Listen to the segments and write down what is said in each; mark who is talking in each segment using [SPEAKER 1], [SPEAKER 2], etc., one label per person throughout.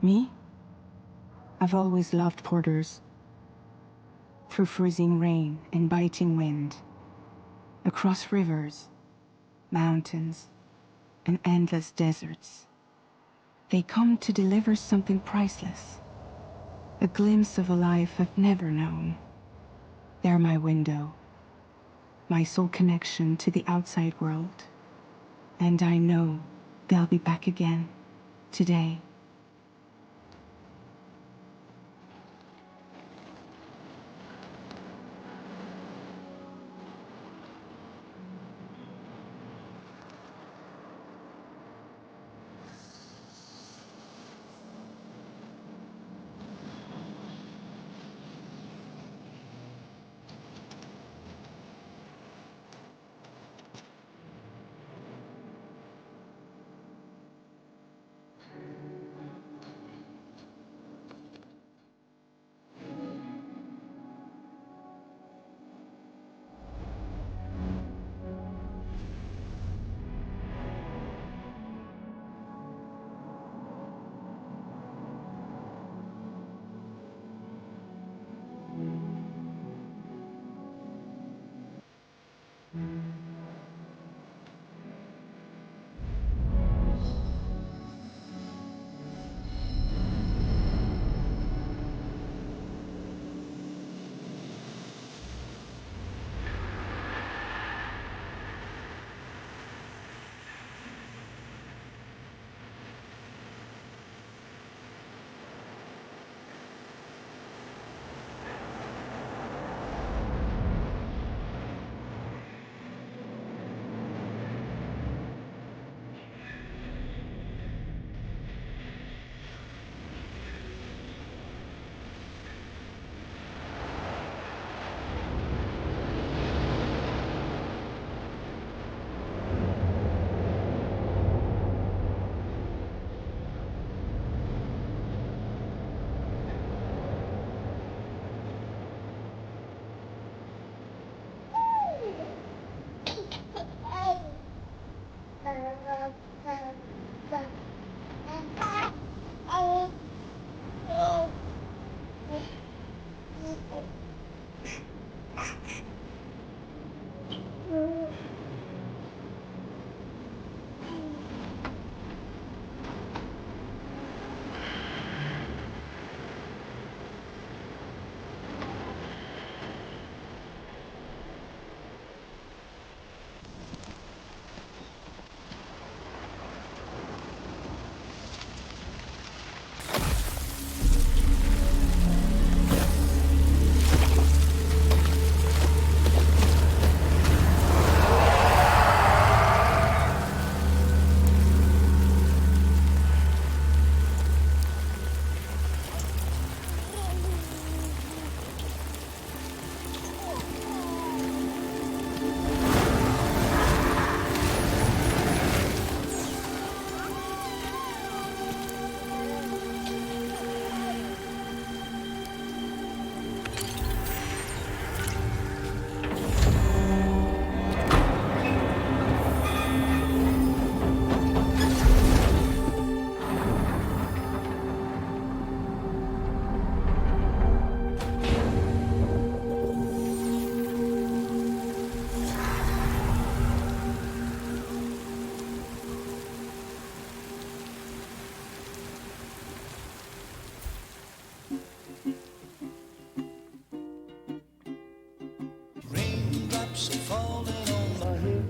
[SPEAKER 1] Me? I've always loved porters. Through freezing rain and biting wind, across rivers, mountains, and endless deserts. They come to deliver something priceless, a glimpse of a life I've never known. They're my window, my sole connection to the outside world. And I know they'll be back again, today.
[SPEAKER 2] Raindrops are falling on my head,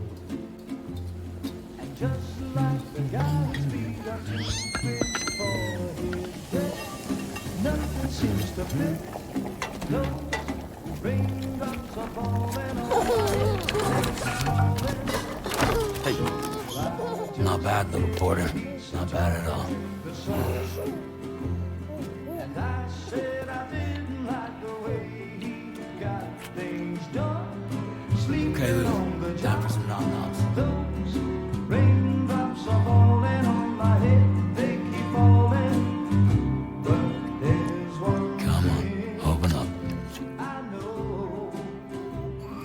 [SPEAKER 2] and just like the guy's feet are too big for his head, nothing seems to fit. Those raindrops are falling on my head.
[SPEAKER 3] Hey, not bad, little porter. Not bad at all.
[SPEAKER 2] And I said I didn't like the way he got things done.
[SPEAKER 3] Okay, Lou, time for some nom-noms.
[SPEAKER 2] Those raindrops are falling on my head, they keep falling. But there's one
[SPEAKER 3] Come on,
[SPEAKER 2] thing
[SPEAKER 3] open up.
[SPEAKER 2] I know,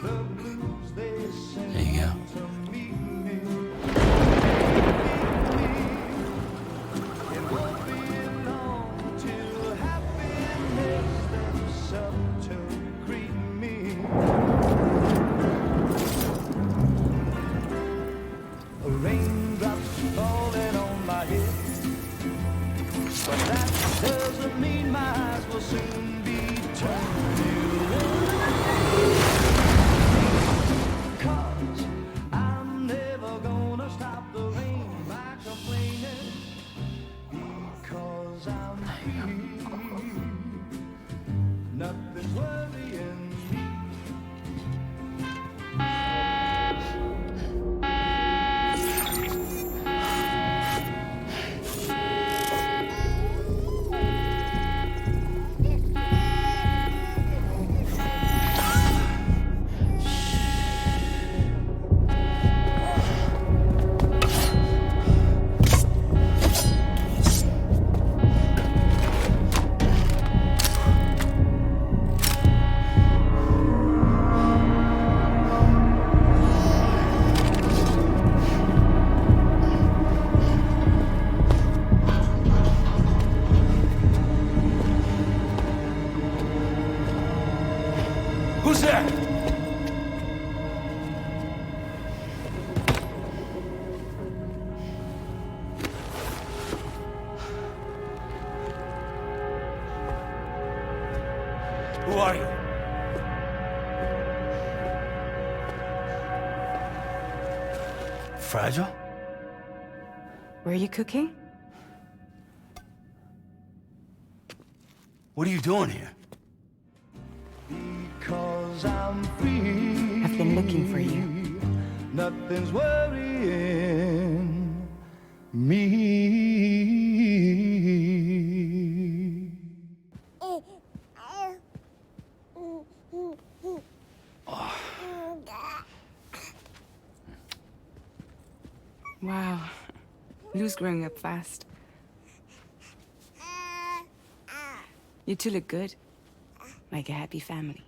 [SPEAKER 2] the blues they sing
[SPEAKER 3] There you go.
[SPEAKER 2] to me. It won't be long But that doesn't mean my eyes will soon be turning red. 'Cause I'm never gonna stop the rain by complaining. Because I'm free. Nothing's worrying me.
[SPEAKER 3] Who's there? Who are you? Fragile?
[SPEAKER 1] Were you cooking?
[SPEAKER 3] What are you doing here?
[SPEAKER 2] Because I'm free.
[SPEAKER 1] I've been looking for you.
[SPEAKER 2] Nothing's worrying me.
[SPEAKER 1] Wow. Lou's growing up fast. You two look good. Like a happy family.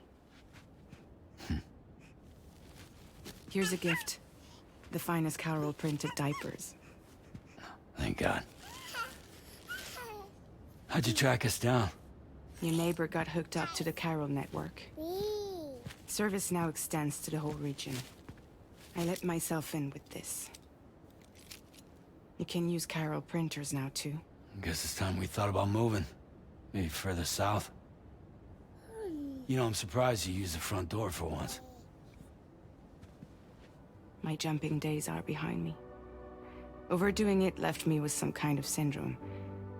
[SPEAKER 1] Here's a gift. The finest Carol printed diapers.
[SPEAKER 3] Thank God. How'd you track us down?
[SPEAKER 1] Your neighbor got hooked up to the Carol network. Service now extends to the whole region. I let myself in with this. You can use Carol printers now, too.
[SPEAKER 3] Guess it's time we thought about moving. Maybe further south. You know, I'm surprised you used the front door for once.
[SPEAKER 1] My jumping days are behind me. Overdoing it left me with some kind of syndrome.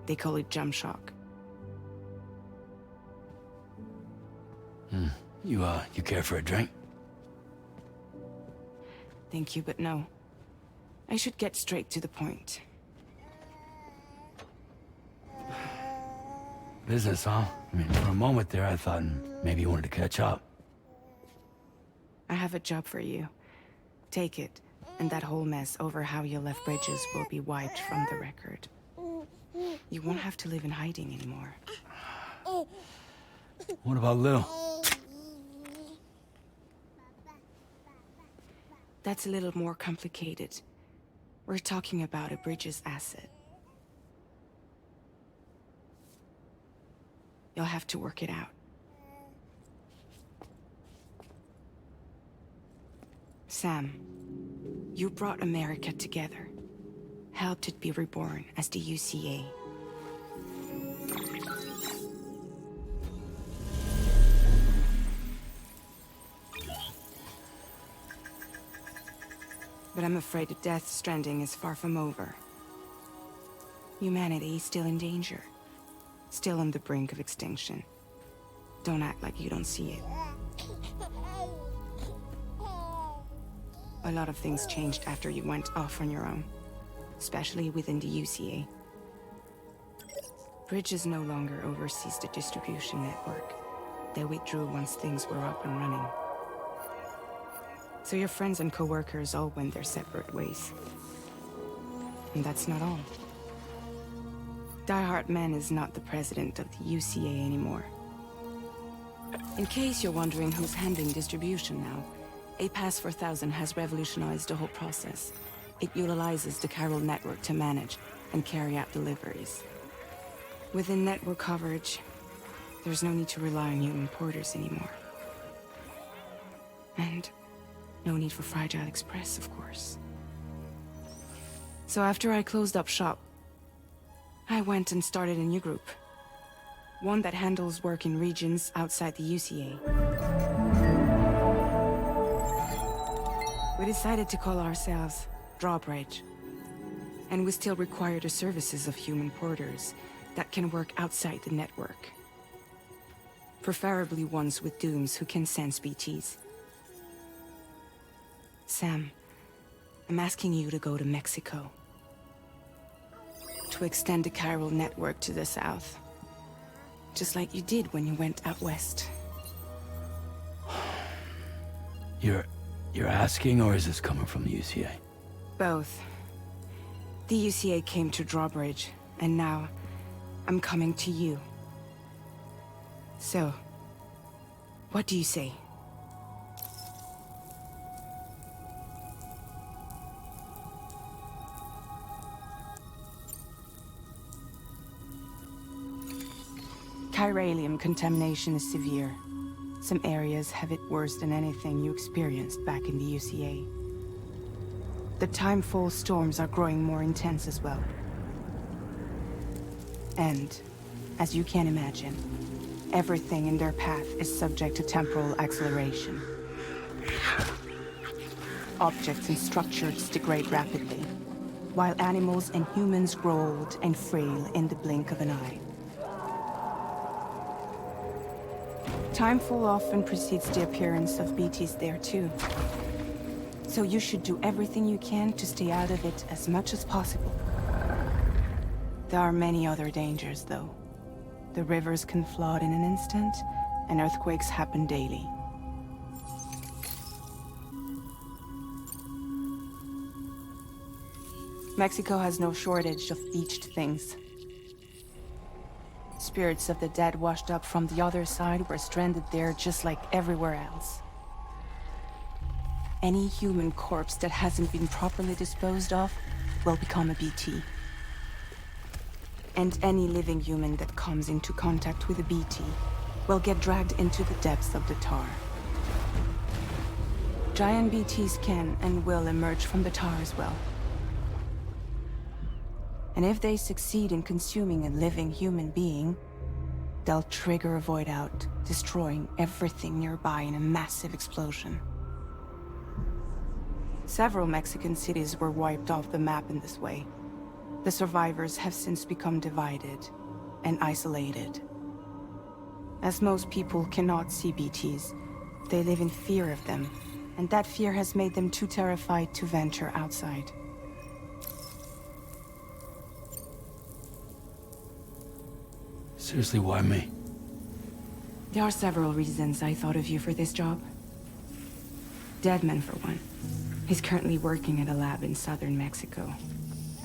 [SPEAKER 1] They call it jump shock.
[SPEAKER 3] You care for a drink?
[SPEAKER 1] Thank you, but no. I should get straight to the point.
[SPEAKER 3] Business, huh? I mean, for a moment there, I thought maybe you wanted to catch up.
[SPEAKER 1] I have a job for you. Take it, and that whole mess over how you left Bridges will be wiped from the record. You won't have to live in hiding anymore.
[SPEAKER 3] What about Lou?
[SPEAKER 1] That's a little more complicated. We're talking about a Bridges asset. You'll have to work it out. Sam, you brought America together. Helped it be reborn as the UCA. But I'm afraid the death stranding is far from over. Humanity is still in danger. Still on the brink of extinction. Don't act like you don't see it. A lot of things changed after you went off on your own. Especially within the UCA. Bridges no longer oversees the distribution network. They withdrew once things were up and running. So your friends and co-workers all went their separate ways. And that's not all. Die Hard Man is not the president of the UCA anymore. In case you're wondering who's handling distribution now, A Pass 4000 has revolutionized the whole process. It utilizes the Carol network to manage and carry out deliveries. Within network coverage, there's no need to rely on human porters anymore. And no need for Fragile Express, of course. So after I closed up shop, I went and started a new group. One that handles work in regions outside the UCA. We decided to call ourselves Drawbridge. And we still require the services of human porters that can work outside the network. Preferably ones with dooms who can sense BTs. Sam, I'm asking you to go to Mexico. To extend the chiral network to the south. Just like you did when you went out west.
[SPEAKER 3] You're asking, or is this coming from the UCA?
[SPEAKER 1] Both. The UCA came to Drawbridge, and now I'm coming to you. So, what do you say? Chiralium contamination is severe. Some areas have it worse than anything you experienced back in the UCA. The timefall storms are growing more intense as well. And, as you can imagine, everything in their path is subject to temporal acceleration. Objects and structures degrade rapidly, while animals and humans grow old and frail in the blink of an eye. Timefall often precedes the appearance of BTs there too. So you should do everything you can to stay out of it as much as possible. There are many other dangers, though. The rivers can flood in an instant, and earthquakes happen daily. Mexico has no shortage of beached things. Spirits of the dead washed up from the other side were stranded there just like everywhere else. Any human corpse that hasn't been properly disposed of will become a BT. And any living human that comes into contact with a BT will get dragged into the depths of the tar. Giant BTs can and will emerge from the tar as well. And if they succeed in consuming a living human being, they'll trigger a void out, destroying everything nearby in a massive explosion. Several Mexican cities were wiped off the map in this way. The survivors have since become divided and isolated. As most people cannot see BTs, they live in fear of them, and that fear has made them too terrified to venture outside.
[SPEAKER 3] Seriously, why me?
[SPEAKER 1] There are several reasons I thought of you for this job. Deadman, for one. He's currently working at a lab in southern Mexico.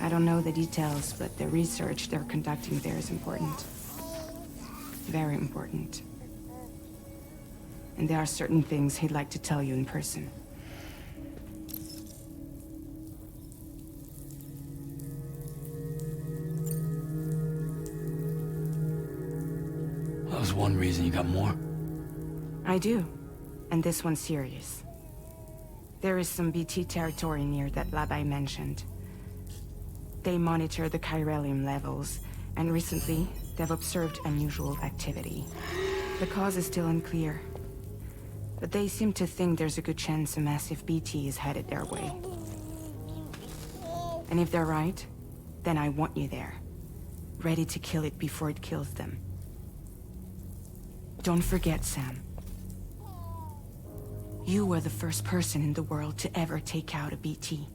[SPEAKER 1] I don't know the details, but the research they're conducting there is important. Very important. And there are certain things he'd like to tell you in person.
[SPEAKER 3] That was one reason. You got more?
[SPEAKER 1] I do. And this one's serious. There is some BT territory near that lab I mentioned. They monitor the chiralium levels, and recently, they've observed unusual activity. The cause is still unclear, but they seem to think there's a good chance a massive BT is headed their way. And if they're right, then I want you there, ready to kill it before it kills them. Don't forget, Sam. You were the first person in the world to ever take out a BT.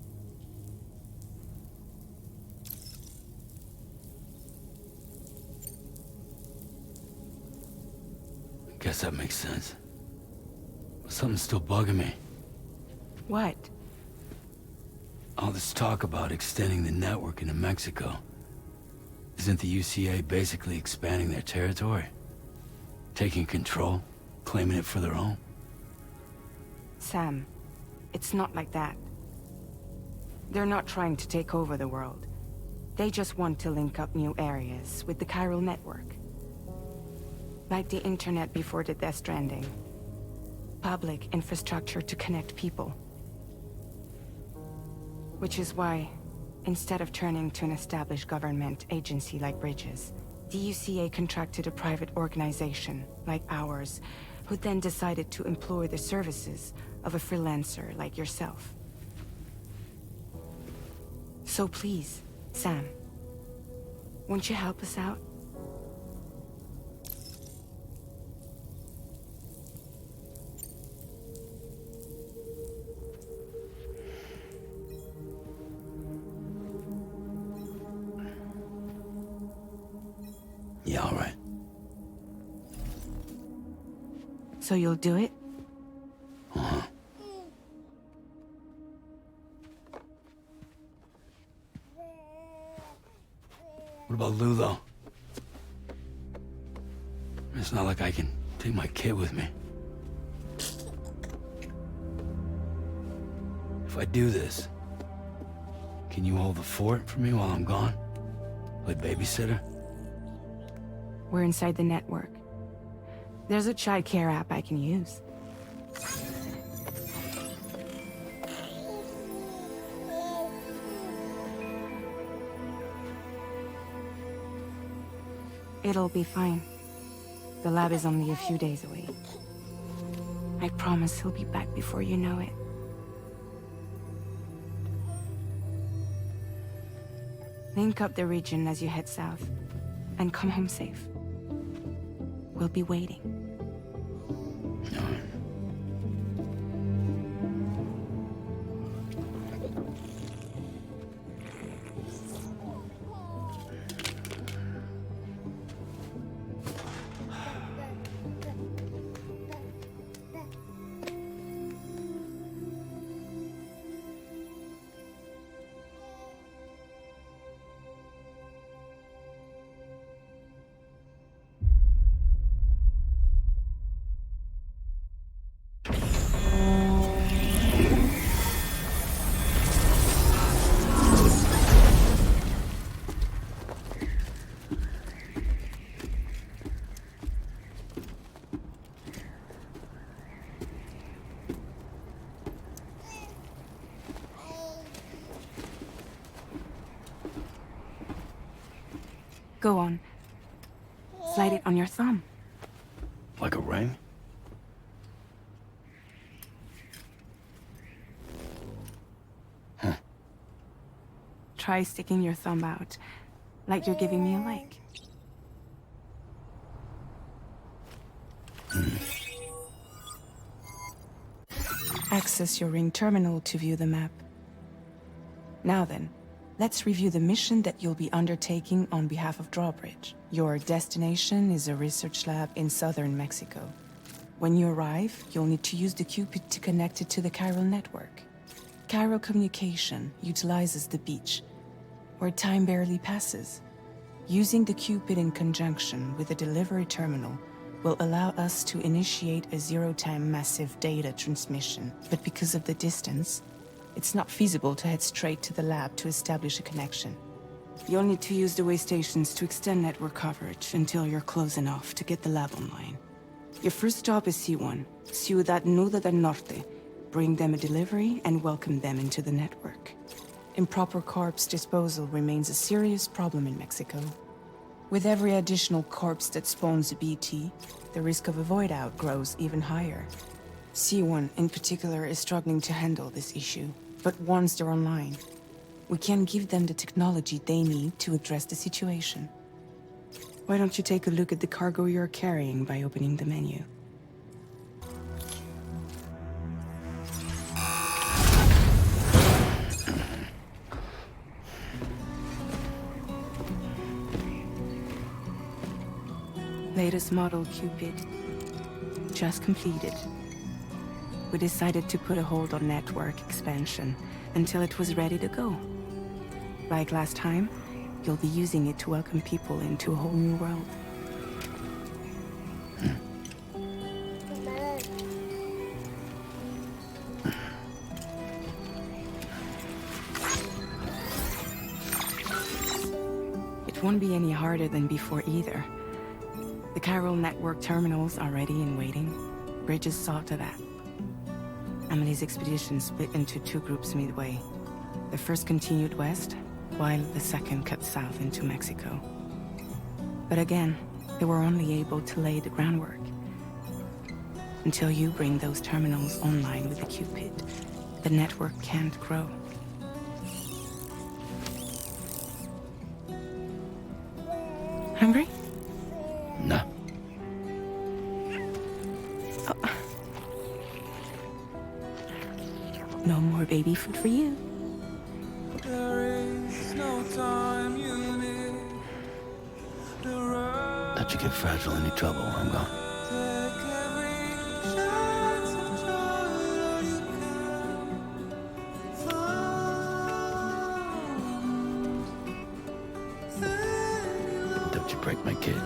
[SPEAKER 3] Guess that makes sense. But something's still bugging me.
[SPEAKER 1] What?
[SPEAKER 3] All this talk about extending the network into Mexico. Isn't the UCA basically expanding their territory? Taking control? Claiming it for their own?
[SPEAKER 1] Sam, it's not like that. They're not trying to take over the world. They just want to link up new areas with the chiral network. Like the internet before the Death Stranding. Public infrastructure to connect people. Which is why, Instead of turning to an established government agency like Bridges, the UCA contracted a private organization like ours, who then decided to employ the services of a freelancer like yourself. So please, Sam, won't you help us out?
[SPEAKER 3] Yeah, all right.
[SPEAKER 1] So you'll do it?
[SPEAKER 3] Uh-huh. What about Lou, though? It's not like I can take my kid with me. If I do this, can you hold the fort for me while I'm gone? Play babysitter?
[SPEAKER 1] We're inside the network. There's a child care app I can use. It'll be fine. The lab is only a few days away. I promise he'll be back before you know it. Link up the region as you head south, and come home safe. We'll be waiting.
[SPEAKER 3] All right.
[SPEAKER 1] Go on. Slide it on your thumb.
[SPEAKER 3] Like a ring? Huh.
[SPEAKER 1] Try sticking your thumb out, like you're giving me a like. Access your ring terminal to view the map. Now then, let's review the mission that you'll be undertaking on behalf of Drawbridge. Your destination is a research lab in southern Mexico. When you arrive, you'll need to use the Cupid to connect it to the chiral network. Chiral communication utilizes the beach, where time barely passes. Using the Cupid in conjunction with the delivery terminal will allow us to initiate a zero-time massive data transmission. But because of the distance, it's not feasible to head straight to the lab to establish a connection. You'll need to use the way stations to extend network coverage until you're close enough to get the lab online. Your first stop is C1, Ciudad Nuda del Norte. Bring them a delivery and welcome them into the network. Improper corpse disposal remains a serious problem in Mexico. With every additional corpse that spawns a BT, the risk of a void out grows even higher. C1 in particular is struggling to handle this issue, but once they're online, we can give them the technology they need to address the situation. Why don't you take a look at the cargo you're carrying by opening the menu? Latest model Cupid. Just completed. We decided to put a hold on network expansion until it was ready to go. Like last time, you'll be using it to welcome people into a whole new world. It won't be any harder than before either. The chiral network terminals are ready and waiting. Bridges saw to that. Emily's expedition split into two groups midway. The first continued west, while the second cut south into Mexico. But again, they were only able to lay the groundwork. Until you bring those terminals online with the Cupid, the network can't grow. Hungry?
[SPEAKER 3] No.
[SPEAKER 1] Oh. No more baby food for you.
[SPEAKER 2] There is no time you need to run.
[SPEAKER 3] Let you get fragile any trouble, I'm gone.
[SPEAKER 2] Take every chance and try all you can find.
[SPEAKER 3] Don't you break my kid.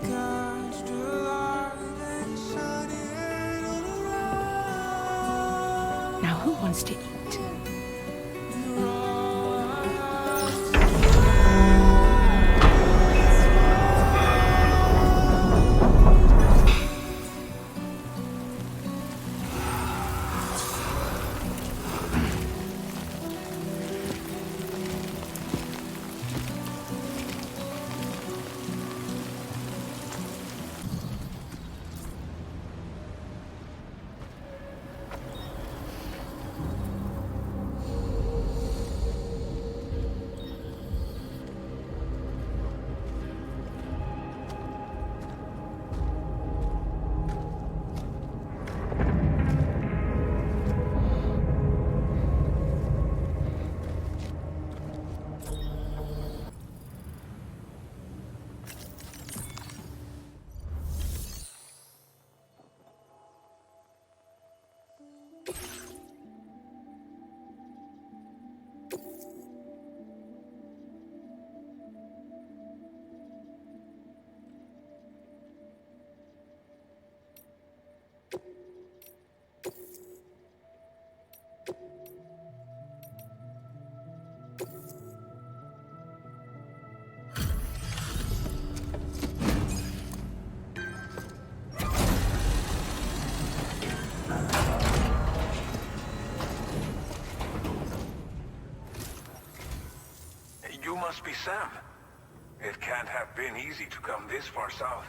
[SPEAKER 2] Catch the light and shine it all around.
[SPEAKER 1] Now who wants to eat?
[SPEAKER 4] You must be Sam. It can't have been easy to come this far south.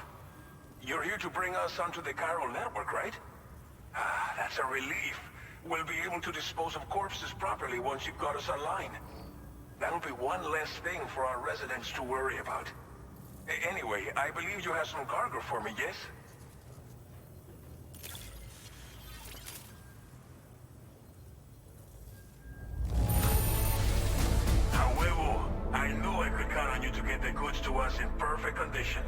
[SPEAKER 4] You're here to bring us onto the chiral network, right? Ah, that's a relief. We'll be able to dispose of corpses properly once you've got us online. That'll be one less thing for our residents to worry about. Anyway, I believe you have some cargo for me, yes? However, I knew I could count on you to get the goods to us in perfect condition.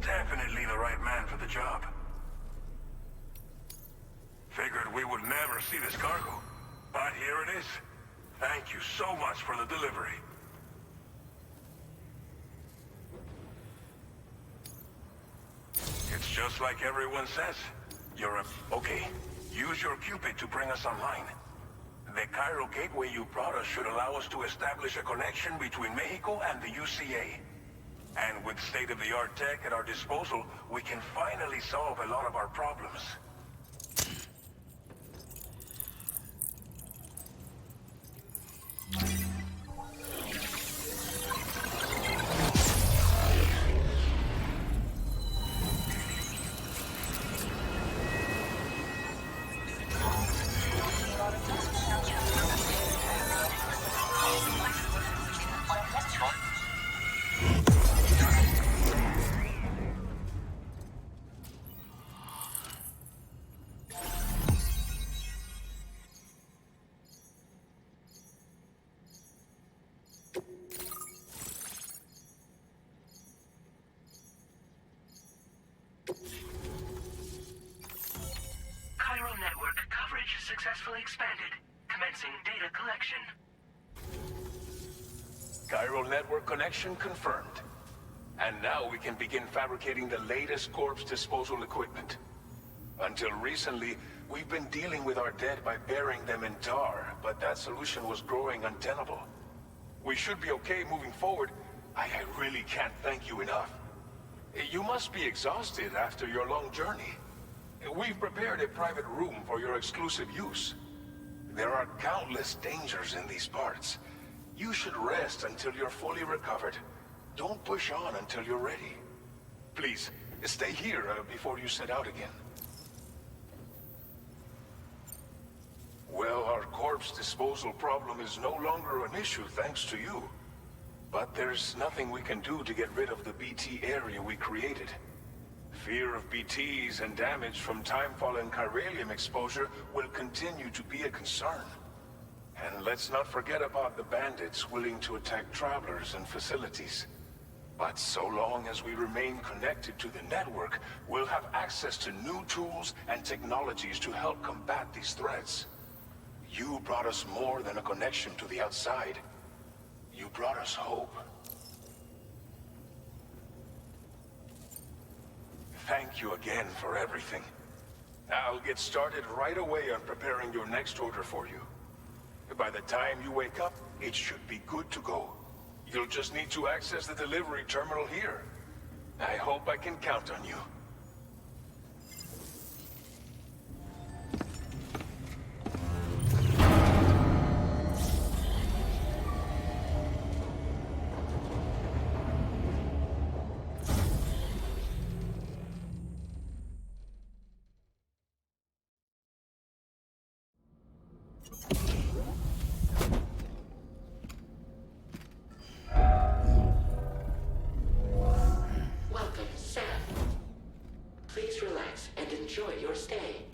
[SPEAKER 4] Definitely the right man for the job. Figured we would never see this cargo, but here it is. Thank you so much for the delivery. It's just like everyone says. Okay, use your Cupid to bring us online. The chiral gateway you brought us should allow us to establish a connection between Mexico and the UCA. And with state-of-the-art tech at our disposal, we can finally solve a lot of our problems.
[SPEAKER 5] Chiral network coverage successfully expanded. Commencing data collection.
[SPEAKER 4] Chiral network connection confirmed. And now we can begin fabricating the latest corpse disposal equipment. Until recently, we've been dealing with our dead by burying them in tar, but that solution was growing untenable. We should be okay moving forward. I really can't thank you enough. You must be exhausted after your long journey. We've prepared a private room for your exclusive use. There are countless dangers in these parts. You should rest until you're fully recovered. Don't push on until you're ready. Please, stay here before you set out again. Well, our corpse disposal problem is no longer an issue thanks to you. But there's nothing we can do to get rid of the BT area we created. Fear of BTs and damage from timefall and chiralium exposure will continue to be a concern. And let's not forget about the bandits willing to attack travelers and facilities. But so long as we remain connected to the network, we'll have access to new tools and technologies to help combat these threats. You brought us more than a connection to the outside. You brought us hope. Thank you again for everything. I'll get started right away on preparing your next order for you. By the time you wake up, it should be good to go. You'll just need to access the delivery terminal here. I hope I can count on you.
[SPEAKER 6] Welcome, Sam. Please relax and enjoy your stay.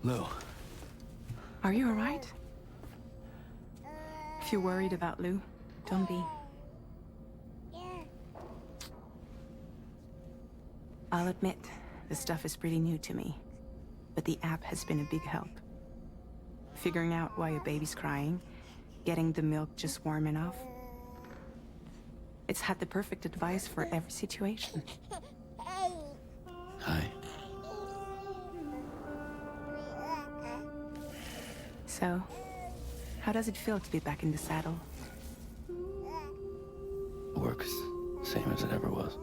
[SPEAKER 3] Lou,
[SPEAKER 1] Are you alright? If you're worried about Lou, don't be. I'll admit, this stuff is pretty new to me, but the app has been a big help. Figuring out why a baby's crying, getting the milk just warm enough. It's had the perfect advice for every situation.
[SPEAKER 3] hi.
[SPEAKER 1] So, how does it feel to be back in the saddle?
[SPEAKER 3] Works same as it ever was.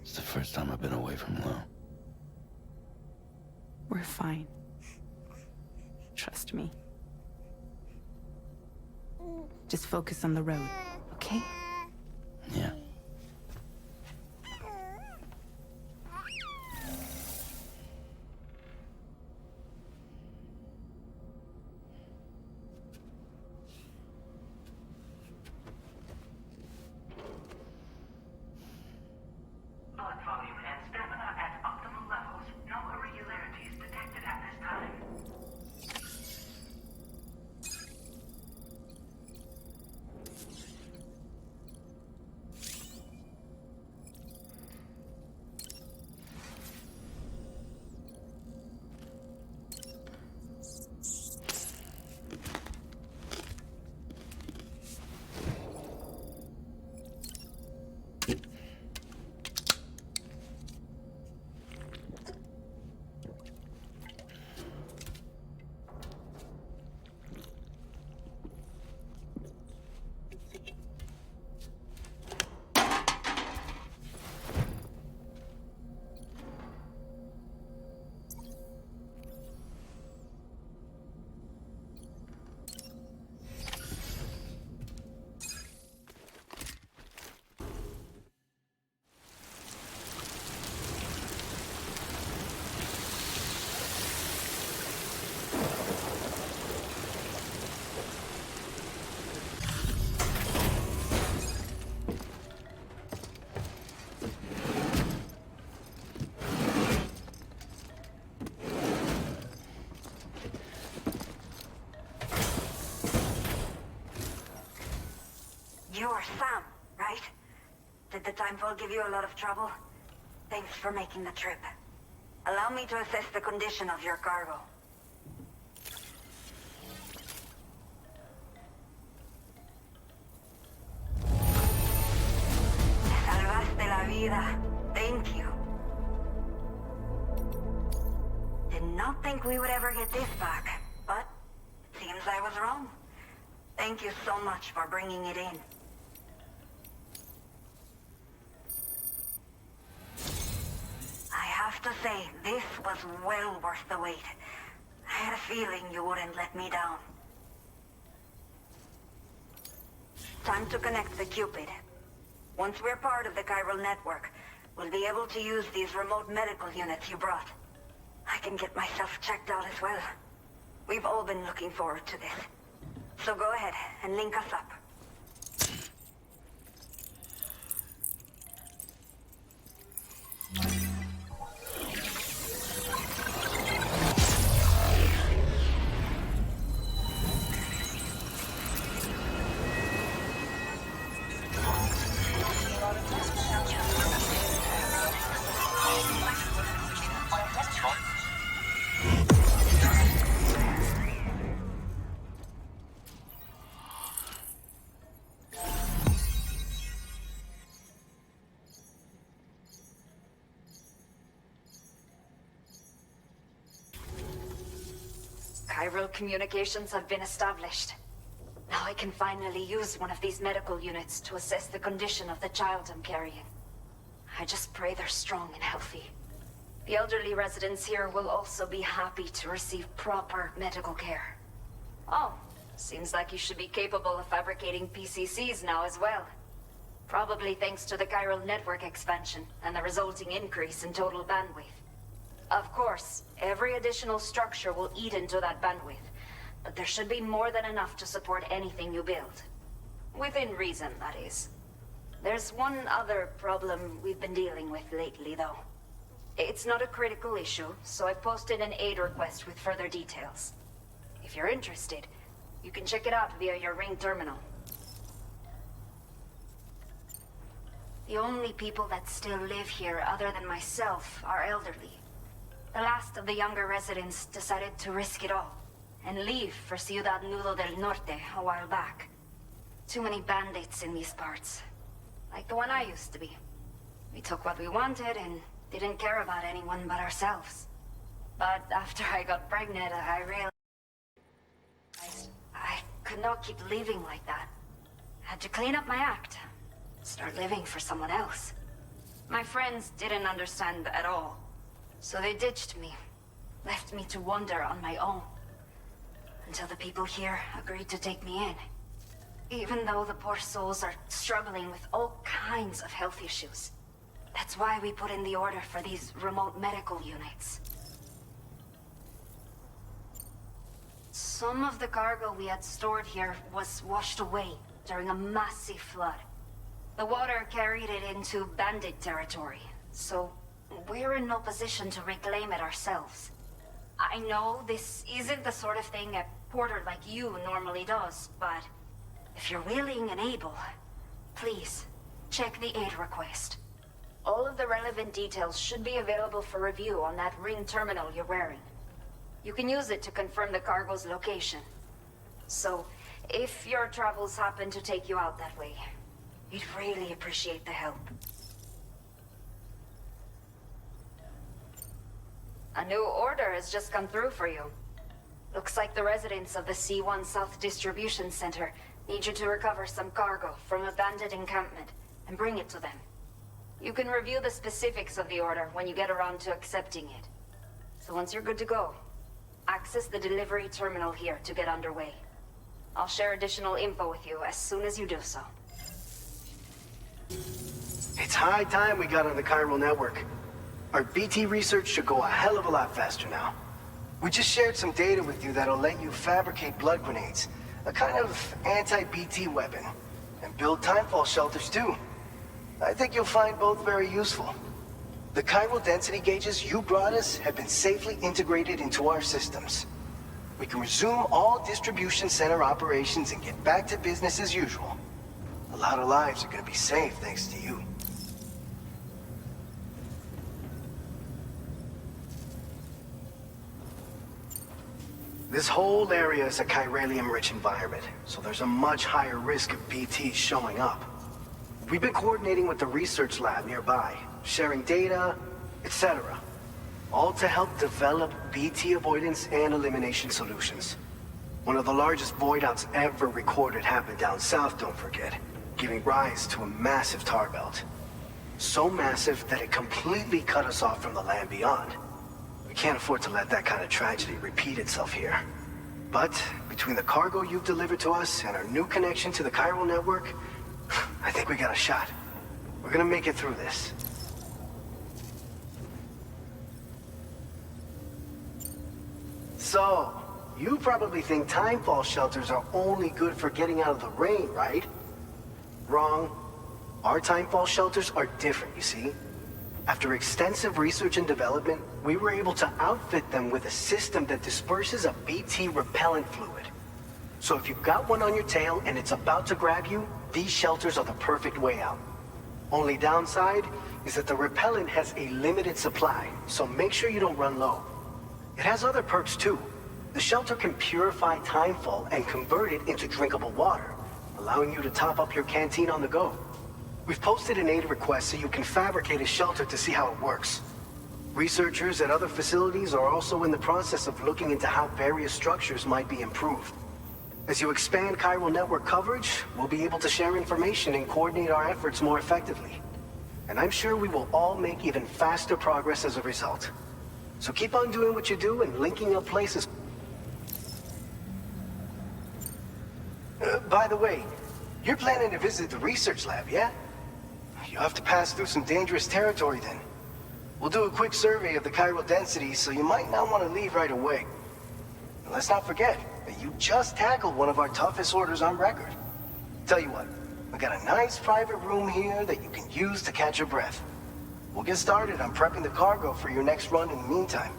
[SPEAKER 3] It's the first time I've been away from Lo.
[SPEAKER 1] We're fine. Trust me. Just focus on the road, okay?
[SPEAKER 3] Yeah.
[SPEAKER 5] Blood volume and stamina at optimal levels. No irregularities detected at this time.
[SPEAKER 7] You're Sam, right? Did the timefall give you a lot of trouble? Thanks for making the trip. Allow me to assess the condition of your cargo. Me salvaste la vida. Thank you. Did not think we would ever get this back, but seems I was wrong. Thank you so much for bringing it in. I have to say, this was well worth the wait. I had a feeling you wouldn't let me down. Time to connect the Cupid. Once we're part of the chiral network, we'll be able to use these remote medical units you brought. I can get myself checked out as well. We've all been looking forward to this. So go ahead and link us up.
[SPEAKER 8] Chiral communications have been established. Now I can finally use one of these medical units to assess the condition of the child I'm carrying. I just pray they're strong and healthy. The elderly residents here will also be happy to receive proper medical care. Oh, seems like you should be capable of fabricating PCCs now as well. Probably thanks to the chiral network expansion and the resulting increase in total bandwidth. Of course, every additional structure will eat into that bandwidth, but there should be more than enough to support anything you build. Within reason, that is. There's one other problem we've been dealing with lately, though. It's not a critical issue, so I posted an aid request with further details. If you're interested, you can check it out via your Ring terminal. The only people that still live here other than myself are elderly. The last of the younger residents decided to risk it all and leave for Ciudad Nudo del Norte a while back. Too many bandits in these parts. Like the one I used to be. We took what we wanted and didn't care about anyone but ourselves. But after I got pregnant, I realized I could not keep leaving like that. Had to clean up my act. Start living for someone else. My friends didn't understand at all. So they ditched me. Left me to wander on my own. Until the people here agreed to take me in. Even though the poor souls are struggling with all kinds of health issues. That's why we put in the order for these remote medical units. Some of the cargo we had stored here was washed away during a massive flood. The water carried it into bandit territory, so we're in no position to reclaim it ourselves. I know this isn't the sort of thing a porter like you normally does, but if you're willing and able, please, check the aid request. All of the relevant details should be available for review on that ring terminal you're wearing. You can use it to confirm the cargo's location. So, if your travels happen to take you out that way, we'd really appreciate the help. A new order has just come through for you. Looks like the residents of the C1 South Distribution Center need you to recover some cargo from a bandit encampment and bring it to them. You can review the specifics of the order when you get around to accepting it. So once you're good to go, access the delivery terminal here to get underway. I'll share additional info with you as soon as you do so.
[SPEAKER 9] It's high time we got on the chiral network. Our BT research should go a hell of a lot faster now. We just shared some data with you that'll let you fabricate blood grenades, a kind of anti-BT weapon, and build timefall shelters too. I think you'll find both very useful. The chiral density gauges you brought us have been safely integrated into our systems. We can resume all distribution center operations and get back to business as usual. A lot of lives are gonna be saved thanks to you. This whole area is a chiralium-rich environment, so there's a much higher risk of BTs showing up. We've been coordinating with the research lab nearby, sharing data, etc. All to help develop BT avoidance and elimination solutions. One of the largest void outs ever recorded happened down south, don't forget, giving rise to a massive tar belt. So massive that it completely cut us off from the land beyond. We can't afford to let that kind of tragedy repeat itself here. But between the cargo you've delivered to us and our new connection to the chiral network, I think we got a shot. We're gonna make it through this. So, you probably think timefall shelters are only good for getting out of the rain, right? Wrong. Our timefall shelters are different, you see? After extensive research and development, we were able to outfit them with a system that disperses a BT repellent fluid. So if you've got one on your tail and it's about to grab you, these shelters are the perfect way out. Only downside is that the repellent has a limited supply, so make sure you don't run low. It has other perks too. The shelter can purify timefall and convert it into drinkable water, allowing you to top up your canteen on the go. We've posted an aid request so you can fabricate a shelter to see how it works. Researchers at other facilities are also in the process of looking into how various structures might be improved. As you expand chiral network coverage, we'll be able to share information and coordinate our efforts more effectively. And I'm sure we will all make even faster progress as a result. So keep on doing what you do and linking up places. By the way, you're planning to visit the research lab, yeah? You'll have to pass through some dangerous territory then. We'll do a quick survey of the chiral density, so you might not want to leave right away. And let's not forget that you just tackled one of our toughest orders on record. Tell you what, we got a nice private room here that you can use to catch your breath. We'll get started on prepping the cargo for your next run in the meantime.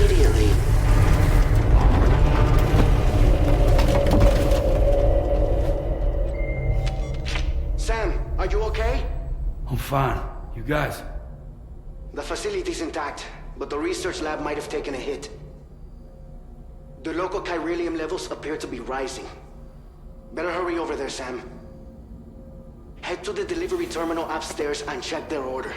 [SPEAKER 6] immediately.
[SPEAKER 9] Sam, are you okay?
[SPEAKER 3] I'm fine. You guys?
[SPEAKER 9] The facility's intact, but the research lab might have taken a hit. The local chiralium levels appear to be rising. Better hurry over there, Sam. Head to the delivery terminal upstairs and check their order.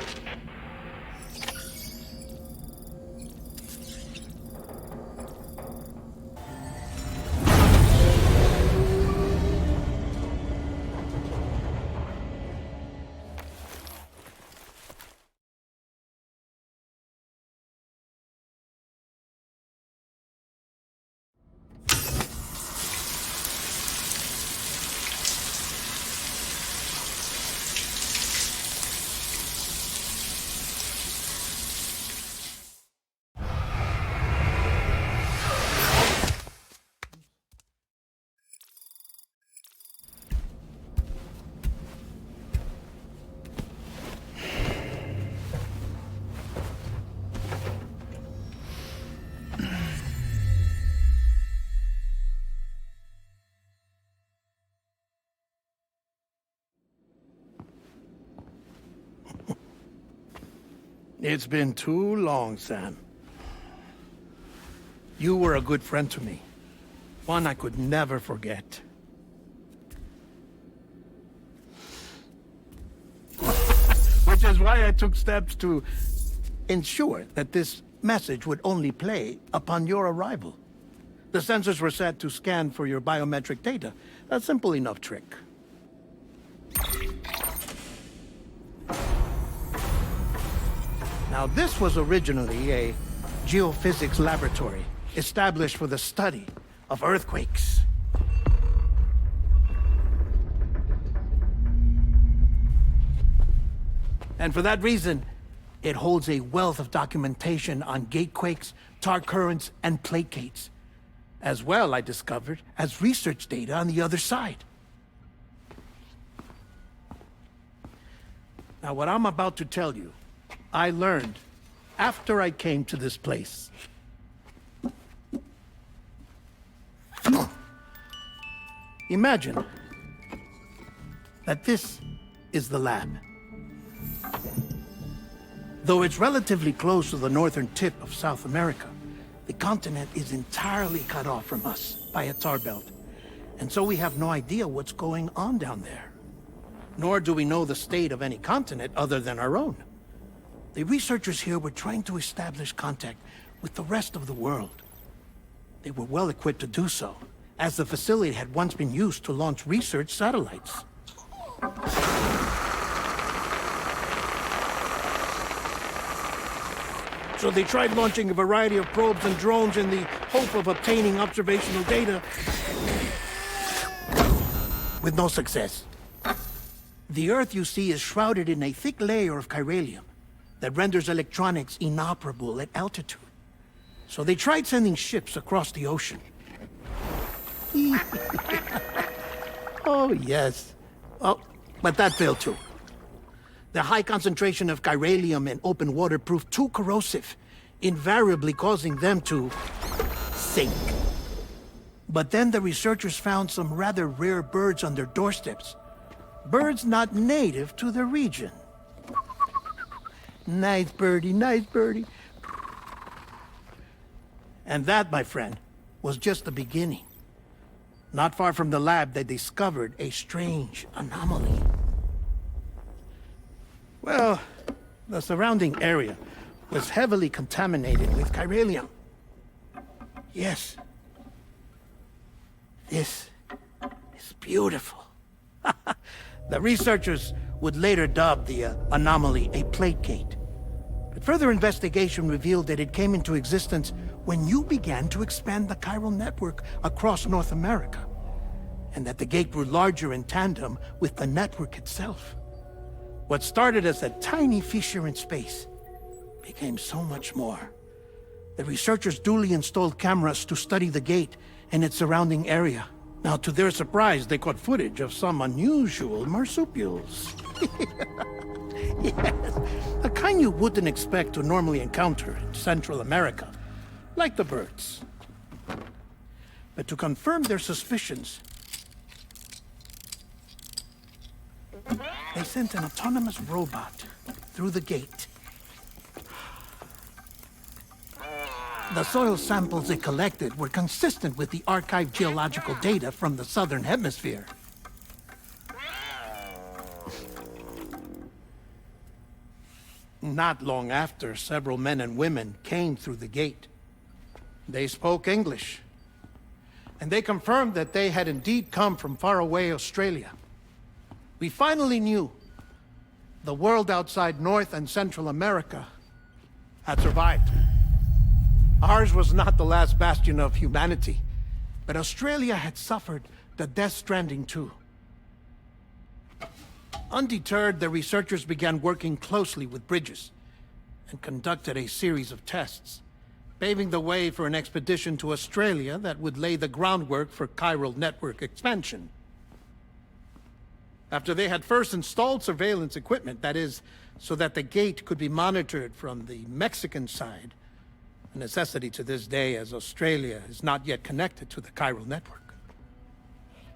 [SPEAKER 10] It's been too long, Sam. You were a good friend to me. One I could never forget. Which is why I took steps to ensure that this message would only play upon your arrival. The sensors were set to scan for your biometric data. A simple enough trick. Now, this was originally a geophysics laboratory established for the study of earthquakes. And for that reason, it holds a wealth of documentation on gatequakes, tar currents, and placates. As well, I discovered, as research data on the other side. Now, what I'm about to tell you, I learned after I came to this place. Imagine that this is the lab. Though it's relatively close to the northern tip of South America, the continent is entirely cut off from us by a tar belt. And so we have no idea what's going on down there. Nor do we know the state of any continent other than our own. The researchers here were trying to establish contact with the rest of the world. They were well equipped to do so, as the facility had once been used to launch research satellites. So they tried launching a variety of probes and drones in the hope of obtaining observational data, with no success. The Earth, you see, is shrouded in a thick layer of chiralium that renders electronics inoperable at altitude. So they tried sending ships across the ocean. Oh, yes. Oh, but that failed too. The high concentration of chiralium in open water proved too corrosive, invariably causing them to sink. But then the researchers found some rather rare birds on their doorsteps. Birds not native to the region. Nice birdie, nice birdie. And that, my friend, was just the beginning. Not far from the lab, they discovered a strange anomaly. Well, the surrounding area was heavily contaminated with chiralium. Yes. This is beautiful. The researchers would later dub the anomaly a plate gate. But further investigation revealed that it came into existence when you began to expand the chiral network across North America, and that the gate grew larger in tandem with the network itself. What started as a tiny fissure in space became so much more. The researchers duly installed cameras to study the gate and its surrounding area. Now, to their surprise, they caught footage of some unusual marsupials. Yes, a kind you wouldn't expect to normally encounter in Central America. like the birds. But to confirm their suspicions, they sent an autonomous robot through the gate. The soil samples it collected were consistent with the archived geological data from the southern hemisphere. Not long after, several men and women came through the gate. They spoke English, and they confirmed that they had indeed come from faraway Australia. We finally knew the world outside North and Central America had survived. Ours was not the last bastion of humanity, but Australia had suffered the death stranding too. Undeterred, the researchers began working closely with Bridges and conducted a series of tests, paving the way for an expedition to Australia that would lay the groundwork for chiral network expansion. After they had first installed surveillance equipment, that is, so that the gate could be monitored from the Mexican side, a necessity to this day as Australia is not yet connected to the chiral network.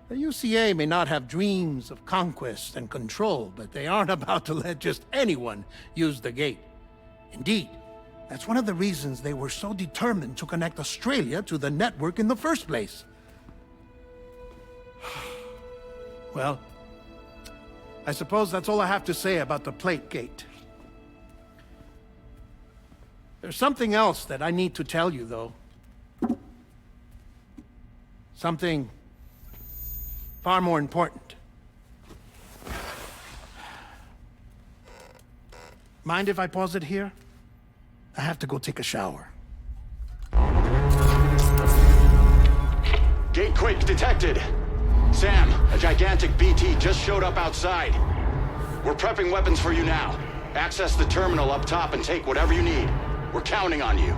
[SPEAKER 10] The UCA may not have dreams of conquest and control, but they aren't about to let just anyone use the gate. Indeed, that's one of the reasons they were so determined to connect Australia to the network in the first place. Well, I suppose that's all I have to say about the plate gate. There's something else that I need to tell you, though. Something far more important. Mind if I pause it here? I have to go take a shower.
[SPEAKER 11] Gate quake detected. Sam, a gigantic BT just showed up outside. We're prepping weapons for you now. Access the terminal up top and take whatever you need. We're counting on you.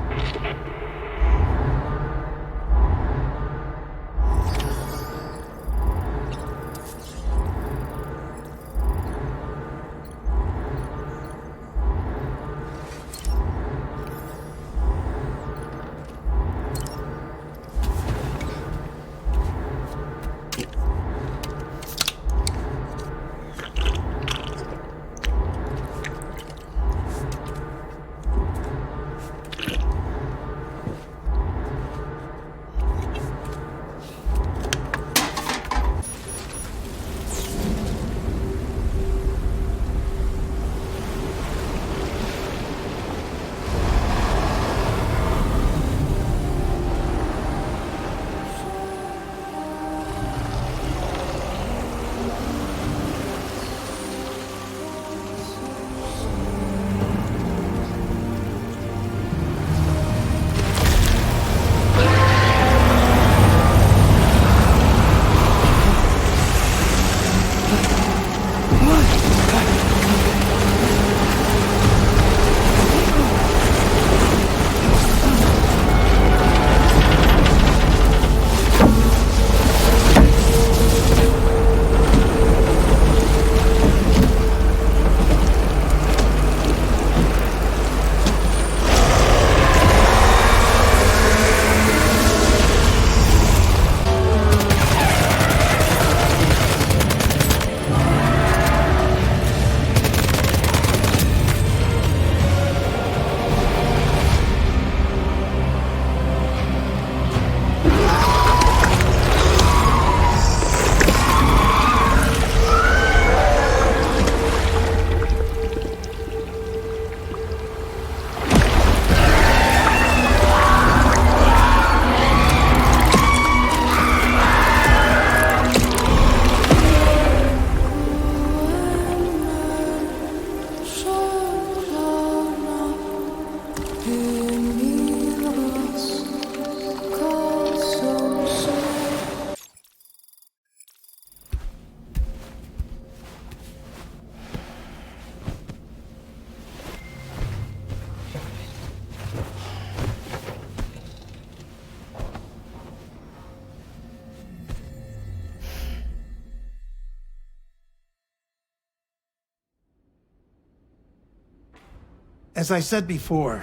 [SPEAKER 10] As I said before,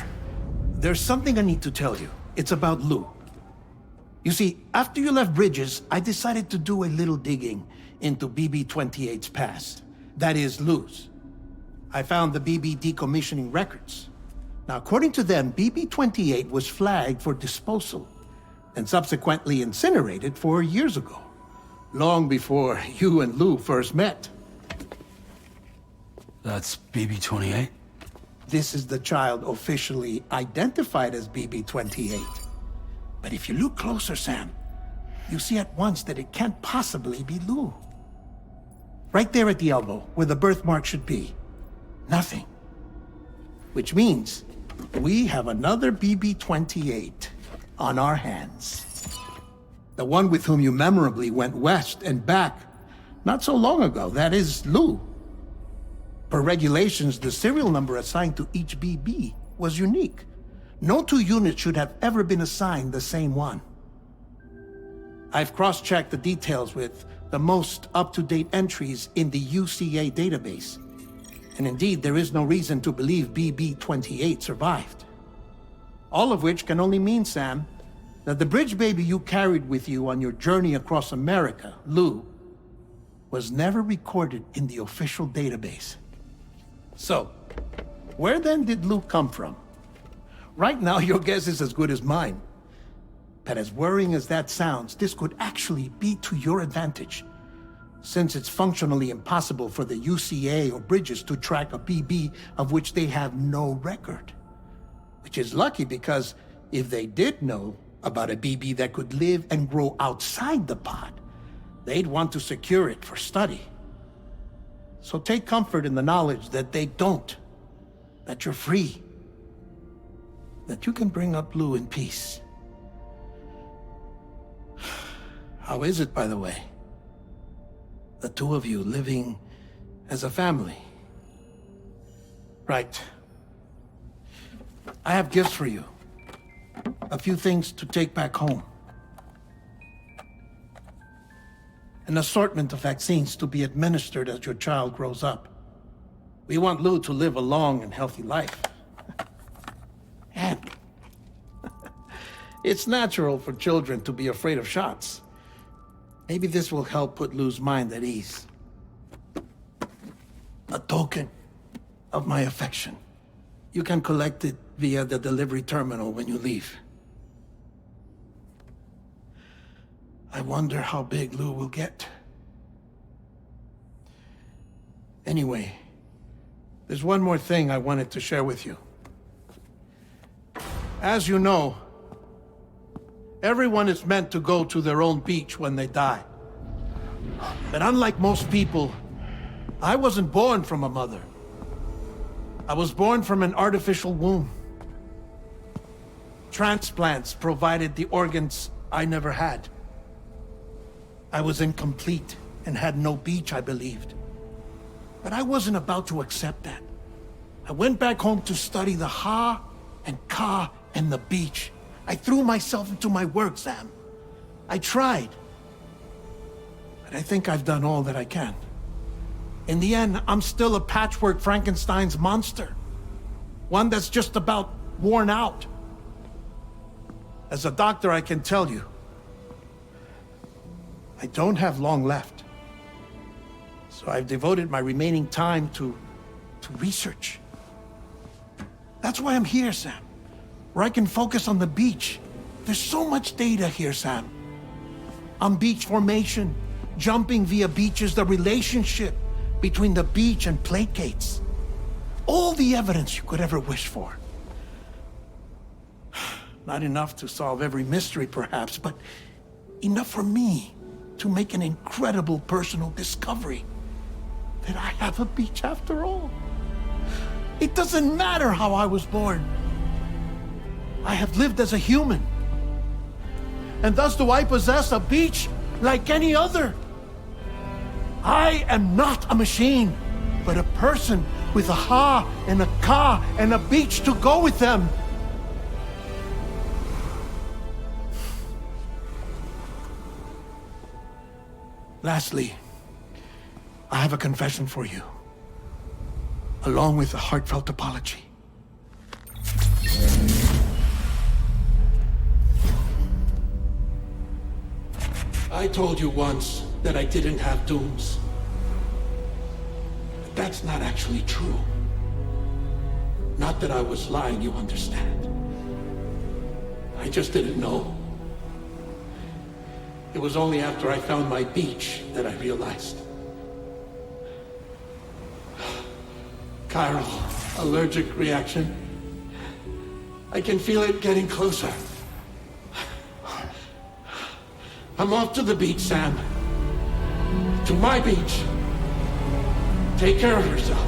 [SPEAKER 10] there's something I need to tell you. it's about Lou. You see, after you left Bridges, I decided to do a little digging into BB-28's past. That is, Lou's. I found the BB decommissioning records. Now, according to them, BB-28 was flagged for disposal and subsequently incinerated 4 years ago, long before you and Lou first met.
[SPEAKER 3] That's BB-28?
[SPEAKER 10] This is the child officially identified as BB-28. But if you look closer, Sam, you see at once that it can't possibly be Lou. Right there at the elbow, where the birthmark should be. Nothing. Which means we have another BB-28 on our hands. The one with whom you memorably went west and back not so long ago, that is Lou. Per regulations, the serial number assigned to each BB was unique. No two units should have ever been assigned the same one. I've cross-checked the details with the most up-to-date entries in the UCA database. And indeed, there is no reason to believe BB-28 survived. All of which can only mean, Sam, that the bridge baby you carried with you on your journey across America, Lou, was never recorded in the official database. So, where then did Lou come from? Right now, your guess is as good as mine. But as worrying as that sounds, this could actually be to your advantage, since it's functionally impossible for the UCA or Bridges to track a BB of which they have no record. Which is lucky because if they did know about a BB that could live and grow outside the pod, they'd want to secure it for study. So take comfort in the knowledge that they don't, that you're free, that you can bring up Lou in peace. How is it, by the way? The two of you living as a family? Right. I have gifts for you. A few things to take back home. An assortment of vaccines to be administered as your child grows up. We want Lou to live a long and healthy life. And it's natural for children to be afraid of shots. Maybe this will help put Lou's mind at ease. A token of my affection. You can collect it via the delivery terminal when you leave. I wonder how big Lou will get. Anyway, there's one more thing I wanted to share with you. As you know, everyone is meant to go to their own beach when they die. But unlike most people, I wasn't born from a mother. I was born from an artificial womb. Transplants provided the organs I never had. I was incomplete and had no beach, I believed. But I wasn't about to accept that. I went back home to study the Ha and Ka and the beach. I threw myself into my work, Sam. I tried. But I think I've done all that I can. In the end, I'm still a patchwork Frankenstein's monster. One that's just about worn out. As a doctor, I can tell you, I don't have long left. So I've devoted my remaining time to research. That's why I'm here, Sam. Where I can focus on the beach. There's so much data here, Sam. On beach formation, jumping via beaches, the relationship between the beach and placates. All the evidence you could ever wish for. Not enough to solve every mystery, perhaps, but enough for me to make an incredible personal discovery that I have a beach after all. It doesn't matter how I was born. I have lived as a human. And thus do I possess a beach like any other. I am not a machine, but a person with a Ha and a Ka and a beach to go with them. Lastly, I have a confession for you, along with a heartfelt apology. I told you once that I didn't have dooms. But that's not actually true. Not that I was lying, you understand. I just didn't know. It was only after I found my beach that I realized. Chiral allergic reaction. I can feel it getting closer. I'm off to the beach, Sam. To my beach. Take care of yourself.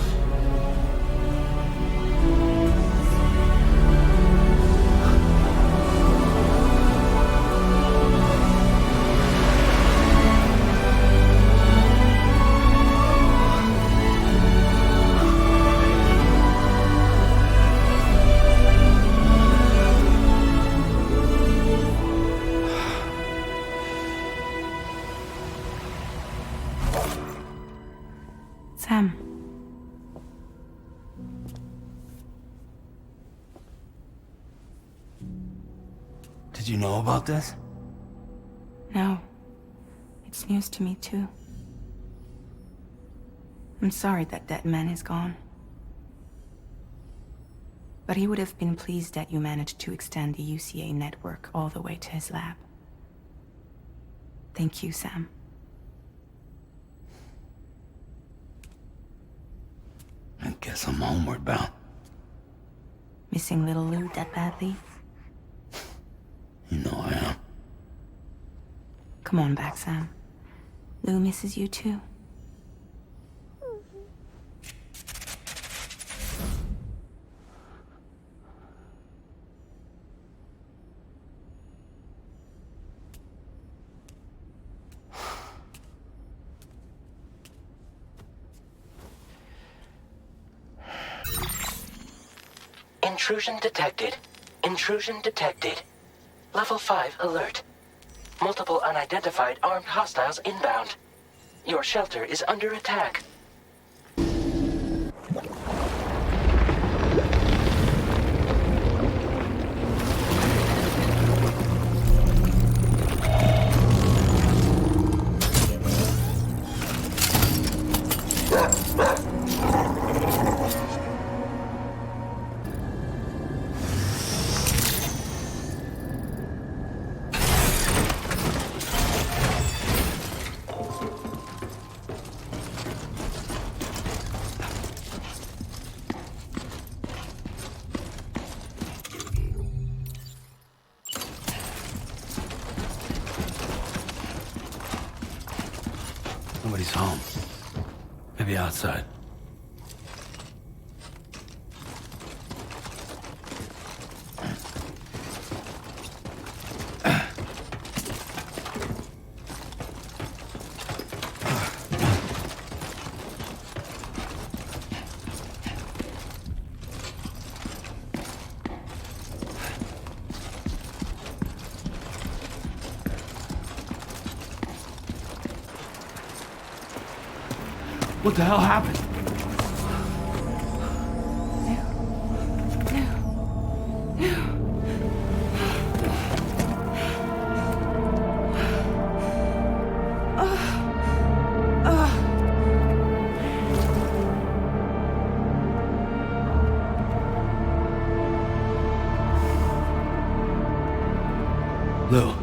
[SPEAKER 1] Sam.
[SPEAKER 3] Did you know about this?
[SPEAKER 1] No. It's news to me, too. I'm sorry that that man is gone. But he would have been pleased that you managed to extend the UCA network all the way to his lab. Thank you, Sam.
[SPEAKER 3] I guess I'm homeward bound.
[SPEAKER 1] Missing little Lou that badly?
[SPEAKER 3] You know I am.
[SPEAKER 1] Come on back, Sam. Lou misses you too.
[SPEAKER 6] Intrusion detected. Intrusion detected. Level 5 alert. Multiple unidentified armed hostiles inbound. Your shelter is under attack.
[SPEAKER 3] Nobody's home. Maybe outside. What the hell happened? Lou.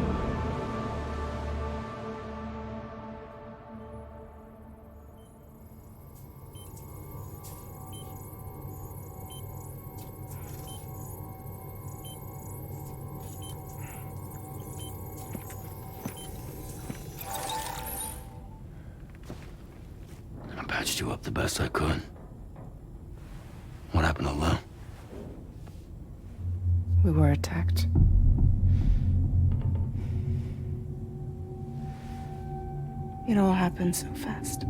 [SPEAKER 3] I patched you up the best I could. What happened to Lou?
[SPEAKER 1] We were attacked. It all happened so fast.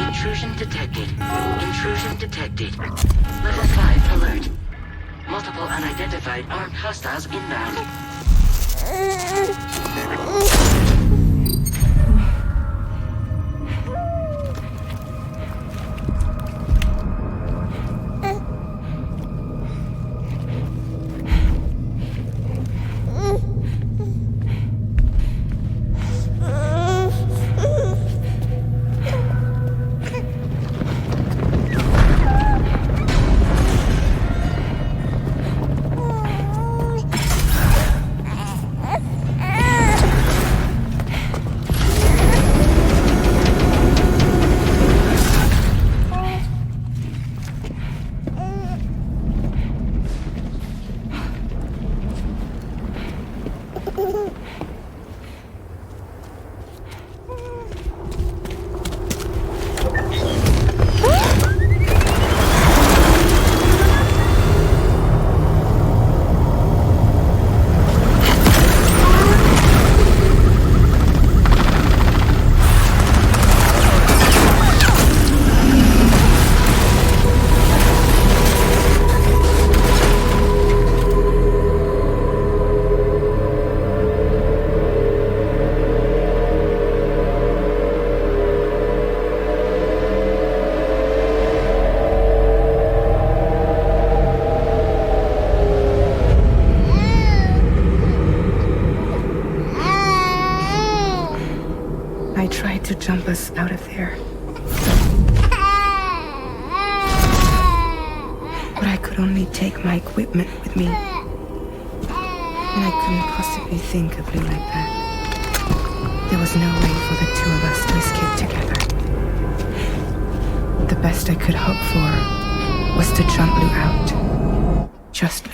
[SPEAKER 6] Intrusion detected. Intrusion detected. Level 5 alert. Multiple unidentified armed hostiles inbound.
[SPEAKER 1] I tried to jump us out of there. But I could only take my equipment with me. And I couldn't possibly think of Blue like that. There was no way for the two of us to escape together. The best I could hope for was to jump Blue out. Just Blue.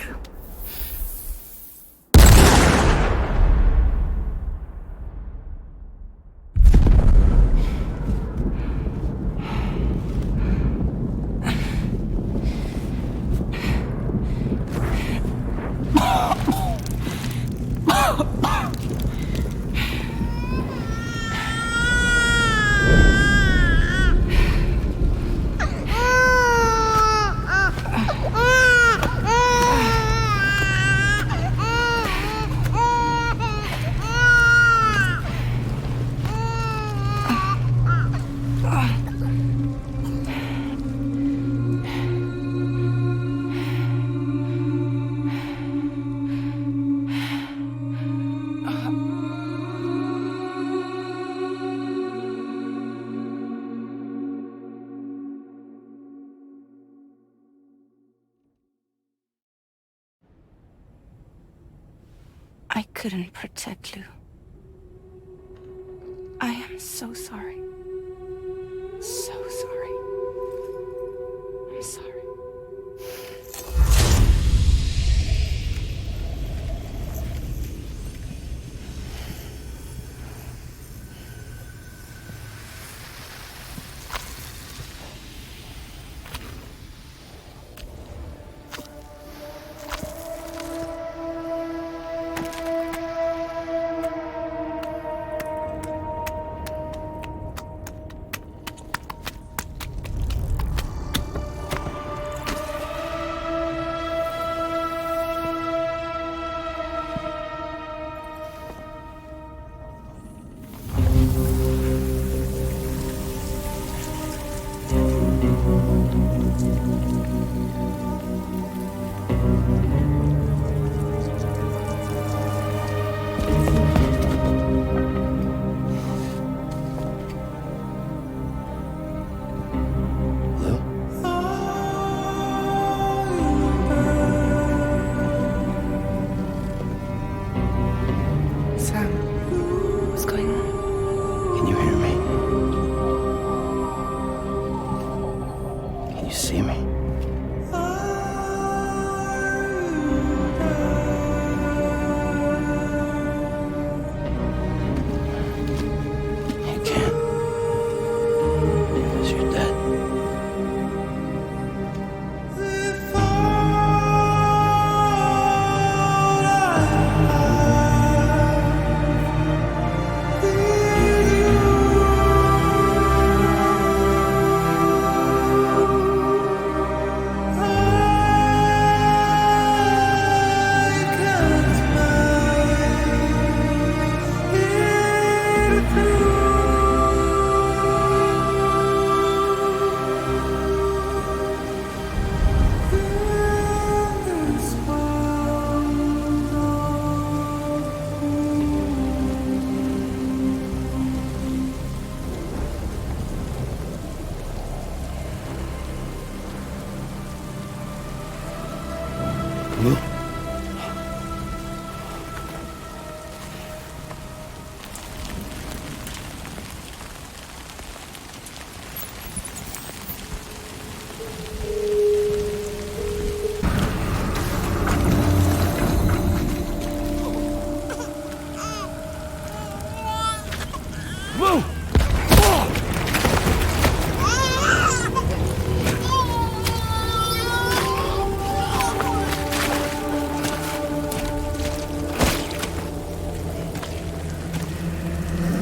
[SPEAKER 1] I couldn't protect Lou. I am so sorry. So sorry. I'm sorry.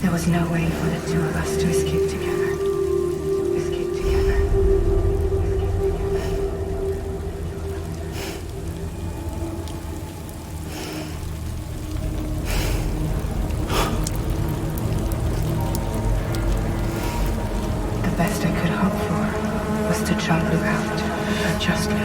[SPEAKER 1] There was no way for the two of us to escape together. Escape together. The best I could hope for was to jump you out. Just me.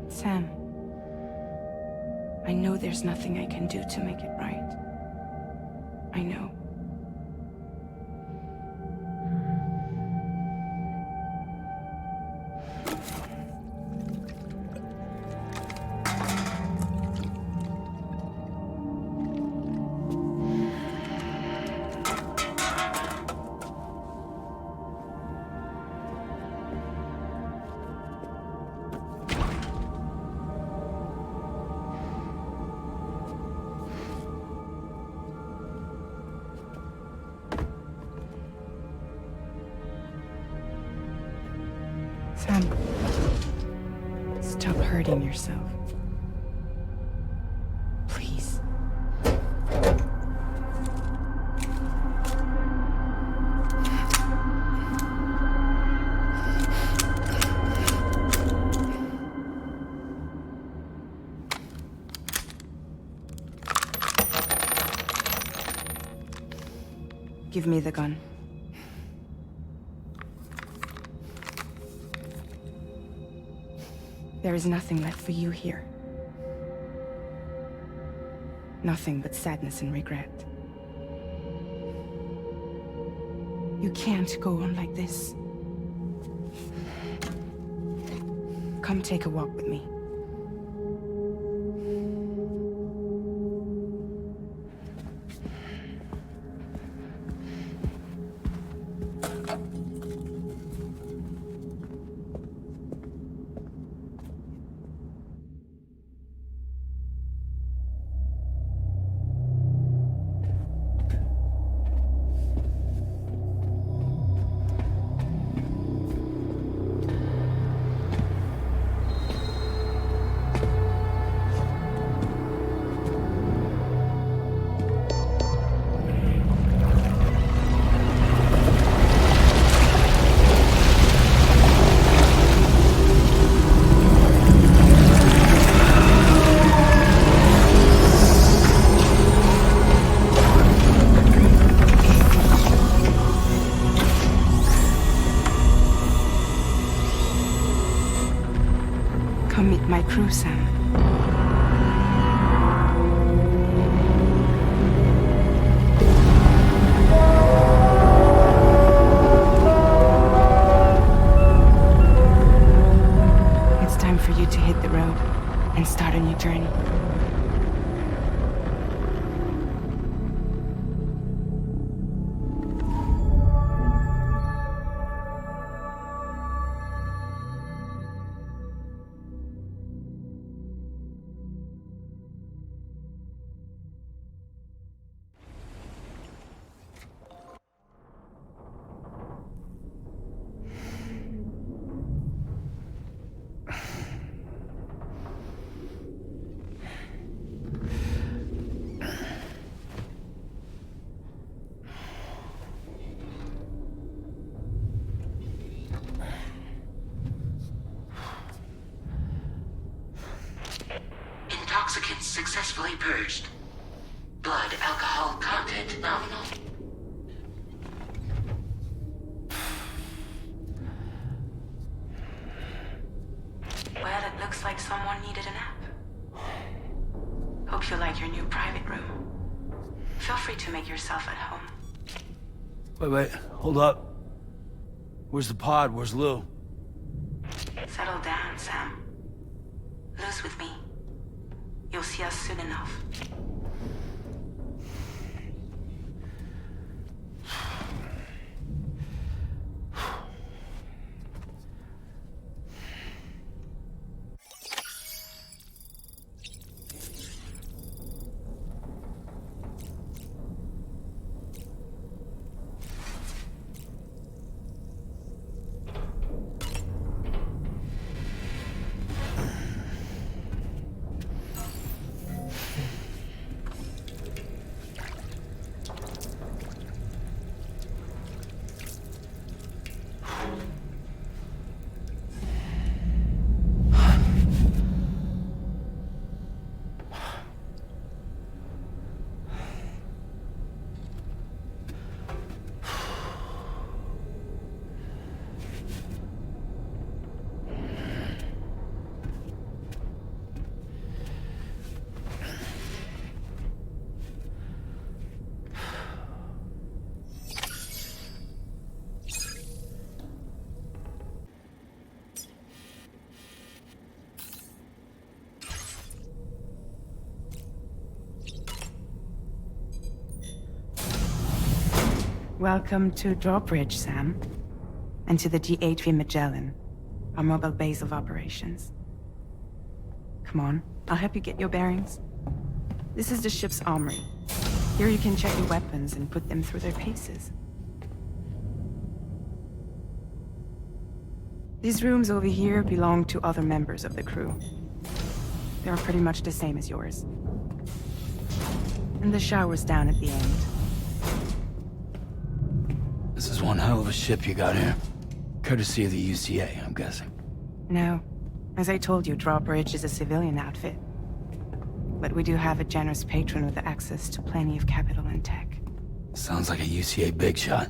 [SPEAKER 1] Sam, I know there's nothing I can do to make it right. I know. Sam, stop hurting yourself. Please. Give me the gun. There is nothing left for you here. Nothing but sadness and regret. You can't go on like this. Come take a walk with me. Come meet my crew, Sam. It's time for you to hit the road and start a new journey.
[SPEAKER 6] Intoxicants successfully purged. Blood alcohol content nominal.
[SPEAKER 1] Well, it looks like someone needed a nap. Hope you like your new private room. Feel free to make yourself at home.
[SPEAKER 3] Wait, hold up. Where's the pod? Where's Lou?
[SPEAKER 1] Settle down, Sam. Lou's with me. You'll see us soon enough. Welcome to Drawbridge, Sam. And to the DHV Magellan, our mobile base of operations. Come on, I'll help you get your bearings. This is the ship's armory. Here you can check your weapons and put them through their paces. These rooms over here belong to other members of the crew. They're pretty much the same as yours. And the shower's down at the end.
[SPEAKER 3] This is one hell of a ship you got here. Courtesy of the UCA, I'm guessing.
[SPEAKER 1] No. As I told you, Drawbridge is a civilian outfit. But we do have a generous patron with access to plenty of capital and tech.
[SPEAKER 3] Sounds like a UCA big shot.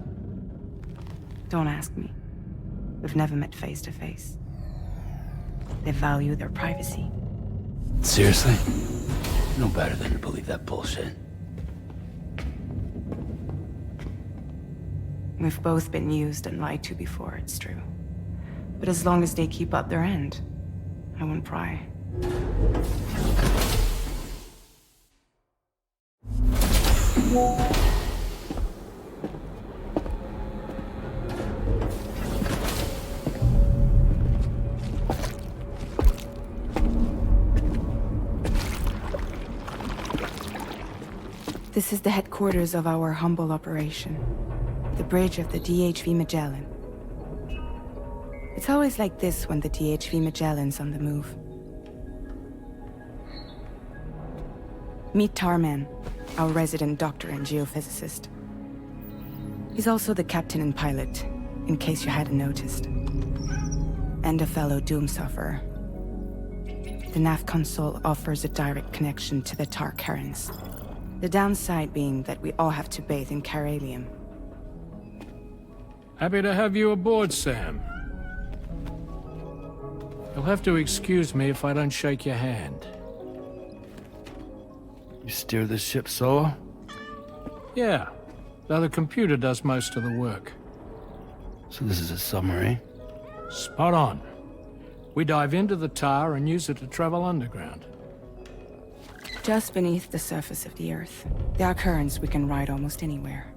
[SPEAKER 1] Don't ask me. We've never met face to face. They value their privacy.
[SPEAKER 3] Seriously? No better than to believe that bullshit.
[SPEAKER 1] We've both been used and lied to before, it's true. But as long as they keep up their end, I won't pry. This is the headquarters of our humble operation. The bridge of the DHV Magellan. It's always like this when the DHV Magellan's on the move. Meet Tarman, our resident doctor and geophysicist. He's also the captain and pilot, in case you hadn't noticed. And a fellow doom sufferer. The nav console offers a direct connection to the Tarkarans. The downside being that we all have to bathe in Caralium.
[SPEAKER 12] Happy to have you aboard, Sam. You'll have to excuse me if I don't shake your hand.
[SPEAKER 3] You steer this ship solo?
[SPEAKER 12] Yeah, though the computer does most of the work.
[SPEAKER 3] So this is a submarine?
[SPEAKER 12] Spot on. We dive into the tower and use it to travel underground.
[SPEAKER 1] Just beneath the surface of the Earth, there are currents we can ride almost anywhere.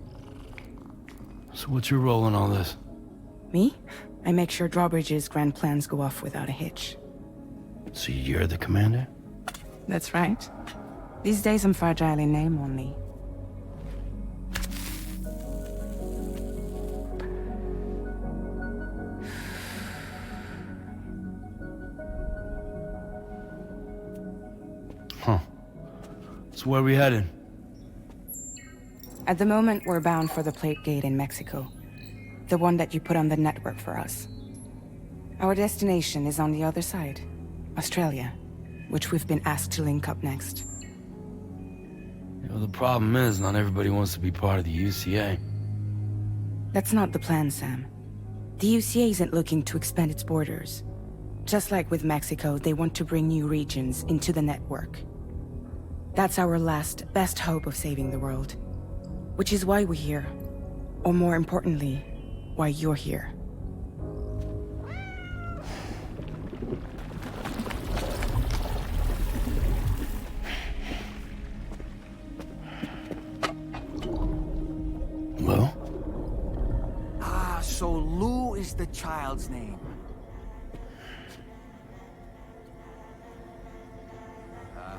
[SPEAKER 3] So what's your role in all this?
[SPEAKER 1] Me? I make sure Drawbridge's grand plans go off without a hitch.
[SPEAKER 3] So you're the commander?
[SPEAKER 1] That's right. These days I'm fragile in name only.
[SPEAKER 3] Huh. So where are we headed?
[SPEAKER 1] At the moment, we're bound for the Plate Gate in Mexico. The one that you put on the network for us. Our destination is on the other side, Australia, which we've been asked to link up next.
[SPEAKER 3] You know, the problem is, not everybody wants to be part of the UCA.
[SPEAKER 1] That's not the plan, Sam. The UCA isn't looking to expand its borders. Just like with Mexico, they want to bring new regions into the network. That's our last, best hope of saving the world. Which is why we're here. Or more importantly, why you're here.
[SPEAKER 3] Well?
[SPEAKER 13] Ah, so Lou is the child's name.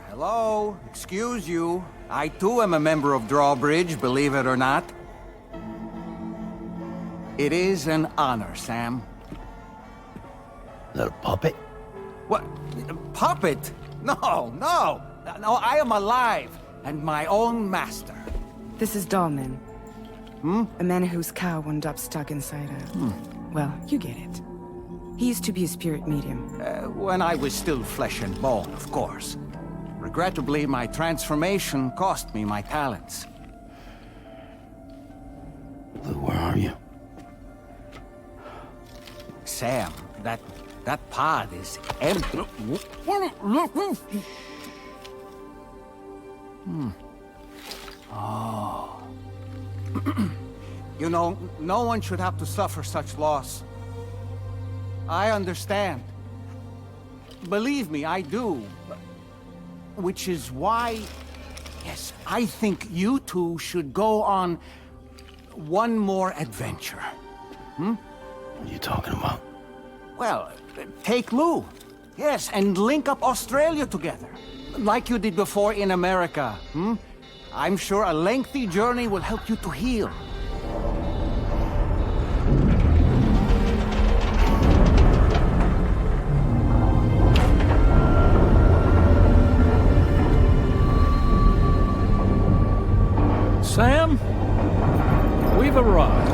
[SPEAKER 13] Hello? Excuse you. I too am a member of Drawbridge, believe it or not. It is an honor, Sam.
[SPEAKER 3] Is that a puppet?
[SPEAKER 13] What? A puppet? No, no! No, I am alive, and my own master.
[SPEAKER 1] This is Dahlman. A man whose cow wound up stuck inside a... Well, you get it. He used to be a spirit medium.
[SPEAKER 13] When I was still flesh and bone, of course. Regrettably, my transformation cost me my talents.
[SPEAKER 3] Lou, where are you?
[SPEAKER 13] Sam, that pod is empty. Oh. You know, no one should have to suffer such loss. I understand. Believe me, I do. Which is why, yes, I think you two should go on one more adventure.
[SPEAKER 3] What are you talking about?
[SPEAKER 13] Well, take Lou. Yes, and link up Australia together. Like you did before in America. I'm sure a lengthy journey will help you to heal.
[SPEAKER 12] Sam, we've arrived.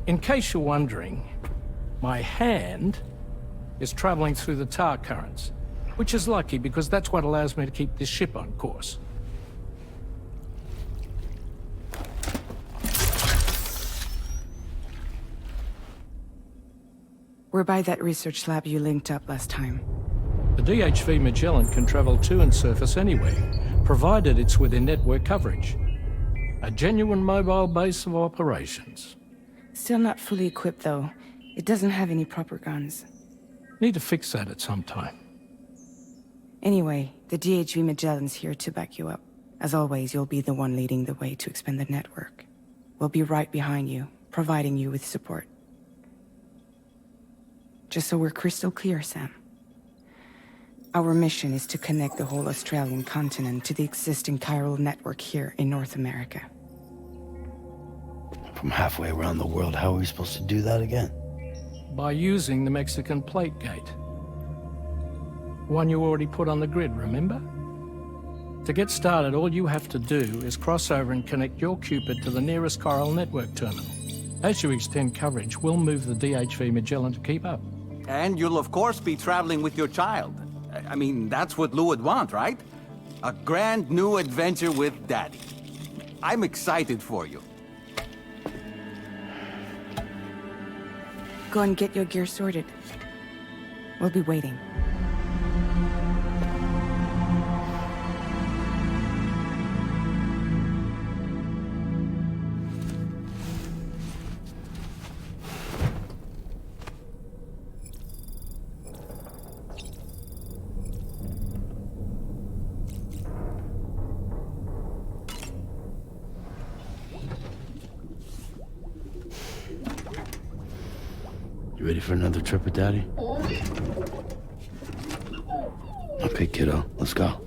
[SPEAKER 12] In case you're wondering, my hand is traveling through the tar currents, which is lucky because that's what allows me to keep this ship on course.
[SPEAKER 1] We're by that research lab you linked up last time.
[SPEAKER 12] The DHV Magellan can travel to and surface anywhere, provided it's within network coverage. A genuine mobile base of operations.
[SPEAKER 1] Still not fully equipped, though. It doesn't have any proper guns.
[SPEAKER 12] Need to fix that at some time.
[SPEAKER 1] Anyway, the DHV Magellan's here to back you up. As always, you'll be the one leading the way to expand the network. We'll be right behind you, providing you with support. Just so we're crystal clear, Sam. Our mission is to connect the whole Australian continent to the existing chiral network here in North America.
[SPEAKER 3] From halfway around the world, how are we supposed to do that again?
[SPEAKER 12] By using the Mexican Plate Gate. One you already put on the grid, remember? To get started, all you have to do is cross over and connect your Cupid to the nearest chiral network terminal. As you extend coverage, we'll move the DHV Magellan to keep up.
[SPEAKER 13] And you'll of course be traveling with your child. I mean, that's what Lou would want, right? A grand new adventure with Daddy. I'm excited for you.
[SPEAKER 1] Go and get your gear sorted. We'll be waiting.
[SPEAKER 3] You ready for another trip with Daddy? Okay, kiddo, let's go.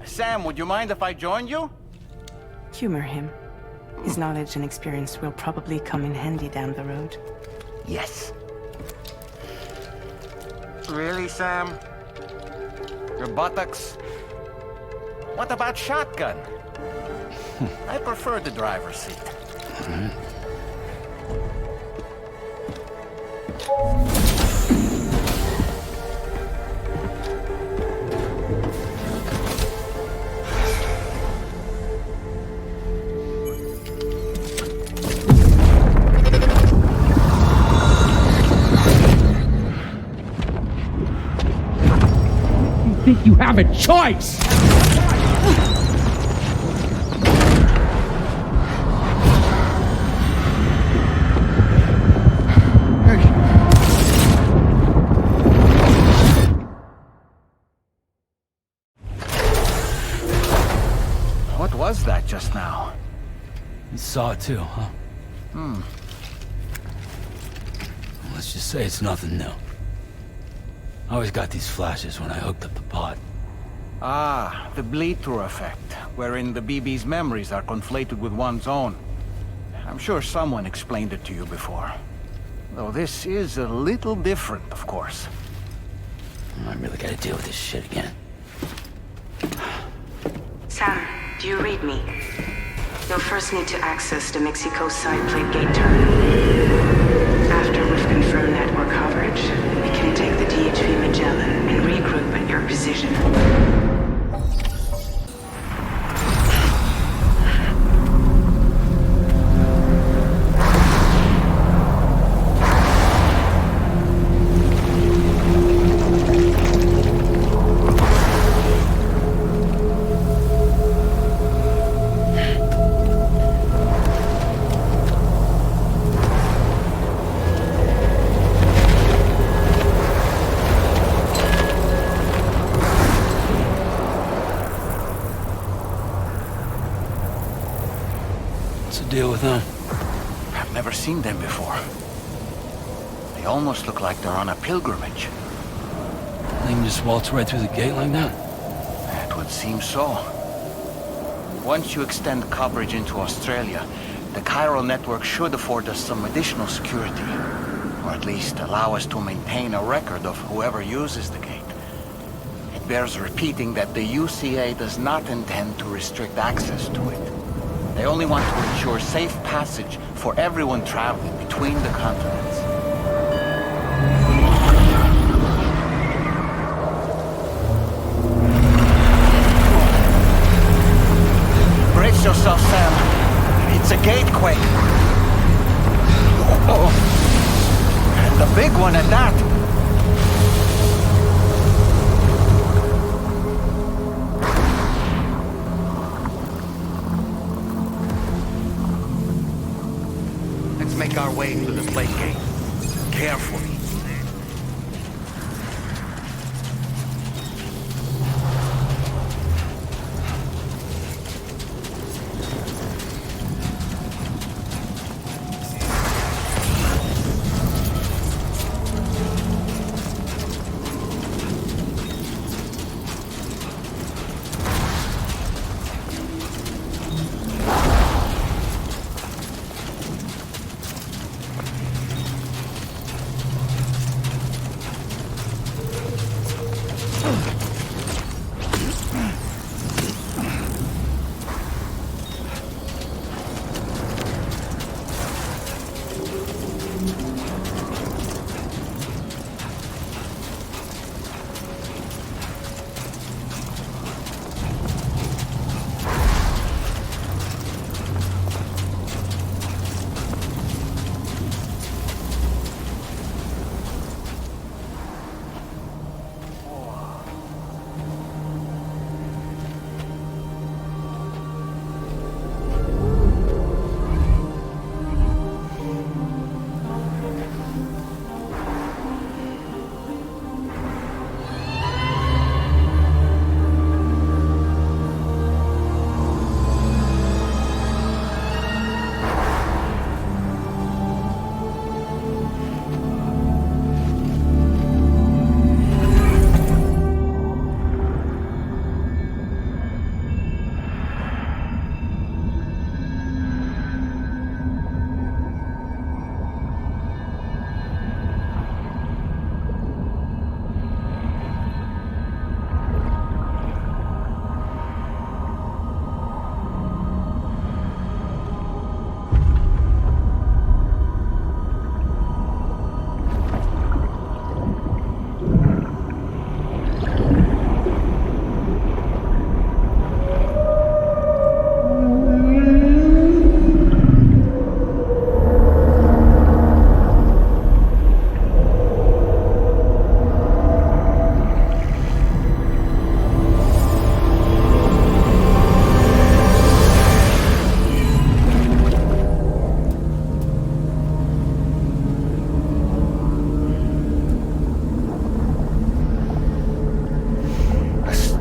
[SPEAKER 13] Sam, would you mind if I joined you?
[SPEAKER 1] Humor him. His knowledge and experience will probably come in handy down the road.
[SPEAKER 13] Yes. Really, Sam? Your buttocks? What about shotgun? I prefer the driver's seat.
[SPEAKER 14] Think you have a choice!
[SPEAKER 13] What was that just now?
[SPEAKER 3] You saw it too, huh? Let's just say it's nothing new. I always got these flashes when I hooked up the pod.
[SPEAKER 13] Ah, the bleed-through effect, wherein the BB's memories are conflated with one's own. I'm sure someone explained it to you before. Though this is a little different, of course.
[SPEAKER 3] I really gotta deal with this shit again.
[SPEAKER 1] Sam, do you read me? You'll first need to access the Mexico side plate gate terminal. After we've confirmed network coverage, we can take the DHV Magellan and regroup at your position.
[SPEAKER 3] deal with them?
[SPEAKER 10] I've never seen them before. They almost look like they're on a pilgrimage.
[SPEAKER 3] They can just waltz right through the gate like that?
[SPEAKER 10] It would seem so. Once you extend coverage into Australia, the chiral network should afford us some additional security. Or at least allow us to maintain a record of whoever uses the gate. It bears repeating that the UCA does not intend to restrict access to it. They only want to ensure safe passage for everyone traveling between the continents. Brace yourself, Sam. It's a gatequake. Oh. And a big one at that. Let's make our way through the plate gate. Carefully.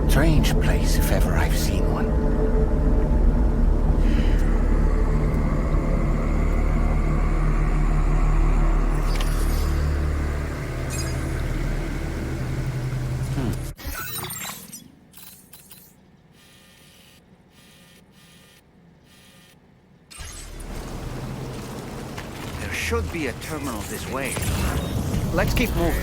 [SPEAKER 10] Strange place, if ever I've seen one. There should be a terminal this way. Let's keep moving.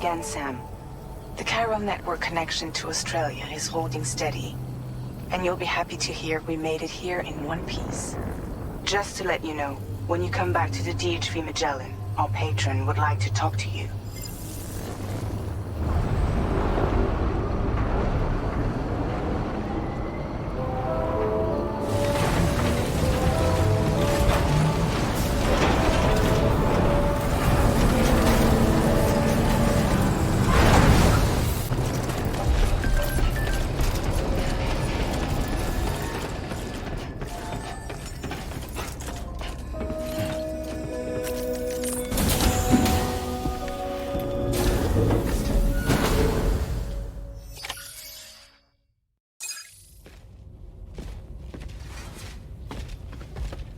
[SPEAKER 1] again, Sam. The chiral network connection to Australia is holding steady. And you'll be happy to hear we made it here in one piece. Just to let you know, when you come back to the DHV Magellan, our patron would like to talk to you.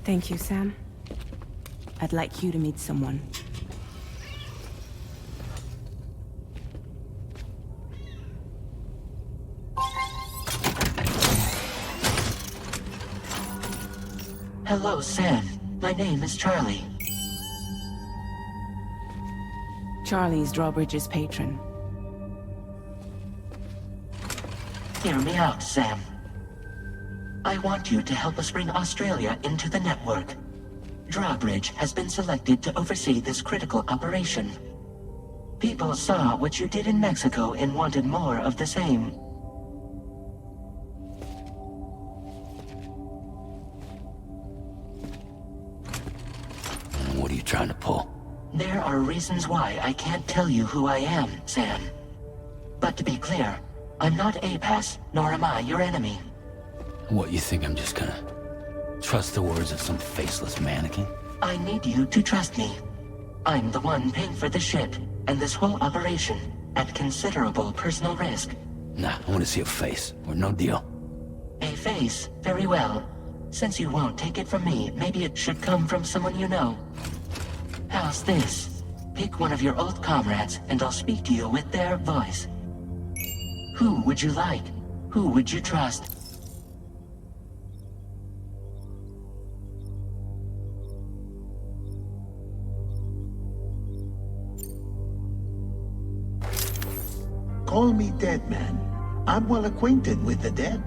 [SPEAKER 1] Thank you, Sam. I'd like you to meet someone.
[SPEAKER 6] Hello, Sam. My name is Charlie.
[SPEAKER 1] Charlie's Drawbridge's patron.
[SPEAKER 6] Hear me out, Sam. I want you to help us bring Australia into the network. Drawbridge has been selected to oversee this critical operation. People saw what you did in Mexico and wanted more of the same.
[SPEAKER 3] What are you trying to pull?
[SPEAKER 6] There are reasons why I can't tell you who I am, Sam. But to be clear, I'm not APAS, nor am I your enemy.
[SPEAKER 3] What, you think I'm just gonna trust the words of some faceless mannequin?
[SPEAKER 6] I need you to trust me. I'm the one paying for the ship, and this whole operation, at considerable personal risk.
[SPEAKER 3] Nah, I want to see a face, or no deal.
[SPEAKER 6] A face? Very well. Since you won't take it from me, maybe it should come from someone you know. How's this? Pick one of your old comrades, and I'll speak to you with their voice. Who would you like? Who would you trust?
[SPEAKER 15] Call me dead man. I'm well acquainted with the dead.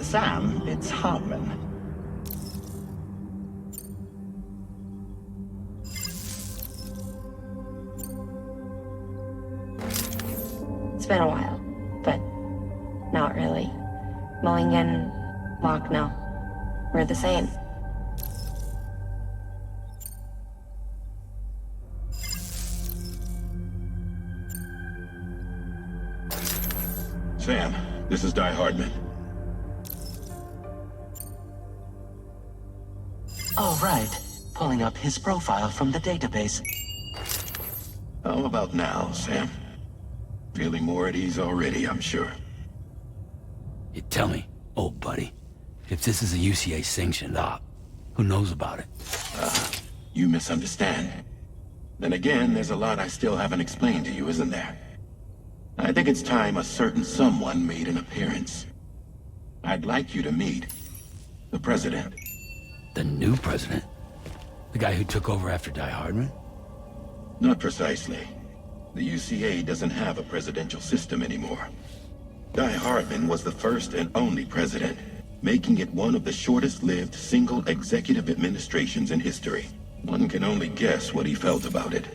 [SPEAKER 15] Sam, it's Hartman.
[SPEAKER 16] It's been a while, but not really. Mulligan, Locke, no. We're the same.
[SPEAKER 17] Sam, this is Die Hardman.
[SPEAKER 6] All right. Pulling up his profile from the database.
[SPEAKER 17] How about now, Sam? Feeling more at ease already, I'm sure.
[SPEAKER 3] You tell me, old buddy, if this is a UCA-sanctioned op, who knows about it?
[SPEAKER 17] You misunderstand. Then again, there's a lot I still haven't explained to you, isn't there? I think it's time a certain someone made an appearance. I'd like you to meet the President.
[SPEAKER 3] The new president? The guy who took over after Die Hardman?
[SPEAKER 17] Not precisely. The UCA doesn't have a presidential system anymore. Die Hardman was the first and only president, making it one of the shortest-lived single executive administrations in history. One can only guess what he felt about it.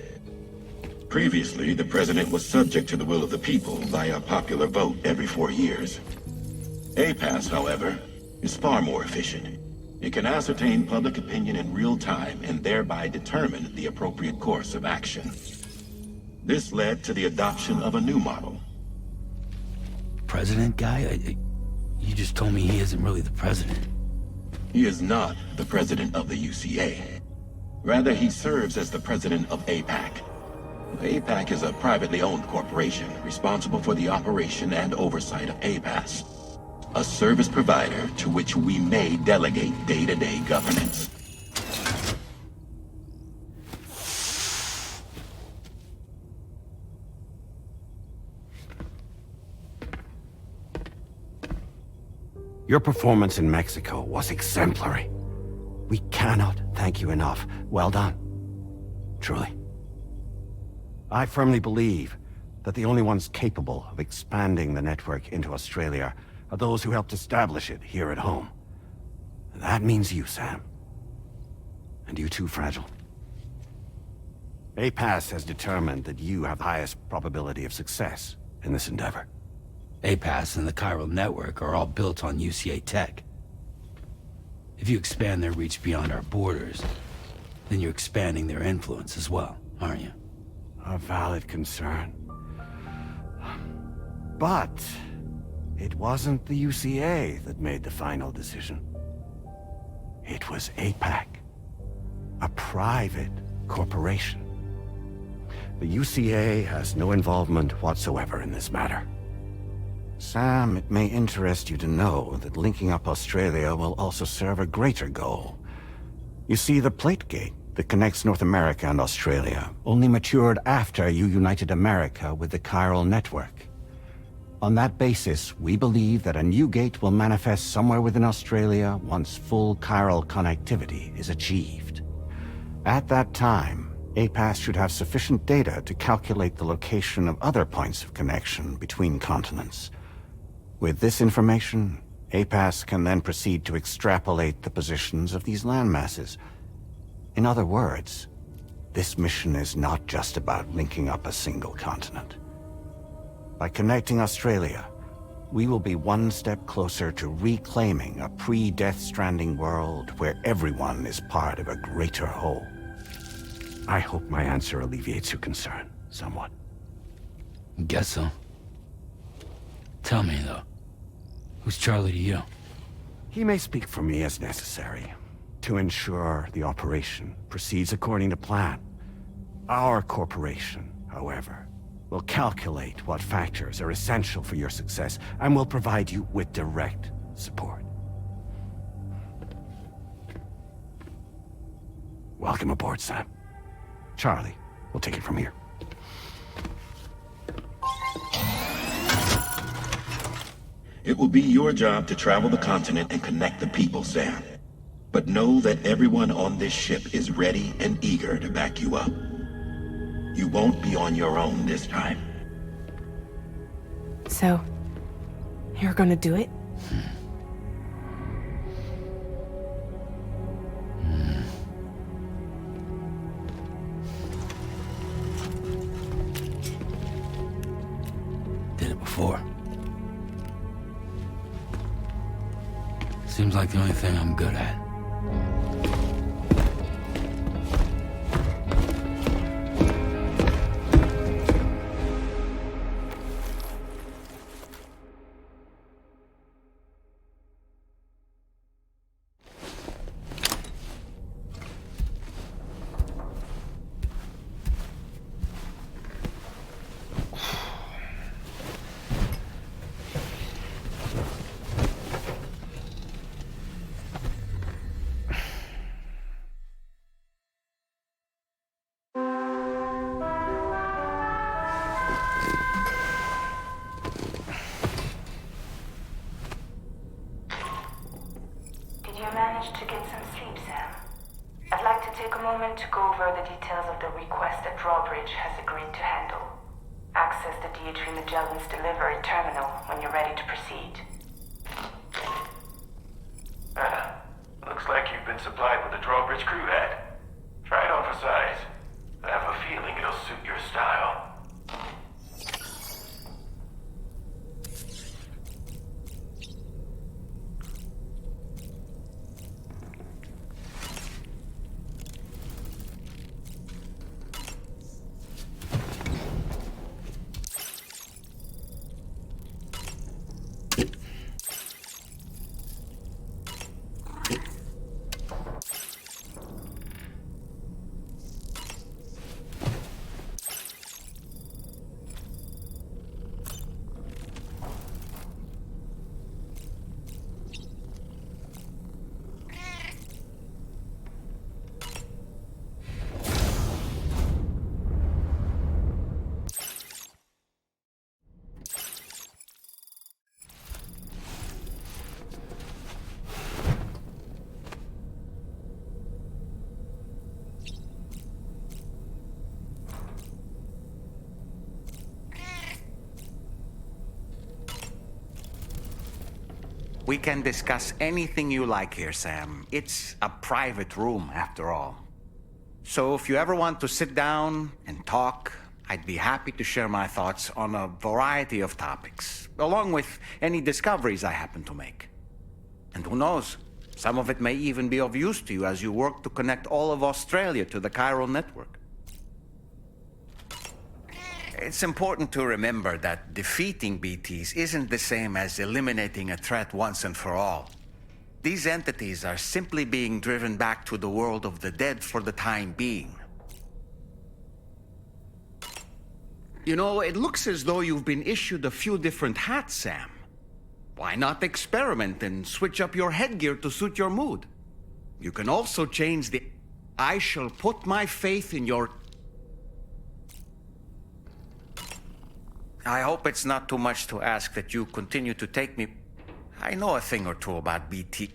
[SPEAKER 17] Previously, the president was subject to the will of the people via a popular vote every 4 years. APAS, however, is far more efficient. It can ascertain public opinion in real time and thereby determine the appropriate course of action. This led to the adoption of a new model.
[SPEAKER 3] President guy? You just told me he isn't really the president.
[SPEAKER 17] He is not the president of the UCA. Rather, he serves as the president of APAC. APAC is a privately owned corporation responsible for the operation and oversight of APAS, a service provider to which we may delegate day-to-day governance.
[SPEAKER 18] Your performance in Mexico was exemplary. We cannot thank you enough. Well done. Truly. I firmly believe that the only ones capable of expanding the network into Australia are those who helped establish it here at home. That means you, Sam. And you too, Fragile. APAS has determined that you have the highest probability of success in this endeavor.
[SPEAKER 3] APAS and the chiral network are all built on UCA tech. If you expand their reach beyond our borders, then you're expanding their influence as well, aren't you?
[SPEAKER 18] A valid concern. But it wasn't the UCA that made the final decision. It was APAC, a private corporation. The UCA has no involvement whatsoever in this matter. Sam, it may interest you to know that linking up Australia will also serve a greater goal. You see, the plate gate that connects North America and Australia only matured after you united America with the chiral network. On that basis, we believe that a new gate will manifest somewhere within Australia once full chiral connectivity is achieved. At that time, APAS should have sufficient data to calculate the location of other points of connection between continents. With this information, APAS can then proceed to extrapolate the positions of these landmasses. In other words, this mission is not just about linking up a single continent. By connecting Australia, we will be one step closer to reclaiming a pre-Death Stranding world where everyone is part of a greater whole. I hope my answer alleviates your concern somewhat.
[SPEAKER 3] Guess so. Tell me, though, who's Charlie to you?
[SPEAKER 18] He may speak for me as necessary to ensure the operation proceeds according to plan. Our corporation, however, will calculate what factors are essential for your success and will provide you with direct support. Welcome aboard, Sam. Charlie, we'll take it from here.
[SPEAKER 17] It will be your job to travel the continent and connect the people, Sam. But know that everyone on this ship is ready and eager to back you up. You won't be on your own this time.
[SPEAKER 1] So, you're gonna do it?
[SPEAKER 3] Did it before. Seems like the only thing I'm good at.
[SPEAKER 5] To get some sleep, Sam. I'd like to take a moment to go over the details of the request that Drawbridge has agreed to handle. Access the D3 Magellan's delivery terminal when you're ready to proceed.
[SPEAKER 4] Looks like you've been supplied with a Drawbridge crew hat. Try it on for size. I have a feeling it'll suit your style.
[SPEAKER 19] We can discuss anything you like here, Sam. It's a private room, after all. So if you ever want to sit down and talk, I'd be happy to share my thoughts on a variety of topics, along with any discoveries I happen to make. And who knows, some of it may even be of use to you as you work to connect all of Australia to the chiral network. It's important to remember that defeating BTs isn't the same as eliminating a threat once and for all. These entities are simply being driven back to the world of the dead for the time being. You know, it looks as though you've been issued a few different hats, Sam. Why not experiment and switch up your headgear to suit your mood? You can also change the... I shall put my faith in your... I hope it's not too much to ask that you continue to take me... I know a thing or two about BT.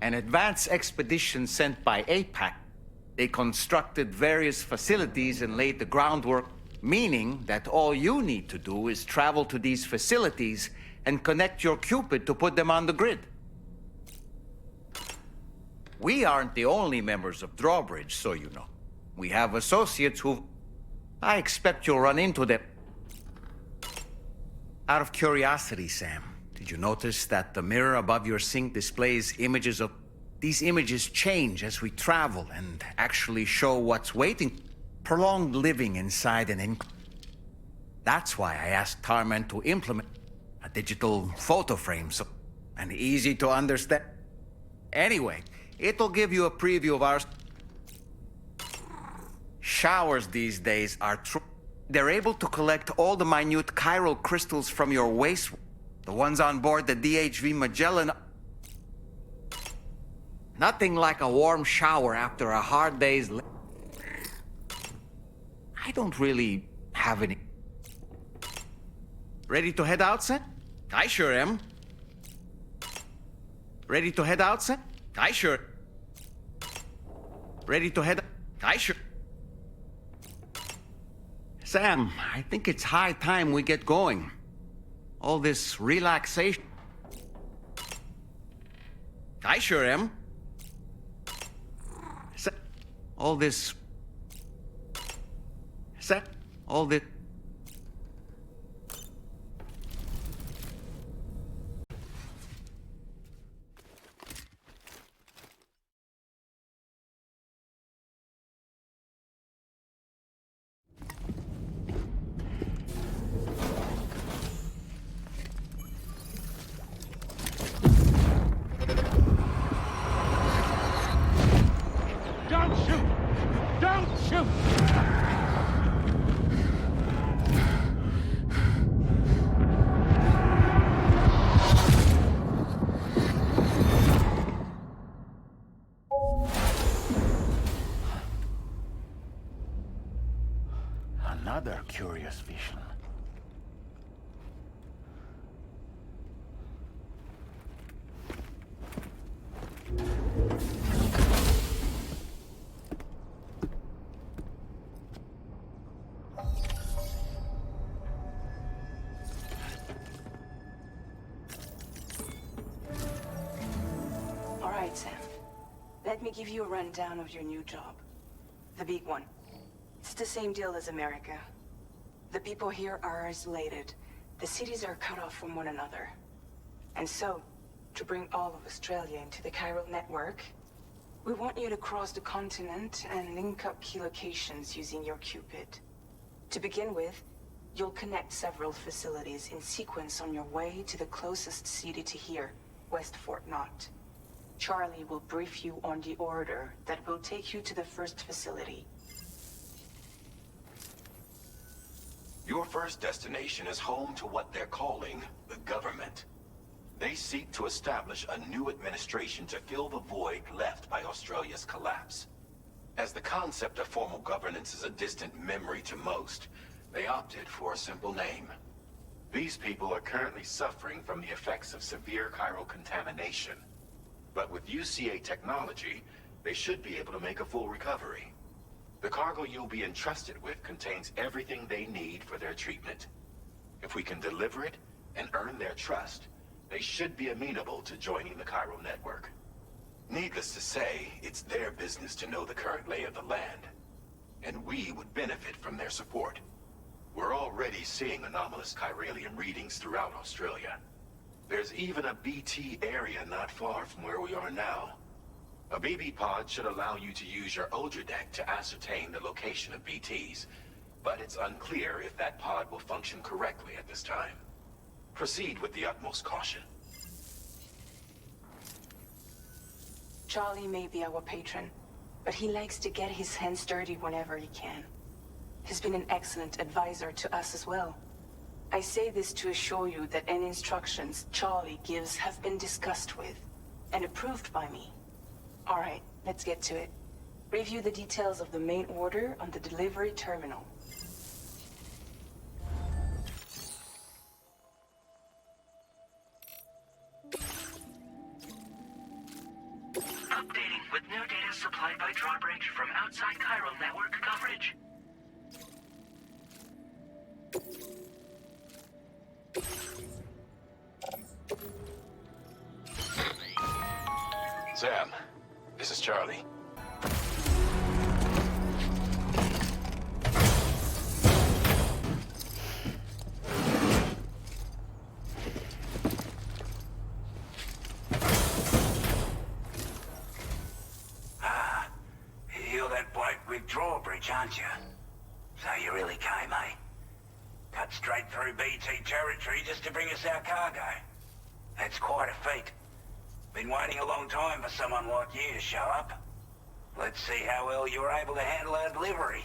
[SPEAKER 19] An advance expedition sent by APAC. They constructed various facilities and laid the groundwork, meaning that all you need to do is travel to these facilities and connect your Cupid to put them on the grid. We aren't the only members of Drawbridge, so you know. We have associates who... I expect you'll run into them. Out of curiosity, Sam, did you notice that the mirror above your sink displays images of... These images change as we travel and actually show what's waiting. Prolonged living inside an ink. That's why I asked Tarman to implement a digital photo frame, so... and easy to understand. Anyway, it'll give you a preview of our... Showers these days are true. They're able to collect all the minute chiral crystals from your waste. The ones on board the DHV Magellan. Nothing like a warm shower after a hard day's... I don't really have any... Ready to head out, sir? I sure am. Ready to head out, sir? I sure... Ready to head... I sure... Sam, I think it's high time we get going. All this relaxation... I sure am. All this... all this...
[SPEAKER 14] Don't shoot! Don't shoot!
[SPEAKER 18] Another curious vision.
[SPEAKER 1] All right, Sam. Let me give you a rundown of your new job. The big one. It's the same deal as America. The people here are isolated. The cities are cut off from one another. And so, to bring all of Australia into the chiral network, we want you to cross the continent and link up key locations using your Cupid. To begin with, you'll connect several facilities in sequence on your way to the closest city to here, West Fort Knott. Charlie will brief you on the order that will take you to the first facility.
[SPEAKER 17] Your first destination is home to what they're calling the government. They seek to establish a new administration to fill the void left by Australia's collapse. As the concept of formal governance is a distant memory to most, they opted for a simple name. These people are currently suffering from the effects of severe chiral contamination. But with UCA technology, they should be able to make a full recovery. The cargo you'll be entrusted with contains everything they need for their treatment. If we can deliver it, and earn their trust, they should be amenable to joining the chiral network. Needless to say, it's their business to know the current lay of the land, and we would benefit from their support. We're already seeing anomalous chiralium readings throughout Australia. There's even a BT area not far from where we are now. A BB pod should allow you to use your Ultra deck to ascertain the location of BTs, but it's unclear if that pod will function correctly at this time. Proceed with the utmost caution.
[SPEAKER 5] Charlie may be our patron, but he likes to get his hands dirty whenever he can. He's been an excellent advisor to us as well. I say this to assure you that any instructions Charlie gives have been discussed with and approved by me. All right, let's get to it. Review the details of the main order on the delivery terminal.
[SPEAKER 6] Updating with new data supplied by drawbridge from outside chiral network coverage.
[SPEAKER 17] Sam, this is Charlie.
[SPEAKER 20] You're that bloke with drawbridge, aren't you? So you really came, eh? Cut straight through BT territory just to bring us our cargo. That's quite a feat. Been waiting a long time for someone like you to show up. Let's see how well you were able to handle our delivery.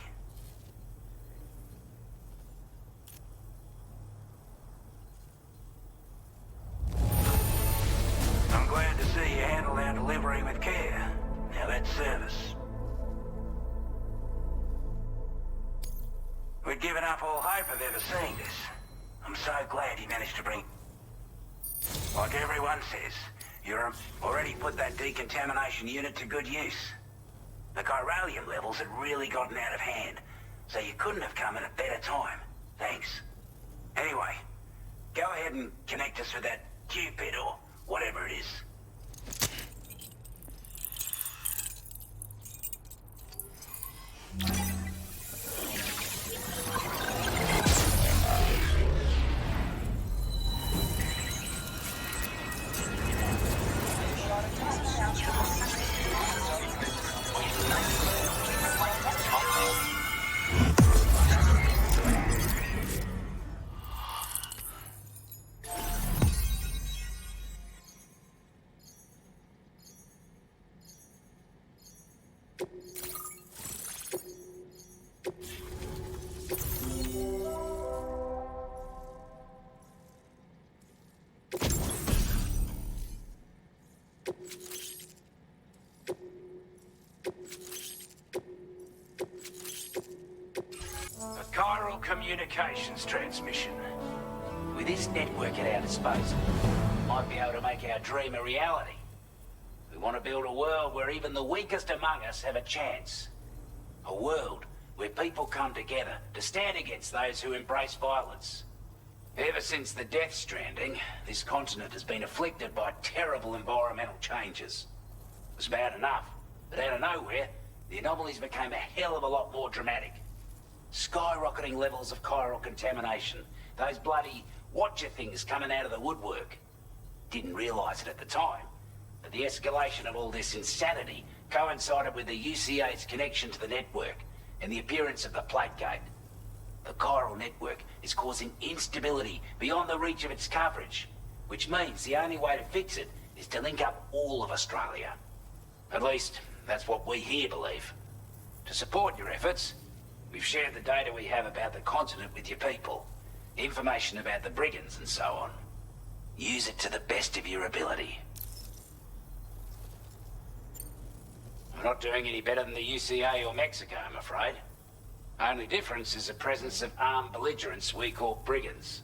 [SPEAKER 20] I'm glad to see you handled our delivery with care. Now that's service. We'd given up all hope of ever seeing this. I'm so glad you managed to bring... Like everyone says, Europe already put that decontamination unit to good use. The chiralium levels had really gotten out of hand, so you couldn't have come at a better time. Thanks. Anyway, go ahead and connect us with that Cupid or whatever it is. Chiral communications transmission. With this network at our disposal, we might be able to make our dream a reality. We want to build a world where even the weakest among us have a chance. A world where people come together to stand against those who embrace violence. Ever since the Death Stranding, this continent has been afflicted by terrible environmental changes. It was bad enough, but out of nowhere, the anomalies became a hell of a lot more dramatic. Skyrocketing levels of chiral contamination. Those bloody watcher things coming out of the woodwork. Didn't realize it at the time, but the escalation of all this insanity coincided with the UCA's connection to the network and the appearance of the plate gate. The chiral network is causing instability beyond the reach of its coverage, which means the only way to fix it is to link up all of Australia. At least, that's what we here believe. To support your efforts, we've shared the data we have about the continent with your people, information about the brigands and so on. Use it to the best of your ability. We're not doing any better than the UCA or Mexico, I'm afraid. Only difference is the presence of armed belligerents we call brigands,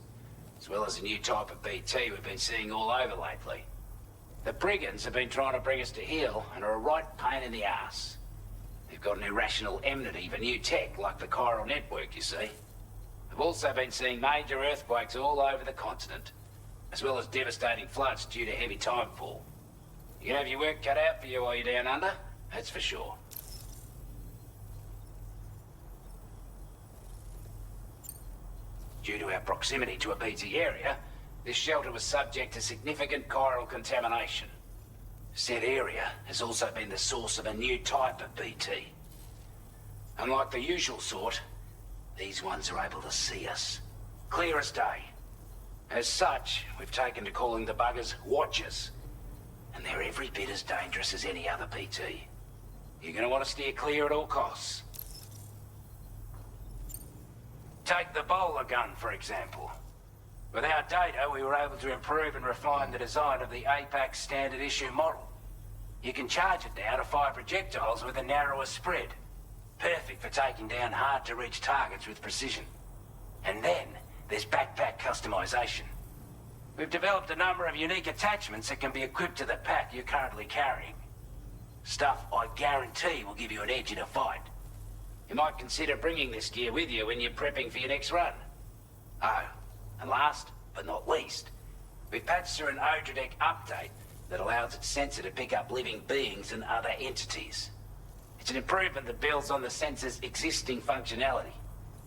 [SPEAKER 20] as well as a new type of BT we've been seeing all over lately. The brigands have been trying to bring us to heel and are a right pain in the ass. They've got an irrational enmity for new tech like the chiral network, you see. We've also been seeing major earthquakes all over the continent, as well as devastating floods due to heavy timefall. You can have your work cut out for you while you're down under, that's for sure. Due to our proximity to a BT area, this shelter was subject to significant chiral contamination. Said area has also been the source of a new type of BT. Unlike the usual sort, these ones are able to see us. Clear as day. As such, we've taken to calling the buggers Watchers. And they're every bit as dangerous as any other BT. You're gonna want to steer clear at all costs. Take the bowler gun, for example. With our data, we were able to improve and refine the design of the APAC standard issue model. You can charge it now to fire projectiles with a narrower spread. Perfect for taking down hard-to-reach targets with precision. And then, there's backpack customization. We've developed a number of unique attachments that can be equipped to the pack you're currently carrying. Stuff I guarantee will give you an edge in a fight. You might consider bringing this gear with you when you're prepping for your next run. Oh, and last but not least, we've patched through an Odradek update that allows its sensor to pick up living beings and other entities. It's an improvement that builds on the sensor's existing functionality.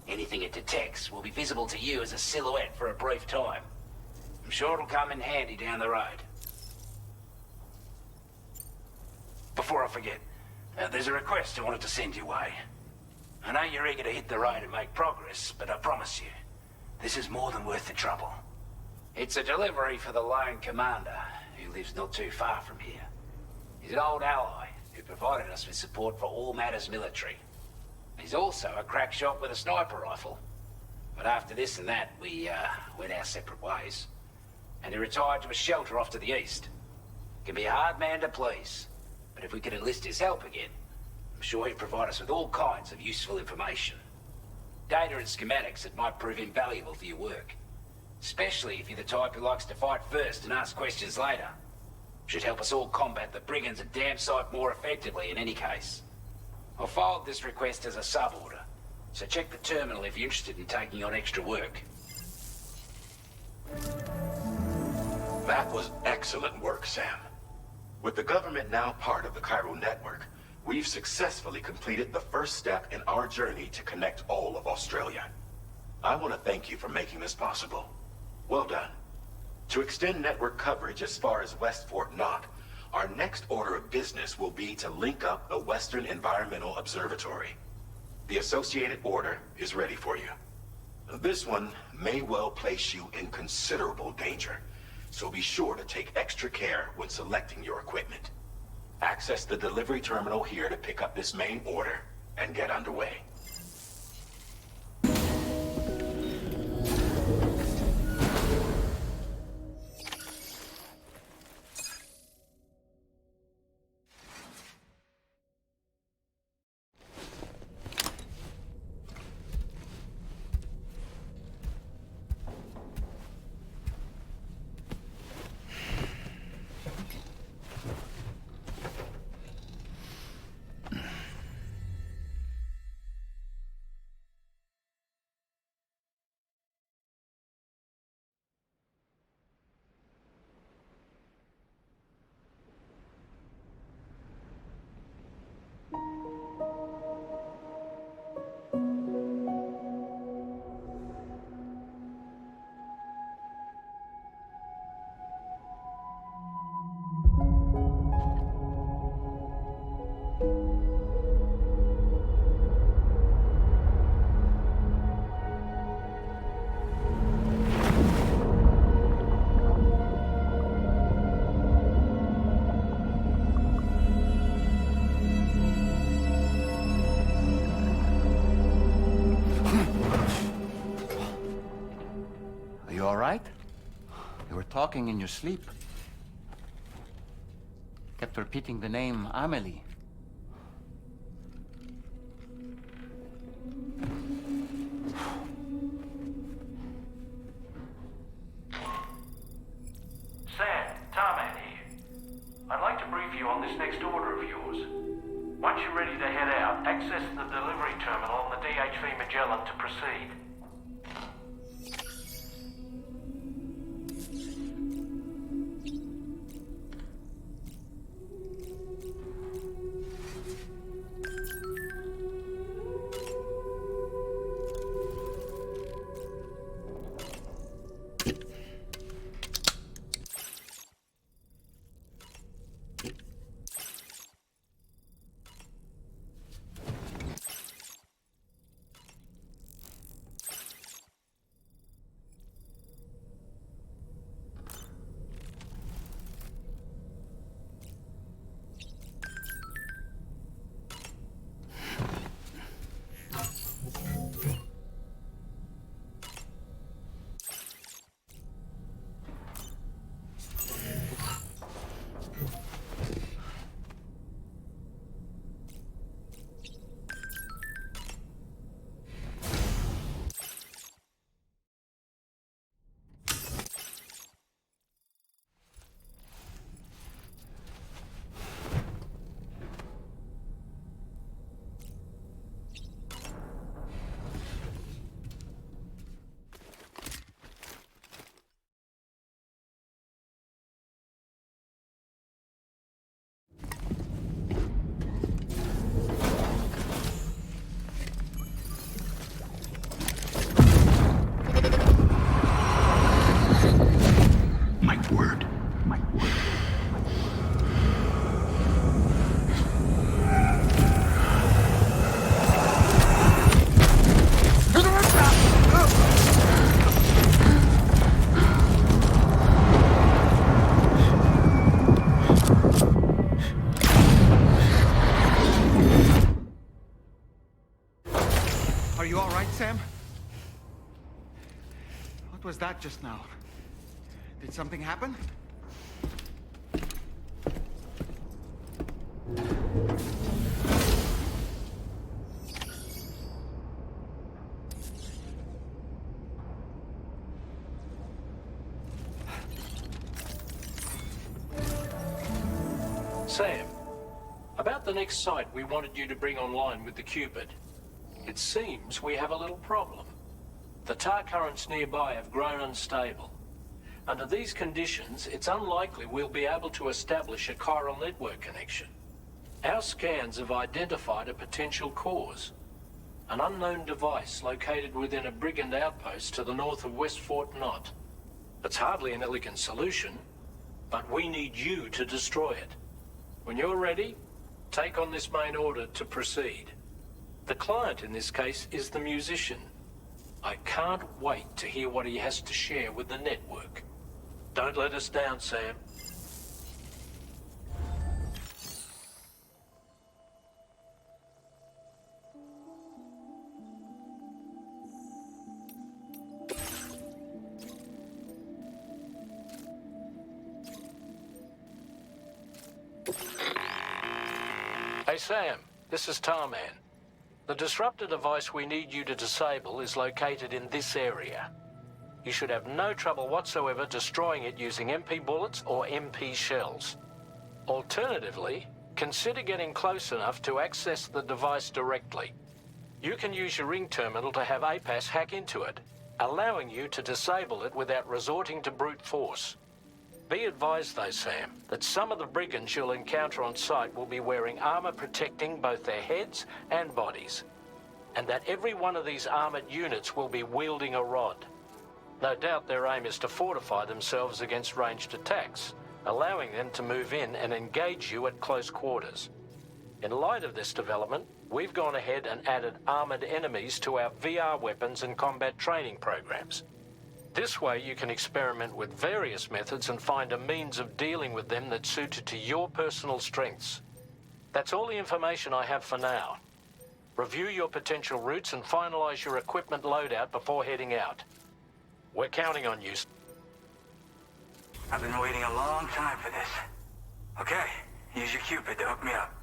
[SPEAKER 20] Anything it detects will be visible to you as a silhouette for a brief time. I'm sure it'll come in handy down the road. Before I forget, there's a request I wanted to send your way. I know you're eager to hit the road and make progress, but I promise you, this is more than worth the trouble. It's a delivery for the lone commander, who lives not too far from here. He's an old ally who provided us with support for all matters military. He's also a crack shot with a sniper rifle. But after this and that, we went our separate ways. And he retired to a shelter off to the east. Can be a hard man to please, but if we could enlist his help again, I'm sure he'd provide us with all kinds of useful information. Data and schematics that might prove invaluable for your work. Especially if you're the type who likes to fight first and ask questions later. Should help us all combat the brigands a damn sight more effectively in any case. I'll file this request as a sub-order, so check the terminal if you're interested in taking on extra work.
[SPEAKER 17] That was excellent work, Sam. With the government now part of the Chiral network, we've successfully completed the first step in our journey to connect all of Australia. I want to thank you for making this possible. Well done. To extend network coverage as far as West Fort Knott, our next order of business will be to link up the Western Environmental Observatory. The associated order is ready for you. This one may well place you in considerable danger, so be sure to take extra care when selecting your equipment. Access the delivery terminal here to pick up this main order and get underway.
[SPEAKER 19] Talking in your sleep. Kept repeating the name Amelie.
[SPEAKER 21] Sam, Tarman here. I'd like to brief you on this next order of yours. Once you're ready to head out, access the delivery terminal on the DHV Magellan to proceed.
[SPEAKER 13] Are you all right, Sam? What was that just now? Did something happen?
[SPEAKER 12] Sam, about the next site we wanted you to bring online with the Cupid. It seems we have a little problem. The tar currents nearby have grown unstable. Under these conditions, it's unlikely we'll be able to establish a chiral network connection. Our scans have identified a potential cause. An unknown device located within a brigand outpost to the north of West Fort Knot. It's hardly an elegant solution, but we need you to destroy it. When you're ready, take on this main order to proceed. The client in this case is the musician. I can't wait to hear what he has to share with the network. Don't let us down, Sam. Hey, Sam. This is Tarman. The disruptor device we need you to disable is located in this area. You should have no trouble whatsoever destroying it using MP bullets or MP shells. Alternatively, consider getting close enough to access the device directly. You can use your ring terminal to have APAS hack into it, allowing you to disable it without resorting to brute force. Be advised though, Sam, that some of the brigands you'll encounter on site will be wearing armor protecting both their heads and bodies, and that every one of these armored units will be wielding a rod. No doubt their aim is to fortify themselves against ranged attacks, allowing them to move in and engage you at close quarters. In light of this development, we've gone ahead and added armored enemies to our VR weapons and combat training programs. This way you can experiment with various methods and find a means of dealing with them that's suited to your personal strengths. That's all the information I have for now. Review your potential routes and finalize your equipment loadout before heading out. We're counting on you.
[SPEAKER 2] I've been waiting a long time for this. Okay, use your Cupid to hook me up.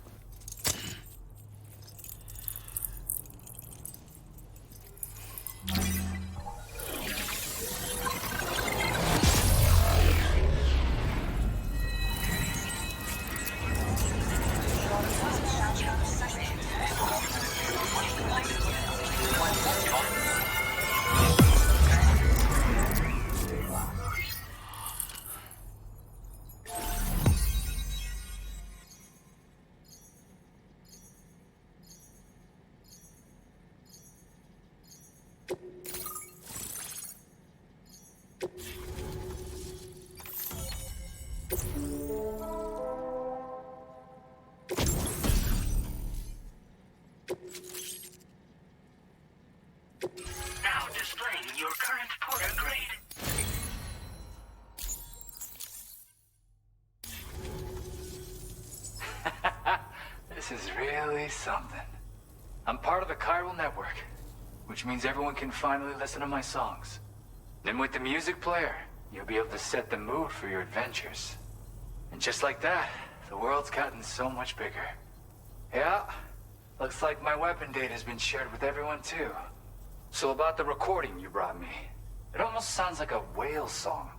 [SPEAKER 20] Now displaying your current porter grade.
[SPEAKER 22] This is really something. I'm part of the chiral network, which means everyone can finally listen to my songs. Then with the music player, you'll be able to set the mood for your adventures. And just like that, the world's gotten so much bigger. Yeah, looks like my weapon data has been shared with everyone too. So about the recording you brought me, it almost sounds like a whale song.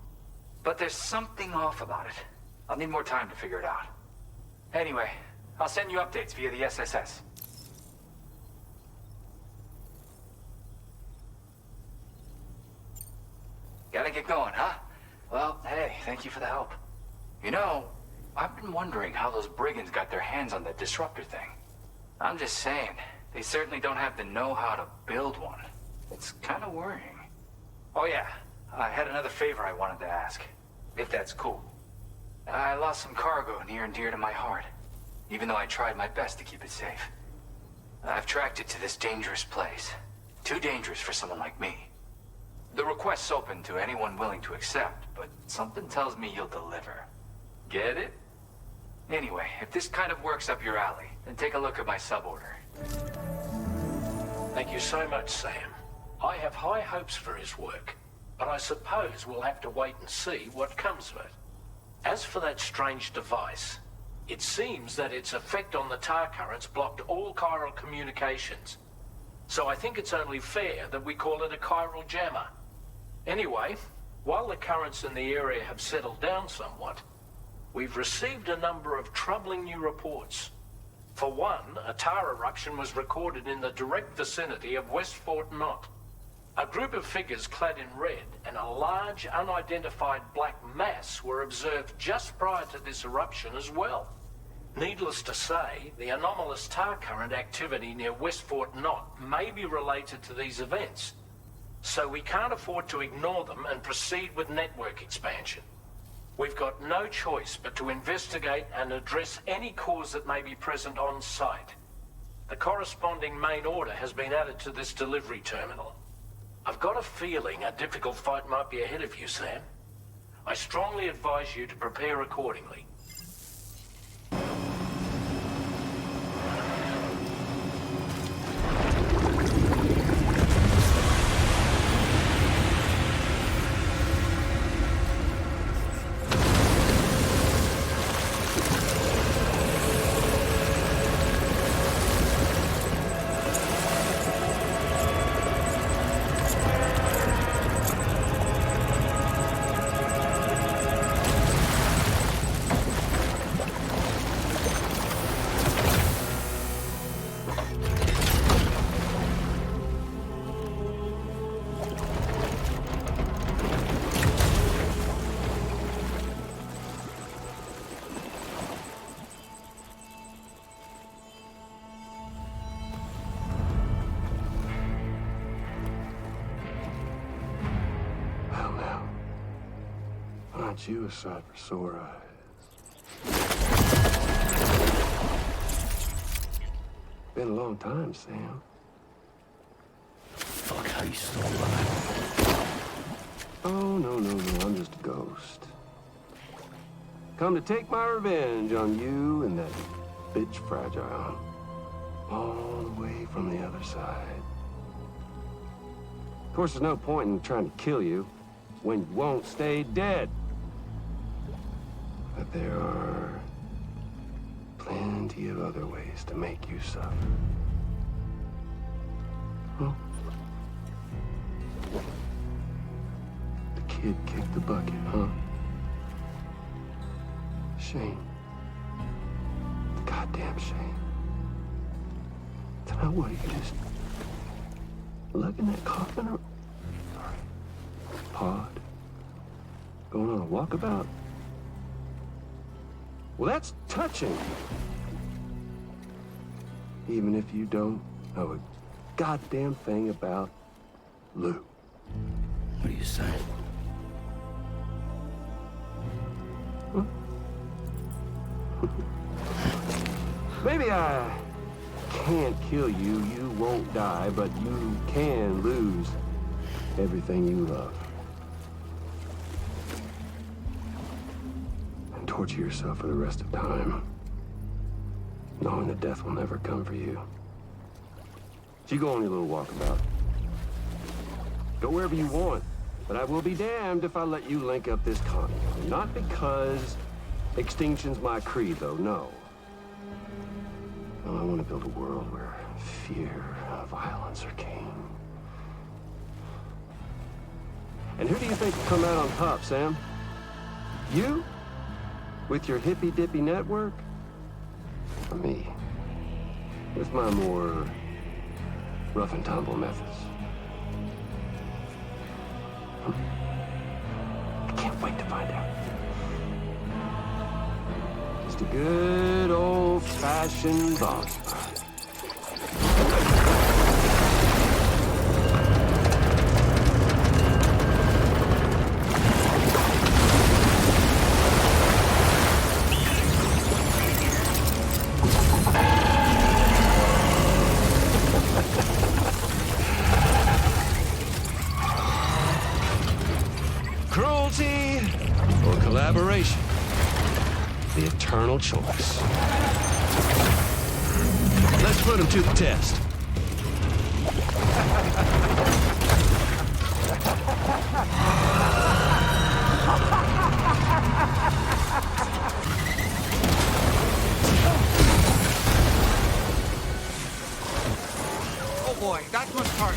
[SPEAKER 22] But there's something off about it. I'll need more time to figure it out. Anyway, I'll send you updates via the SSS. Gotta get going, huh? Well, hey, thank you for the help. You know, I've been wondering how those brigands got their hands on that disruptor thing. I'm just saying, they certainly don't have the know-how to build one. It's kind of worrying. Oh yeah, I had another favor I wanted to ask, if that's cool. I lost some cargo near and dear to my heart, even though I tried my best to keep it safe. I've tracked it to this dangerous place. Too dangerous for someone like me. The request's open to anyone willing to accept, but something tells me you'll deliver. Get it? Anyway, if this kind of works up your alley, then take a look at my suborder.
[SPEAKER 7] Thank you so much, Sam. I have high hopes for his work, but I suppose we'll have to wait and see what comes of it. As for that strange device, it seems that its effect on the tar currents blocked all chiral communications. So I think it's only fair that we call it a chiral jammer. Anyway, while the currents in the area have settled down somewhat, we've received a number of troubling new reports. For one, a tar eruption was recorded in the direct vicinity of West Fort Knot. A group of figures clad in red and a large unidentified black mass were observed just prior to this eruption as well. Needless to say, the anomalous tar current activity near West Fort Knot may be related to these events. So we can't afford to ignore them and proceed with network expansion. We've got no choice but to investigate and address any cause that may be present on site. The corresponding main order has been added to this delivery terminal. I've got a feeling a difficult fight might be ahead of you, Sam. I strongly advise you to prepare accordingly.
[SPEAKER 8] Aren't you a sight for sore eyes? Been a long time, Sam.
[SPEAKER 3] Fuck, how you still alive?
[SPEAKER 8] Oh, no, I'm just a ghost. Come to take my revenge on you and that bitch Fragile. All the way from the other side. Of course, there's no point in trying to kill you when you won't stay dead. But there are plenty of other ways to make you suffer. Huh? The kid kicked the bucket, huh? Shame. Goddamn shame. Now what, you just lugging that coffin or pod? Going on a walkabout? Well, that's touching. Even if you don't know a goddamn thing about Lou.
[SPEAKER 3] What are you saying?
[SPEAKER 8] Huh? Maybe I can't kill you, you won't die, but you can lose everything you love. And torture yourself for the rest of time, knowing that death will never come for you. So you go on your little walkabout. Go wherever you want, but I will be damned if I let you link up this continent. Not because extinction's my creed, though, no. Well, I want to build a world where fear and violence are king. And who do you think will come out on top, Sam? You? With your hippy-dippy network? Or me? With my more rough-and-tumble methods? I can't wait to find out. Just a good old-fashioned boss fight. Cruelty or collaboration? The
[SPEAKER 9] eternal choice. Let's put him to the test.
[SPEAKER 13] Oh boy, that must hurt.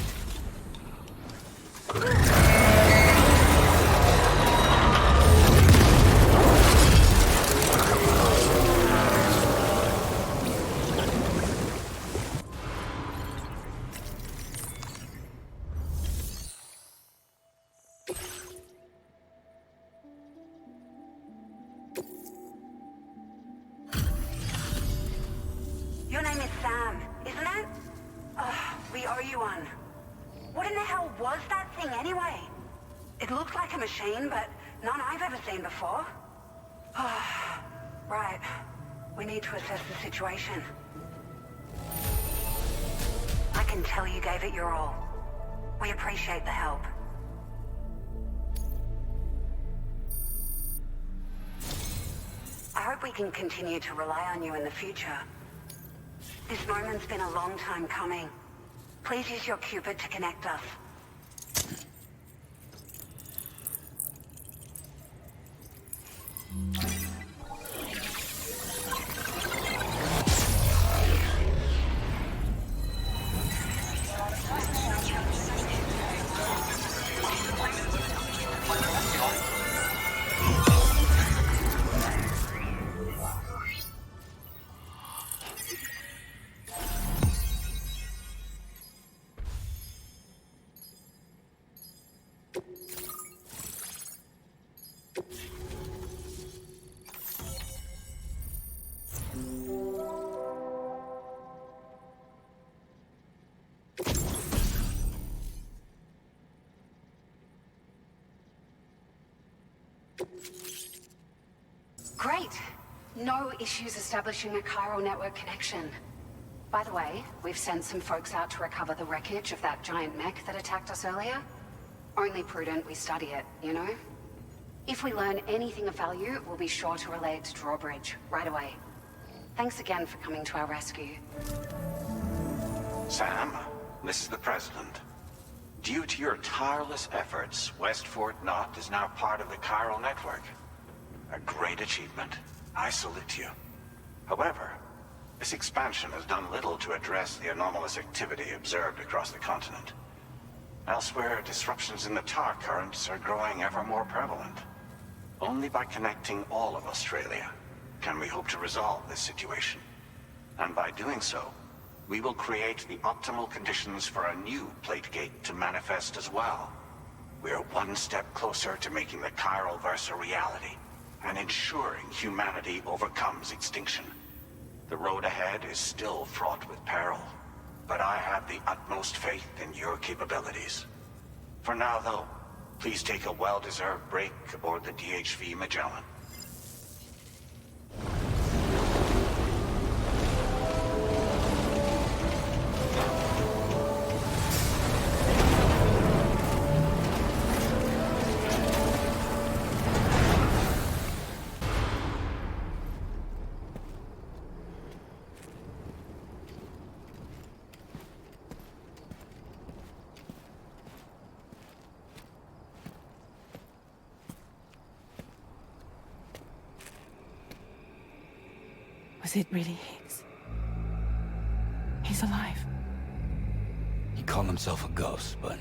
[SPEAKER 11] Your name is Sam, isn't it? We owe you one. What in the hell was that thing anyway? It looked like a machine, but none I've ever seen before. Right. We need to assess the situation. I can tell you gave it your all. We appreciate the help. I hope we can continue to rely on you in the future. This moment's been a long time coming. Please use your Cupid to connect us.
[SPEAKER 5] Great. No issues establishing a chiral network connection. By the way, we've sent some folks out to recover the wreckage of that giant mech that attacked us earlier. Only prudent we study it, you know? If we learn anything of value, we'll be sure to relay it to Drawbridge right away. Thanks again for coming to our rescue.
[SPEAKER 23] Sam, this is the President. Due to your tireless efforts, West Fort Knot is now part of the chiral network. A great achievement. I salute you. However, this expansion has done little to address the anomalous activity observed across the continent. Elsewhere, disruptions in the tar currents are growing ever more prevalent. Only by connecting all of Australia can we hope to resolve this situation. And by doing so, we will create the optimal conditions for a new Plategate to manifest as well. We're one step closer to making the chiral verse a reality, and ensuring humanity overcomes extinction. The road ahead is still fraught with peril, but I have the utmost faith in your capabilities. For now, though, please take a well-deserved break aboard the DHV Magellan.
[SPEAKER 1] Was it really Higgs? He's alive.
[SPEAKER 3] He called himself a ghost, but...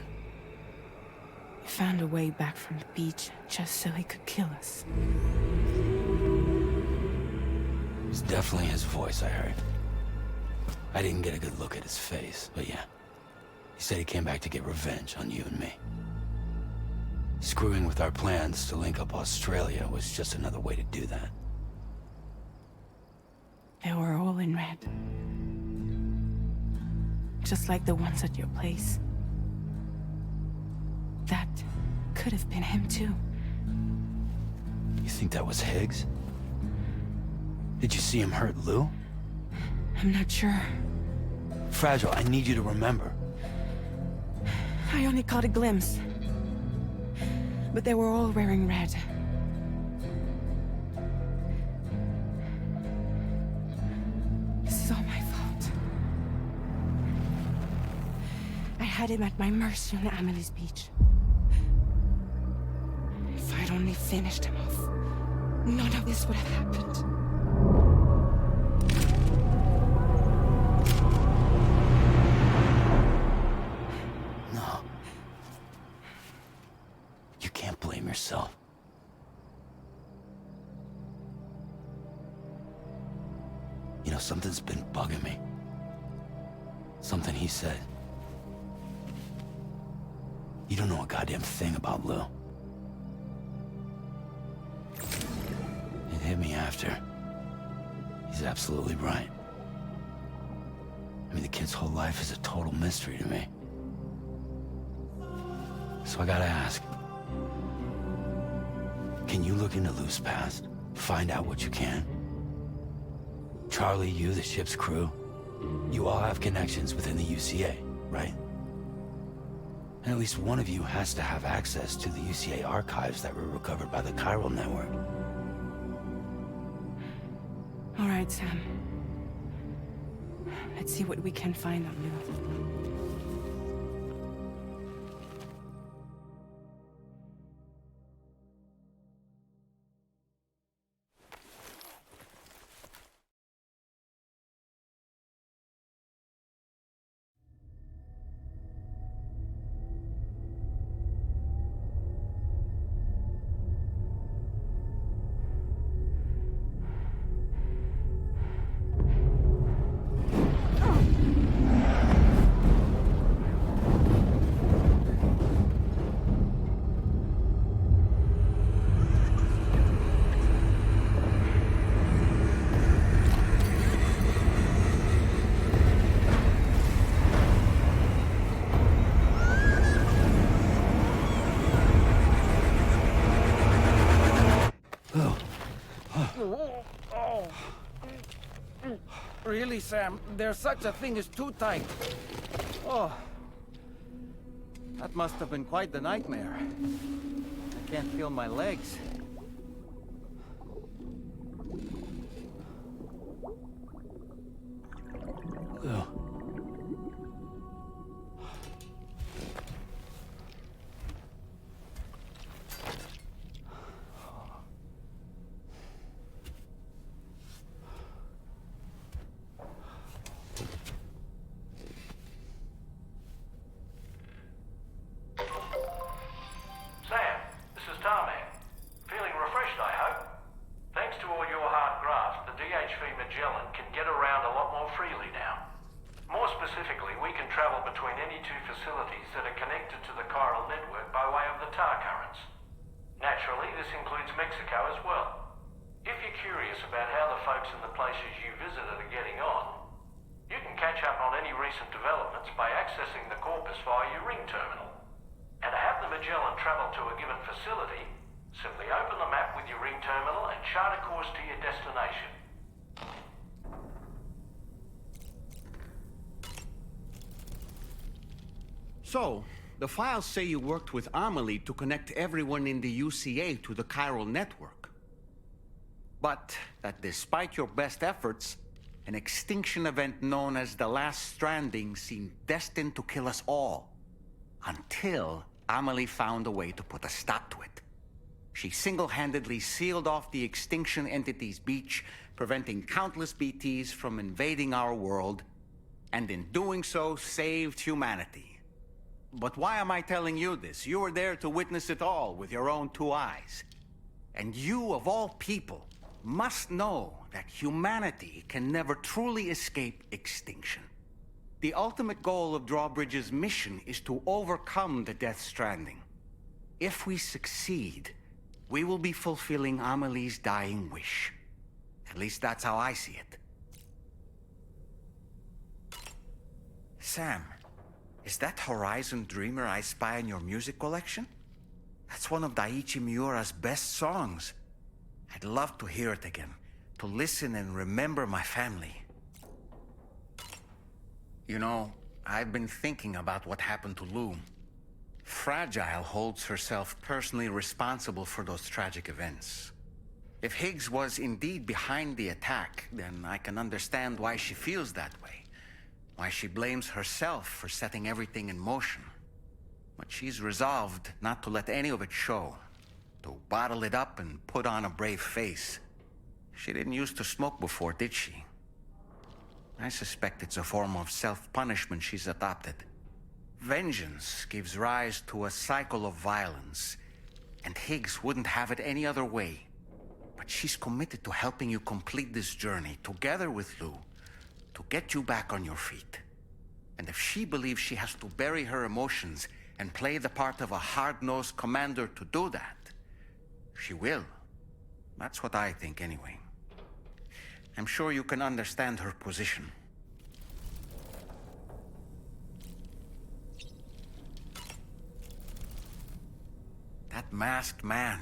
[SPEAKER 1] He found a way back from the beach just so he could kill us.
[SPEAKER 3] It was definitely his voice I heard. I didn't get a good look at his face, but yeah. He said he came back to get revenge on you and me. Screwing with our plans to link up Australia was just another way to do that.
[SPEAKER 1] They were all in red. Just like the ones at your place. That could have been him too.
[SPEAKER 3] You think that was Higgs? Did you see him hurt Lou?
[SPEAKER 1] I'm not sure.
[SPEAKER 3] Fragile, I need you to remember.
[SPEAKER 1] I only caught a glimpse. But they were all wearing red. had him at my mercy on Amelie's beach. If I'd only finished him off, none of this would have happened.
[SPEAKER 3] No. You can't blame yourself. You know, something's been bugging me. Something he said. You don't know a goddamn thing about Lou. It hit me after. He's absolutely right. I mean, the kid's whole life is a total mystery to me. So I gotta ask. Can you look into Lou's past? Find out what you can? Charlie, you, the ship's crew, you all have connections within the UCA, right? And at least one of you has to have access to the UCA archives that were recovered by the Chiral Network.
[SPEAKER 1] All right, Sam. Let's see what we can find on Lou.
[SPEAKER 13] Really, Sam? There's such a thing as too tight. Oh. That must have been quite the nightmare. I can't feel my legs.
[SPEAKER 3] Lou.
[SPEAKER 19] So, the files say you worked with Amelie to connect everyone in the UCA to the Chiral Network. But that despite your best efforts, an extinction event known as the Last Stranding seemed destined to kill us all. Until Amelie found a way to put a stop to it. She single-handedly sealed off the extinction entity's beach, preventing countless BTs from invading our world, and in doing so, saved humanity. But why am I telling you this? You were there to witness it all with your own two eyes. And you, of all people, must know that humanity can never truly escape extinction. The ultimate goal of Drawbridge's mission is to overcome the Death Stranding. If we succeed, we will be fulfilling Amelie's dying wish. At least that's how I see it. Sam, is that Horizon Dreamer I spy in your music collection? That's one of Daiichi Miura's best songs. I'd love to hear it again, to listen and remember my family. You know, I've been thinking about what happened to Lou. Fragile holds herself personally responsible for those tragic events. If Higgs was indeed behind the attack, then I can understand why she feels that way. Why, she blames herself for setting everything in motion. But she's resolved not to let any of it show. To bottle it up and put on a brave face. She didn't used to smoke before, did she? I suspect it's a form of self-punishment she's adopted. Vengeance gives rise to a cycle of violence, and Higgs wouldn't have it any other way. But she's committed to helping you complete this journey, together with Lou, to get you back on your feet. And if she believes she has to bury her emotions and play the part of a hard-nosed commander to do that, she will. That's what I think, anyway. I'm sure you can understand her position. That masked man,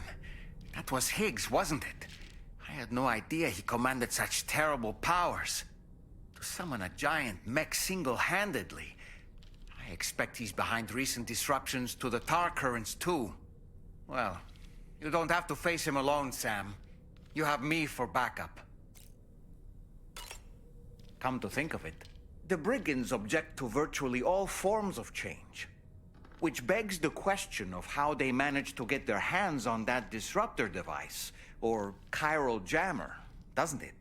[SPEAKER 19] that was Higgs, wasn't it? I had no idea he commanded such terrible powers. To summon a giant mech single-handedly. I expect he's behind recent disruptions to the tar currents, too. Well, you don't have to face him alone, Sam. You have me for backup. Come to think of it, the Brigands object to virtually all forms of change. Which begs the question of how they managed to get their hands on that disruptor device, or chiral jammer, doesn't it?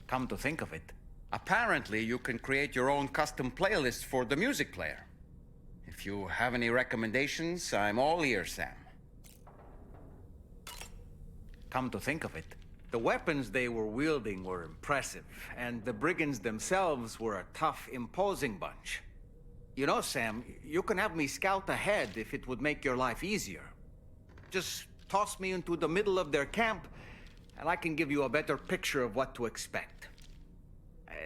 [SPEAKER 19] Come to think of it, apparently you can create your own custom playlist for the music player. If you have any recommendations, I'm all ears, Sam. Come to think of it, the weapons they were wielding were impressive, and the Brigands themselves were a tough, imposing bunch. You know, Sam, you can have me scout ahead if it would make your life easier. Just toss me into the middle of their camp, and I can give you a better picture of what to expect.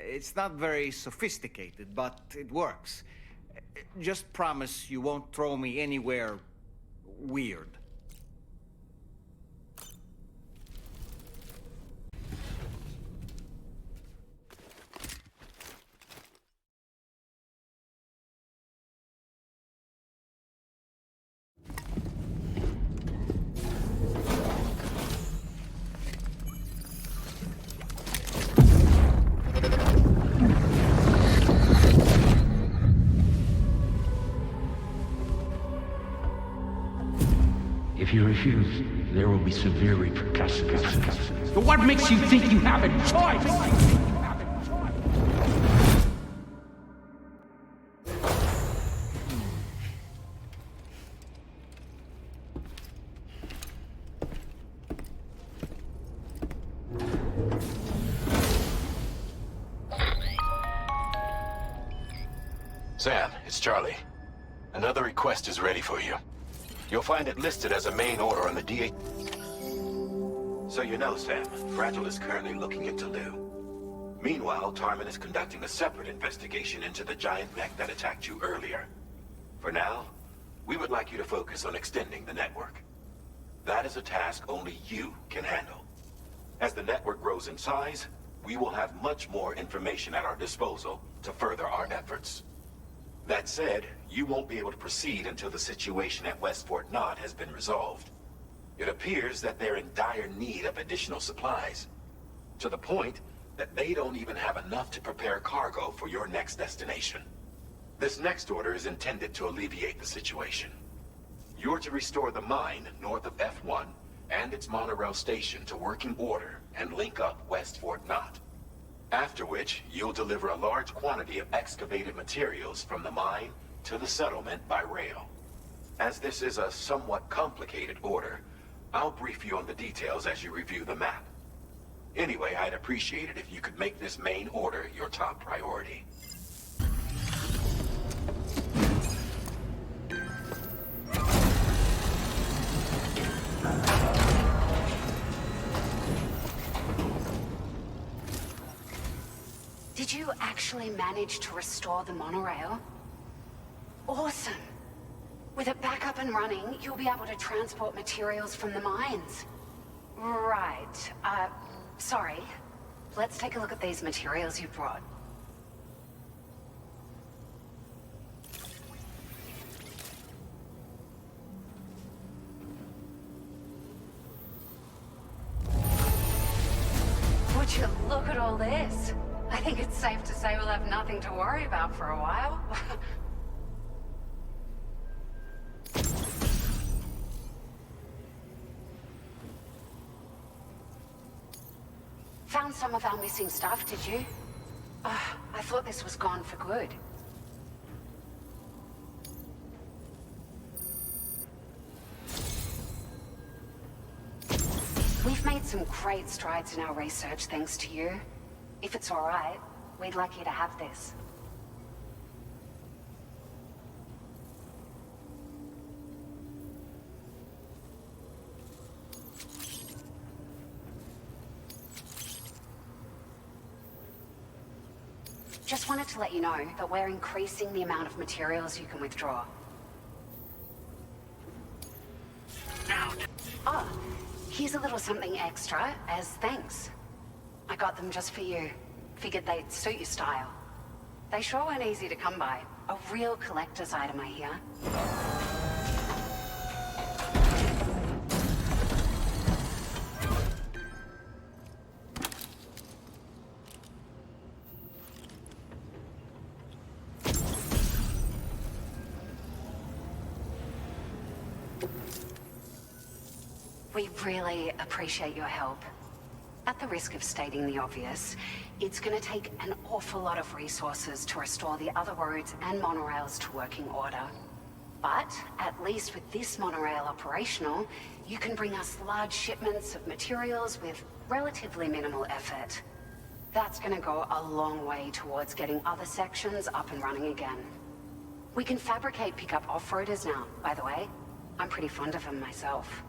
[SPEAKER 19] It's not very sophisticated, but it works. Just promise you won't throw me anywhere weird.
[SPEAKER 14] If you refuse, there will be severe repercussions. But what makes you think you have a choice?
[SPEAKER 23] Sam, it's Charlie. Another request is ready for you. You'll find it listed as a main order on the DA. So you know, Sam, Fragile is currently looking into Lou. Meanwhile, Tarman is conducting a separate investigation into the giant mech that attacked you earlier. For now, we would like you to focus on extending the network. That is a task only you can handle. As the network grows in size, we will have much more information at our disposal to further our efforts. That said, you won't be able to proceed until the situation at West Fort Knott has been resolved. It appears that they're in dire need of additional supplies, to the point that they don't even have enough to prepare cargo for your next destination. This next order is intended to alleviate the situation. You're to restore the mine north of F1 and its monorail station to working order and link up West Fort Knott. After which, you'll deliver a large quantity of excavated materials from the mine to the settlement by rail. As this is a somewhat complicated order, I'll brief you on the details as you review the map. Anyway, I'd appreciate it if you could make this main order your top priority.
[SPEAKER 11] Did you actually manage to restore the monorail? Awesome! With it back up and running, you'll be able to transport materials from the mines. Right. Sorry. Let's take a look at these materials you brought. Would you look at all this? I think it's safe to say we'll have nothing to worry about for a while. Found some of our missing stuff, did you? I thought this was gone for good. We've made some great strides in our research thanks to you. If it's all right, we'd like you to have this. Just wanted to let you know that we're increasing the amount of materials you can withdraw. Oh, here's a little something extra as thanks. I got them just for you. Figured they'd suit your style. They sure weren't easy to come by. A real collector's item, I hear. We really appreciate your help. At the risk of stating the obvious, it's gonna take an awful lot of resources to restore the other roads and monorails to working order. But at least with this monorail operational, you can bring us large shipments of materials with relatively minimal effort. That's gonna go a long way towards getting other sections up and running again. We can fabricate pickup off-roaders now, by the way. I'm pretty fond of them myself.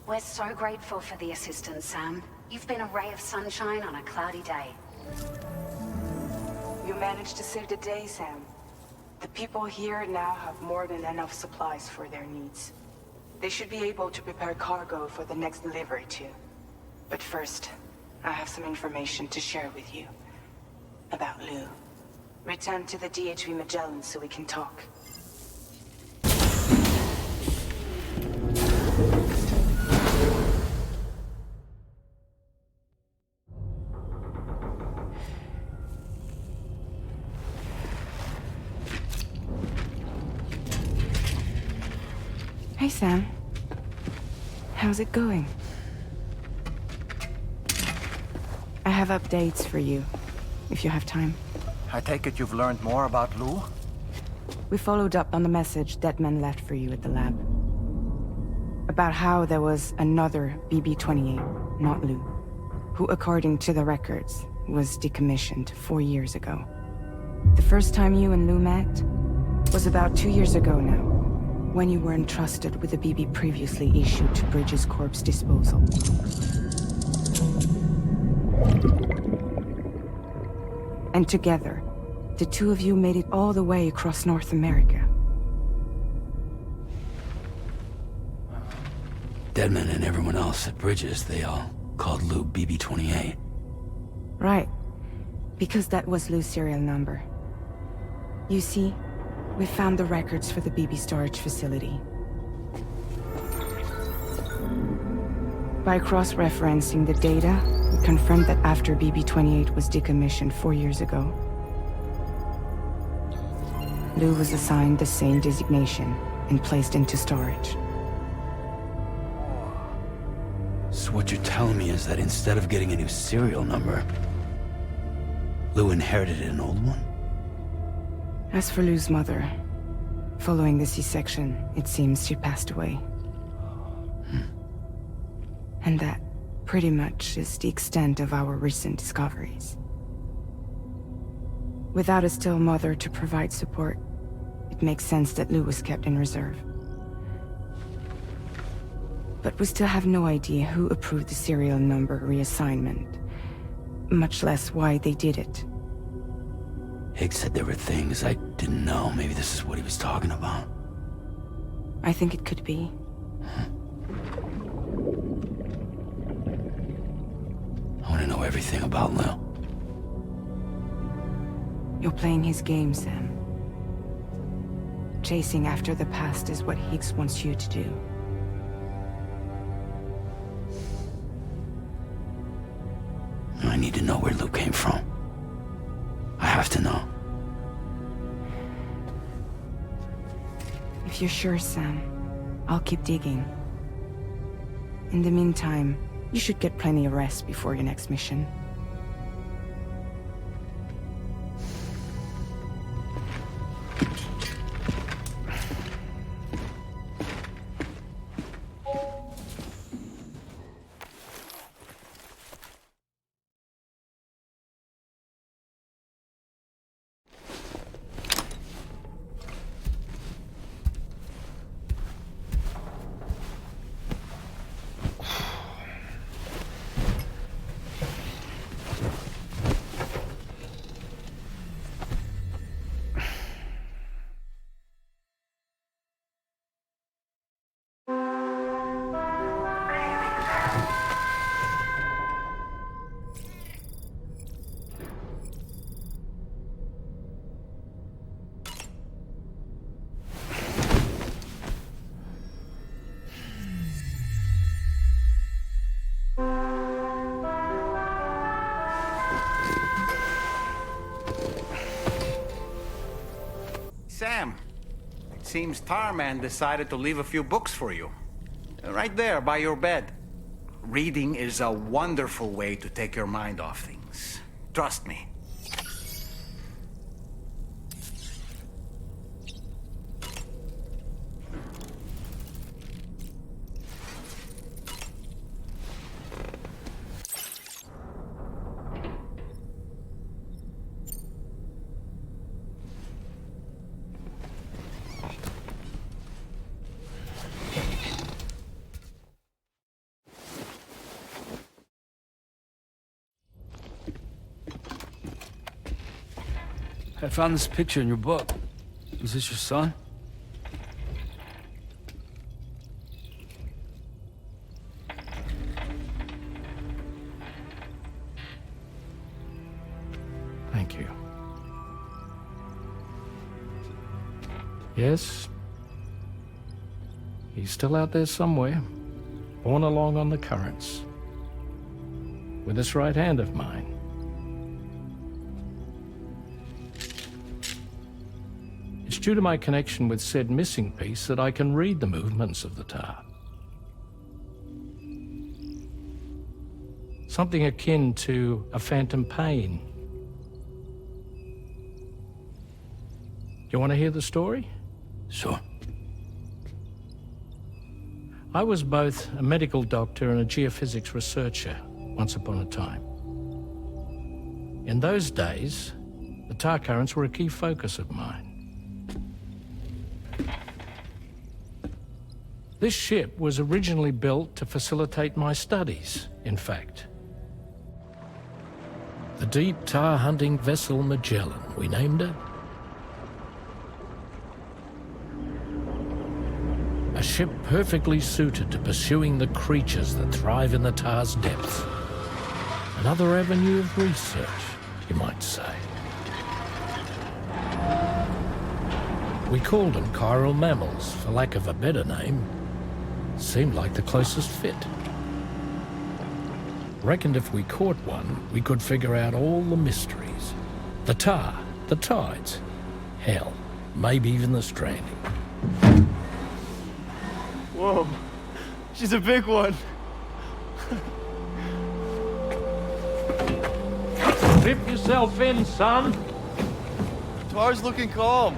[SPEAKER 11] We're so grateful for the assistance, Sam. You've been a ray of sunshine on a cloudy day.
[SPEAKER 5] You managed to save the day, Sam. The people here now have more than enough supplies for their needs. They should be able to prepare cargo for the next delivery too. But first, I have some information to share with you. About Lou. Return to the DHV Magellan so we can talk.
[SPEAKER 1] Hey, Sam. How's it going? I have updates for you, if you have time.
[SPEAKER 13] I take it you've learned more about Lou?
[SPEAKER 1] We followed up on the message Deadman left for you at the lab. About how there was another BB-28, not Lou, who, according to the records, was decommissioned 4 years ago. The first time you and Lou met was about 2 years ago now, when you were entrusted with the BB previously issued to Bridges Corp's disposal. And together, the two of you made it all the way across North America.
[SPEAKER 3] Deadman and everyone else at Bridges, they all called Lou BB-28.
[SPEAKER 1] Right. Because that was Lou's serial number. You see, we found the records for the BB storage facility. By cross-referencing the data, we confirmed that after BB-28 was decommissioned 4 years ago, Lou was assigned the same designation and placed into storage.
[SPEAKER 3] So what you're telling me is that instead of getting a new serial number, Lou inherited an old one?
[SPEAKER 1] As for Lou's mother, following the C-section, it seems she passed away. And that, pretty much, is the extent of our recent discoveries. Without a still mother to provide support, it makes sense that Lou was kept in reserve. But we still have no idea who approved the serial number reassignment, much less why they did it.
[SPEAKER 3] Higgs said there were things I didn't know. Maybe this is what he was talking about.
[SPEAKER 1] I think it could be.
[SPEAKER 3] I want to know everything about Lou.
[SPEAKER 1] You're playing his game, Sam. Chasing after the past is what Higgs wants you to do.
[SPEAKER 3] need to know where Luke came from. I have to know.
[SPEAKER 1] If you're sure, Sam, I'll keep digging. In the meantime, you should get plenty of rest before your next mission.
[SPEAKER 19] Sam, it seems Tarman decided to leave a few books for you. Right there, by your bed. Reading is a wonderful way to take your mind off things. Trust me.
[SPEAKER 3] I found this picture in your book. Is this your son?
[SPEAKER 12] Thank you. Yes. He's still out there somewhere, borne along on the currents, with this right hand of mine. It's due to my connection with said missing piece that I can read the movements of the tar. Something akin to a phantom pain. You want to hear the story?
[SPEAKER 3] Sure.
[SPEAKER 12] I was both a medical doctor and a geophysics researcher once upon a time. In those days, the tar currents were a key focus of mine. This ship was originally built to facilitate my studies, in fact. The deep tar hunting vessel Magellan, we named it. A ship perfectly suited to pursuing the creatures that thrive in the tar's depths. Another avenue of research, you might say. We called them chiral mammals, for lack of a better name. Seemed like the closest fit. Reckoned if we caught one, we could figure out all the mysteries. The tar, the tides, hell, maybe even the stranding.
[SPEAKER 10] Whoa, she's a big one.
[SPEAKER 12] Dip yourself in, son.
[SPEAKER 10] Tar's looking calm.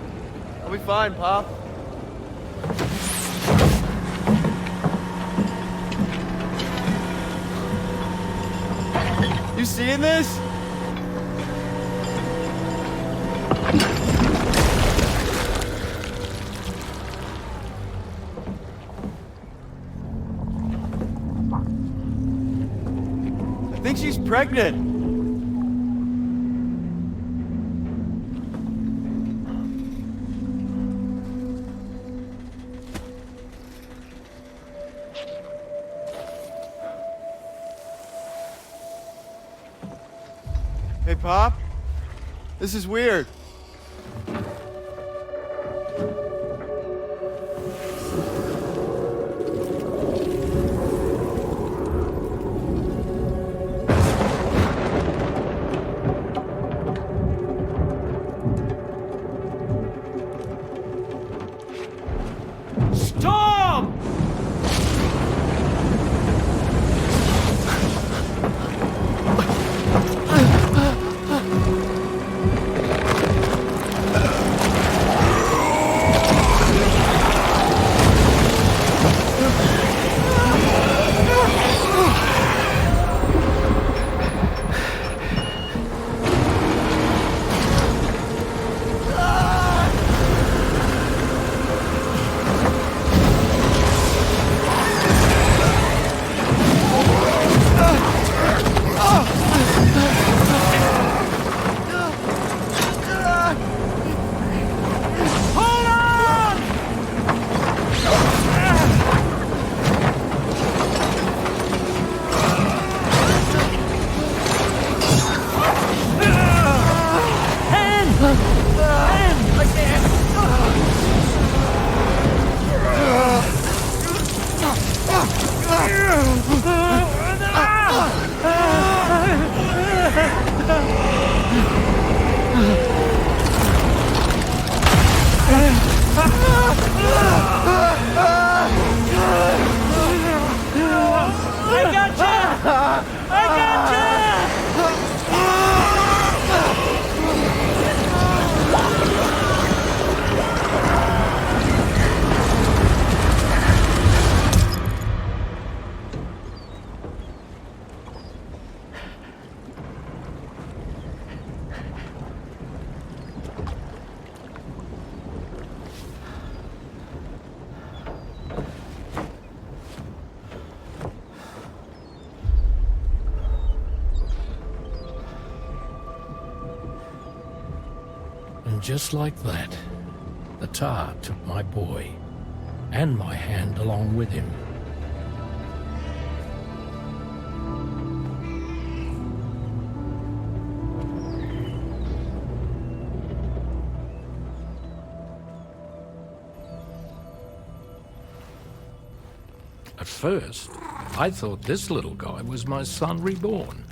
[SPEAKER 10] I'll be fine, Pop. You seeing this? I think she's pregnant. Hey, Pop. This is weird.
[SPEAKER 12] And just like that, the tar took my boy, and my hand along with him. At first, I thought this little guy was my son reborn.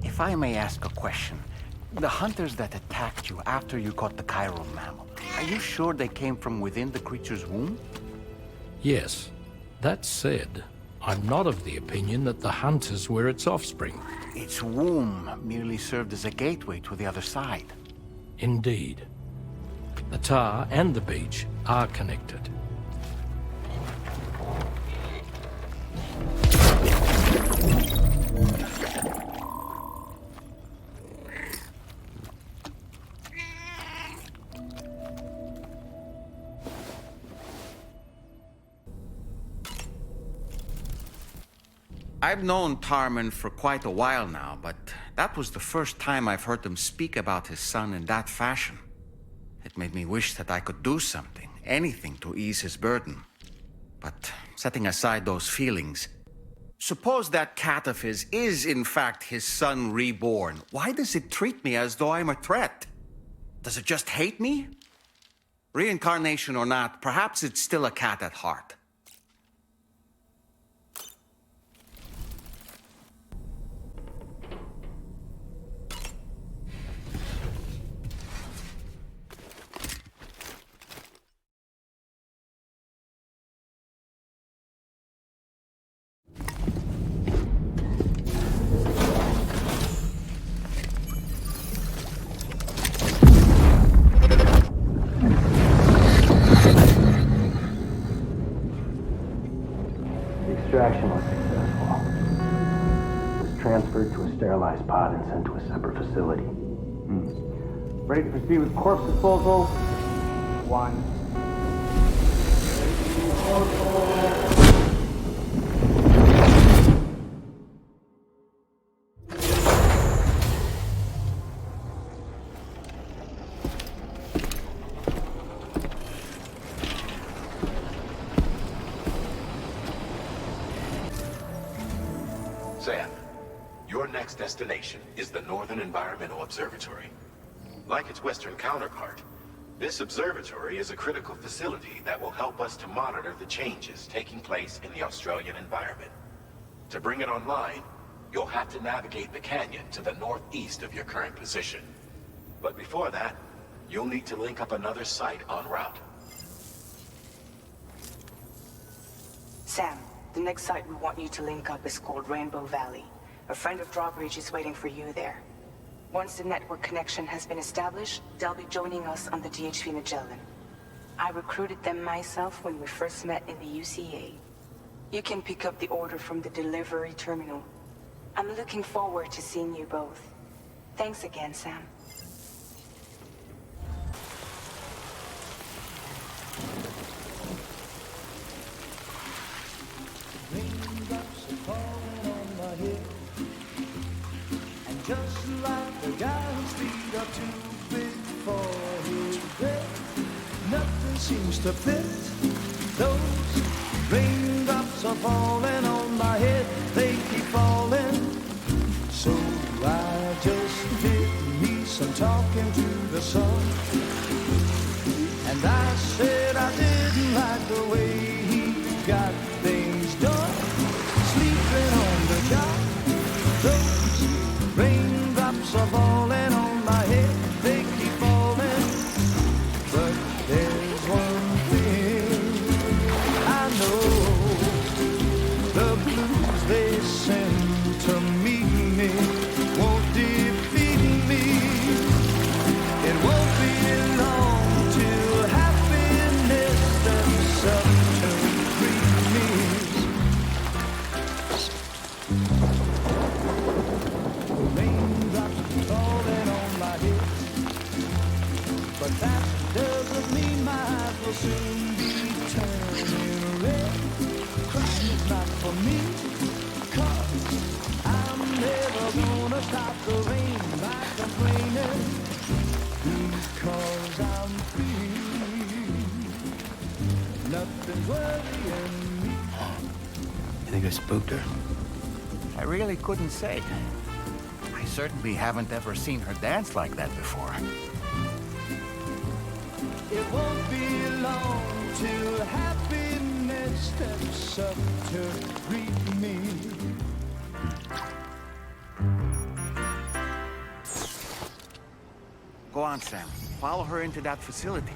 [SPEAKER 13] If I may ask a question, the hunters that attacked you after you caught the chiral mammal, are you sure they came from within the creature's womb?
[SPEAKER 12] Yes. That said, I'm not of the opinion that the hunters were its offspring.
[SPEAKER 13] Its womb merely served as a gateway to the other side.
[SPEAKER 12] Indeed. The tar and the beach are connected.
[SPEAKER 19] I've known Tarman for quite a while now, but that was the first time I've heard him speak about his son in that fashion. It made me wish that I could do something, anything to ease his burden. But setting aside those feelings, suppose that cat of his is in fact his son reborn. Why does it treat me as though I'm a threat? Does it just hate me? Reincarnation or not, perhaps it's still a cat at heart.
[SPEAKER 4] Extraction was successful. It was transferred to a sterilized pod and sent to a separate facility.
[SPEAKER 15] Ready to proceed with corpse disposal? 1.
[SPEAKER 23] Sam, your next destination is the Northern Environmental Observatory. Like its western counterpart, this observatory is a critical facility that will help us to monitor the changes taking place in the Australian environment. To bring it online, you'll have to navigate the canyon to the northeast of your current position. But before that, you'll need to link up another site en route.
[SPEAKER 5] Sam, the next site we want you to link up is called Rainbow Valley. A friend of Drawbridge is waiting for you there. Once the network connection has been established, they'll be joining us on the DHV Magellan. I recruited them myself when we first met in the UCA. You can pick up the order from the delivery terminal. I'm looking forward to seeing you both. Thanks again, Sam.
[SPEAKER 16] Just like the guy whose feet are too big for his bed, nothing seems to fit. Those raindrops are falling on my head, they keep falling. So I just did me some talking to the sun, and I said I didn't like the way he got things done, sleeping on the job. Those raindrops are falling on my head, they keep falling. But there's one thing stop the rain by complaining because I'm free. Nothing's worrying me.
[SPEAKER 3] You think I spooked her?
[SPEAKER 19] I really couldn't say. I certainly haven't ever seen her dance like that before.
[SPEAKER 16] It won't be long till happiness steps up to greet me.
[SPEAKER 19] Go on, Sam. Follow her into that facility.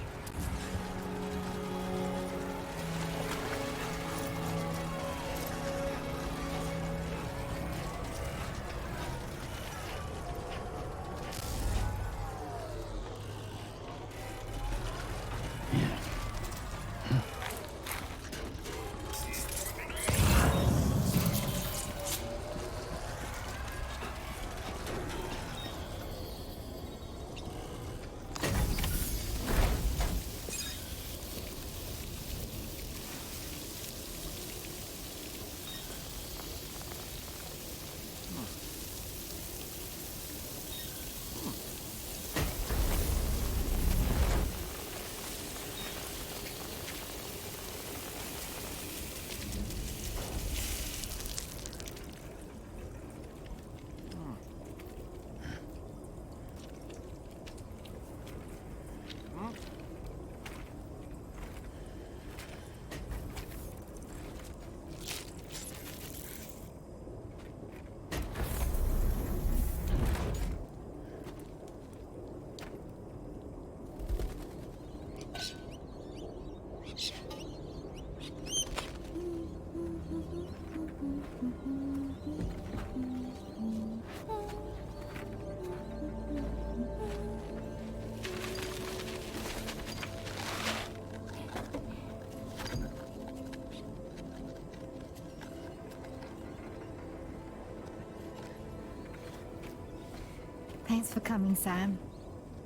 [SPEAKER 6] Thanks for coming, Sam.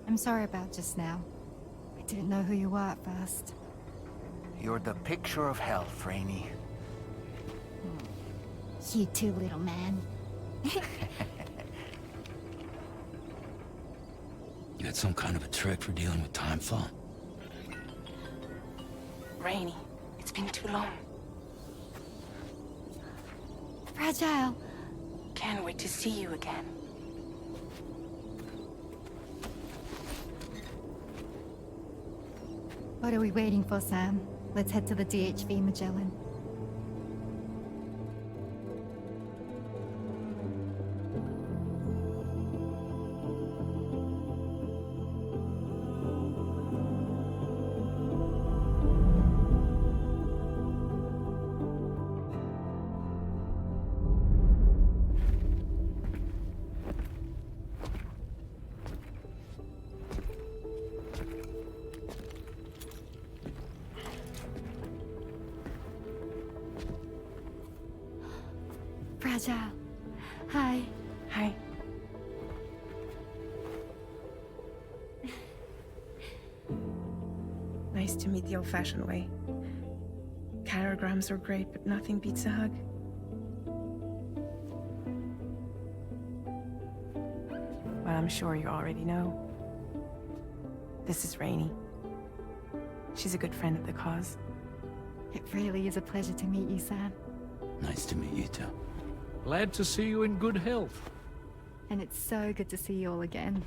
[SPEAKER 6] I'm sorry about just now. I didn't know who you were at first.
[SPEAKER 19] You're the picture of health, Rainey.
[SPEAKER 6] You too, little man.
[SPEAKER 3] You got some kind of a trick for dealing with timefall?
[SPEAKER 5] Rainey, it's been too long.
[SPEAKER 6] Fragile.
[SPEAKER 5] Can't wait to see you again.
[SPEAKER 6] What are we waiting for, Sam? Let's head to the DHV Magellan. Fragile. Hi.
[SPEAKER 5] Hi. Nice to meet the old-fashioned way. Catagrams are great, but nothing beats a hug. Well, I'm sure you already know. This is Rainey. She's a good friend of the cause.
[SPEAKER 6] It really is a pleasure to meet you, Sam.
[SPEAKER 3] Nice to meet you too.
[SPEAKER 12] Glad to see you in good health.
[SPEAKER 6] And it's so good to see you all again.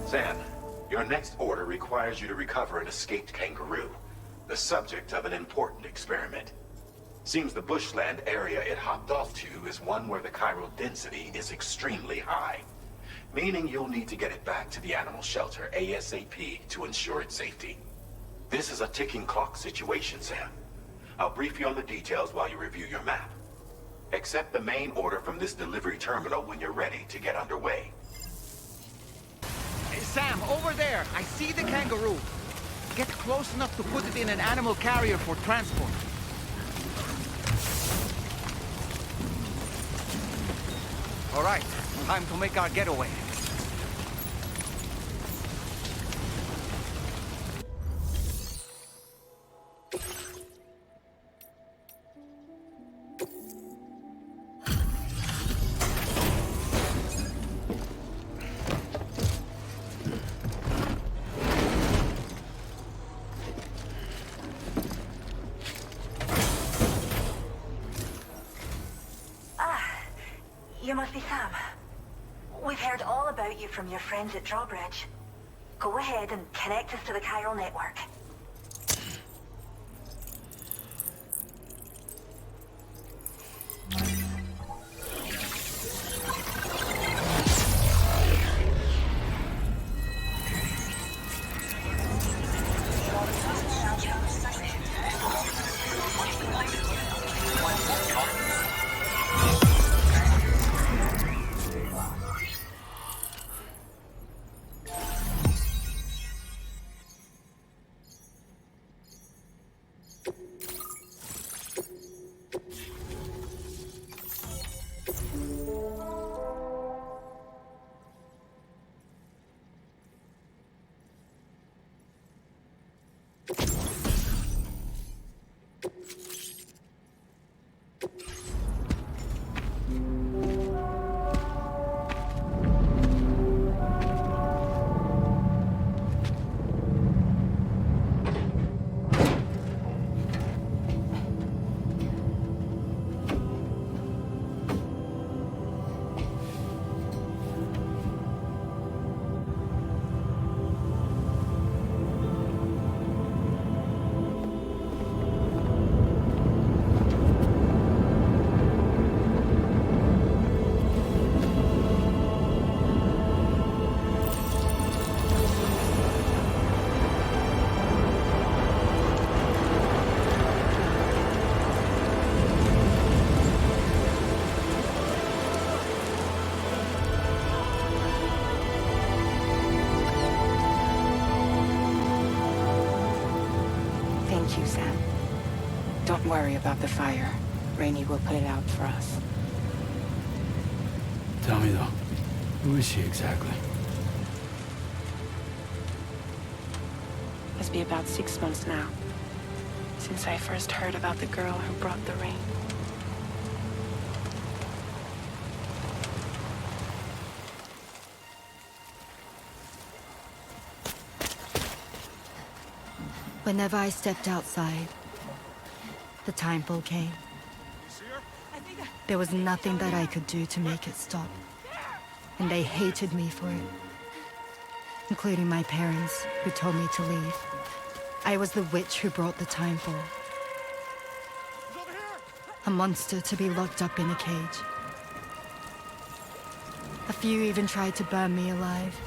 [SPEAKER 17] Sam, your next order requires you to recover an escaped kangaroo, the subject of an important experiment. Seems the bushland area it hopped off to is one where the chiral density is extremely high, meaning you'll need to get it back to the animal shelter ASAP to ensure its safety. This is a ticking clock situation, Sam. I'll brief you on the details while you review your map. Accept the main order from this delivery terminal when you're ready to get underway.
[SPEAKER 13] Hey, Sam, over there! I see the kangaroo! Get close enough to put it in an animal carrier for transport. All right, time to make our getaway.
[SPEAKER 18] You must be Sam. We've heard all about you from your friends at Drawbridge. Go ahead and connect us to the chiral network.
[SPEAKER 1] Thank you, Sam. Don't worry about the fire. Rainey will put it out for us.
[SPEAKER 3] Tell me though, who is she exactly?
[SPEAKER 1] Must be about 6 months now, since I first heard about the girl who brought the rain.
[SPEAKER 6] Whenever I stepped outside, the timefall came. There was nothing that I could do to make it stop. And they hated me for it. Including my parents, who told me to leave. I was the witch who brought the timefall. A monster to be locked up in a cage. A few even tried to burn me alive.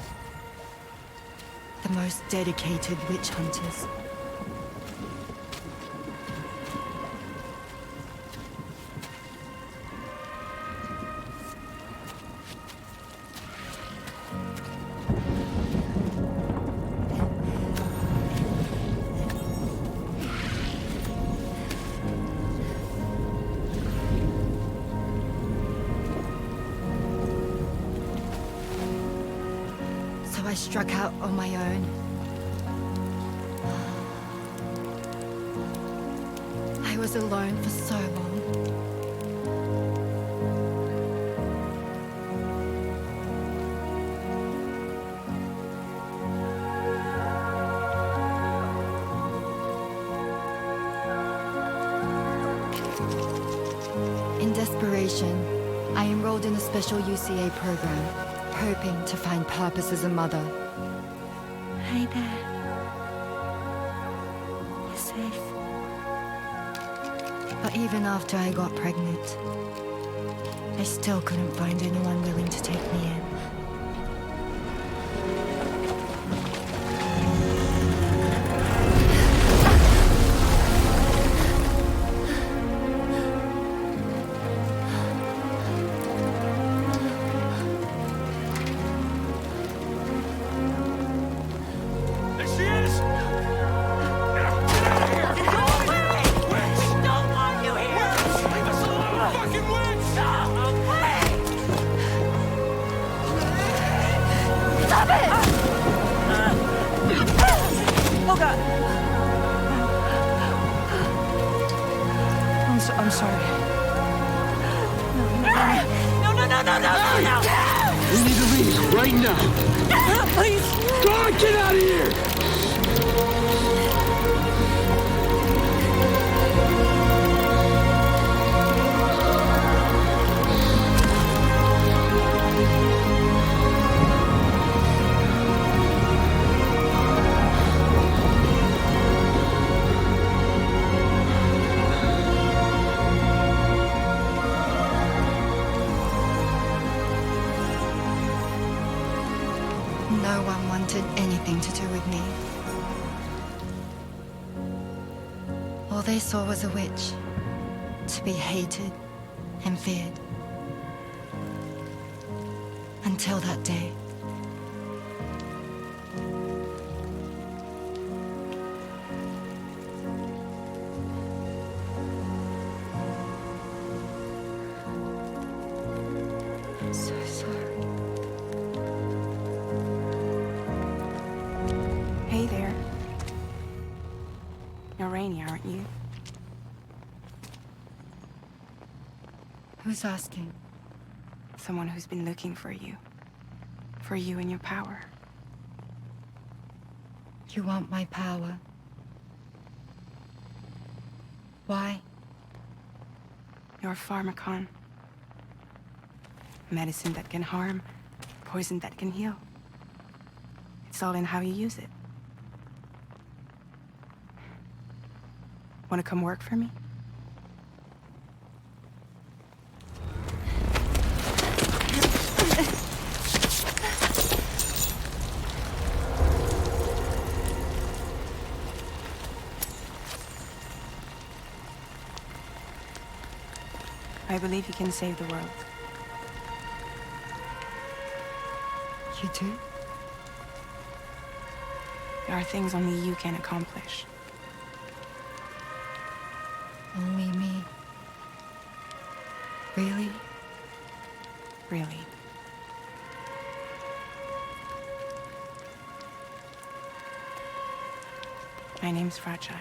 [SPEAKER 6] The most dedicated witch hunters. I struck out on my own. I was alone for so long. In desperation, I enrolled in a special UCA program, hoping to find purpose as a mother. Hey there. You're safe. But even after I got pregnant, I still couldn't find anyone willing to take me in.
[SPEAKER 1] I'm sorry.
[SPEAKER 18] No.
[SPEAKER 9] We need to leave right now.
[SPEAKER 18] Please.
[SPEAKER 9] Go on, get out of here!
[SPEAKER 6] No one wanted anything to do with me. All they saw was a witch, to be hated and feared. Until that day. I'm so sorry.
[SPEAKER 1] Hey there. You're Rainy, aren't you?
[SPEAKER 6] Who's asking?
[SPEAKER 1] Someone who's been looking for you. For you and your power.
[SPEAKER 6] You want my power? Why?
[SPEAKER 1] You're a pharmacon. Medicine that can harm, poison that can heal. It's all in how you use it. Want to come work for me? I believe you can save the world.
[SPEAKER 6] You do?
[SPEAKER 1] There are things only you can accomplish.
[SPEAKER 6] Only me. Really?
[SPEAKER 1] Really. My name's Fragile.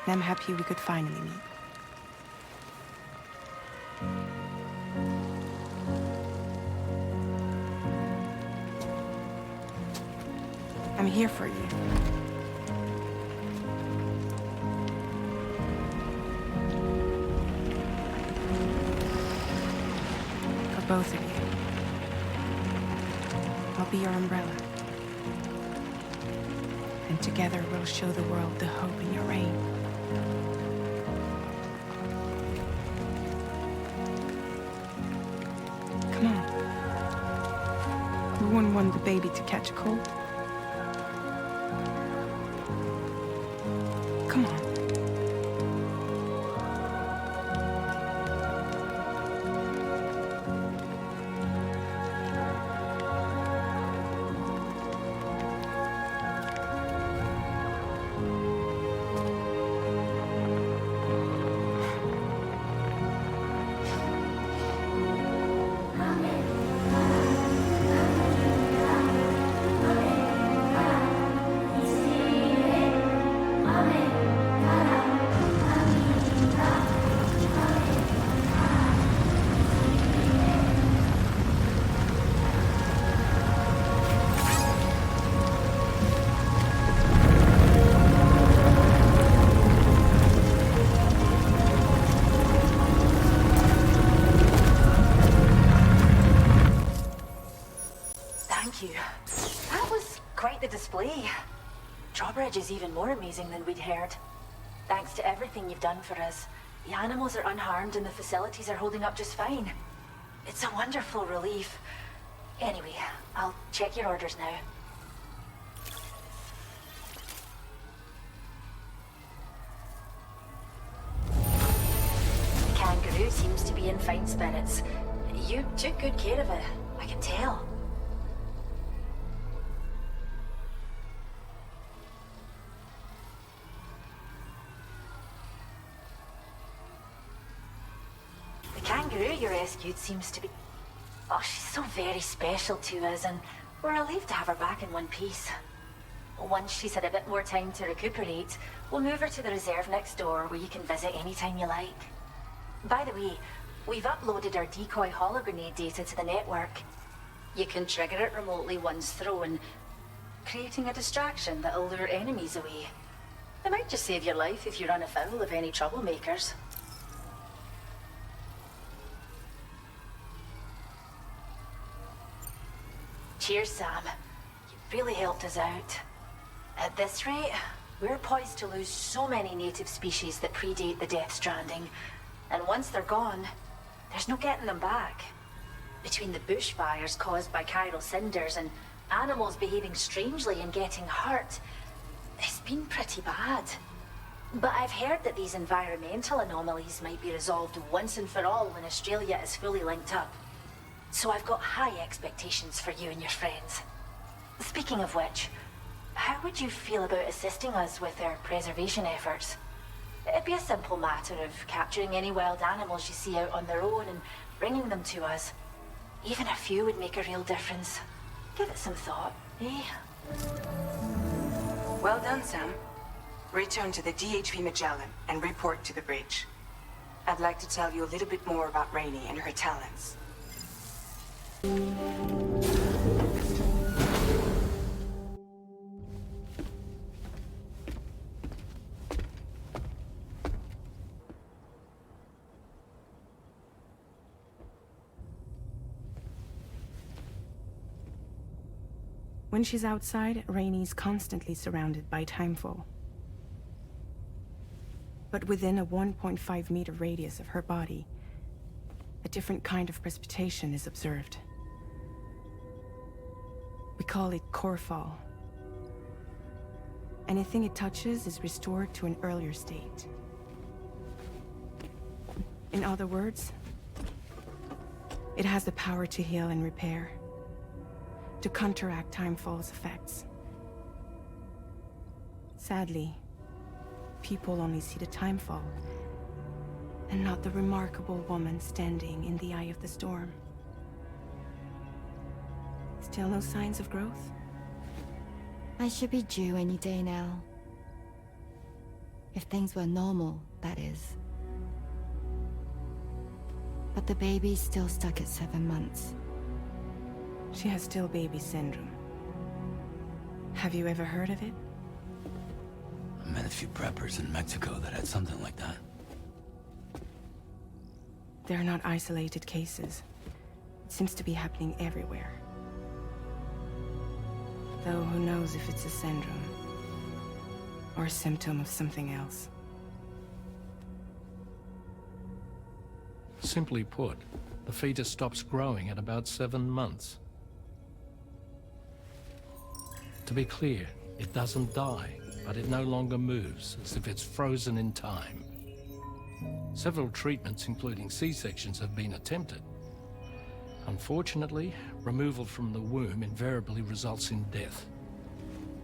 [SPEAKER 1] And I'm happy we could finally meet. I'm here for you. For both of you. I'll be your umbrella. And together we'll show the world the hope in your reign. Come on. Who wouldn't want the baby to catch a cold? Come on.
[SPEAKER 18] quite the display. Drawbridge is even more amazing than we'd heard. Thanks to everything you've done for us, the animals are unharmed and the facilities are holding up just fine. It's a wonderful relief. Anyway, I'll check your orders now. The kangaroo seems to be in fine spirits. You took good care of it, I can tell. The kangaroo you rescued seems to be... Oh, she's so very special to us, and we're relieved to have her back in one piece. Once she's had a bit more time to recuperate, we'll move her to the reserve next door where you can visit anytime you like. By the way, we've uploaded our decoy hologrenade data to the network. You can trigger it remotely once thrown, creating a distraction that'll lure enemies away. It might just save your life if you run afoul of any troublemakers. Cheers, Sam. You've really helped us out. At this rate, we're poised to lose so many native species that predate the death stranding. And once they're gone, there's no getting them back. Between the bushfires caused by chiral cinders and animals behaving strangely and getting hurt, it's been pretty bad. But I've heard that these environmental anomalies might be resolved once and for all when Australia is fully linked up. So I've got high expectations for you and your friends. Speaking of which, how would you feel about assisting us with our preservation efforts? It'd be a simple matter of capturing any wild animals you see out on their own and bringing them to us. Even a few would make a real difference. Give it some thought, eh?
[SPEAKER 5] Well done, Sam. Return to the DHV Magellan and report to the bridge. I'd like to tell you a little bit more about Rainey and her talents.
[SPEAKER 1] When she's outside, Rainey's constantly surrounded by timefall. But within a 1.5-meter radius of her body, a different kind of precipitation is observed. We call it core fall. Anything it touches is restored to an earlier state. In other words, it has the power to heal and repair, to counteract timefall's effects. Sadly, people only see the timefall, and not the remarkable woman standing in the eye of the storm. Still no signs of growth?
[SPEAKER 6] I should be due any day now. If things were normal, that is. But the baby's still stuck at 7 months.
[SPEAKER 1] She has still baby syndrome. Have you ever heard of it?
[SPEAKER 3] I met a few preppers in Mexico that had something like that.
[SPEAKER 1] They're not isolated cases. It seems to be happening everywhere. Though who knows if it's a syndrome or a symptom of something else.
[SPEAKER 12] Simply put, the fetus stops growing at about 7 months. To be clear, it doesn't die, but it no longer moves, as if it's frozen in time. Several treatments, including C-sections, have been attempted. Unfortunately, removal from the womb invariably results in death.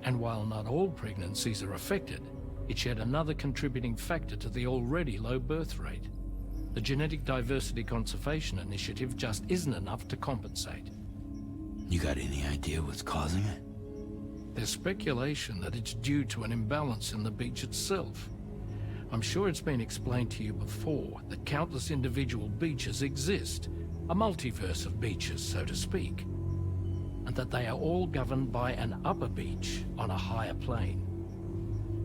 [SPEAKER 12] And while not all pregnancies are affected, it's yet another contributing factor to the already low birth rate. The Genetic Diversity Conservation Initiative just isn't enough to compensate.
[SPEAKER 3] You got any idea what's causing it?
[SPEAKER 12] There's speculation that it's due to an imbalance in the beach itself. I'm sure it's been explained to you before that countless individual beaches exist, a multiverse of beaches, so to speak, and that they are all governed by an upper beach on a higher plane.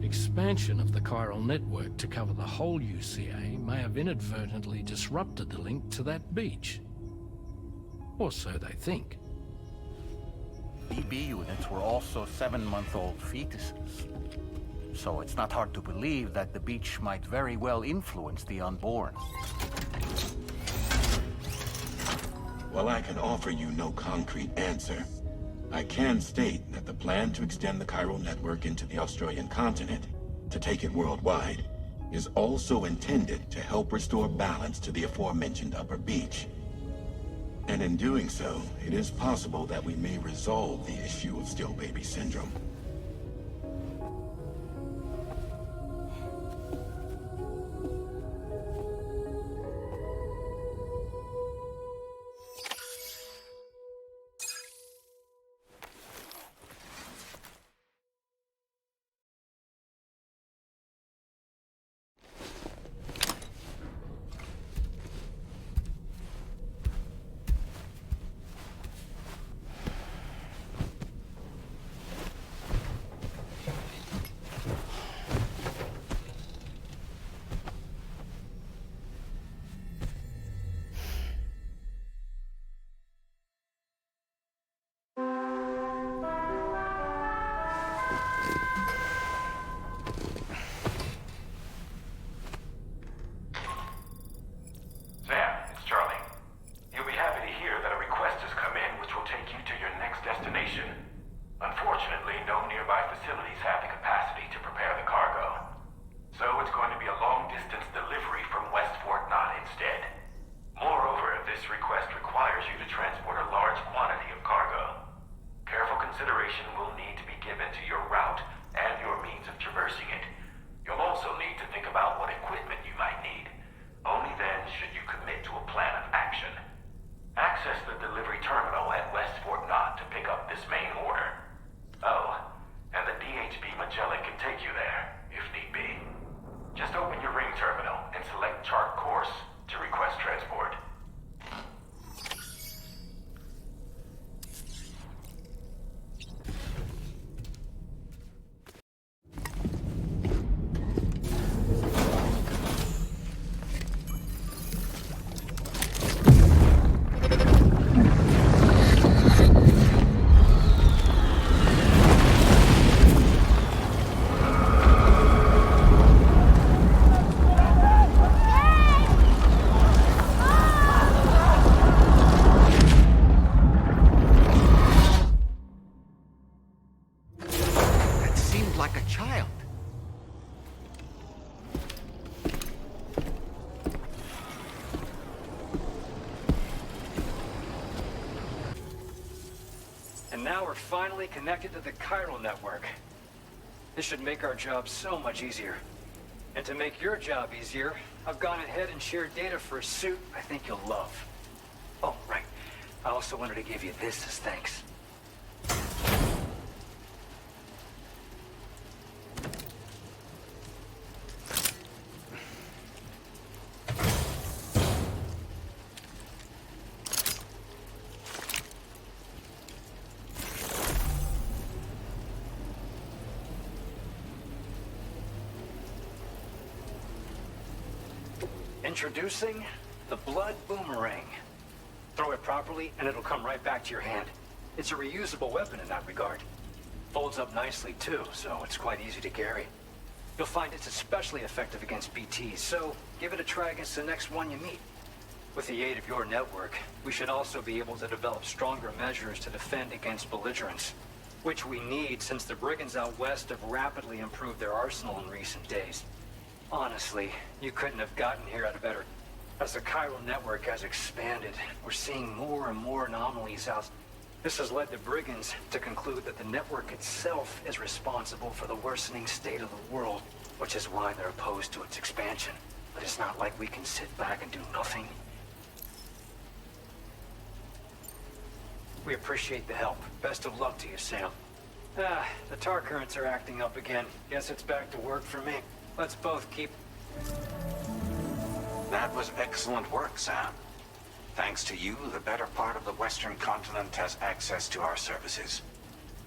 [SPEAKER 12] Expansion of the chiral network to cover the whole UCA may have inadvertently disrupted the link to that beach. Or so they think.
[SPEAKER 13] BB units were also 7-month-old fetuses. So it's not hard to believe that the beach might very well influence the unborn.
[SPEAKER 17] While I can offer you no concrete answer, I can state that the plan to extend the chiral network into the Australian continent, to take it worldwide, is also intended to help restore balance to the aforementioned upper beach. And in doing so, it is possible that we may resolve the issue of still baby syndrome.
[SPEAKER 22] And now we're finally connected to the chiral network. This should make our job so much easier. And to make your job easier, I've gone ahead and shared data for a suit I think you'll love. Oh, right. I also wanted to give you this as thanks. Introducing the Blood Boomerang. Throw it properly and it'll come right back to your hand. It's a reusable weapon in that regard. Folds up nicely too, so it's quite easy to carry. You'll find it's especially effective against BTs, so give it a try against the next one you meet. With the aid of your network, we should also be able to develop stronger measures to defend against belligerents, which we need since the brigands out west have rapidly improved their arsenal in recent days. Honestly, you couldn't have gotten here at a better... As the chiral network has expanded, we're seeing more and more anomalies out. This has led the brigands to conclude that the network itself is responsible for the worsening state of the world, which is why they're opposed to its expansion. But it's not like we can sit back and do nothing. We appreciate the help. Best of luck to you, Sam. The tar currents are acting up again. Guess it's back to work for me. Let's both keep...
[SPEAKER 23] That was excellent work, Sam. Thanks to you, the better part of the Western continent has access to our services.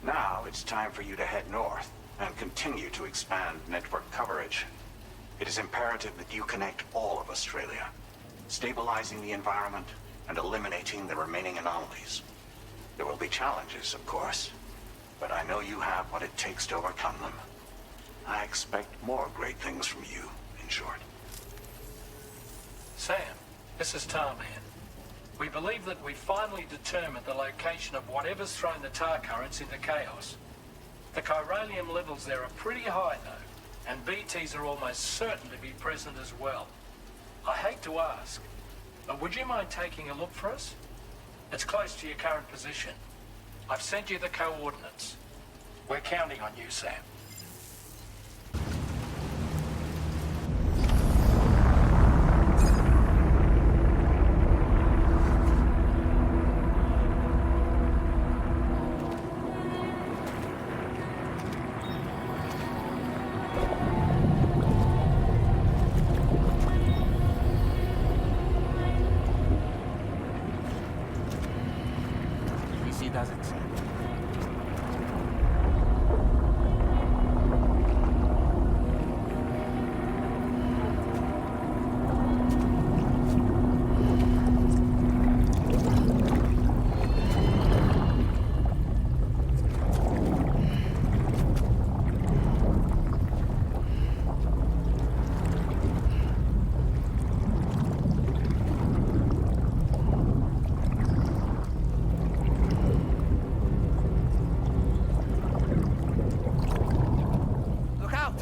[SPEAKER 23] Now it's time for you to head north and continue to expand network coverage. It is imperative that you connect all of Australia, stabilizing the environment and eliminating the remaining anomalies. There will be challenges, of course, but I know you have what it takes to overcome them. I expect more great things from you, in short.
[SPEAKER 12] Sam, this is Tarman. We believe that we finally determined the location of whatever's thrown the tar currents into chaos. The chiralium levels there are pretty high, though, and BTs are almost certain to be present as well. I hate to ask, but would you mind taking a look for us? It's close to your current position. I've sent you the coordinates. We're counting on you, Sam.
[SPEAKER 13] PC doesn't say. Look out!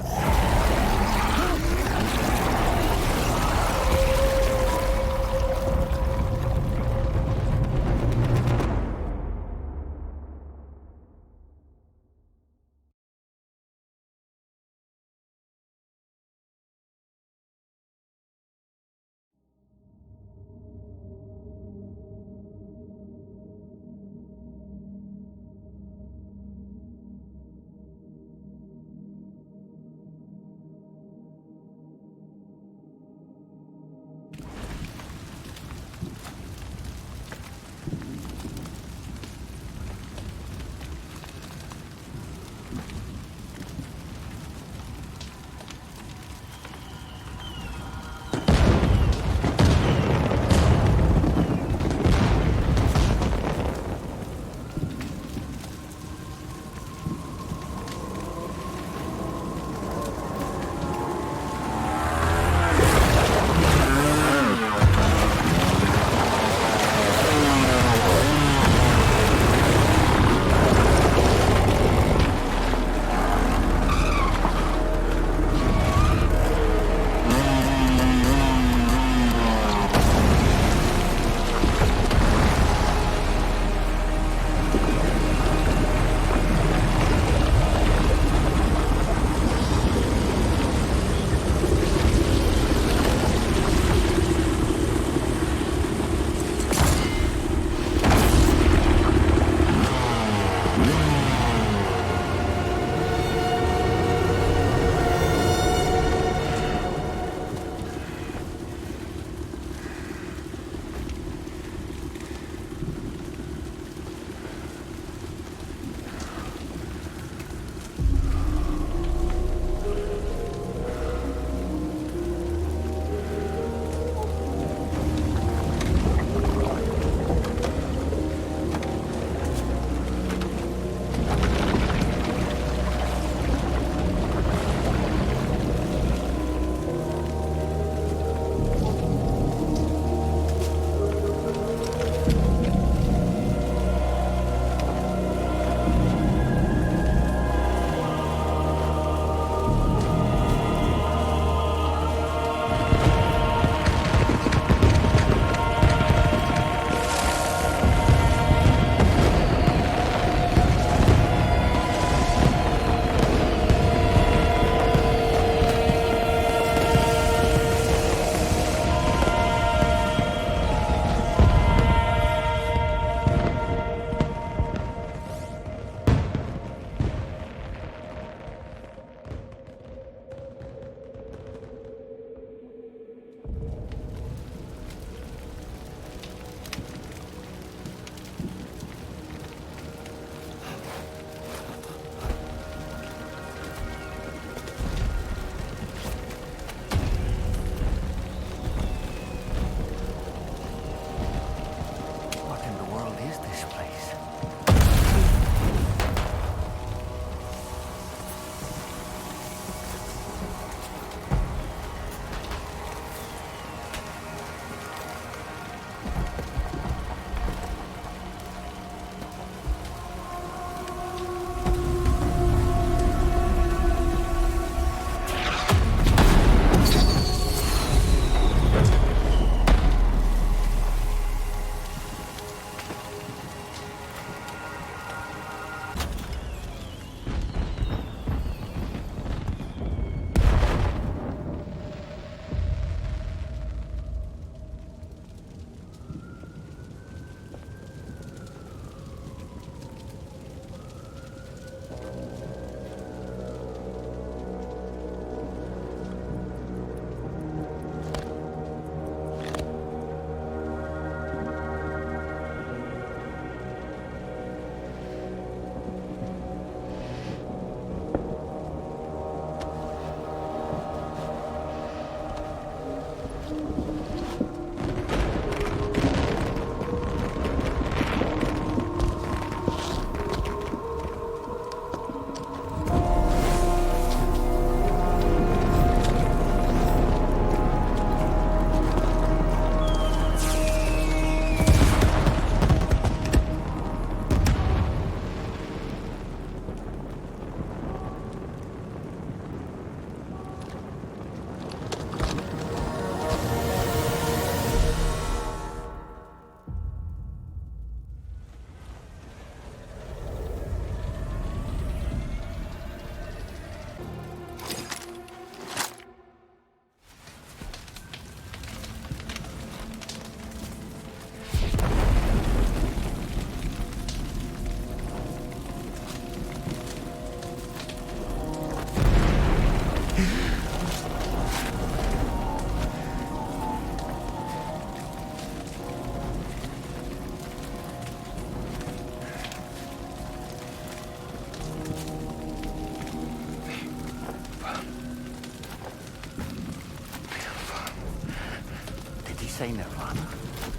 [SPEAKER 19] say Nirvana?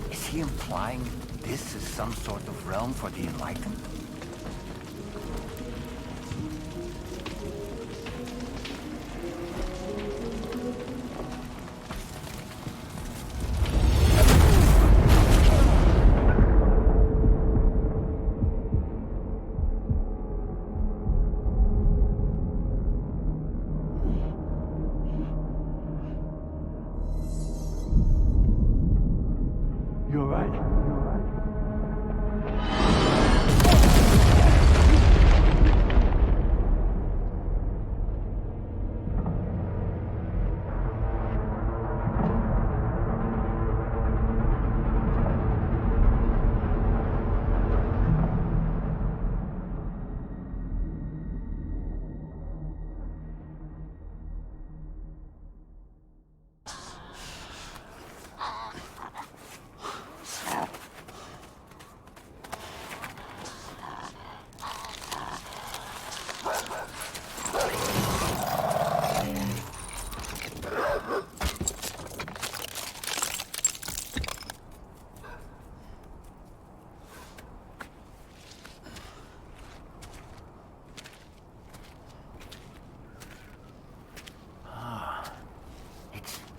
[SPEAKER 19] Is he implying this is some sort of realm for the enlightened?
[SPEAKER 9] You alright?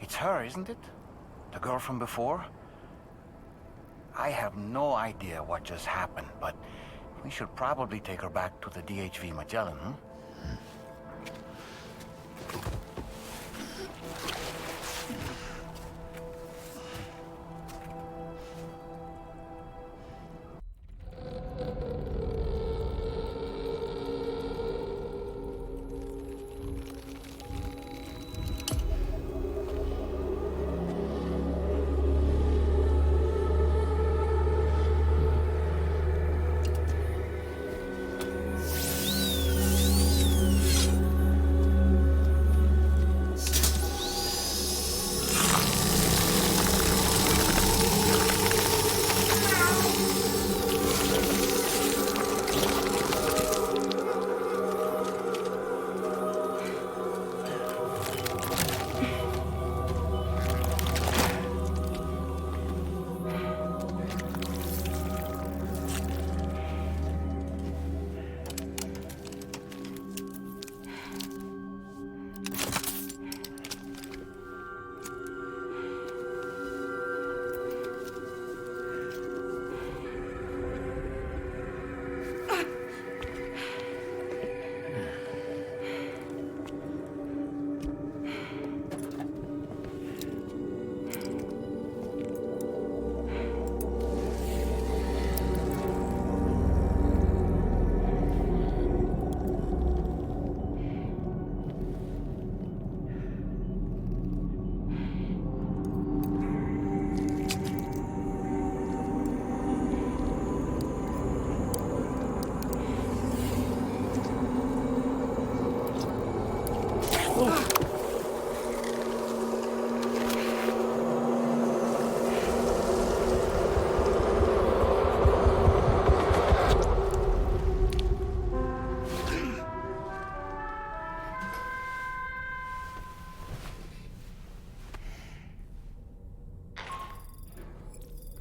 [SPEAKER 19] It's her, isn't it? The girl from before? I have no idea what just happened, but we should probably take her back to the DHV Magellan, hmm?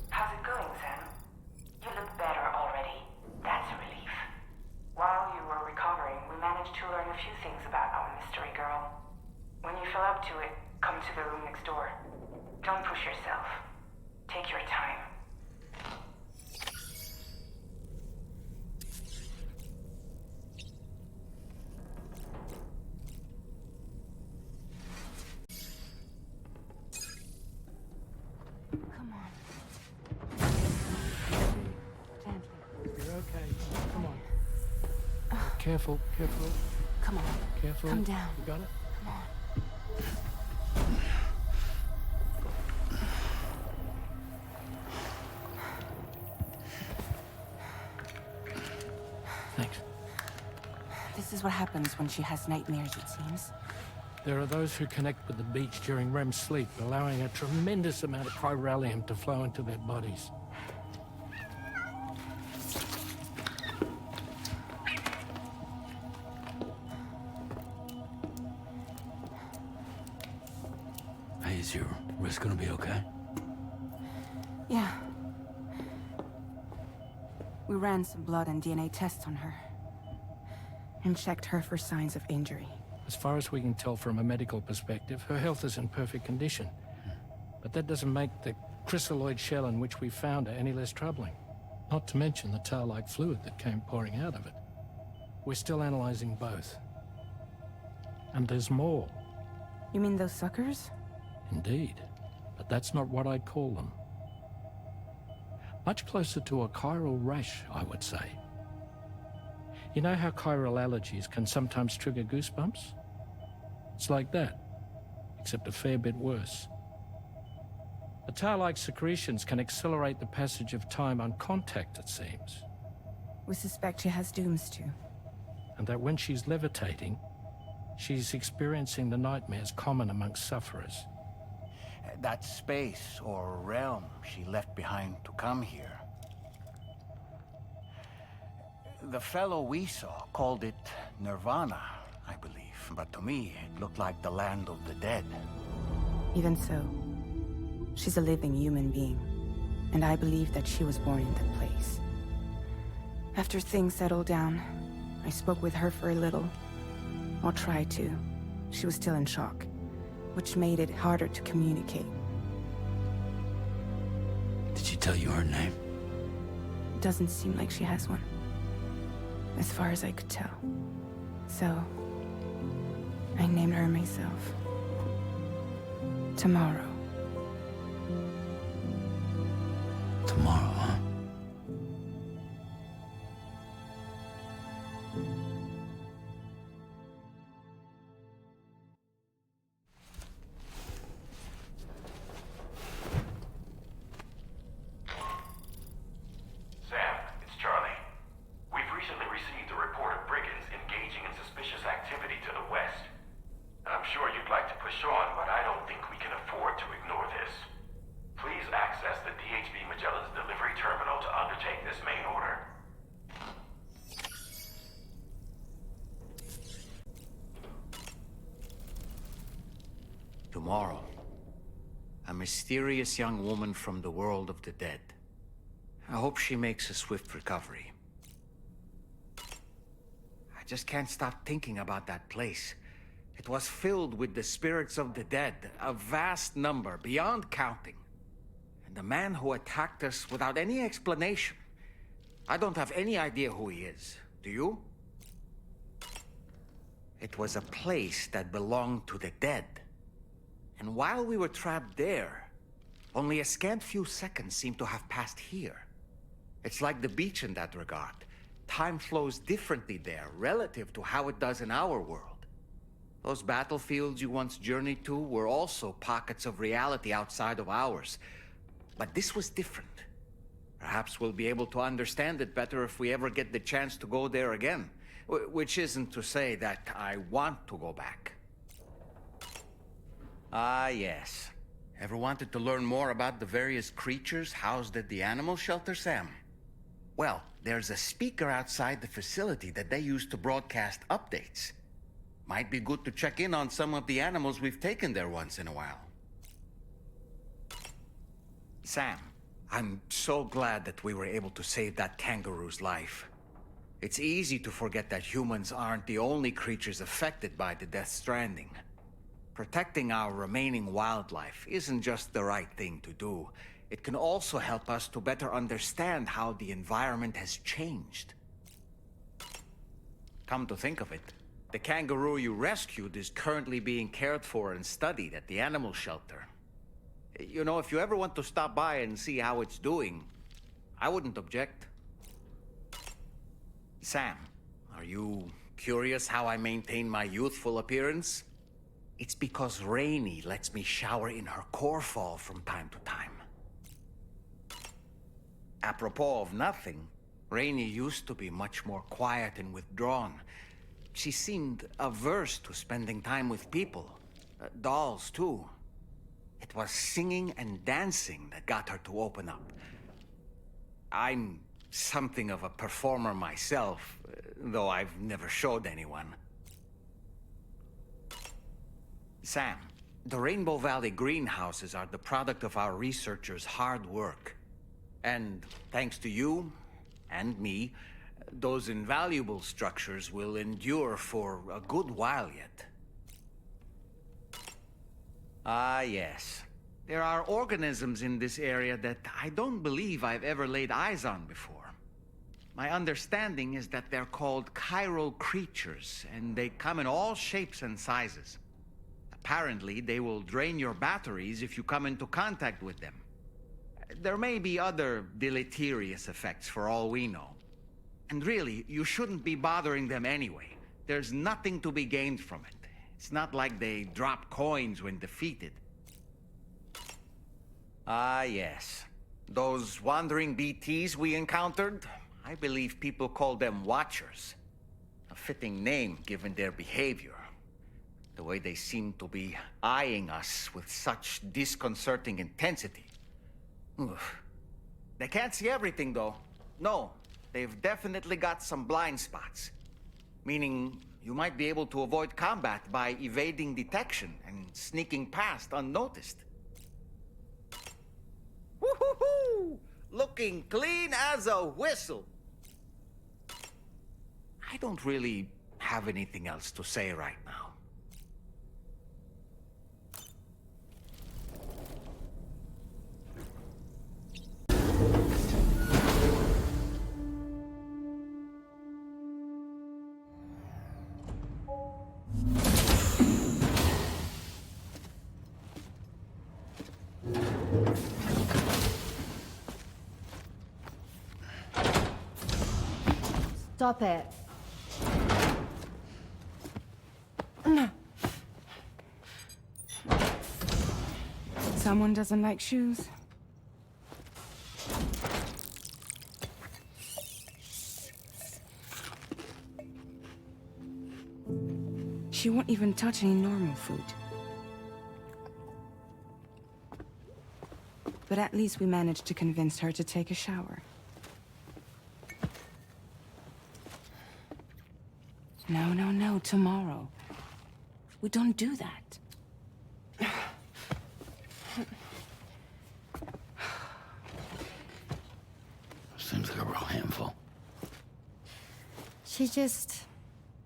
[SPEAKER 5] How's it going, Sam? You look better already. That's a relief. While you were recovering, we managed to learn a few things about our mystery girl. When you feel up to it, come to the room next door. Don't push yourself. Take your time.
[SPEAKER 1] Come on. Gently.
[SPEAKER 12] You're okay. Come on. Careful, careful.
[SPEAKER 1] Come on.
[SPEAKER 12] Careful.
[SPEAKER 1] Come down.
[SPEAKER 12] You got it?
[SPEAKER 1] Come on.
[SPEAKER 12] Thanks.
[SPEAKER 1] This is what happens when she has nightmares, it seems.
[SPEAKER 12] There are those who connect with the beach during REM sleep, allowing a tremendous amount of chiralium to flow into their bodies.
[SPEAKER 3] Hey, is your wrist gonna be okay?
[SPEAKER 1] Yeah. We ran some blood and DNA tests on her. And checked her for signs of injury.
[SPEAKER 12] As far as we can tell from a medical perspective, her health is in perfect condition. But that doesn't make the chrysaloid shell in which we found her any less troubling. Not to mention the tar-like fluid that came pouring out of it. We're still analyzing both. And there's more.
[SPEAKER 1] You mean those suckers?
[SPEAKER 12] Indeed. But that's not what I'd call them. Much closer to a chiral rash, I would say. You know how chiral allergies can sometimes trigger goosebumps? It's like that, except a fair bit worse. The tar-like secretions can accelerate the passage of time on contact, it seems.
[SPEAKER 1] We suspect she has dooms too.
[SPEAKER 12] And that when she's levitating, she's experiencing the nightmares common amongst sufferers.
[SPEAKER 13] That space or realm she left behind to come here. The fellow we saw called it Nirvana, I believe. But to me, it looked like the land of the dead.
[SPEAKER 1] Even so, she's a living human being. And I believe that she was born in that place. After things settled down, I spoke with her for a little. Or tried to. She was still in shock, which made it harder to communicate.
[SPEAKER 3] Did she tell you her name?
[SPEAKER 1] Doesn't seem like she has one. As far as I could tell. So, I named her myself. Tomorrow.
[SPEAKER 3] Tomorrow, huh?
[SPEAKER 19] Tomorrow, a mysterious young woman from the world of the dead. I hope she makes a swift recovery. I just can't stop thinking about that place. It was filled with the spirits of the dead, a vast number, beyond counting. And the man who attacked us without any explanation. I don't have any idea who he is. Do you? It was a place that belonged to the dead. And while we were trapped there, only a scant few seconds seem to have passed here. It's like the beach in that regard. Time flows differently there, relative to how it does in our world. Those battlefields you once journeyed to were also pockets of reality outside of ours. But this was different. Perhaps we'll be able to understand it better if we ever get the chance to go there again. Which isn't to say that I want to go back. Ah, yes. Ever wanted to learn more about the various creatures housed at the animal shelter, Sam? Well, there's a speaker outside the facility that they use to broadcast updates. Might be good to check in on some of the animals we've taken there once in a while. Sam, I'm so glad that we were able to save that kangaroo's life. It's easy to forget that humans aren't the only creatures affected by the Death Stranding. Protecting our remaining wildlife isn't just the right thing to do. It can also help us to better understand how the environment has changed. Come to think of it, the kangaroo you rescued is currently being cared for and studied at the animal shelter. You know, if you ever want to stop by and see how it's doing, I wouldn't object. Sam, are you curious how I maintain my youthful appearance? It's because Rainey lets me shower in her core fall from time to time. Apropos of nothing, Rainey used to be much more quiet and withdrawn. She seemed averse to spending time with people. Dolls, too. It was singing and dancing that got her to open up. I'm something of a performer myself, though I've never showed anyone. Sam, the Rainbow Valley greenhouses are the product of our researchers' hard work. And thanks to you and me, those invaluable structures will endure for a good while yet. Ah, yes. There are organisms in this area that I don't believe I've ever laid eyes on before. My understanding is that they're called chiral creatures, and they come in all shapes and sizes. Apparently, they will drain your batteries if you come into contact with them. There may be other deleterious effects for all we know. And really, you shouldn't be bothering them anyway. There's nothing to be gained from it. It's not like they drop coins when defeated. Ah, yes. Those wandering BTs we encountered, I believe people call them Watchers. A fitting name given their behavior. The way they seem to be eyeing us with such disconcerting intensity. Oof. They can't see everything, though. No, they've definitely got some blind spots. Meaning, you might be able to avoid combat by evading detection and sneaking past unnoticed. Woo-hoo-hoo! Looking clean as a whistle. I don't really have anything else to say right now.
[SPEAKER 6] Stop it.
[SPEAKER 1] Someone doesn't like shoes? She won't even touch any normal food. But at least we managed to convince her to take a shower. No, no, no, tomorrow. We don't do that.
[SPEAKER 3] Seems like a real handful.
[SPEAKER 6] She just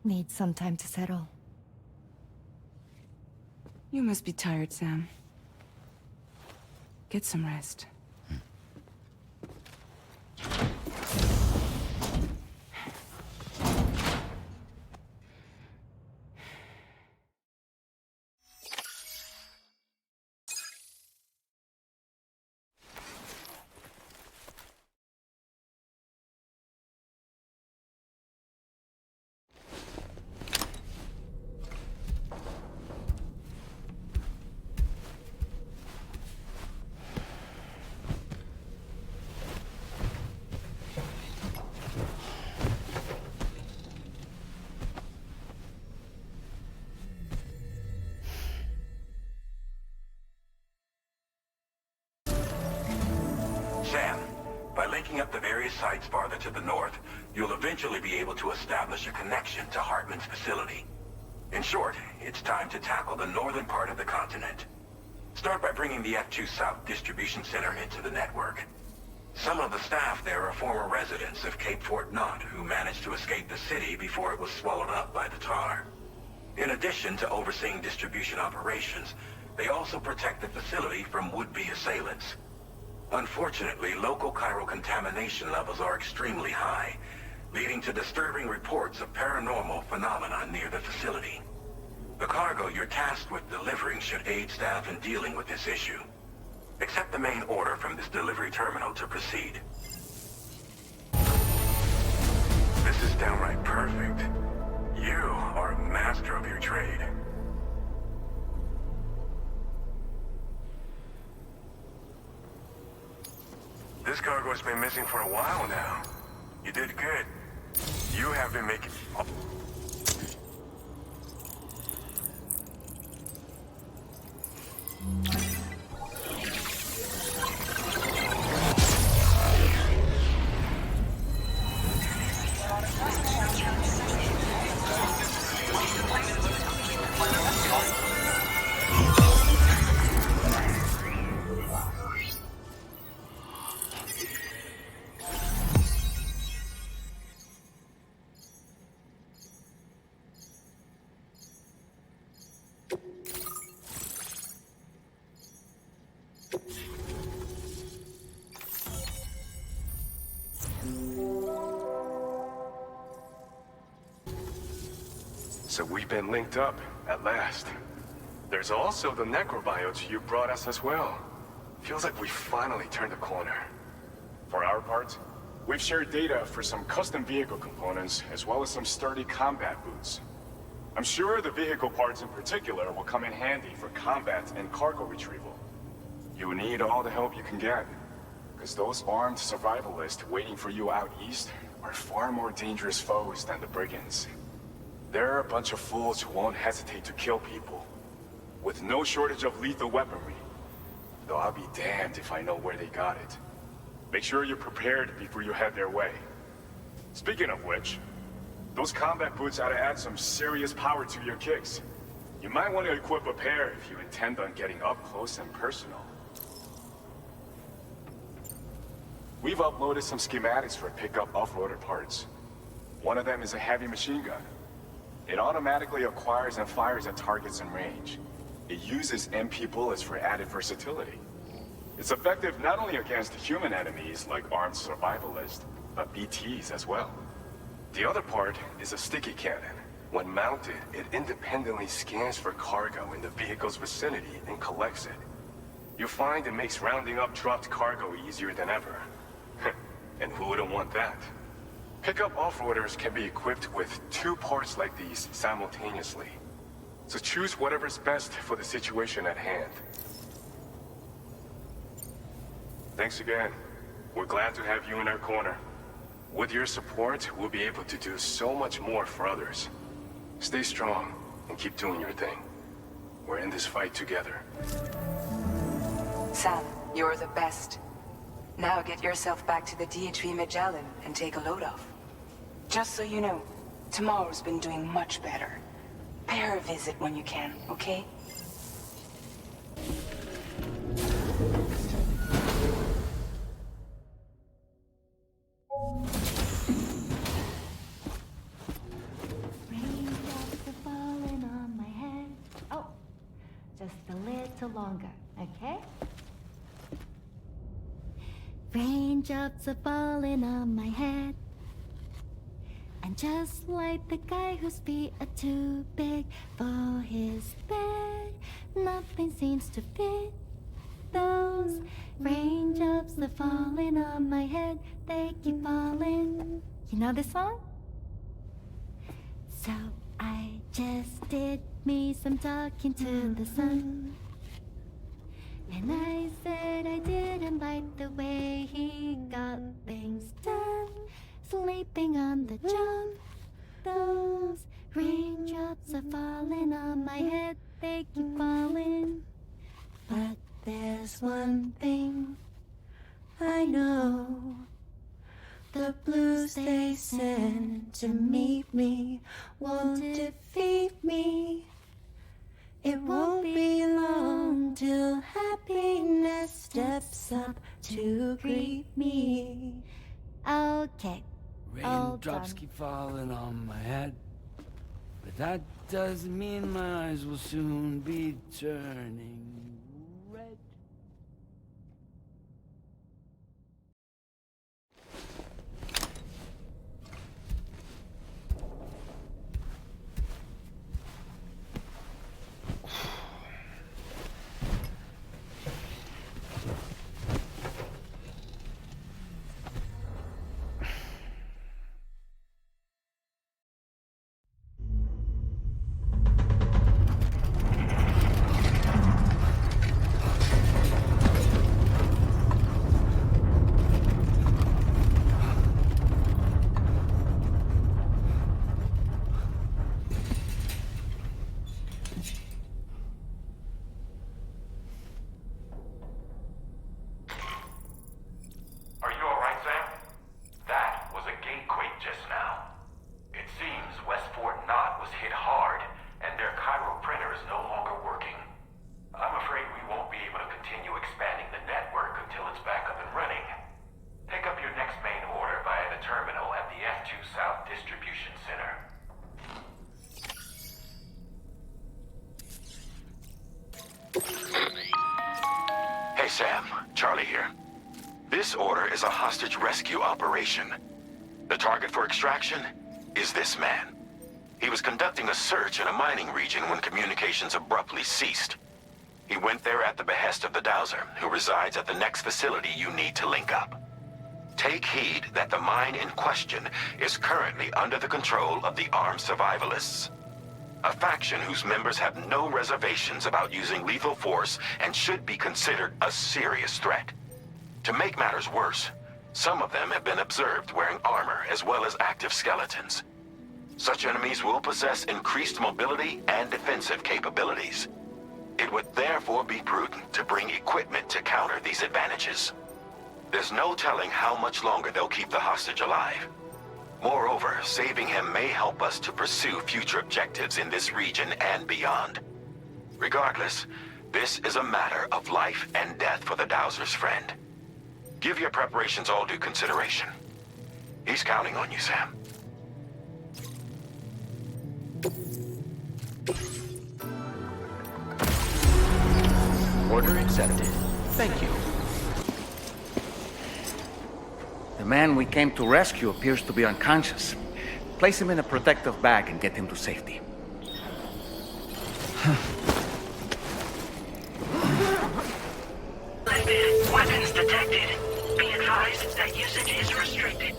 [SPEAKER 6] needs some time to settle.
[SPEAKER 1] You must be tired, Sam. Get some rest.
[SPEAKER 17] Sam, by linking up the various sites farther to the north, you'll eventually be able to establish a connection to Hartman's facility. In short, it's time to tackle the northern part of the continent. Start by bringing the F2 South Distribution Center into the network. Some of the staff there are former residents of Cape Fort Knot who managed to escape the city before it was swallowed up by the tar. In addition to overseeing distribution operations, they also protect the facility from would-be assailants. Unfortunately, local chiral contamination levels are extremely high, leading to disturbing reports of paranormal phenomena near the facility. The cargo you're tasked with delivering should aid staff in dealing with this issue. Accept the main order from this delivery terminal to proceed. This is downright perfect. You are a master of your trade. This cargo has been missing for a while now. You did good. You have been making... Oh.
[SPEAKER 2] So we've been linked up, at last. There's also the necrobiotes you brought us as well. Feels like we finally turned a corner. For our part, we've shared data for some custom vehicle components, as well as some sturdy combat boots. I'm sure the vehicle parts in particular will come in handy for combat and cargo retrieval. You will need all the help you can get, because those armed survivalists waiting for you out east are far more dangerous foes than the brigands. They're a bunch of fools who won't hesitate to kill people, with no shortage of lethal weaponry. Though I'll be damned if I know where they got it. Make sure you're prepared before you head their way. Speaking of which, those combat boots ought to add some serious power to your kicks. You might want to equip a pair if you intend on getting up close and personal. We've uploaded some schematics for pickup off-roader parts. One of them is a heavy machine gun. It automatically acquires and fires at targets in range. It uses MP bullets for added versatility. It's effective not only against human enemies like armed survivalists, but BTs as well. The other part is a sticky cannon. When mounted, it independently scans for cargo in the vehicle's vicinity and collects it. You'll find it makes rounding up dropped cargo easier than ever. And who wouldn't want that? Pickup off-roaders can be equipped with 2 parts like these simultaneously. So choose whatever's best for the situation at hand. Thanks again. We're glad to have you in our corner. With your support, we'll be able to do so much more for others. Stay strong and keep doing your thing. We're in this fight together.
[SPEAKER 5] Sam, you're the best. Now get yourself back to the DHV Magellan and take a load off. Just so you know, tomorrow's been doing much better. Pay her a visit when you can, okay?
[SPEAKER 20] Raindrops are falling on my head. Oh, just a little longer, okay? Raindrops are falling on my head. And just like the guy whose feet are too big for his bed, nothing seems to fit. Those raindrops are falling on my head, they keep falling. You know this song? So I just did me some talking to the sun. And I said I didn't like the way he got things done. Sleeping on the job. Those raindrops are falling on my head, they keep falling. But there's one thing I know. The blues they send to meet me won't defeat me. It won't be long till happiness steps up to greet me. Okay.
[SPEAKER 3] Raindrops keep falling on my head, but that doesn't mean my eyes will soon be turning red.
[SPEAKER 17] Hey Sam, Charlie here. This order is a hostage rescue operation. The target for extraction is this man. He was conducting a search in a mining region when communications abruptly ceased. He went there at the behest of the Dowser, who resides at the next facility you need to link up. Take heed that the mine in question is currently under the control of the armed survivalists, a faction whose members have no reservations about using lethal force and should be considered a serious threat. To make matters worse, some of them have been observed wearing armor as well as active skeletons. Such enemies will possess increased mobility and defensive capabilities. It would therefore be prudent to bring equipment to counter these advantages. There's no telling how much longer they'll keep the hostage alive. Moreover, saving him may help us to pursue future objectives in this region and beyond. Regardless, this is a matter of life and death for the Dowser's friend. Give your preparations all due consideration. He's counting on you, Sam.
[SPEAKER 19] Order accepted. Thank you. The man we came to rescue appears to be unconscious. Place him in a protective bag and get him to safety.
[SPEAKER 7] Weapons detected. Be advised that usage is restricted.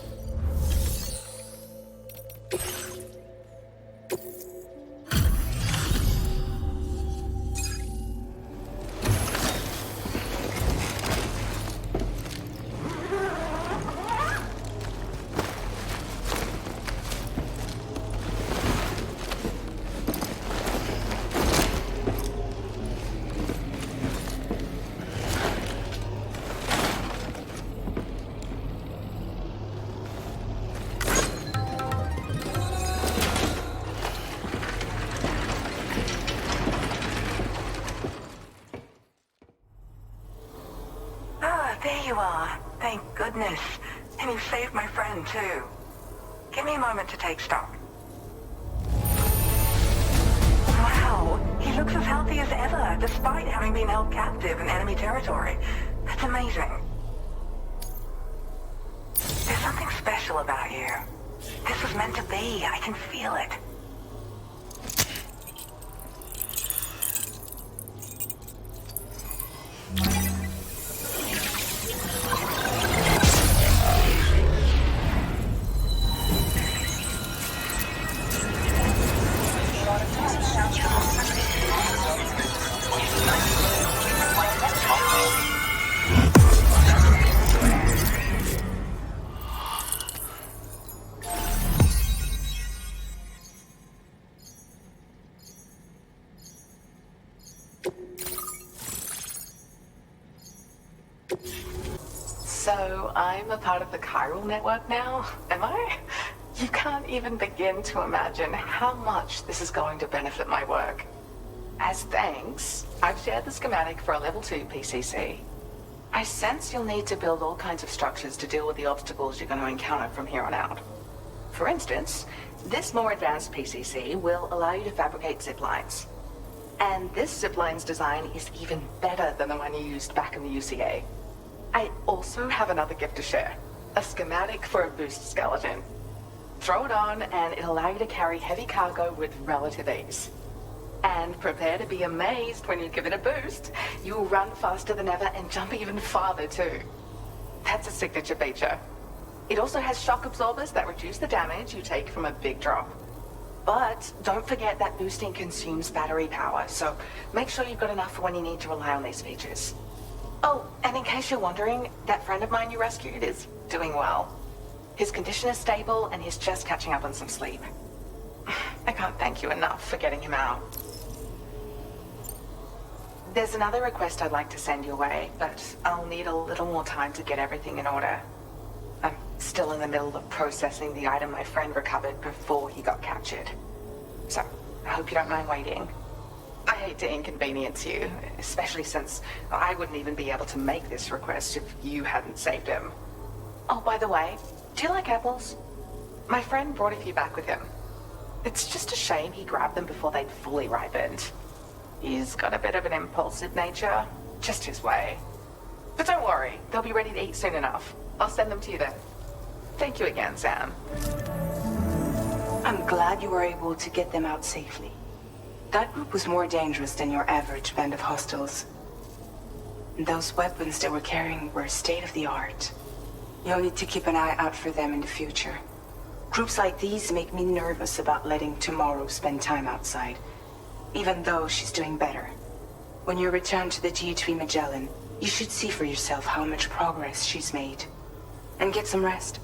[SPEAKER 7] There you are. Thank goodness. And you saved my friend, too. Give me a moment to take stock. Wow, he looks as healthy as ever, despite having been held captive in enemy territory. That's amazing. There's something special about you. This was meant to be. I can feel it.
[SPEAKER 5] So, I'm a part of the chiral network now, am I? You can't even begin to imagine how much this is going to benefit my work. As thanks, I've shared the schematic for a level 2 PCC. I sense you'll need to build all kinds of structures to deal with the obstacles you're going to encounter from here on out. For instance, this more advanced PCC will allow you to fabricate zip lines. And this zip line's design is even better than the one you used back in the UCA. I also have another gift to share. A schematic for a boost skeleton. Throw it on and it'll allow you to carry heavy cargo with relative ease. And prepare to be amazed when you give it a boost. You'll run faster than ever and jump even farther too. That's a signature feature. It also has shock absorbers that reduce the damage you take from a big drop. But don't forget that boosting consumes battery power, so make sure you've got enough for when you need to rely on these features. Oh, and in case you're wondering, that friend of mine you rescued is doing well. His condition is stable and he's just catching up on some sleep. I can't thank you enough for getting him out. There's another request I'd like to send your way, but I'll need a little more time to get everything in order. I'm still in the middle of processing the item my friend recovered before he got captured. So, I hope you don't mind waiting. I hate to inconvenience you, especially since I wouldn't even be able to make this request if you hadn't saved him. Oh, by the way, do you like apples? My friend brought a few back with him. It's just a shame he grabbed them before they'd fully ripened. He's got a bit of an impulsive nature, just his way. But don't worry, they'll be ready to eat soon enough. I'll send them to you then. Thank you again, Sam. I'm glad you were able to get them out safely. That group was more dangerous than your average band of hostiles. Those weapons they were carrying were state-of-the-art. You'll need to keep an eye out for them in the future. Groups like these make me nervous about letting Tomorrow spend time outside, even though she's doing better. When you return to the GHV Magellan, you should see for yourself how much progress she's made. And get some rest.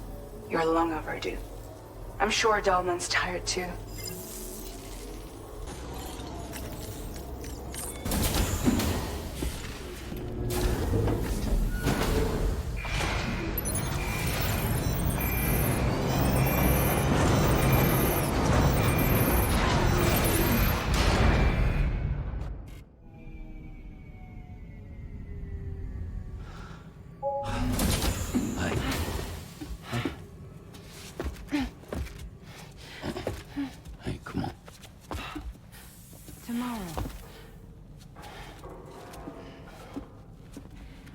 [SPEAKER 5] You're long overdue. I'm sure Dahlman's tired too.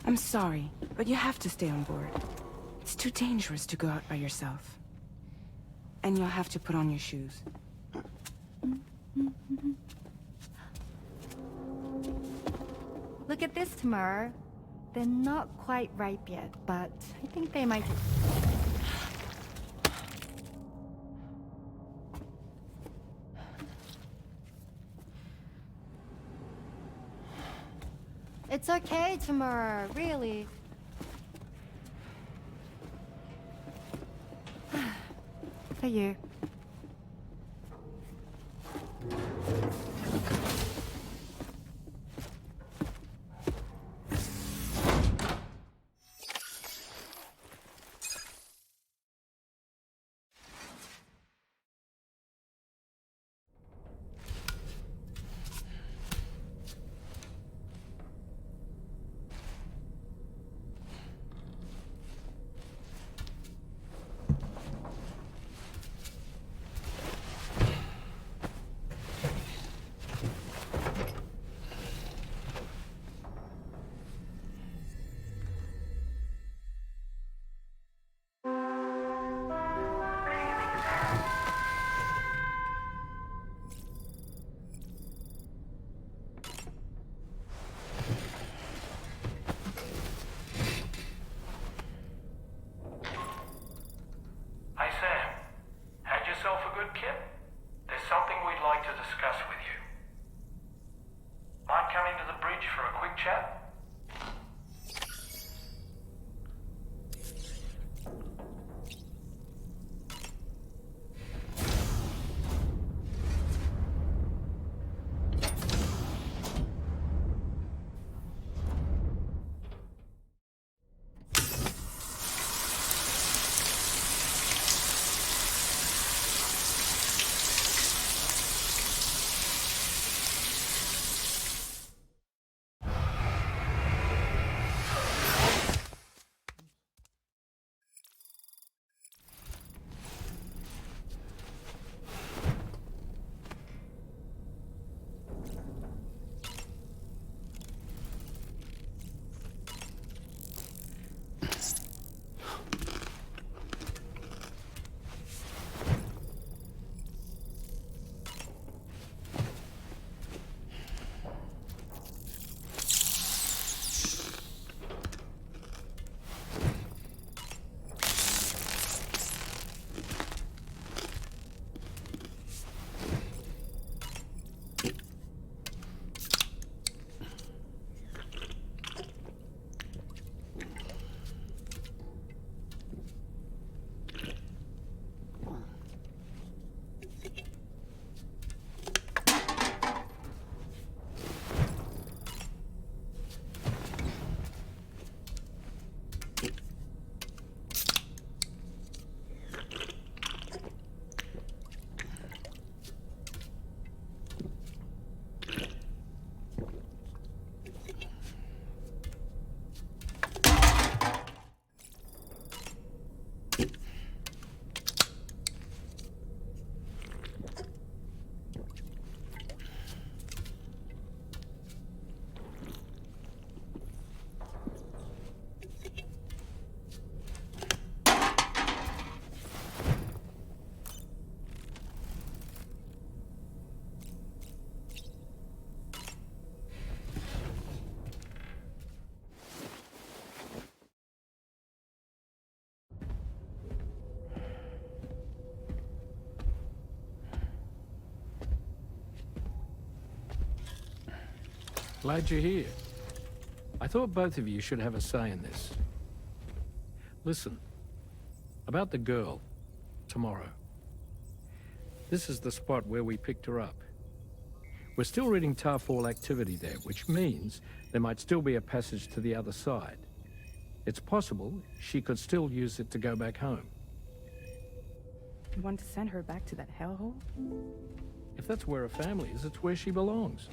[SPEAKER 1] I'm sorry, but you have to stay on board. It's too dangerous to go out by yourself. And you'll have to put on your shoes.
[SPEAKER 6] Look at this, Tamara. They're not quite ripe yet, but I think they might... It's okay, Tamara, really. For you.
[SPEAKER 12] Glad you're here. I thought both of you should have a say in this. Listen, about the girl, tomorrow. This is the spot where we picked her up. We're still reading Tarfall activity there, which means there might still be a passage to the other side. It's possible she could still use it to go back home.
[SPEAKER 1] You want to send her back to that hellhole?
[SPEAKER 12] If that's where her family is, it's where she belongs.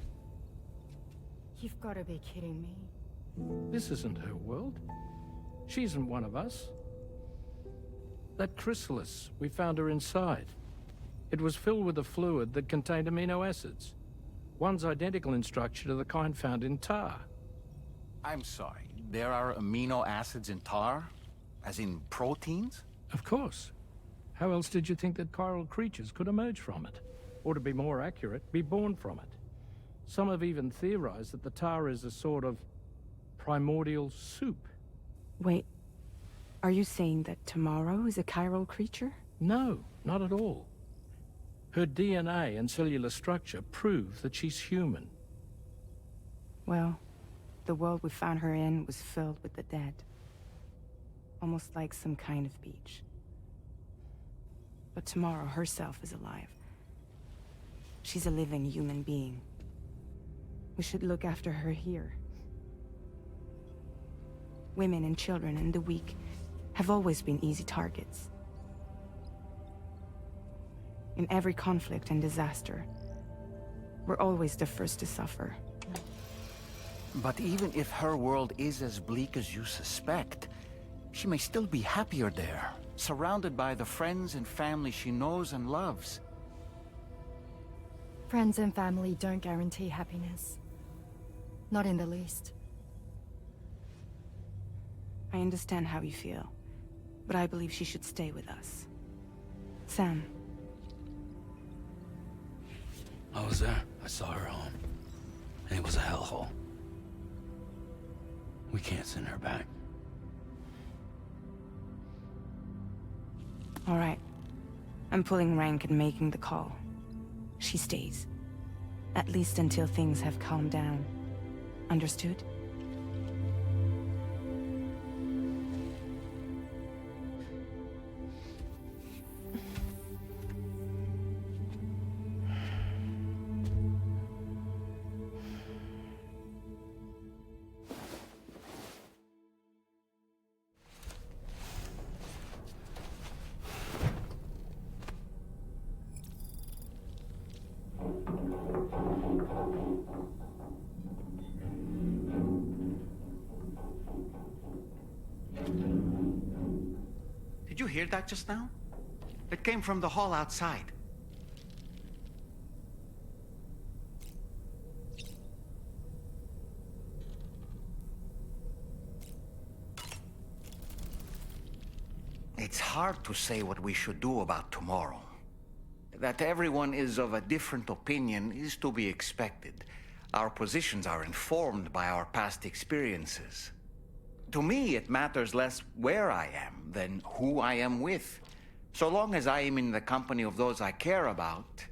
[SPEAKER 6] You've got to be kidding me.
[SPEAKER 12] This isn't her world. She isn't one of us. That chrysalis, we found her inside. It was filled with a fluid that contained amino acids. One's identical in structure to the kind found in tar.
[SPEAKER 13] I'm sorry, there are amino acids in tar? As in proteins?
[SPEAKER 12] Of course. How else did you think that chiral creatures could emerge from it? Or to be more accurate, be born from it? Some have even theorized that the tar is a sort of primordial soup.
[SPEAKER 1] Wait, are you saying that tomorrow is a chiral creature?
[SPEAKER 12] No, not at all. Her DNA and cellular structure prove that she's human.
[SPEAKER 1] Well, the world we found her in was filled with the dead. Almost like some kind of beach. But tomorrow herself is alive. She's a living human being. We should look after her here. Women and children and the weak have always been easy targets. In every conflict and disaster, we're always the first to suffer.
[SPEAKER 13] But even if her world is as bleak as you suspect, she may still be happier there, surrounded by the friends and family she knows and loves.
[SPEAKER 6] Friends and family don't guarantee happiness. Not in the least.
[SPEAKER 1] I understand how you feel, but I believe she should stay with us. Sam.
[SPEAKER 3] I was there. I saw her home. And it was a hellhole. We can't send her back.
[SPEAKER 1] All right. I'm pulling rank and making the call. She stays. At least until things have calmed down. Understood?
[SPEAKER 19] Did you hear that just now? It came from the hall outside. It's hard to say what we should do about tomorrow. That everyone is of a different opinion is to be expected. Our positions are informed by our past experiences. To me, it matters less where I am than who I am with. So long as I am in the company of those I care about,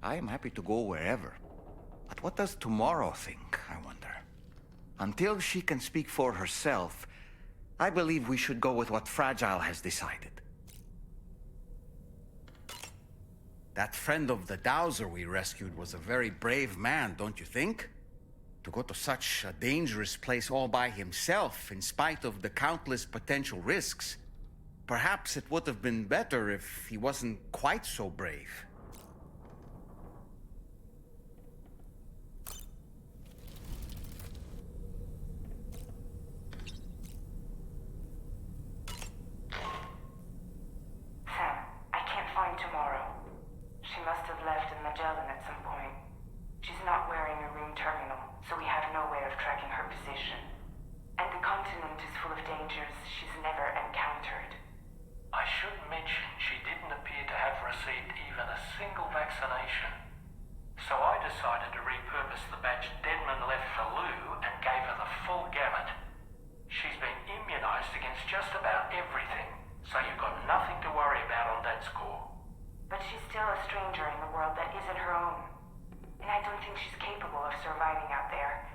[SPEAKER 19] I am happy to go wherever. But what does tomorrow think, I wonder? Until she can speak for herself, I believe we should go with what Fragile has decided. That friend of the Dowser we rescued was a very brave man, don't you think? To go to such a dangerous place all by himself, in spite of the countless potential risks. Perhaps it would have been better if he wasn't quite so brave.
[SPEAKER 5] Sam, I can't find tomorrow. She must have left in Magellan at some point. She's not wearing a room terminal, so we have no way of tracking her position. And the continent is full of dangers she's never encountered.
[SPEAKER 8] I should mention she didn't appear to have received even a single vaccination. So I decided to repurpose the batch Deadman left for Lou and gave her the full gamut. She's been immunized against just about everything, so you've got nothing to worry about on that score.
[SPEAKER 5] But she's still a stranger in the world that isn't her own. And I don't think she's capable of surviving out there.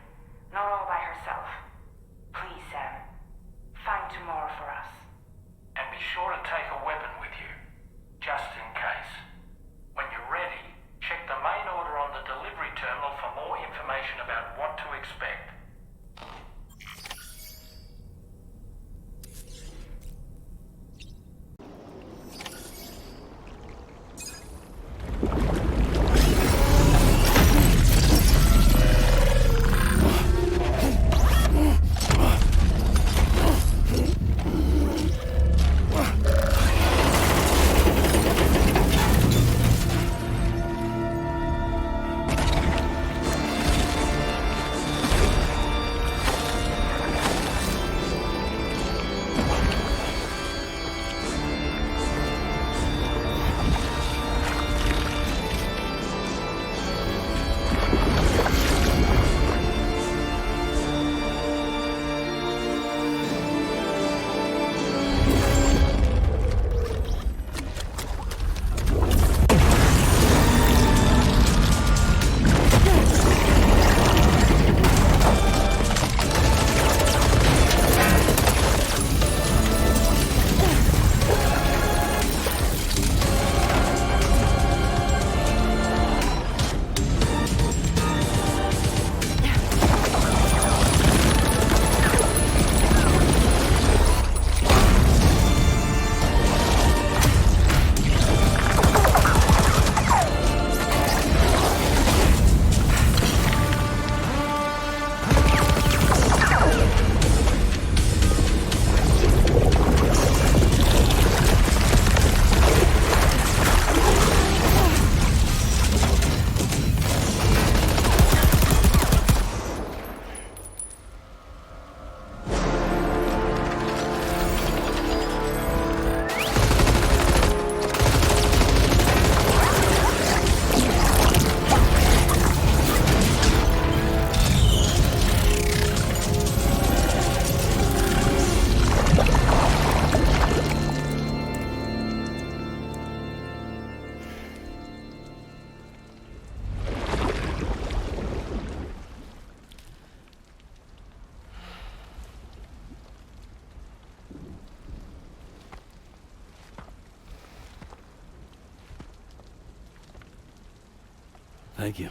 [SPEAKER 3] Thank you.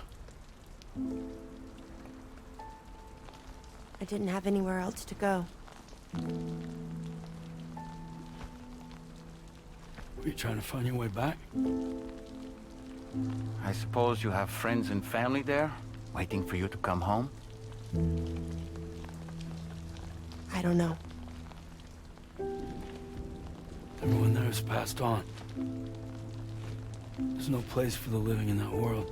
[SPEAKER 11] I didn't have anywhere else to go.
[SPEAKER 3] Were you trying to find your way back?
[SPEAKER 19] I suppose you have friends and family there, waiting for you to come home?
[SPEAKER 11] I don't know.
[SPEAKER 3] Everyone there has passed on. There's no place for the living in that world.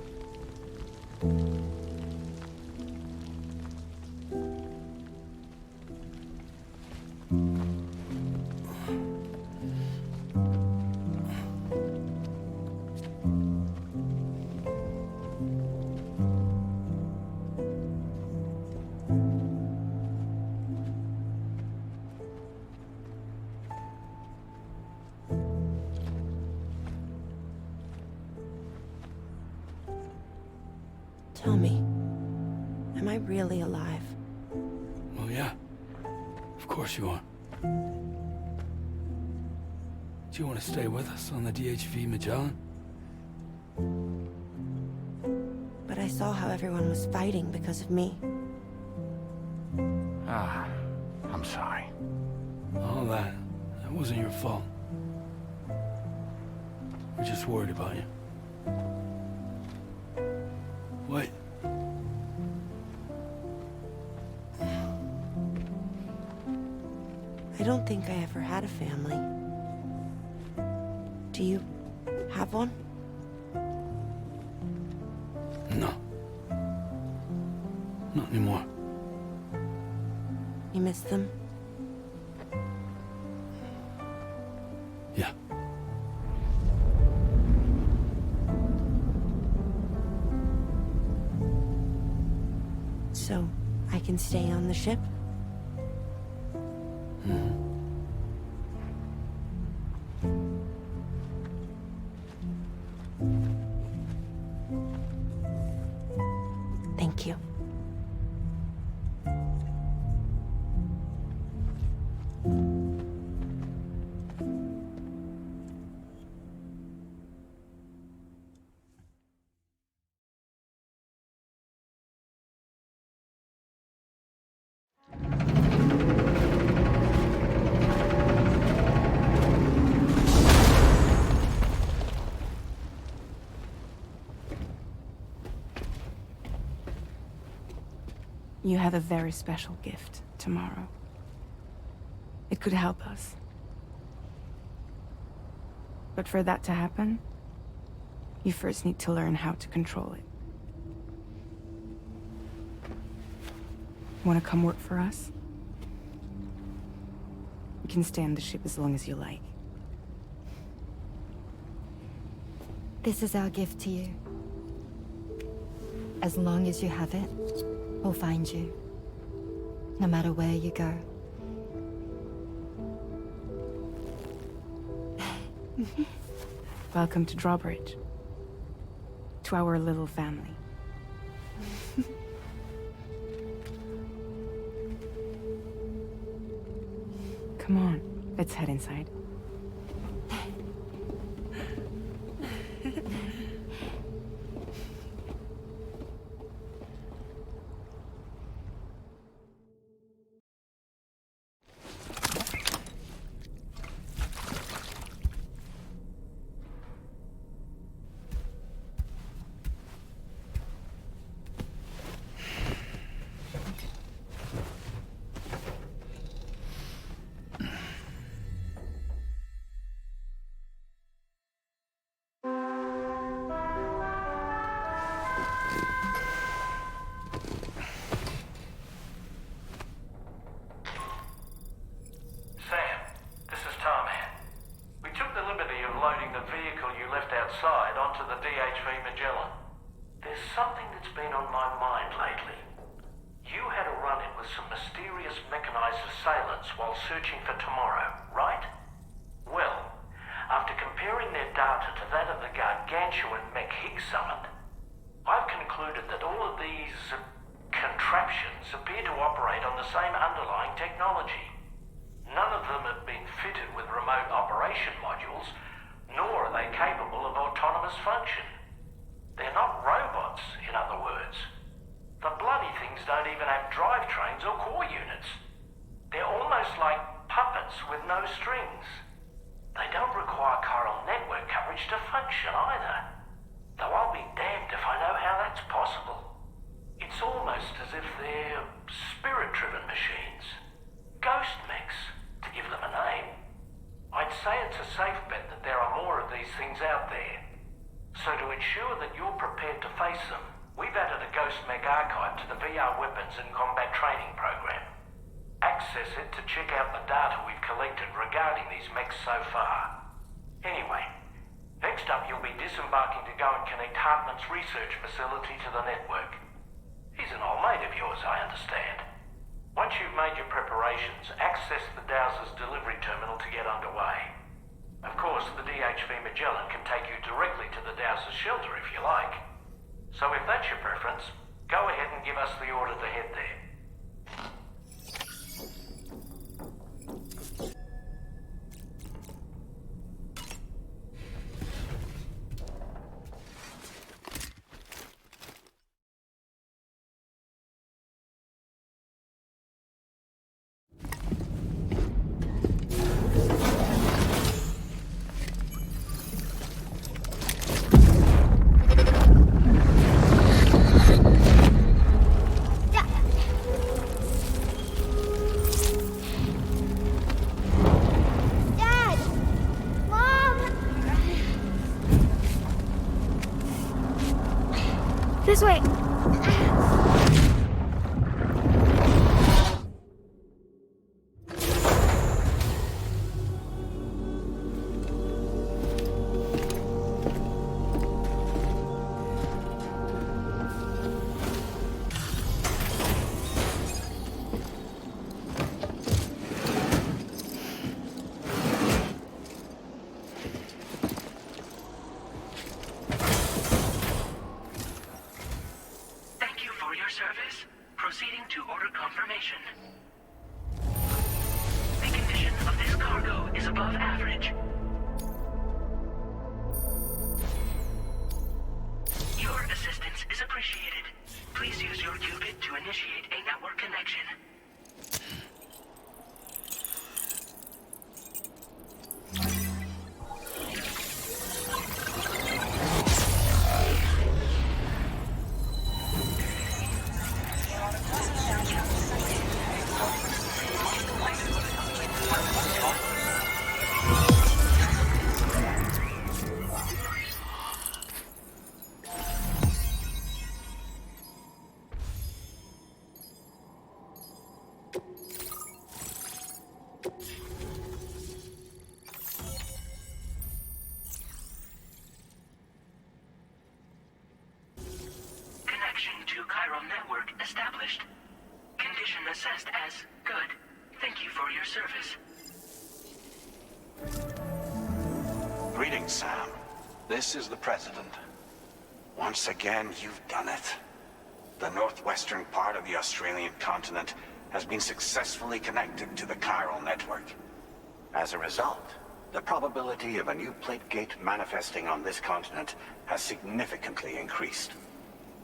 [SPEAKER 11] Tell me, am I really alive?
[SPEAKER 3] Well, yeah. Of course you are. Do you want to stay with us on the DHV Magellan?
[SPEAKER 11] But I saw how everyone was fighting because of me.
[SPEAKER 19] Ah, I'm sorry.
[SPEAKER 3] All that wasn't your fault. We're just worried about you. Wait.
[SPEAKER 11] I don't think I ever had a family. Do you have one?
[SPEAKER 3] No. Not anymore.
[SPEAKER 11] You miss them?
[SPEAKER 3] Yeah.
[SPEAKER 11] So, I can stay on the ship? Thank you. You have a very special gift tomorrow. It could help us. But for that to happen, you first need to learn how to control it. Want to come work for us? You can stay on the ship as long as you like.
[SPEAKER 6] This is our gift to you. As long as you have it, we'll find you. No matter where you go.
[SPEAKER 11] Welcome to Drawbridge. To our little family. Come on, let's head inside.
[SPEAKER 8] outside onto the DHV Magellan. There's something that's been on my mind lately. You had a run-in with some mysterious mechanized assailants while searching for tomorrow, right? Well, after comparing their data to that of the gargantuan mech Higgs summoned, I've concluded that all of these contraptions appear to operate on the same underlying technology. None of them have been fitted with remote operation modules, nor are they capable of autonomous function. They're not robots, no strings. They don't require chiral network coverage to function either. Though I'll be damned if I know how that's possible. It's almost as if they're spirit-driven machines. Ghost mechs, to give them a name. I'd say it's a safe bet that there are more of these things out there. So to ensure that you're prepared to face them, we've added a Ghost Mech archive to the VR weapons and combat training program. Access it to check out the data we've collected regarding these mechs so far. Anyway, next up you'll be disembarking to go and connect Hartman's research facility to the network. He's an old mate of yours, I understand. Once you've made your preparations, access the Dowser's delivery terminal to get underway. Of course, the DHV Magellan can take you directly to the Dowser's shelter if you like. So if that's your preference, go ahead and give us the order to head there.
[SPEAKER 20] This way.
[SPEAKER 10] Service. Proceeding to order confirmation. The condition of this cargo is above average. Your assistance is appreciated. Please use your qubit to initiate a network connection. Established. Condition assessed as good. Thank you for your service.
[SPEAKER 23] Greetings, Sam. This is the President. Once again, you've done it. The northwestern part of the Australian continent has been successfully connected to the chiral network. As a result, the probability of a new plate gate manifesting on this continent has significantly increased.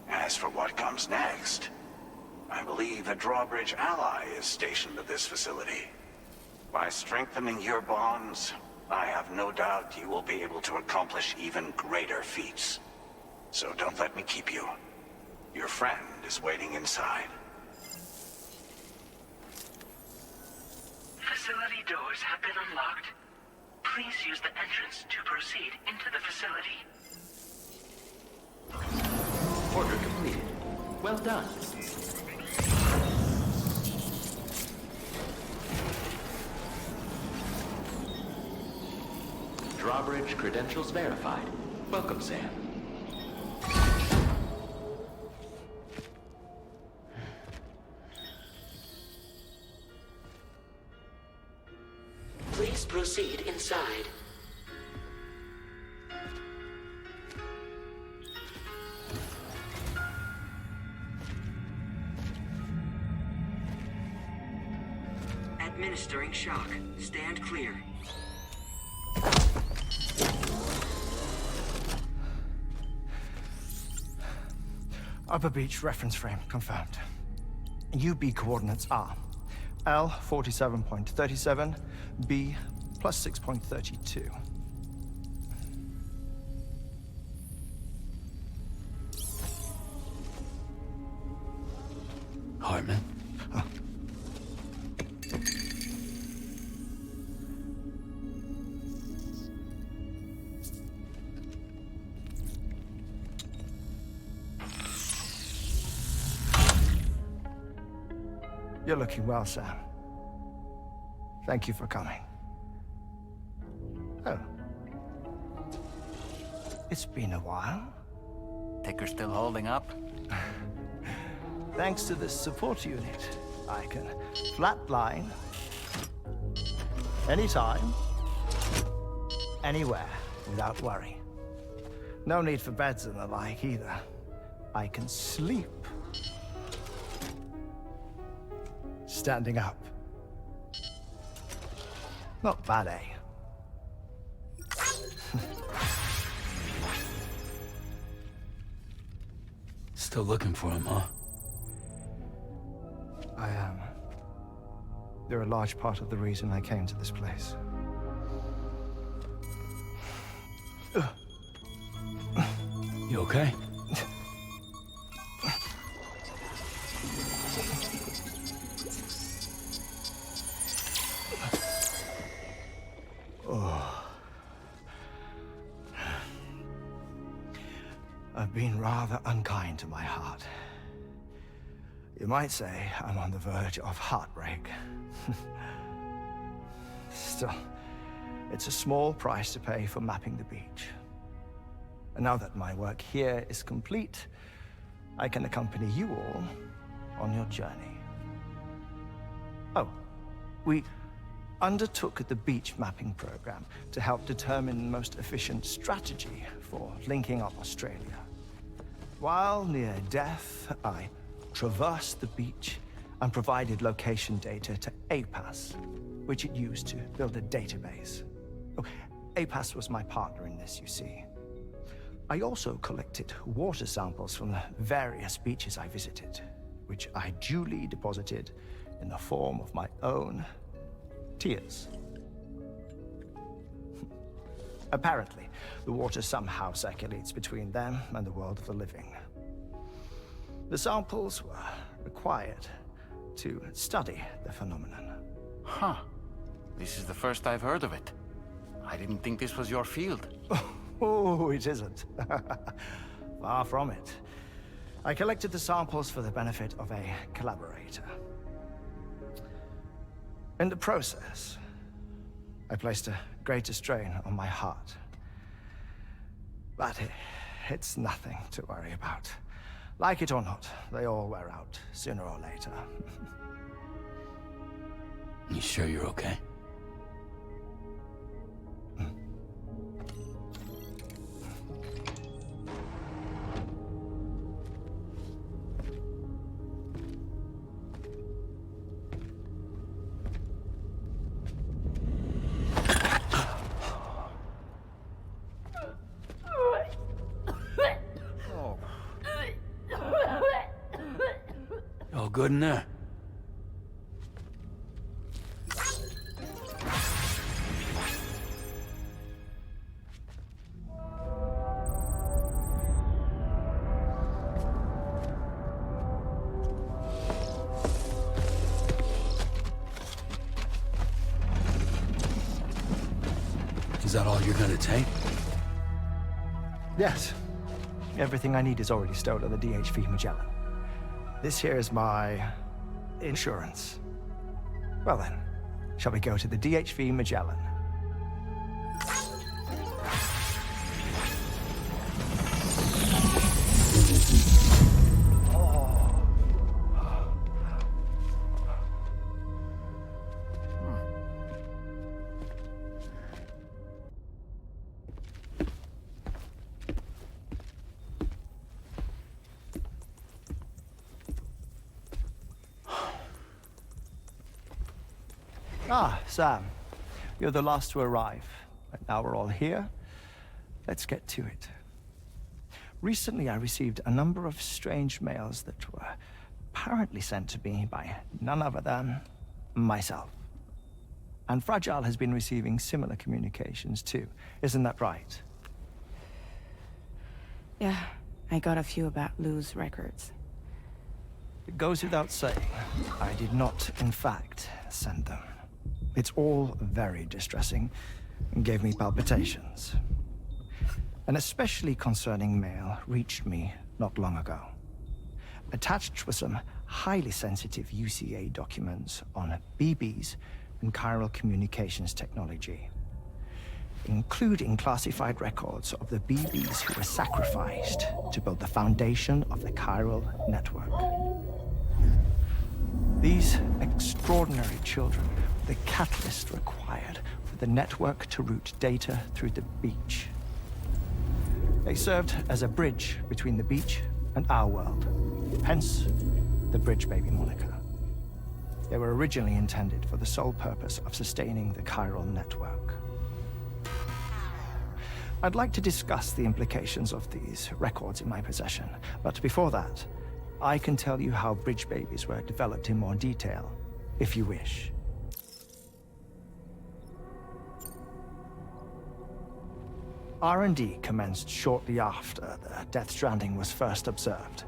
[SPEAKER 23] As for what comes next, I believe a drawbridge ally is stationed at this facility. By strengthening your bonds, I have no doubt you will be able to accomplish even greater feats. So don't let me keep you. Your friend is waiting inside.
[SPEAKER 10] Facility doors have been unlocked. Please use the entrance to proceed into the facility.
[SPEAKER 14] Order completed. Well done. Drawbridge credentials verified. Welcome, Sam.
[SPEAKER 10] Please proceed inside. Administering shock. Stand clear.
[SPEAKER 13] Upper Beach reference frame confirmed. UB coordinates are
[SPEAKER 4] L 47.37, B plus 6.32.
[SPEAKER 3] Hartman?
[SPEAKER 4] You're looking well, Sam. Thank you for coming. Oh. It's been a while.
[SPEAKER 19] Ticker still holding up?
[SPEAKER 4] Thanks to this support unit, I can flatline anytime, anywhere, without worry. No need for beds and the like either. I can sleep standing up. Not bad, eh?
[SPEAKER 3] Still looking for him, huh?
[SPEAKER 4] I am. They're a large part of the reason I came to this place.
[SPEAKER 3] You okay?
[SPEAKER 4] I've been rather unkind to my heart. You might say I'm on the verge of heartbreak. Still, it's a small price to pay for mapping the beach. And now that my work here is complete, I can accompany you all on your journey. Oh, we undertook the beach mapping program to help determine the most efficient strategy for linking up Australia. While near death, I traversed the beach and provided location data to APAS, which it used to build a database. Oh, APAS was my partner in this, you see. I also collected water samples from the various beaches I visited, which I duly deposited in the form of my own tears. Apparently, the water somehow circulates between them and the world of the living. The samples were required to study the phenomenon.
[SPEAKER 19] Huh. This is the first I've heard of it. I didn't think this was your field.
[SPEAKER 4] Oh, it isn't. Far from it. I collected the samples for the benefit of a collaborator. In the process, I placed a greater strain on my heart. But it's nothing to worry about. Like it or not, they all wear out sooner or later.
[SPEAKER 3] You sure you're okay? All good in there? Is that all you're gonna take?
[SPEAKER 4] Yes. Everything I need is already stowed on the DHV Magellan. This here is my insurance. Well then, shall we go to the DHV Magellan? Ah, Sam. You're the last to arrive. But now we're all here. Let's get to it. Recently, I received a number of strange mails that were apparently sent to me by none other than myself. And Fragile has been receiving similar communications too. Isn't that right?
[SPEAKER 11] Yeah, I got a few about Lou's records.
[SPEAKER 4] It goes without saying, I did not, in fact, send them. It's all very distressing and gave me palpitations. An especially concerning mail reached me not long ago. Attached were some highly sensitive UCA documents on BBs and chiral communications technology, including classified records of the BBs who were sacrificed to build the foundation of the chiral network. These extraordinary children were the catalyst required for the network to route data through the beach. They served as a bridge between the beach and our world, hence the Bridge Baby moniker. They were originally intended for the sole purpose of sustaining the chiral network. I'd like to discuss the implications of these records in my possession, but before that, I can tell you how Bridge Babies were developed in more detail, if you wish. R&D commenced shortly after the Death Stranding was first observed.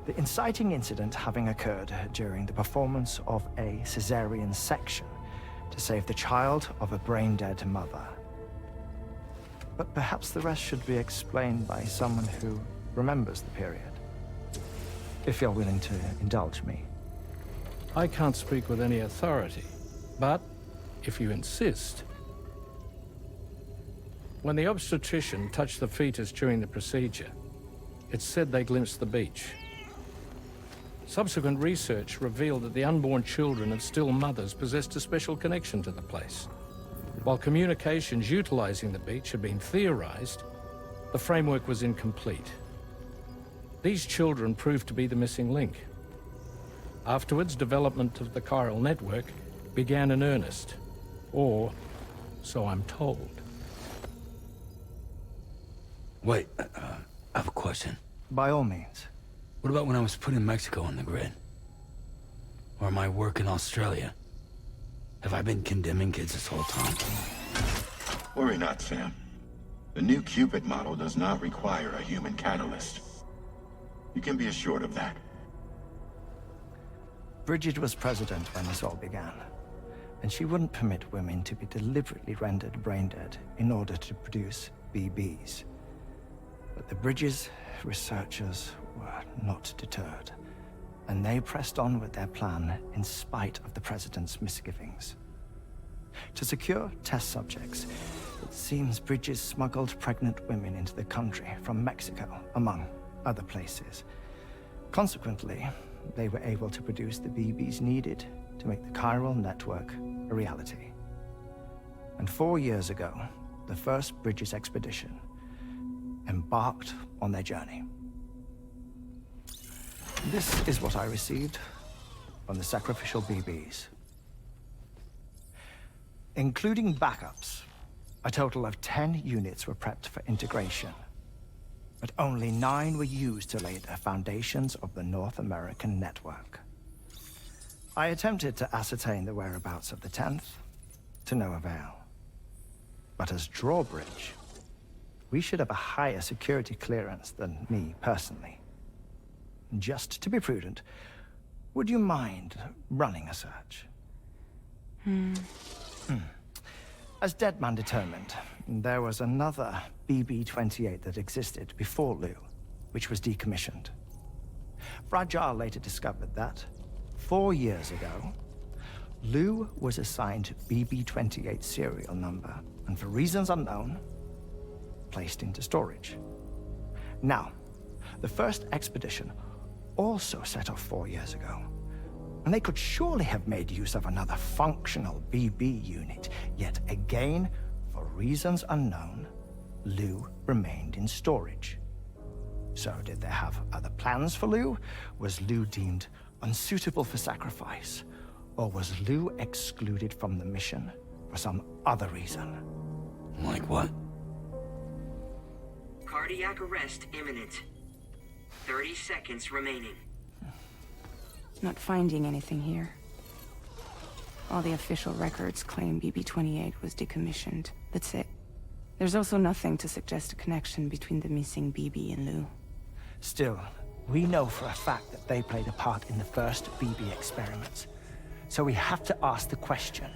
[SPEAKER 4] The inciting incident having occurred during the performance of a cesarean section to save the child of a brain-dead mother. But perhaps the rest should be explained by someone who remembers the period. If you're willing to indulge me.
[SPEAKER 12] I can't speak with any authority, but if you insist. When the obstetrician touched the fetus during the procedure, it's said they glimpsed the beach. Subsequent research revealed that the unborn children of still mothers possessed a special connection to the place. While communications utilizing the beach had been theorized, the framework was incomplete. These children proved to be the missing link. Afterwards, development of the chiral network began in earnest, or so I'm told.
[SPEAKER 3] Wait, I have a question.
[SPEAKER 4] By all means.
[SPEAKER 3] What about when I was put in Mexico on the grid? Or my work in Australia? Have I been condemning kids this whole time?
[SPEAKER 17] Worry not, Sam. The new Cupid model does not require a human catalyst. You can be assured of that.
[SPEAKER 4] Bridget was president when this all began, and she wouldn't permit women to be deliberately rendered brain-dead in order to produce BBs. But the Bridges researchers were not deterred, and they pressed on with their plan in spite of the president's misgivings. To secure test subjects, it seems Bridges smuggled pregnant women into the country from Mexico, among other places. Consequently, they were able to produce the BBs needed to make the chiral network a reality. And 4 years ago, the first Bridges expedition embarked on their journey. This is what I received from the sacrificial BBs. Including backups, a total of 10 units were prepped for integration, but only 9 were used to lay the foundations of the North American network. I attempted to ascertain the whereabouts of the 10th, to no avail. But as drawbridge, we should have a higher security clearance than me personally. Just to be prudent, would you mind running a search? As Deadman determined, there was another BB-28 that existed before Lou, which was decommissioned. Fragile later discovered that, 4 years ago, Lou was assigned BB-28 serial number, and for reasons unknown, placed into storage. Now, the first expedition also set off 4 years ago, and they could surely have made use of another functional BB unit, yet again, for reasons unknown, Lou remained in storage. So did they have other plans for Lou? Was Lou deemed unsuitable for sacrifice? Or was Lou excluded from the mission for some other reason?
[SPEAKER 3] Like what?
[SPEAKER 10] Cardiac arrest imminent. 30 seconds remaining.
[SPEAKER 11] Not finding anything here. All the official records claim BB-28 was decommissioned. That's it. There's also nothing to suggest a connection between the missing BB and Lou.
[SPEAKER 4] Still, we know for a fact that they played a part in the first BB experiments. So we have to ask the question,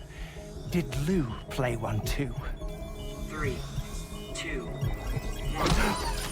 [SPEAKER 4] did Lou play one too?
[SPEAKER 10] 3, 2, 1.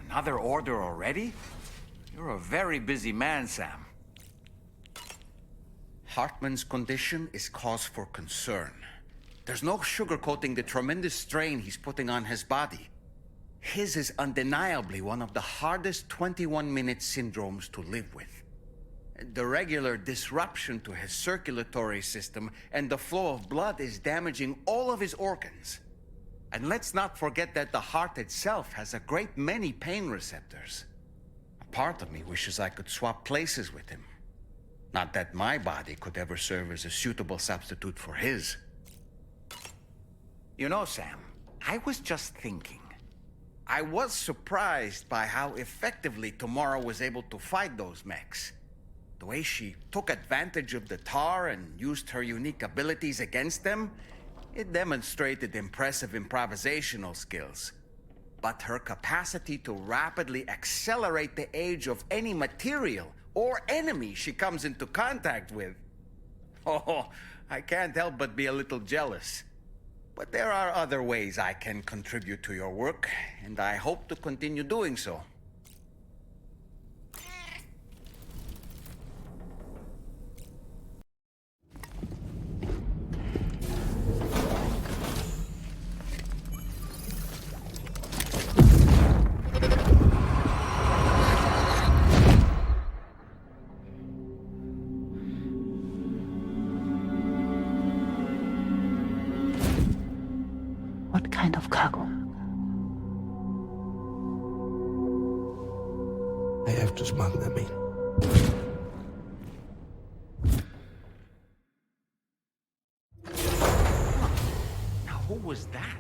[SPEAKER 19] Another order already? You're a very busy man, Sam. Hartman's condition is cause for concern. There's no sugarcoating the tremendous strain he's putting on his body. His is undeniably one of the hardest 21-minute syndromes to live with. The regular disruption to his circulatory system and the flow of blood is damaging all of his organs. And let's not forget that the heart itself has a great many pain receptors. A part of me wishes I could swap places with him. Not that my body could ever serve as a suitable substitute for his. You know, Sam, I was just thinking. I was surprised by how effectively Tomorrow was able to fight those mechs. The way she took advantage of the tar and used her unique abilities against them, it demonstrated impressive improvisational skills. But her capacity to rapidly accelerate the age of any material or enemy she comes into contact with. Oh, I can't help but be a little jealous. But there are other ways I can contribute to your work, and I hope to continue doing so.
[SPEAKER 18] What kind of cargo?
[SPEAKER 9] I have to smuggle them in.
[SPEAKER 19] Now, who was that?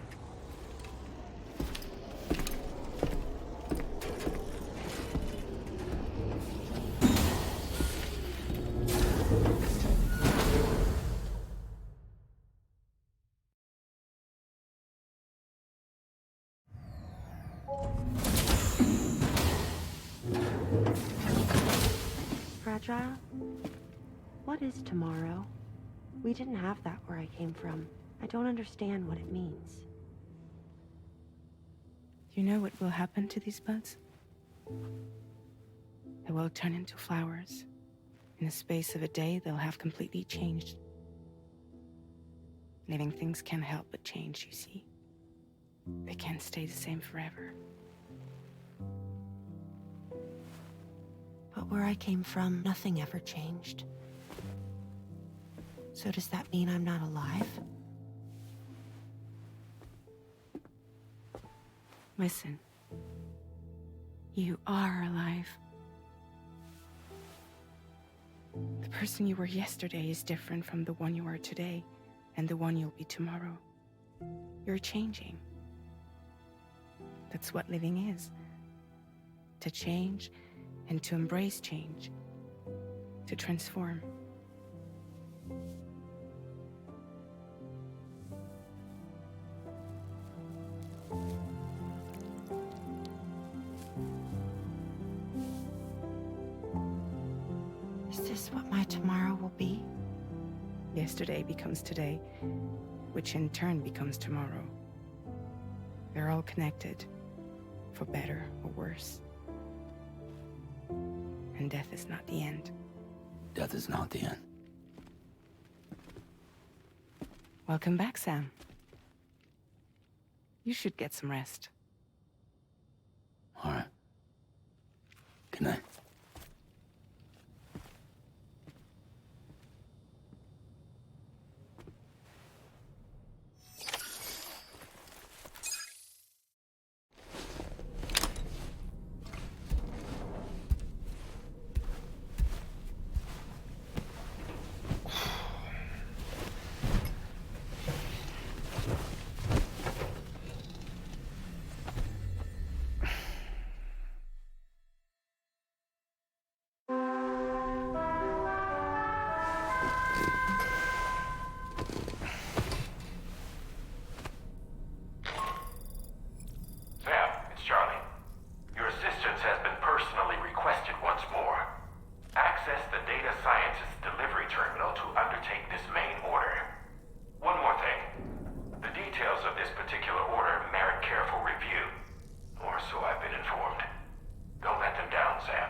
[SPEAKER 15] Fragile? What is tomorrow? We didn't have that where I came from. I don't understand what it means.
[SPEAKER 11] You know what will happen to these buds? They will turn into flowers. In the space of a day, they'll have completely changed. Living things can't help but change, you see. They can't stay the same forever.
[SPEAKER 15] But where I came from, nothing ever changed. So does that mean I'm not alive?
[SPEAKER 11] Listen. You are alive. The person you were yesterday is different from the one you are today, and the one you'll be tomorrow. You're changing. That's what living is. To change and to embrace change. To transform.
[SPEAKER 15] Is this what my tomorrow will be?
[SPEAKER 11] Yesterday becomes today, which in turn becomes tomorrow. They're all connected, for better or worse. And death is not the end.
[SPEAKER 3] Death is not the end.
[SPEAKER 11] Welcome back, Sam. You should get some rest.
[SPEAKER 3] All right. Good night.
[SPEAKER 16] Sam, it's Charlie. Your assistance has been personally requested once more. Access the Data Sciences Delivery Terminal to undertake this main order. One more thing. The details of this particular order merit careful review. Or so I've been informed. Don't let them down, Sam.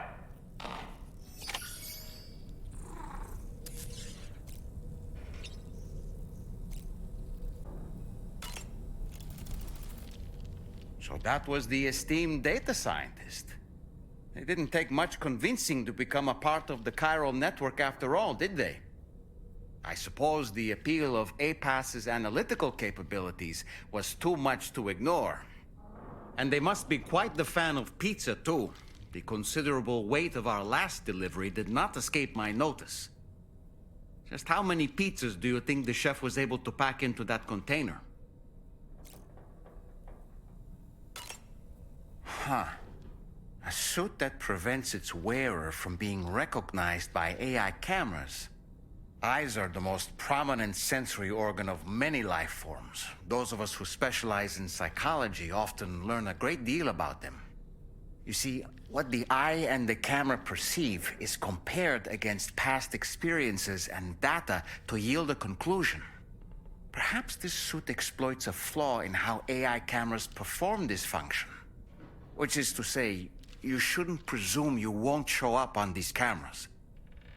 [SPEAKER 19] So that was the esteemed data scientist. It didn't take much convincing to become a part of the chiral network after all, did they? I suppose the appeal of APAS's analytical capabilities was too much to ignore. And they must be quite the fan of pizza, too. The considerable weight of our last delivery did not escape my notice. Just how many pizzas do you think the chef was able to pack into that container? Huh. A suit that prevents its wearer from being recognized by AI cameras. Eyes are the most prominent sensory organ of many life forms. Those of us who specialize in psychology often learn a great deal about them. You see, what the eye and the camera perceive is compared against past experiences and data to yield a conclusion. Perhaps this suit exploits a flaw in how AI cameras perform this function. Which is to say, you shouldn't presume you won't show up on these cameras.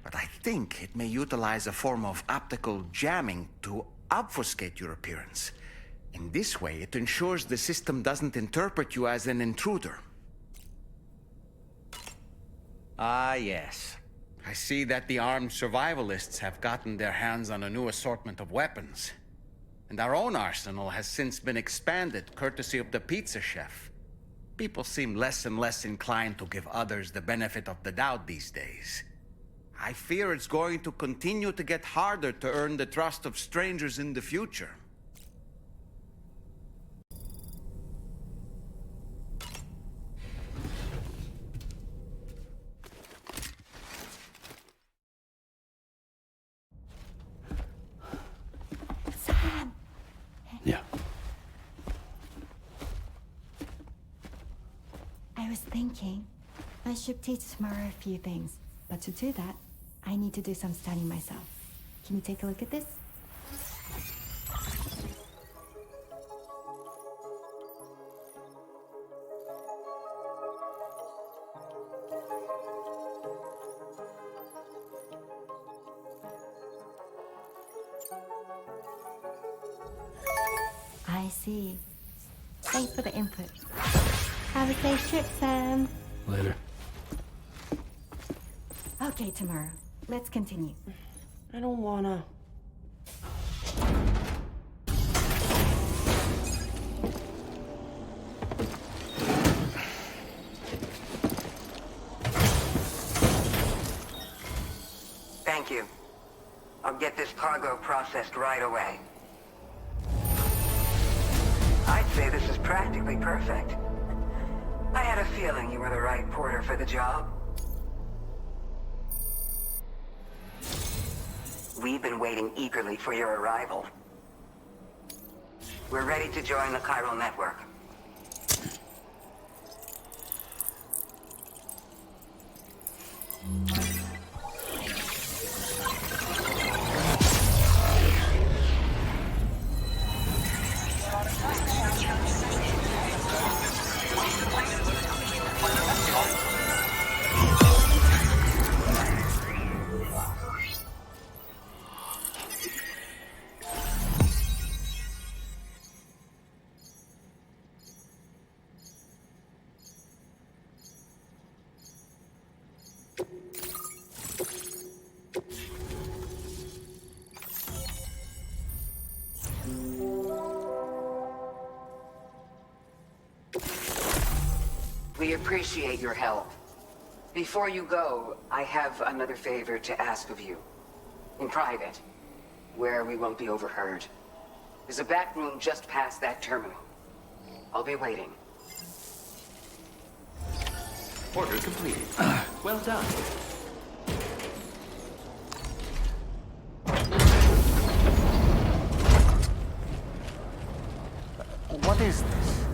[SPEAKER 19] But I think it may utilize a form of optical jamming to obfuscate your appearance. In this way, it ensures the system doesn't interpret you as an intruder. Ah, yes. I see that the armed survivalists have gotten their hands on a new assortment of weapons. And our own arsenal has since been expanded, courtesy of the pizza chef. People seem less and less inclined to give others the benefit of the doubt these days. I fear it's going to continue to get harder to earn the trust of strangers in the future.
[SPEAKER 20] Sam!
[SPEAKER 3] Yeah.
[SPEAKER 20] I was thinking, I should teach tomorrow a few things, but to do that, I need to do some studying myself. Can you take a look at this? I see. Thanks for the input. Have a safe trip, Sam.
[SPEAKER 3] Later.
[SPEAKER 20] Okay, tomorrow. Let's continue.
[SPEAKER 15] I don't wanna.
[SPEAKER 7] Thank you. I'll get this cargo processed right away. I'd say this is practically perfect. I had a feeling you were the right porter for the job. We've been waiting eagerly for your arrival. We're ready to join the chiral network. We appreciate your help. Before you go, I have another favor to ask of you. In private, where we won't be overheard. There's a back room just past that terminal. I'll be waiting.
[SPEAKER 14] Order completed. Well done.
[SPEAKER 13] What is this?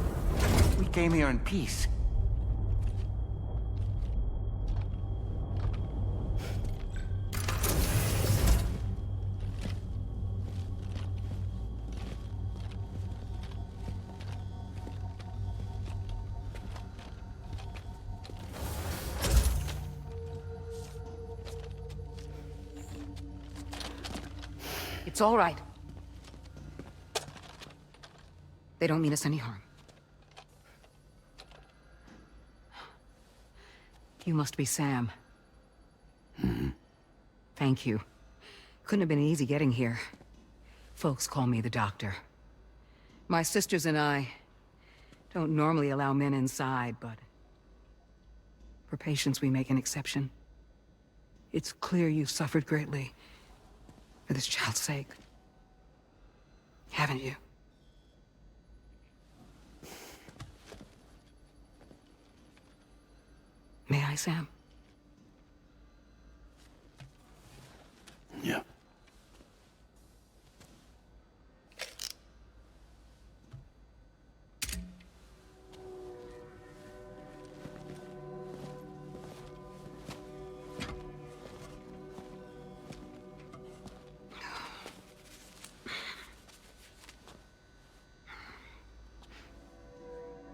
[SPEAKER 13] We came here in peace.
[SPEAKER 2] It's all right. They don't mean us any harm. You must be Sam. Thank you. Couldn't have been easy getting here. Folks call me the doctor. My sisters and I don't normally allow men inside, but for patients we make an exception. It's clear you've suffered greatly for this child's sake. Haven't you? May I, Sam?
[SPEAKER 3] Yeah.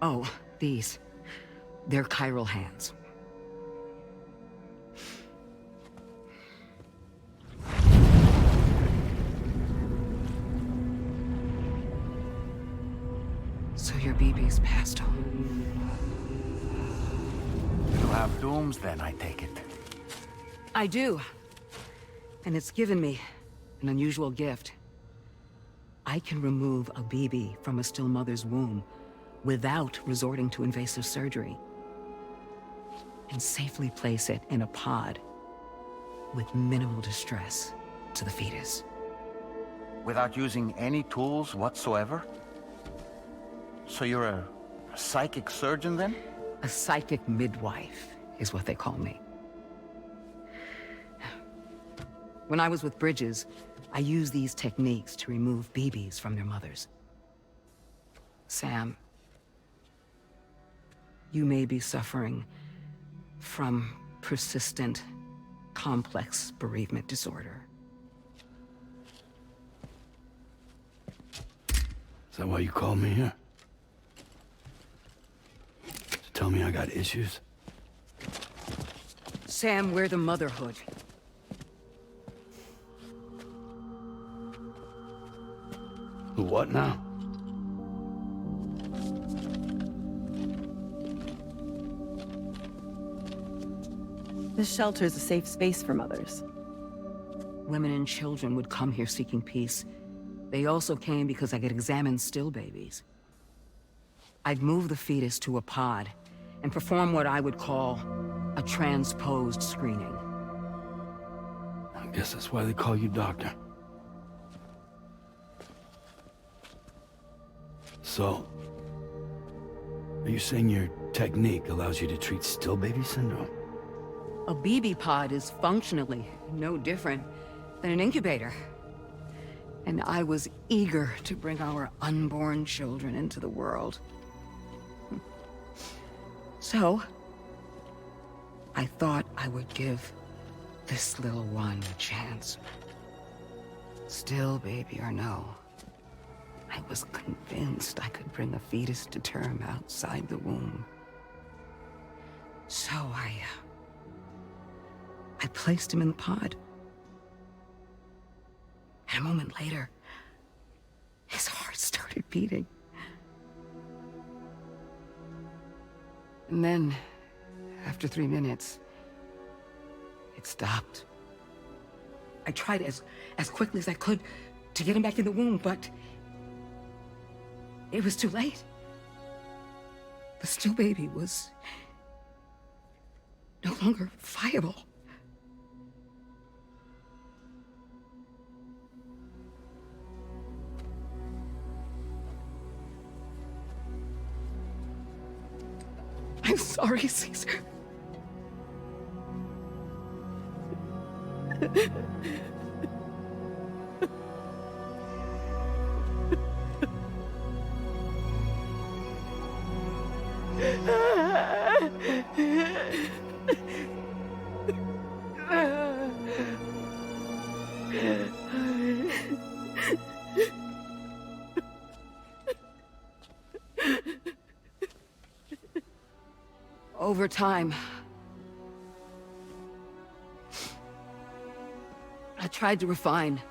[SPEAKER 2] Oh, these. They're chiral hands. So your BB's passed on.
[SPEAKER 13] You have dooms then, I take it.
[SPEAKER 2] I do. And it's given me an unusual gift. I can remove a BB from a still mother's womb without resorting to invasive surgery, and safely place it in a pod with minimal distress to the fetus.
[SPEAKER 13] Without using any tools whatsoever? So you're a psychic surgeon then?
[SPEAKER 2] A psychic midwife is what they call me. When I was with Bridges, I used these techniques to remove BBs from their mothers. Sam, you may be suffering from persistent, complex bereavement disorder.
[SPEAKER 3] Is that why you called me here? To tell me I got issues?
[SPEAKER 2] Sam, we're the motherhood.
[SPEAKER 3] The what now?
[SPEAKER 1] This shelter is a safe space for mothers.
[SPEAKER 2] Women and children would come here seeking peace. They also came because I could examine still babies. I'd move the fetus to a pod and perform what I would call a transposed screening.
[SPEAKER 3] I guess that's why they call you doctor. So, are you saying your technique allows you to treat still baby syndrome?
[SPEAKER 2] A BB pod is functionally no different than an incubator. And I was eager to bring our unborn children into the world. So, I thought I would give this little one a chance. Still baby or no, I was convinced I could bring a fetus to term outside the womb. So I placed him in the pod. And a moment later, his heart started beating. And then, after 3 minutes, it stopped. I tried as quickly as I could to get him back in the womb, but it was too late. The still baby was no longer viable. I'm sorry, Caesar. Over time, I tried to refine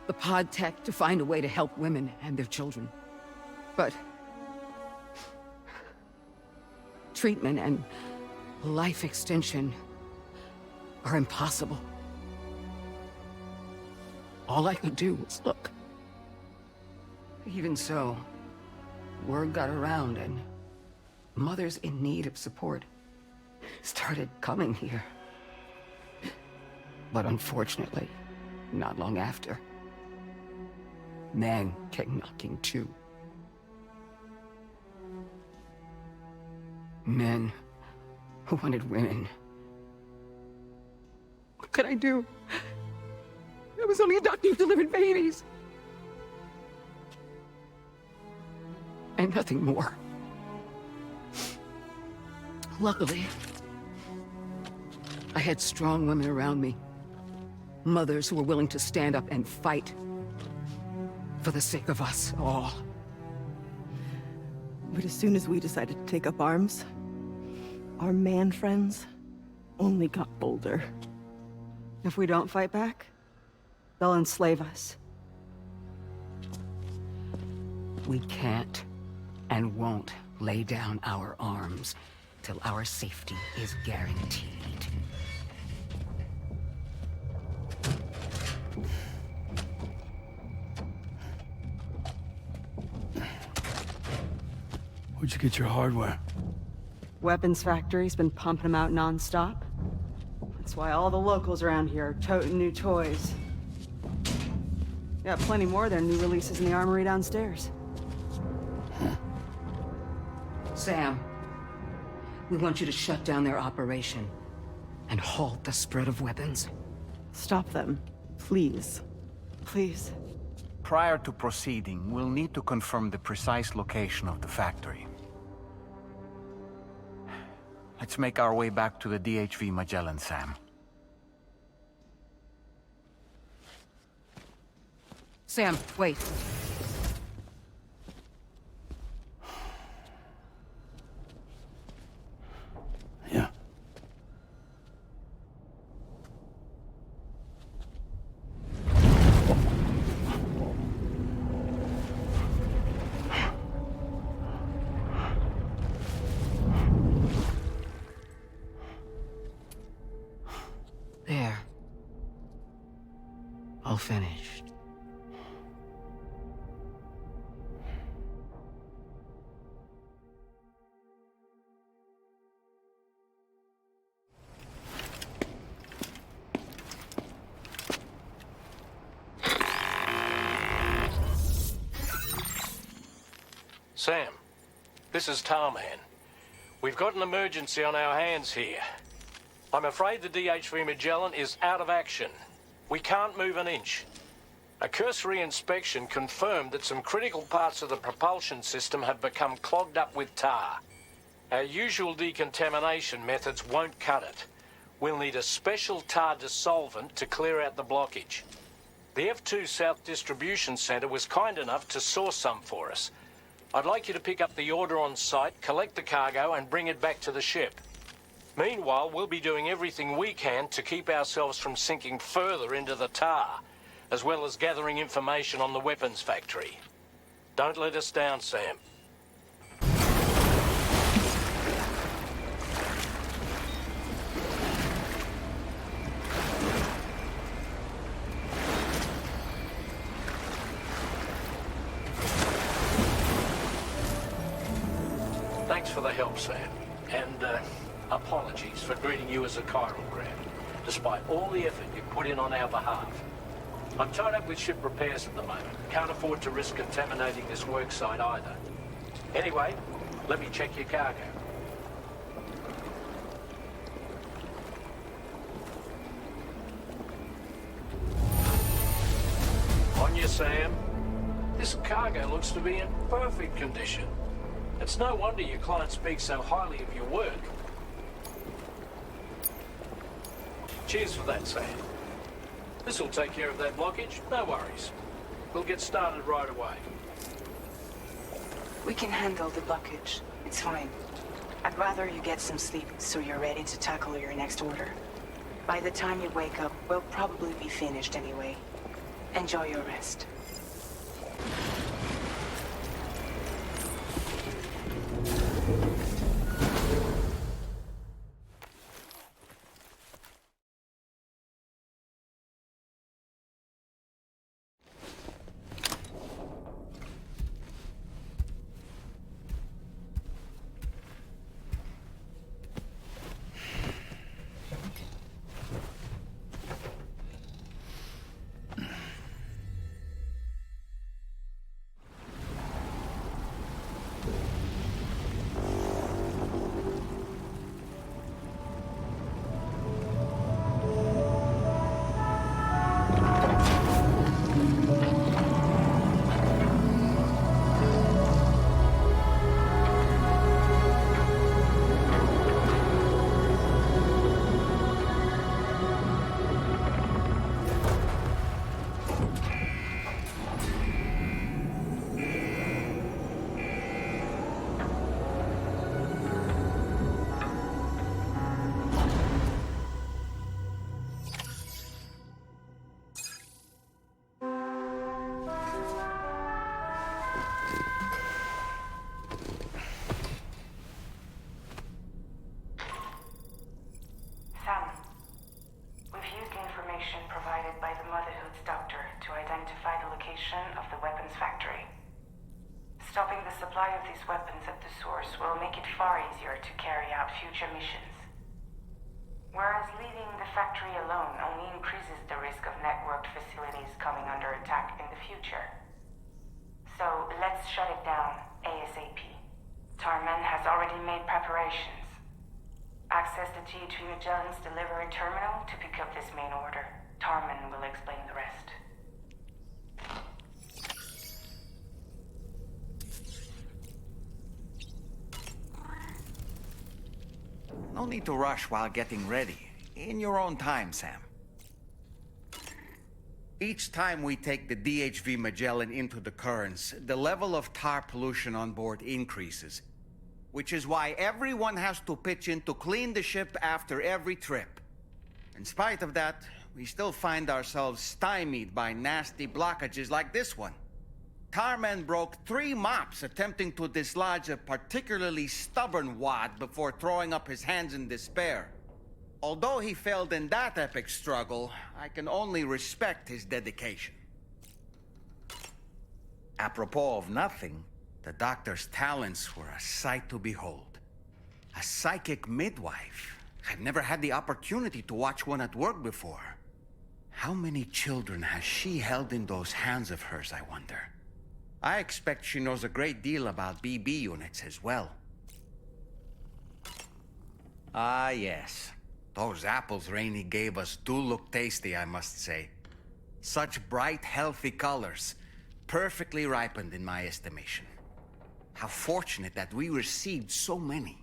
[SPEAKER 2] the pod tech to find a way to help women and their children. But treatment and life extension are impossible. All I could do was look. Even so, word got around and mothers in need of support started coming here. But unfortunately, not long after, men came knocking too. Men who wanted women. What could I do? I was only a doctor who delivered babies. And nothing more. Luckily, I had strong women around me. Mothers who were willing to stand up and fight for the sake of us all.
[SPEAKER 1] But as soon as we decided to take up arms, our man friends only got bolder.
[SPEAKER 21] If we don't fight back, they'll enslave us.
[SPEAKER 2] We can't and won't lay down our arms till our safety is guaranteed.
[SPEAKER 3] Where'd you get your hardware?
[SPEAKER 21] Weapons factory's been pumping them out non-stop. That's why all the locals around here are toting new toys. Got plenty more of their new releases in the armory downstairs.
[SPEAKER 2] Sam, we want you to shut down their operation and halt the spread of weapons.
[SPEAKER 1] Stop them, please.
[SPEAKER 21] Please.
[SPEAKER 13] Prior to proceeding, we'll need to confirm the precise location of the factory. Let's make our way back to the DHV Magellan, Sam.
[SPEAKER 2] Sam, wait.
[SPEAKER 3] Yeah.
[SPEAKER 2] all finished.
[SPEAKER 12] Sam, this is Tarman. We've got an emergency on our hands here. I'm afraid the DHV Magellan is out of action. We can't move an inch. A cursory inspection confirmed that some critical parts of the propulsion system have become clogged up with tar. Our usual decontamination methods won't cut it. We'll need a special tar dissolvent to clear out the blockage. The F2 South Distribution Centre was kind enough to source some for us. I'd like you to pick up the order on site, collect the cargo, and bring it back to the ship. Meanwhile, we'll be doing everything we can to keep ourselves from sinking further into the tar, as well as gathering information on the weapons factory. Don't let us down, Sam. Thanks for the help, Sam. And, apologies for greeting you as a chiral grab, despite all the effort you put in on our behalf. I'm tied up with ship repairs at the moment. Can't afford to risk contaminating this worksite either. Anyway, let me check your cargo. On you, Sam. This cargo looks to be in perfect condition. It's no wonder your client speaks so highly of your work. Cheers for that, Sam. This'll take care of that blockage, no worries. We'll get started right away.
[SPEAKER 11] We can handle the blockage. It's fine. I'd rather you get some sleep so you're ready to tackle your next order. By the time you wake up, we'll probably be finished anyway. Enjoy your rest. Of the weapons factory. Stopping the supply of these weapons at the source will make it far easier to carry out future missions. Whereas leaving the factory alone only increases the risk of networked facilities coming under attack in the future. So let's shut it down ASAP. Tarman has already made preparations. Access the DHV Magellan's delivery terminal to pick up this main order. Tarman will explain the rest.
[SPEAKER 19] No need to rush while getting ready. In your own time, Sam. Each time we take the DHV Magellan into the currents, the level of tar pollution on board increases. Which is why everyone has to pitch in to clean the ship after every trip. In spite of that, we still find ourselves stymied by nasty blockages like this one. Tarman broke 3 mops attempting to dislodge a particularly stubborn wad before throwing up his hands in despair. Although he failed in that epic struggle, I can only respect his dedication. Apropos of nothing, the doctor's talents were a sight to behold. A psychic midwife. I've never had the opportunity to watch one at work before. How many children has she held in those hands of hers, I wonder? I expect she knows a great deal about BB units as well. Ah, yes. Those apples Rainey gave us do look tasty, I must say. Such bright, healthy colors. Perfectly ripened in my estimation. How fortunate that we received so many.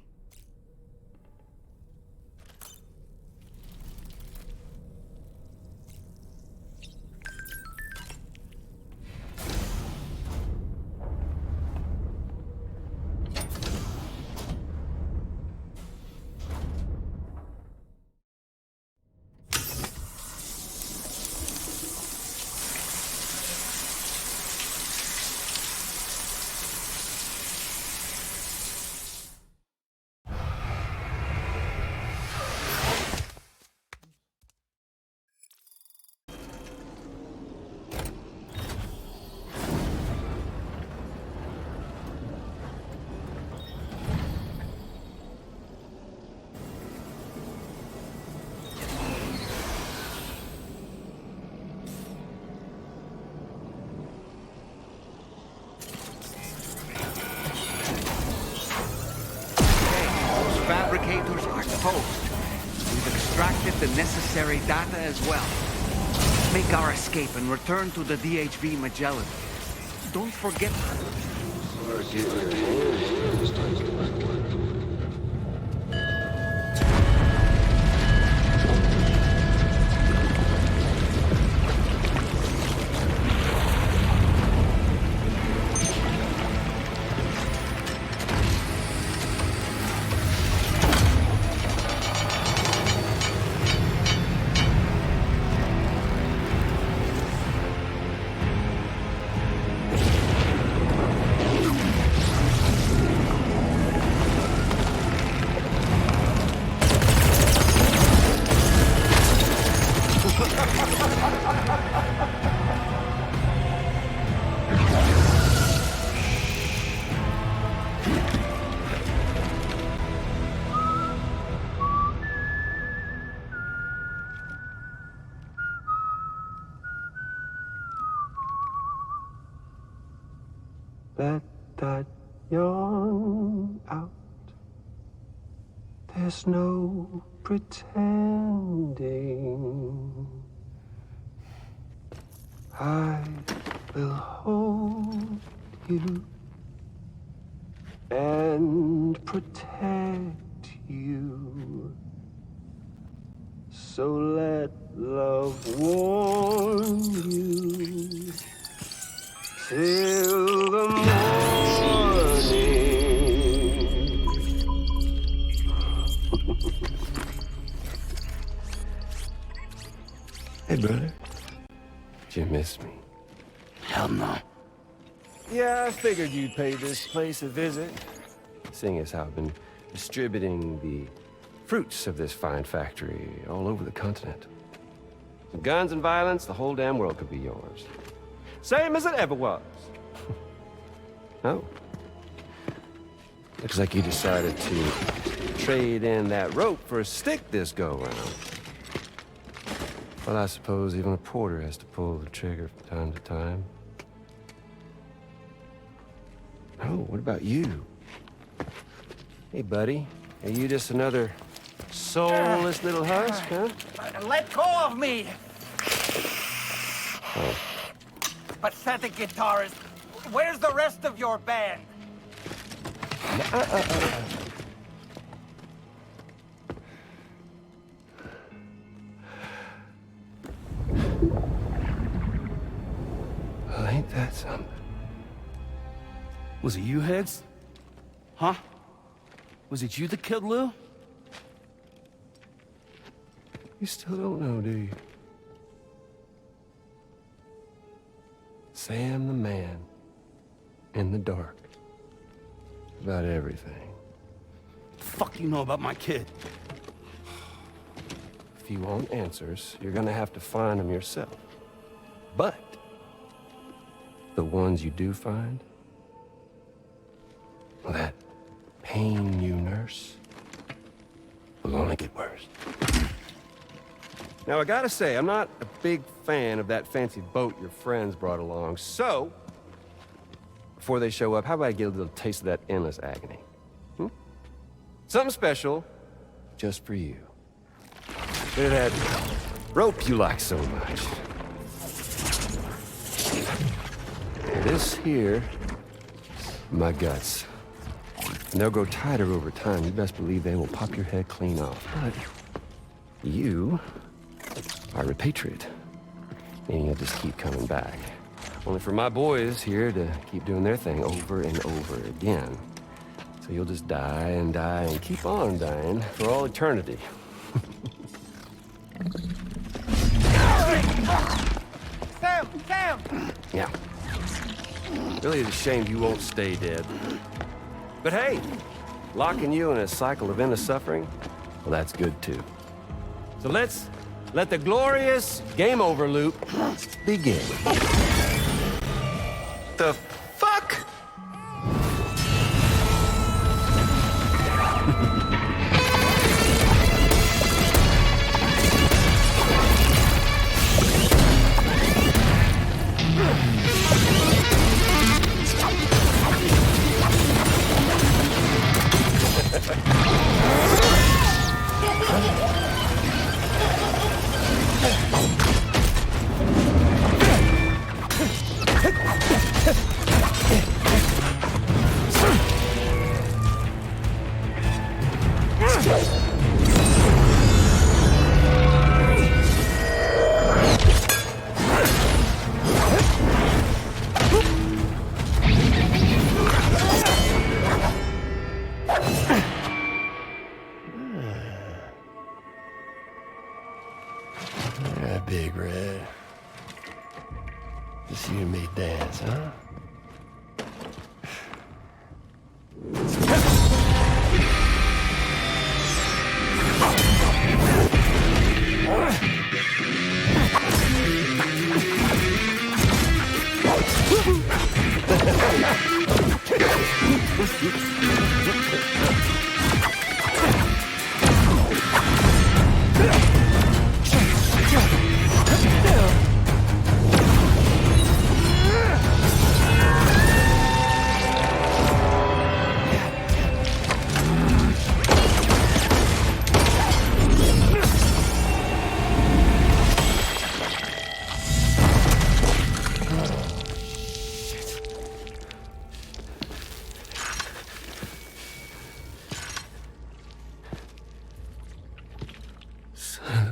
[SPEAKER 19] Fabricators are toast. We've extracted the necessary data as well. Let's make our escape and return to the DHV Magellan. Don't forget...
[SPEAKER 9] Let that yawn out. There's no pretending. I will hold you and protect you. So let love warm you till the morning. Hey, brother. Did you miss me?
[SPEAKER 3] Hell no.
[SPEAKER 9] Yeah, I figured you'd pay this place a visit, seeing as how I've been distributing the fruits of this fine factory all over the continent. With guns and violence, the whole damn world could be yours. Same as it ever was. Oh. Looks like you decided to trade in that rope for a stick this go-round. Well, I suppose even a porter has to pull the trigger from time to time. Oh, what about you? Hey, buddy. Are you just another soulless little husk, huh?
[SPEAKER 13] Let go of me!
[SPEAKER 9] Oh.
[SPEAKER 13] Pathetic guitarist. Where's the rest of your band?
[SPEAKER 9] Well, ain't that something?
[SPEAKER 3] Was it you, Higgs? Huh? Was it you that killed Lou?
[SPEAKER 9] You still don't know, do you? Sam the man. In the dark. About everything.
[SPEAKER 3] What the fuck you know about my kid?
[SPEAKER 9] if you want answers, you're gonna have to find them yourself. But the ones you do find, well, that pain you nurse will only get worse. Now, I gotta say, I'm not a big fan of that fancy boat your friends brought along, so before they show up, how about I get a little taste of that endless agony? Something special just for you. Bit of that rope you like so much. This here, my guts. And they'll grow tighter over time. You best believe they will pop your head clean off. But you are a patriot, and you'll just keep coming back. Only for my boys here to keep doing their thing over and over again. So you'll just die and keep on dying for all eternity.
[SPEAKER 13] Sam!
[SPEAKER 9] Yeah. Really is a shame you won't stay dead. But hey, locking you in a cycle of endless suffering, well, that's good too. So let's let the glorious game over loop begin. The fuck?
[SPEAKER 3] Yeah, Big Red. Just you and me dance, huh?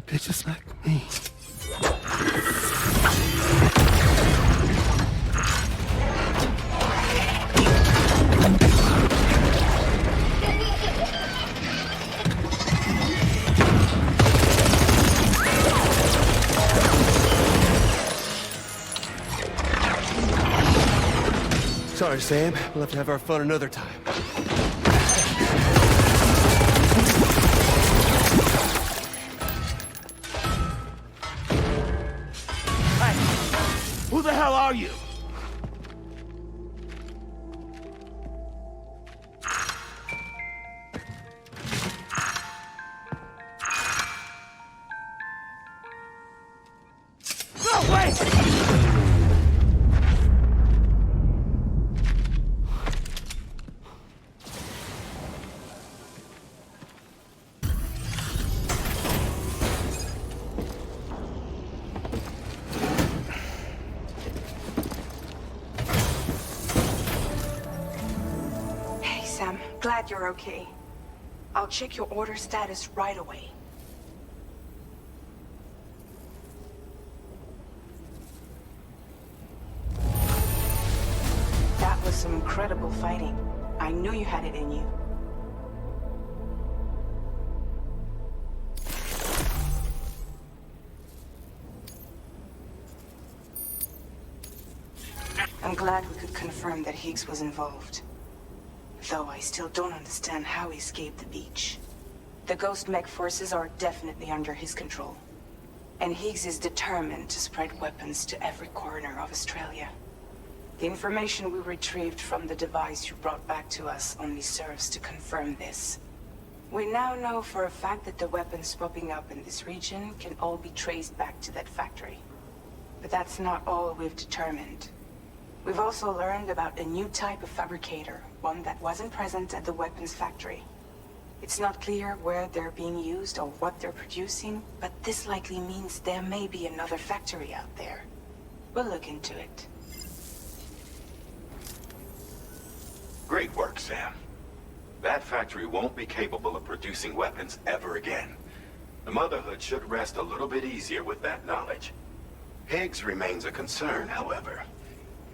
[SPEAKER 3] Bitches like me.
[SPEAKER 9] Sorry, Sam. We'll have to have our fun another time.
[SPEAKER 13] Who the hell are you? No, wait!
[SPEAKER 11] Sam, glad you're okay. I'll check your order status right away. That was some incredible fighting. I knew you had it in you. I'm glad we could confirm that Higgs was involved. Though I still don't understand how he escaped the beach. The Ghost Mech forces are definitely under his control. And Higgs is determined to spread weapons to every corner of Australia. The information we retrieved from the device you brought back to us only serves to confirm this. We now know for a fact that the weapons popping up in this region can all be traced back to that factory. But that's not all we've determined. We've also learned about a new type of fabricator, one that wasn't present at the weapons factory. It's not clear where they're being used or what they're producing, but this likely means there may be another factory out there. We'll look into it.
[SPEAKER 17] Great work, Sam. That factory won't be capable of producing weapons ever again. The Motherhood should rest a little bit easier with that knowledge. Higgs remains a concern, however.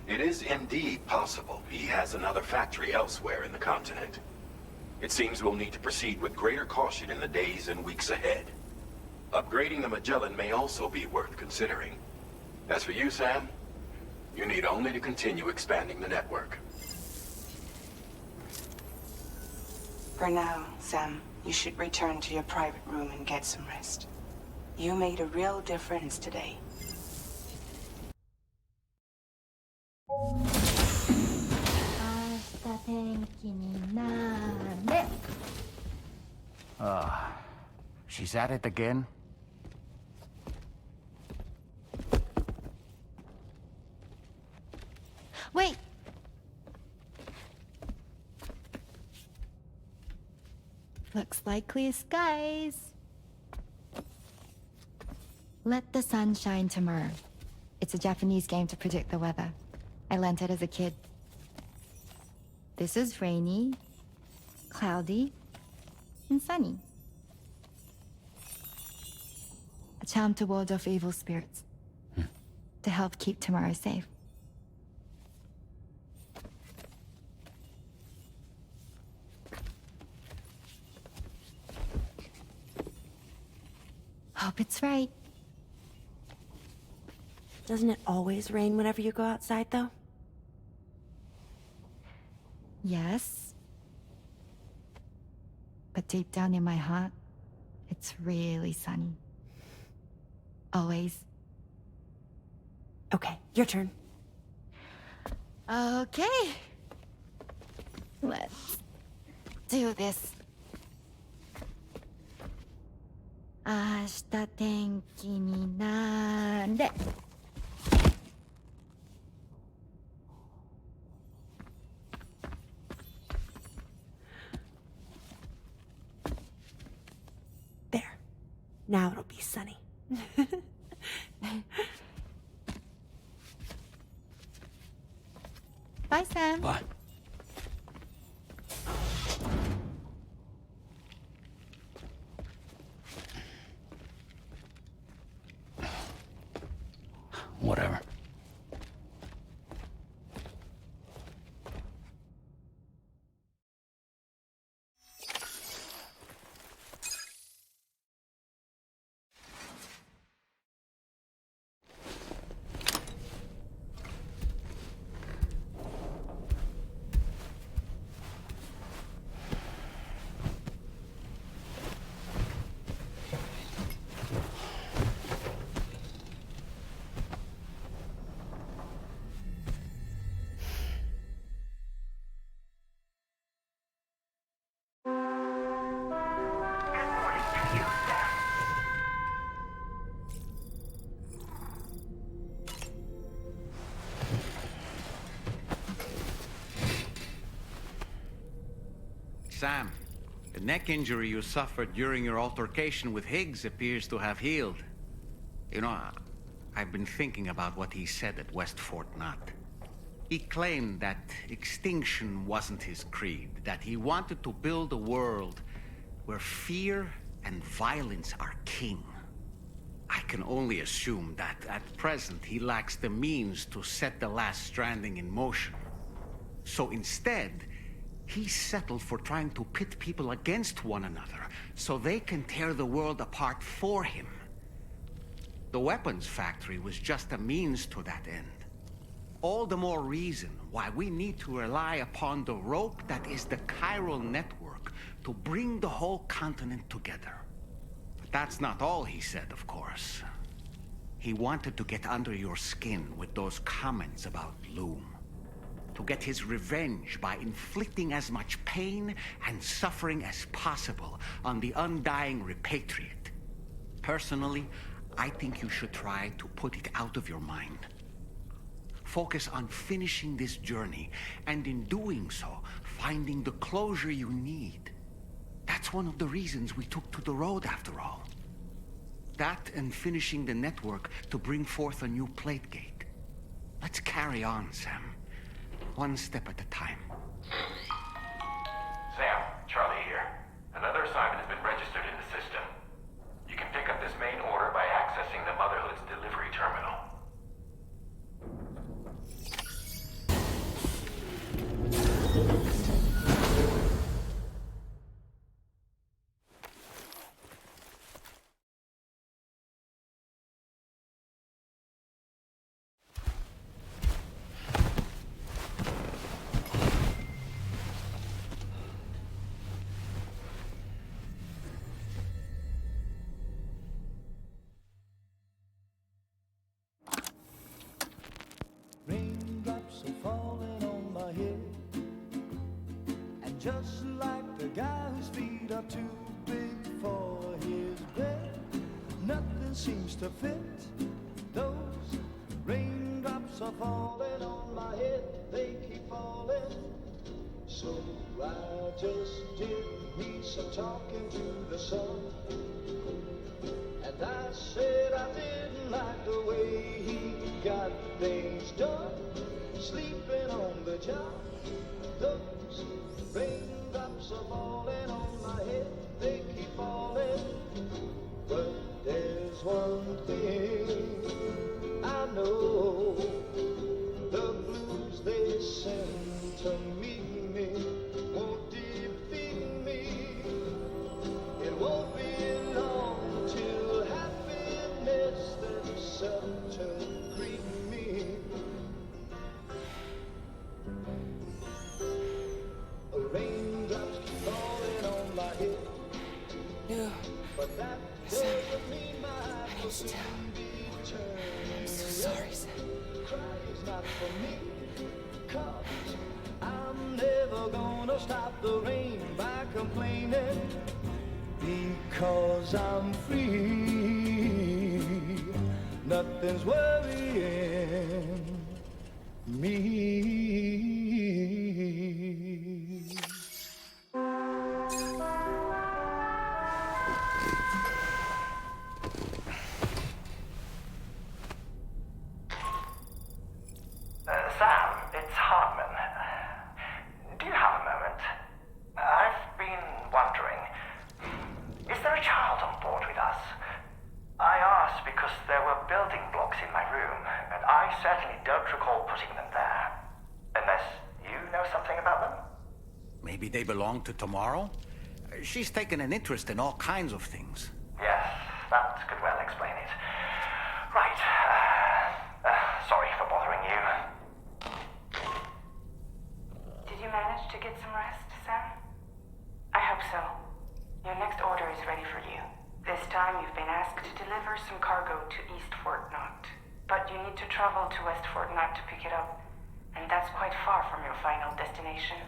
[SPEAKER 17] It is indeed possible he has another factory elsewhere in the continent. It seems we'll need to proceed with greater caution in the days and weeks ahead. Upgrading the Magellan may also be worth considering. As for you, Sam, you need only to continue expanding the network.
[SPEAKER 11] For now, Sam, you should return to your private room and get some rest. You made a real difference today.
[SPEAKER 13] She's at it again?
[SPEAKER 20] Wait! Looks like clear skies. Let the sun shine tomorrow. It's a Japanese game to predict the weather. I learned it as a kid. This is rainy, cloudy, and sunny. A charm to ward off evil spirits. To help keep tomorrow safe. Hope it's right.
[SPEAKER 15] Doesn't it always rain whenever you go outside, though?
[SPEAKER 20] Yes. But deep down in my heart, it's really sunny. Always.
[SPEAKER 15] Okay, your turn.
[SPEAKER 20] Okay. Let's do this. 明日天気になれ。
[SPEAKER 15] There. Now it'll be sunny.
[SPEAKER 20] Bye, Sam.
[SPEAKER 3] Bye. Whatever.
[SPEAKER 19] Sam, the neck injury you suffered during your altercation with Higgs appears to have healed. You know, I've been thinking about what he said at West Fort Knot. He claimed that extinction wasn't his creed, that he wanted to build a world where fear and violence are king. I can only assume that at present he lacks the means to set the last Stranding in motion. So instead, he settled for trying to pit people against one another so they can tear the world apart for him. The weapons factory was just a means to that end. All the more reason why we need to rely upon the rope that is the chiral network to bring the whole continent together. But that's not all he said, of course. He wanted to get under your skin with those comments about Loom. To get his revenge by inflicting as much pain and suffering as possible on the undying repatriate. Personally, I think you should try to put it out of your mind. Focus on finishing this journey, and in doing so, finding the closure you need. That's one of the reasons we took to the road, after all. That and finishing the network to bring forth a new plate gate. Let's carry on, Sam. One step at a time.
[SPEAKER 16] Sam, Charlie here. Another assignment has been registered in the system. You can pick up this main order by accessing the Motherhood's delivery terminal.
[SPEAKER 5] Raindrops are falling on my head, and just like the guy whose feet are too big for his bed, nothing seems to fit. Those raindrops are falling on my head, they keep falling. So I just did me some talking to the sun, and I said I didn't like the way he got things done, sleeping on the job. Those raindrops are falling on my head, they keep falling. But there's one thing I know, the blues they send to meet me won't defeat me. It won't be long till happiness themselves to greet me. Raindrops keep falling on my head.
[SPEAKER 1] No.
[SPEAKER 5] But that doesn't mean my heart will soon be turning.
[SPEAKER 1] I'm so sorry, Sam.
[SPEAKER 5] Cry is not for me, 'cause I'm never gonna stop the rain by complaining, because I'm free. Nothing's worrying me.
[SPEAKER 8] Sam, it's Hartman. Do you have a moment? I've been wondering, is there a child on board with us? I asked because there were building blocks in my room, and I certainly don't recall putting them there. Unless you know something about them?
[SPEAKER 19] Maybe they belong to Tomorrow? She's taken an interest in all kinds of things.
[SPEAKER 8] Yes, that could well explain it. Right. Sorry for bothering you.
[SPEAKER 11] Did you manage to get some rest, Sam? I hope so. Your next order is ready for you. This time you've been asked to deliver some cargo to East Fort Knot. But you need to travel to West Fort Knot to pick it up, and that's quite far from your final destination.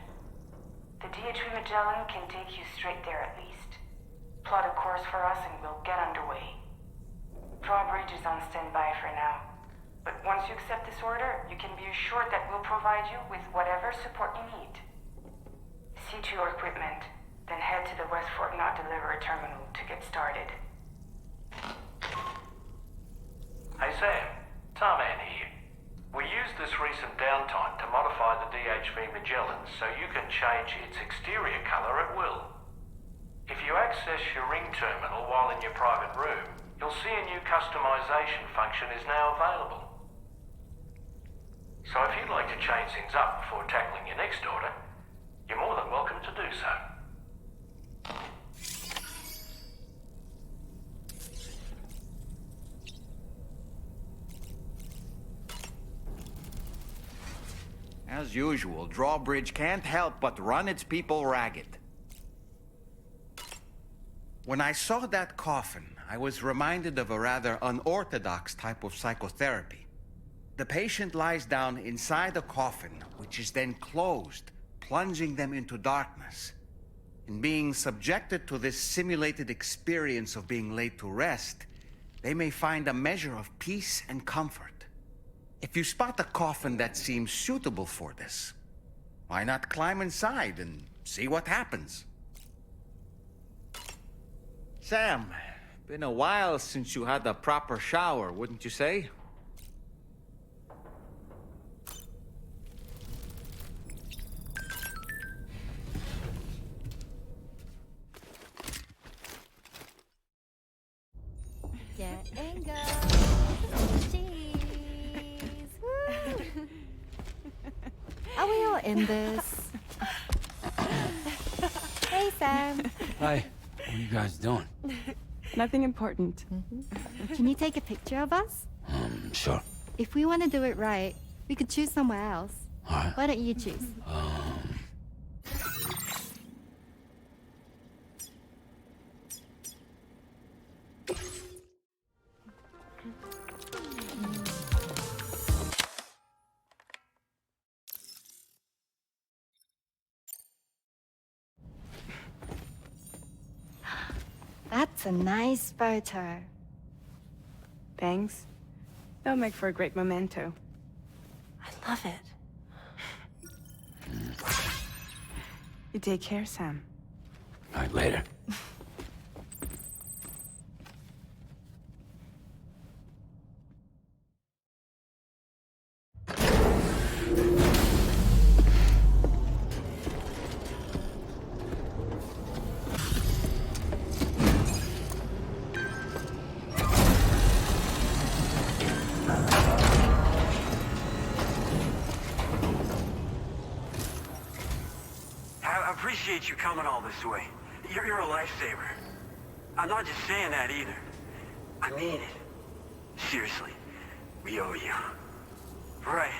[SPEAKER 11] The DHV Magellan can take you straight there at least. Plot a course for us and we'll get underway. Drawbridge is on standby for now. But once you accept this order, you can be assured that we'll provide you with whatever support you need. See to your equipment, then head to the West Fort Knot delivery terminal to get started.
[SPEAKER 8] Hey Sam, Tarman here. We used this recent downtime to modify the DHV Magellan so you can change its exterior color at will. If you access your ring terminal while in your private room, you'll see a new customization function is now available. So if you'd like to change things up before tackling your next order, you're more than welcome to do so.
[SPEAKER 19] As usual, Drawbridge can't help but run its people ragged. When I saw that coffin, I was reminded of a rather unorthodox type of psychotherapy. The patient lies down inside a coffin, which is then closed, plunging them into darkness. In being subjected to this simulated experience of being laid to rest, they may find a measure of peace and comfort. If you spot a coffin that seems suitable for this, why not climb inside and see what happens? Sam, been a while since you had a proper shower, wouldn't you say?
[SPEAKER 20] Yeah, and go. Cheese. Woo. Are we all in this? Hey, Sam.
[SPEAKER 3] Hi. What are you guys doing?
[SPEAKER 1] Nothing important.
[SPEAKER 20] Can you take a picture of us?
[SPEAKER 3] Sure.
[SPEAKER 20] If we want to do it right, we could choose somewhere else.
[SPEAKER 3] All right.
[SPEAKER 20] Why don't you choose? That's a nice photo.
[SPEAKER 1] Thanks. They'll make for a great memento.
[SPEAKER 20] I love it.
[SPEAKER 1] You take care, Sam.
[SPEAKER 3] All right, later.
[SPEAKER 6] I appreciate you coming all this way. You're a lifesaver. I'm not just saying that either. I mean it. Seriously, we owe you. Right.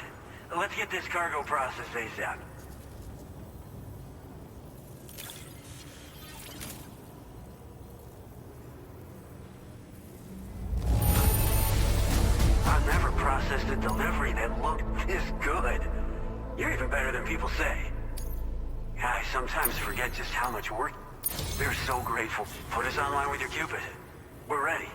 [SPEAKER 6] Let's get this cargo processed ASAP. I've never processed a delivery that looked this good. You're even better than people say. I sometimes forget just how much work. We're so grateful. Put us online with your Cupid. We're ready.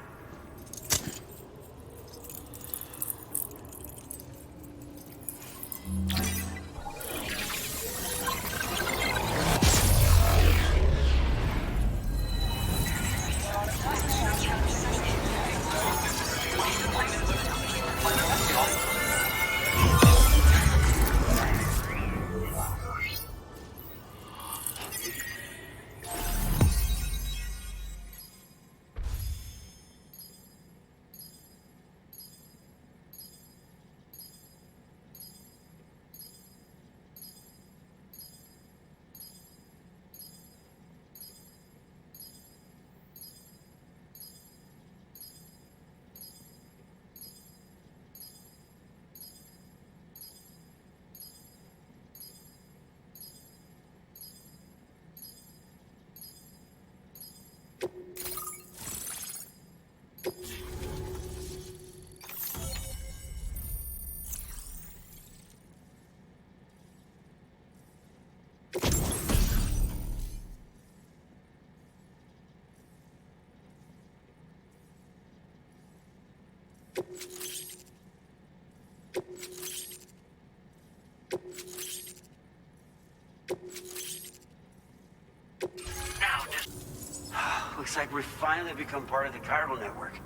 [SPEAKER 6] Looks like we've finally become part of the chiral network.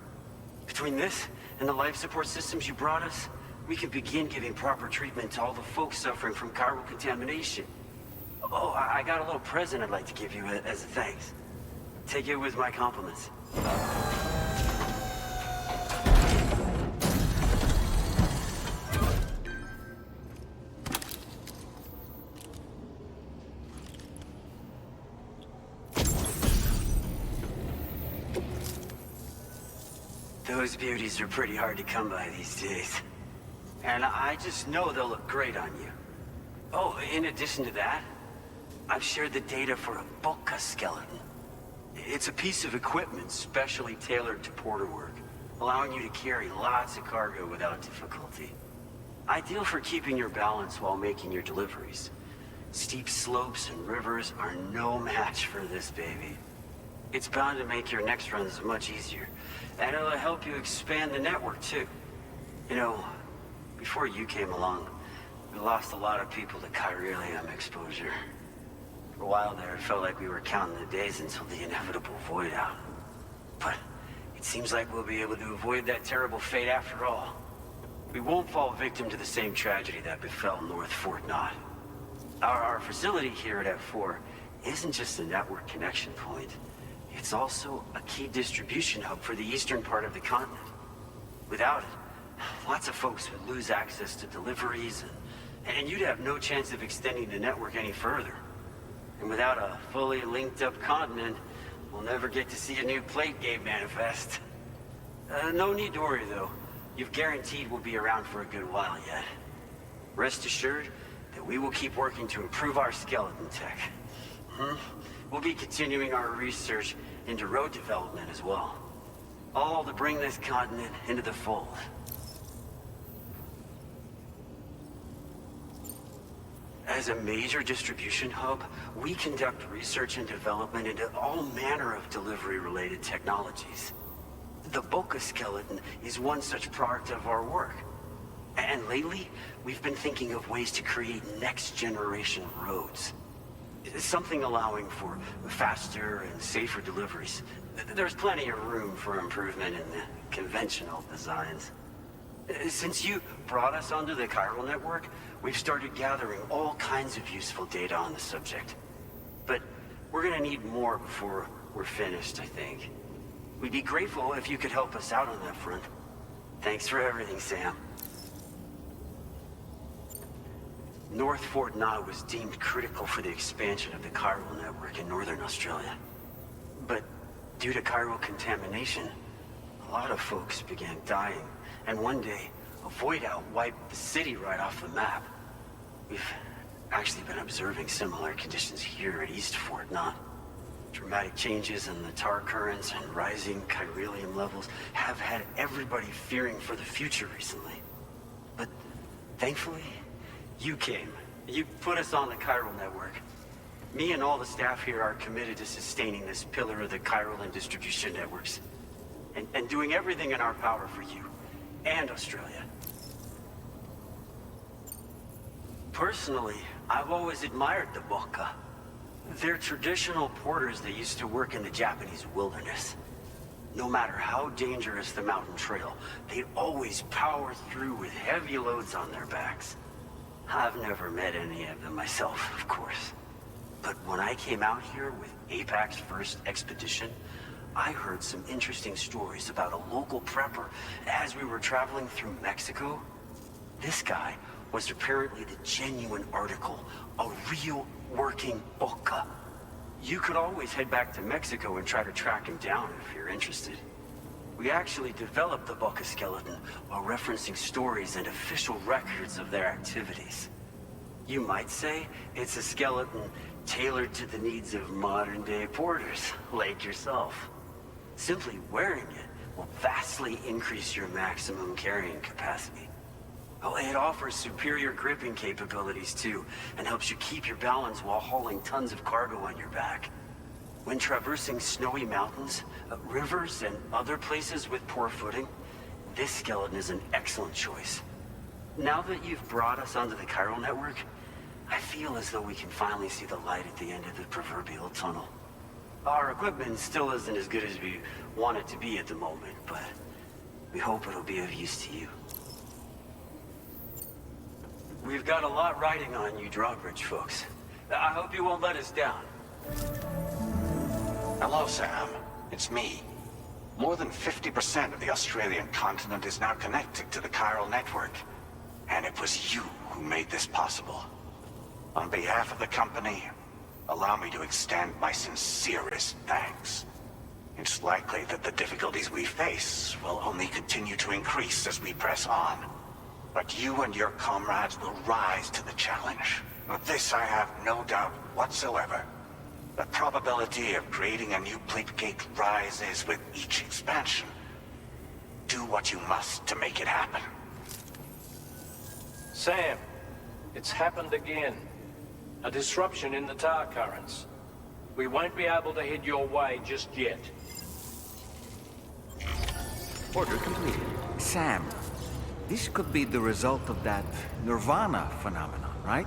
[SPEAKER 6] Between this and the life support systems you brought us, we can begin giving proper treatment to all the folks suffering from chiral contamination. Oh, I got a little present I'd like to give you as a thanks. Take it with my compliments. Those beauties are pretty hard to come by these days. And I just know they'll look great on you. Oh, in addition to that, I've shared the data for a Boca skeleton. It's a piece of equipment specially tailored to porter work, allowing you to carry lots of cargo without difficulty. Ideal for keeping your balance while making your deliveries. Steep slopes and rivers are no match for this baby. It's bound to make your next runs much easier, and it'll help you expand the network too. You know, before you came along, we lost a lot of people to chiralium exposure. For a while there, it felt like we were counting the days until the inevitable void out. But it seems like we'll be able to avoid that terrible fate after all. We won't fall victim to the same tragedy that befell North Fort Knott. Our facility here at F4 isn't just a network connection point. It's also a key distribution hub for the eastern part of the continent. Without it, lots of folks would lose access to deliveries, and you'd have no chance of extending the network any further. And without a fully linked up continent, we'll never get to see a new plate game manifest. No need to worry though. You've guaranteed we'll be around for a good while yet. Rest assured that we will keep working to improve our skeleton tech. We'll be continuing our research into road development as well. All to bring this continent into the fold. As a major distribution hub, we conduct research and development into all manner of delivery-related technologies. The Boca skeleton is one such product of our work. And lately, we've been thinking of ways to create next-generation roads. Something allowing for faster and safer deliveries. There's plenty of room for improvement in the conventional designs. Since you brought us onto the chiral network, we've started gathering all kinds of useful data on the subject. But we're gonna need more before we're finished, I think. We'd be grateful if you could help us out on that front. Thanks for everything, Sam. North Fort Knott was deemed critical for the expansion of the chiral network in northern Australia. But due to chiral contamination, a lot of folks began dying, and one day, a void out wiped the city right off the map. We've actually been observing similar conditions here at East Fort Knott. Dramatic changes in the tar currents and rising chiralium levels have had everybody fearing for the future recently. But thankfully, you came. You put us on the chiral network. Me and all the staff here are committed to sustaining this pillar of the chiral and distribution networks. And doing everything in our power for you and Australia. Personally, I've always admired the Boca. They're traditional porters that used to work in the Japanese wilderness. No matter how dangerous the mountain trail, they'd always power through with heavy loads on their backs. I've never met any of them myself, of course. But when I came out here with APAC's first expedition, I heard some interesting stories about a local prepper as we were traveling through Mexico. This guy was apparently the genuine article, a real working Boca. You could always head back to Mexico and try to track him down if you're interested. We actually developed the Boca skeleton while referencing stories and official records of their activities. You might say it's a skeleton tailored to the needs of modern-day porters, like yourself. Simply wearing it will vastly increase your maximum carrying capacity. Oh, it offers superior gripping capabilities too, and helps you keep your balance while hauling tons of cargo on your back. When traversing snowy mountains, rivers, and other places with poor footing, this skeleton is an excellent choice. Now that you've brought us onto the chiral network, I feel as though we can finally see the light at the end of the proverbial tunnel. Our equipment still isn't as good as we want it to be at the moment, but we hope it'll be of use to you. We've got a lot riding on you drawbridge folks. I hope you won't let us down.
[SPEAKER 4] Hello, Sam. It's me. More than 50% of the Australian continent is now connected to the chiral network. And it was you who made this possible. On behalf of the company, allow me to extend my sincerest thanks. It's likely that the difficulties we face will only continue to increase as we press on. But you and your comrades will rise to the challenge. Of this I have no doubt whatsoever. The probability of creating a new plate gate rises with each expansion. Do what you must to make it happen.
[SPEAKER 12] Sam, it's happened again. A disruption in the tar currents. We won't be able to head your way just yet.
[SPEAKER 19] Order completed. Sam, this could be the result of that Nirvana phenomenon, right?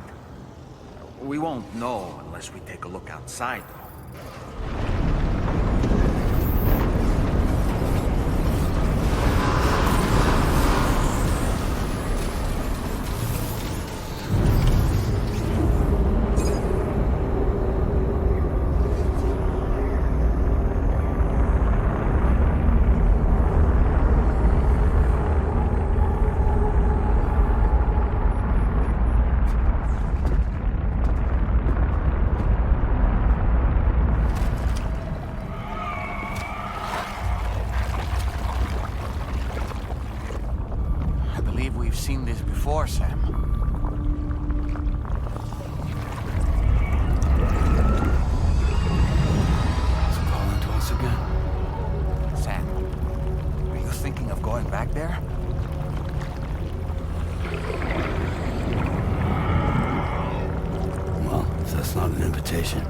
[SPEAKER 19] We won't know unless we take a look outside. I believe we've seen this before, Sam.
[SPEAKER 3] It's calling to us again.
[SPEAKER 19] Sam, are you thinking of going back there?
[SPEAKER 3] Well, if that's not an invitation.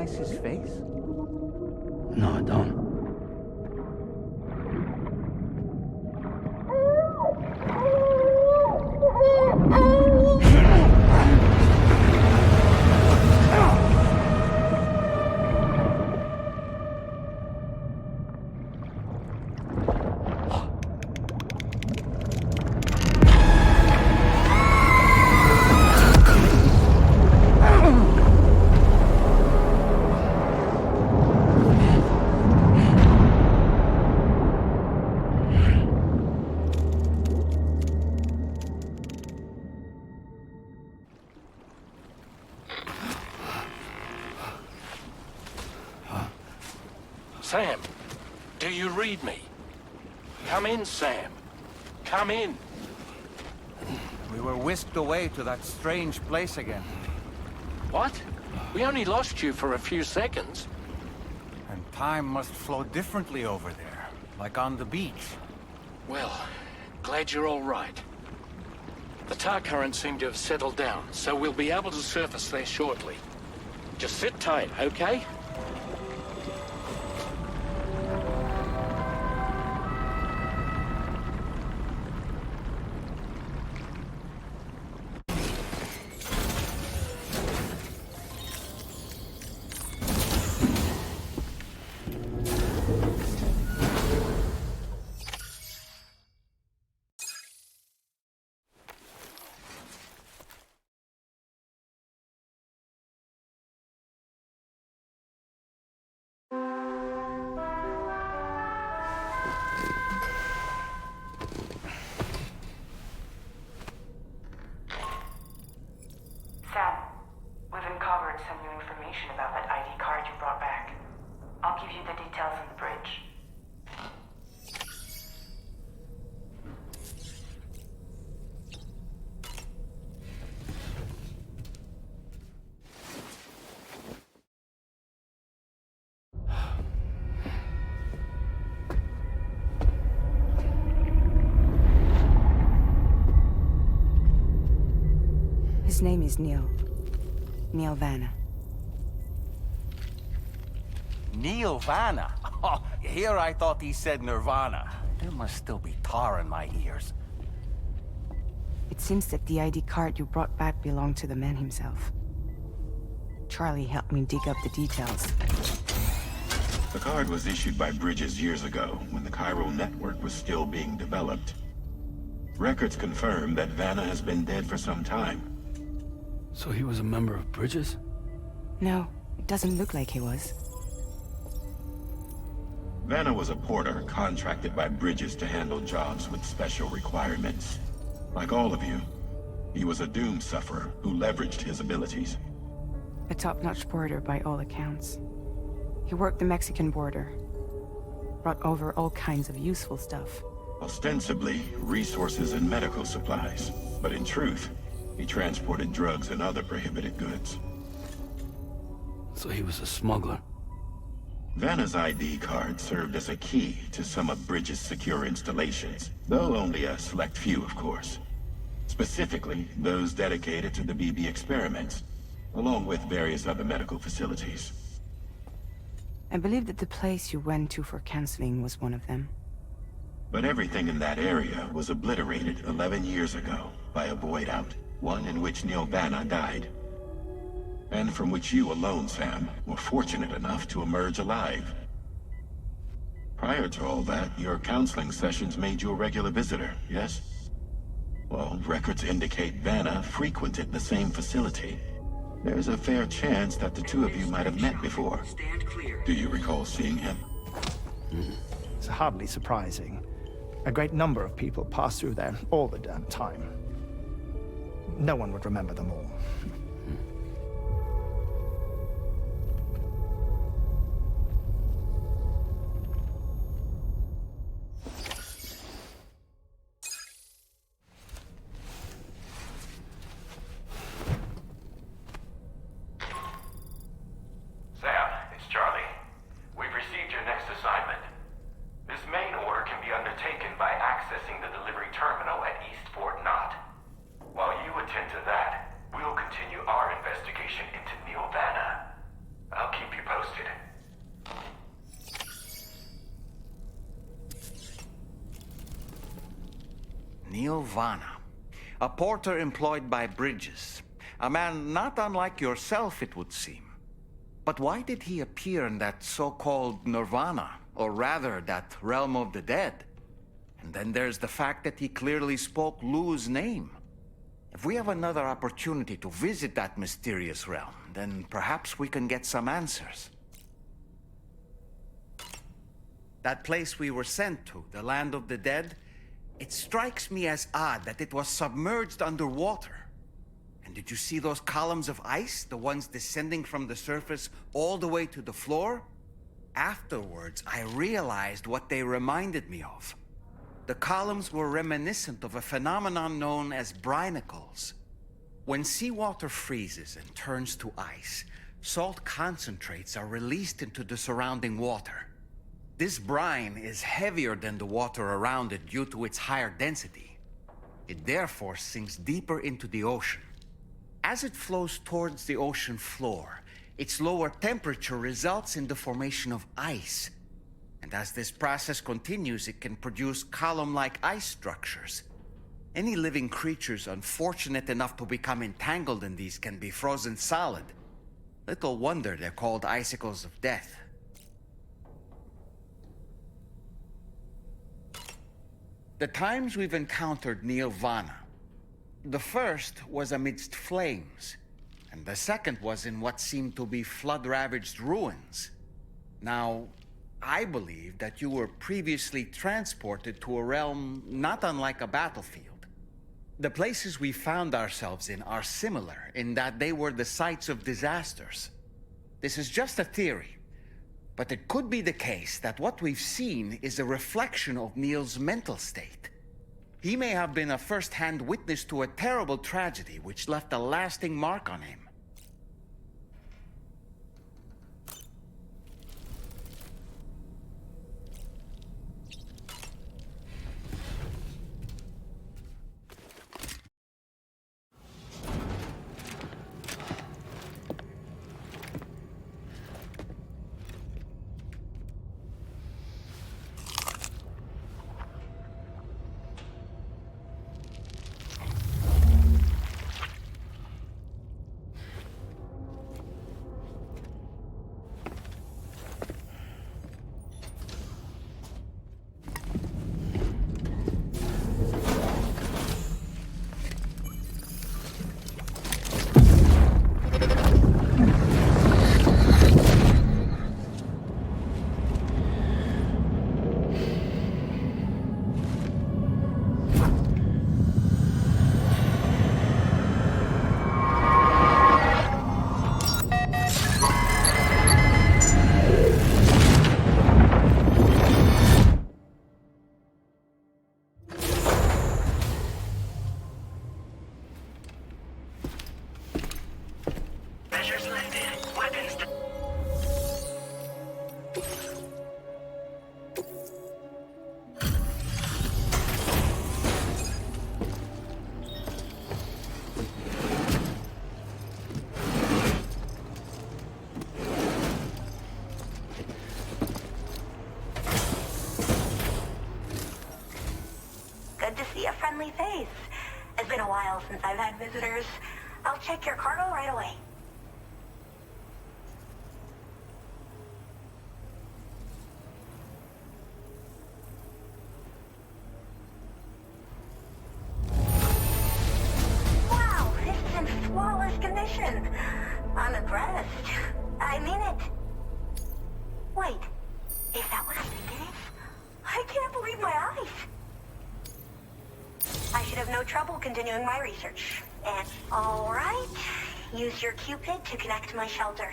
[SPEAKER 13] recognize his face?
[SPEAKER 3] No, I don't.
[SPEAKER 12] Sam, do you read me? Come in, Sam. Come in.
[SPEAKER 13] We were whisked away to that strange place again.
[SPEAKER 12] What? We only lost you for a few seconds.
[SPEAKER 13] And time must flow differently over there, like on the beach.
[SPEAKER 12] Well, glad you're all right. The tar currents seem to have settled down, so we'll be able to surface there shortly. Just sit tight, okay?
[SPEAKER 11] Sam, we've uncovered some new information about that ID card you brought back. I'll give you the details on the bridge.
[SPEAKER 7] His name is Neil. Neil Vanna.
[SPEAKER 13] Neil Vanna? Oh, here I thought he said Nirvana. There must still be tar in my ears.
[SPEAKER 7] It seems that the ID card you brought back belonged to the man himself. Charlie helped me dig up the details.
[SPEAKER 17] The card was issued by Bridges years ago, when the chiral network was still being developed. Records confirm that Vanna has been dead for some time.
[SPEAKER 3] So he was a member of Bridges?
[SPEAKER 7] No, it doesn't look like he was.
[SPEAKER 17] Vanna was a porter contracted by Bridges to handle jobs with special requirements. Like all of you, he was a doom sufferer who leveraged his abilities.
[SPEAKER 7] A top-notch porter by all accounts. He worked the Mexican border. Brought over all kinds of useful stuff.
[SPEAKER 17] Ostensibly, resources and medical supplies. But in truth, he transported drugs and other prohibited goods.
[SPEAKER 3] So he was a smuggler.
[SPEAKER 17] Vanna's ID card served as a key to some of Bridges' secure installations, though only a select few, of course. Specifically, those dedicated to the BB experiments, along with various other medical facilities.
[SPEAKER 7] I believe that the place you went to for counseling was one of them.
[SPEAKER 17] But everything in that area was obliterated 11 years ago by a void out, one in which Neil Vanna died. And from which you alone, Sam, were fortunate enough to emerge alive. Prior to all that, your counseling sessions made you a regular visitor, yes? Well, records indicate Vanna frequented the same facility. There's a fair chance that the two of you might have met before. Do you recall seeing him?
[SPEAKER 10] It's hardly surprising. A great number of people pass through there all the damn time. No one would remember them all.
[SPEAKER 16] Sam, it's Charlie. We've received your next assignment. This main order can be undertaken by accessing the delivery terminal at East Fort Knott. While you attend to that, we'll continue
[SPEAKER 19] Vanna, a porter employed by Bridges. A man not unlike yourself, it would seem. But why did he appear in that so-called Nirvana, or rather, that realm of the dead? And then there's the fact that he clearly spoke Lu's name. If we have another opportunity to visit that mysterious realm, then perhaps we can get some answers. That place we were sent to, the Land of the Dead, it strikes me as odd that it was submerged underwater. And did you see those columns of ice, the ones descending from the surface all the way to the floor? Afterwards, I realized what they reminded me of. The columns were reminiscent of a phenomenon known as brinicles. When seawater freezes and turns to ice, salt concentrates are released into the surrounding water. This brine is heavier than the water around it due to its higher density. It therefore sinks deeper into the ocean. As it flows towards the ocean floor, its lower temperature results in the formation of ice. And as this process continues, it can produce column-like ice structures. Any living creatures unfortunate enough to become entangled in these can be frozen solid. Little wonder they're called icicles of death. The times we've encountered Nirvana. The first was amidst flames, and the second was in what seemed to be flood-ravaged ruins. Now, I believe that you were previously transported to a realm not unlike a battlefield. The places we found ourselves in are similar in that they were the sites of disasters. This is just a theory, but it could be the case that what we've seen is a reflection of Neil's mental state. He may have been a first-hand witness to a terrible tragedy which left a lasting mark on him.
[SPEAKER 18] Face. It's been a while since I've had visitors. I'll check your cargo right away. Wow, it's in flawless condition. I'm impressed. I mean it. Wait, is that what I think it is? I can't believe my eyes. I should have no trouble continuing my research. And all right, use your Cupid to connect to my shelter.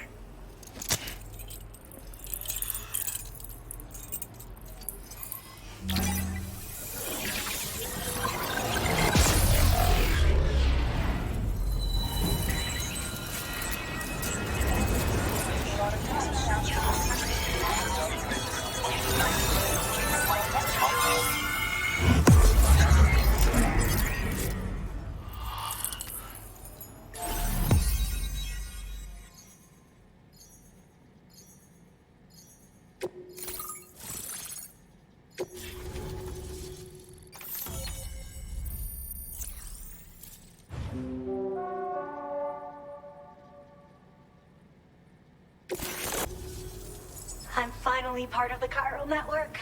[SPEAKER 18] I'm finally part of the chiral network.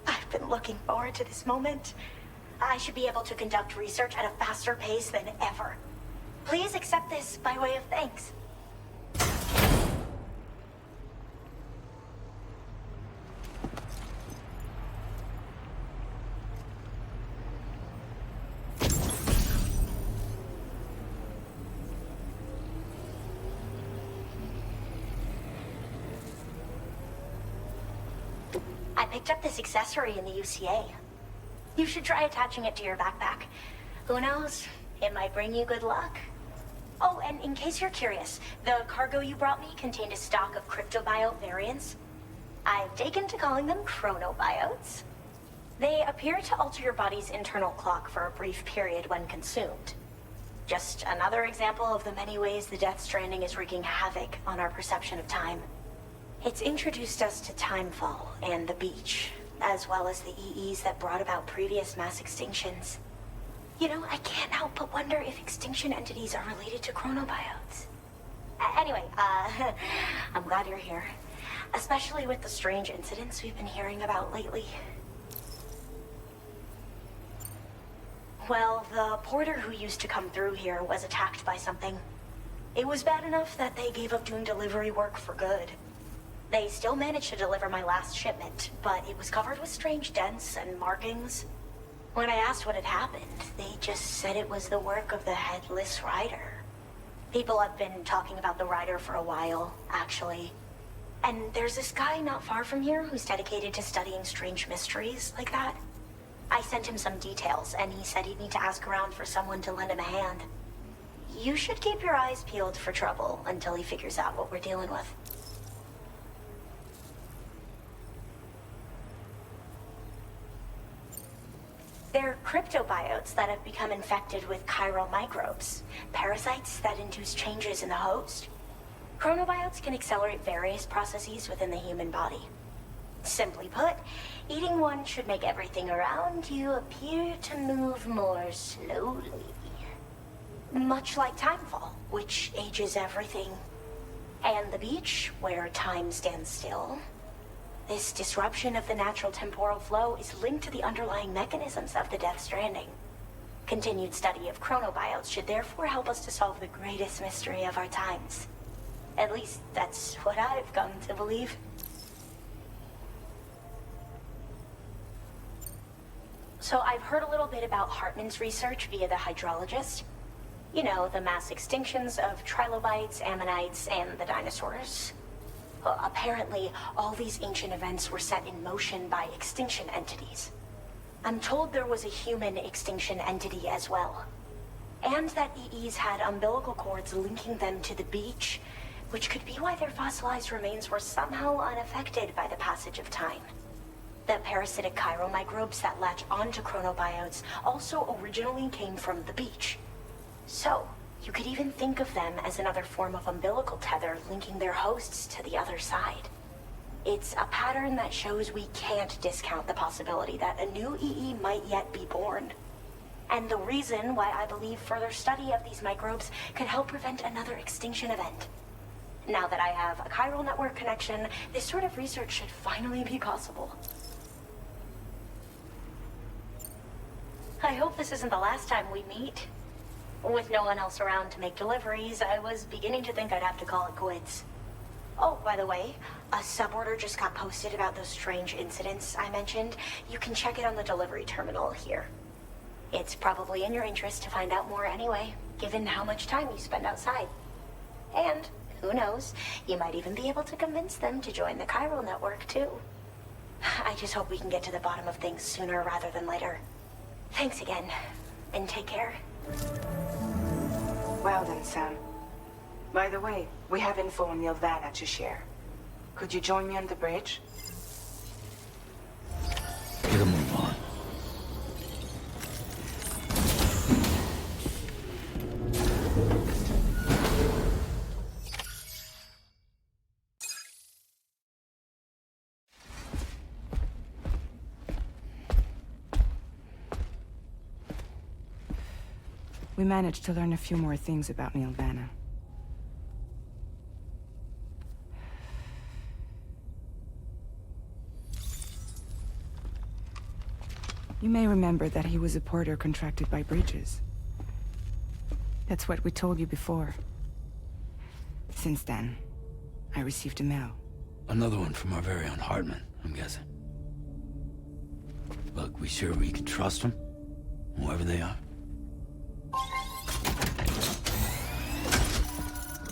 [SPEAKER 18] I've been looking forward to this moment. I should be able to conduct research at a faster pace than ever. Please accept this by way of thanks. I picked up this accessory in the UCA. You should try attaching it to your backpack. Who knows? It might bring you good luck. Oh, and in case you're curious, the cargo you brought me contained a stock of cryptobiote variants. I've taken to calling them chronobiotes. They appear to alter your body's internal clock for a brief period when consumed. Just another example of the many ways the Death Stranding is wreaking havoc on our perception of time. It's introduced us to Timefall and the beach, as well as the EEs that brought about previous mass extinctions. You know, I can't help but wonder if extinction entities are related to chronobiotes. Anyway, I'm glad you're here. Especially with the strange incidents we've been hearing about lately. Well, the porter who used to come through here was attacked by something. It was bad enough that they gave up doing delivery work for good. They still managed to deliver my last shipment, but it was covered with strange dents and markings. When I asked what had happened, they just said it was the work of the Headless Rider. People have been talking about the Rider for a while, actually. And there's this guy not far from here who's dedicated to studying strange mysteries like that. I sent him some details, and he said he'd need to ask around for someone to lend him a hand. You should keep your eyes peeled for trouble until he figures out what we're dealing with. They're cryptobiotes that have become infected with chiral microbes, parasites that induce changes in the host. Chronobiotes can accelerate various processes within the human body. Simply put, eating one should make everything around you appear to move more slowly. Much like Timefall, which ages everything. And the beach, where time stands still. This disruption of the natural temporal flow is linked to the underlying mechanisms of the Death Stranding. Continued study of chronobiotes should therefore help us to solve the greatest mystery of our times. At least, that's what I've come to believe. So I've heard a little bit about Hartman's research via the hydrologist. You know, the mass extinctions of trilobites, ammonites, and the dinosaurs. Apparently, all these ancient events were set in motion by extinction entities. I'm told there was a human extinction entity as well. And that EEs had umbilical cords linking them to the beach, which could be why their fossilized remains were somehow unaffected by the passage of time. The parasitic chiral microbes that latch onto chronobiotes also originally came from the beach. So, you could even think of them as another form of umbilical tether linking their hosts to the other side. It's a pattern that shows we can't discount the possibility that a new EE might yet be born. And the reason why I believe further study of these microbes could help prevent another extinction event. Now that I have a chiral network connection, this sort of research should finally be possible. I hope this isn't the last time we meet. With no one else around to make deliveries, I was beginning to think I'd have to call it quits. Oh, by the way, a sub-order just got posted about those strange incidents I mentioned. You can check it on the delivery terminal here. It's probably in your interest to find out more anyway, given how much time you spend outside. And, who knows, you might even be able to convince them to join the chiral network, too. I just hope we can get to the bottom of things sooner rather than later. Thanks again, and take care.
[SPEAKER 11] Well then, Sam. By the way, we have info on Nilvana to share. Could you join me on the bridge?
[SPEAKER 3] Get a move on.
[SPEAKER 14] We managed to learn a few more things about Neil Vanna. You may remember that he was a porter contracted by Bridges. That's what we told you before. Since then, I received a mail.
[SPEAKER 3] Another one from our very own Hartman, I'm guessing. Look, we sure we can trust them? Whoever they are?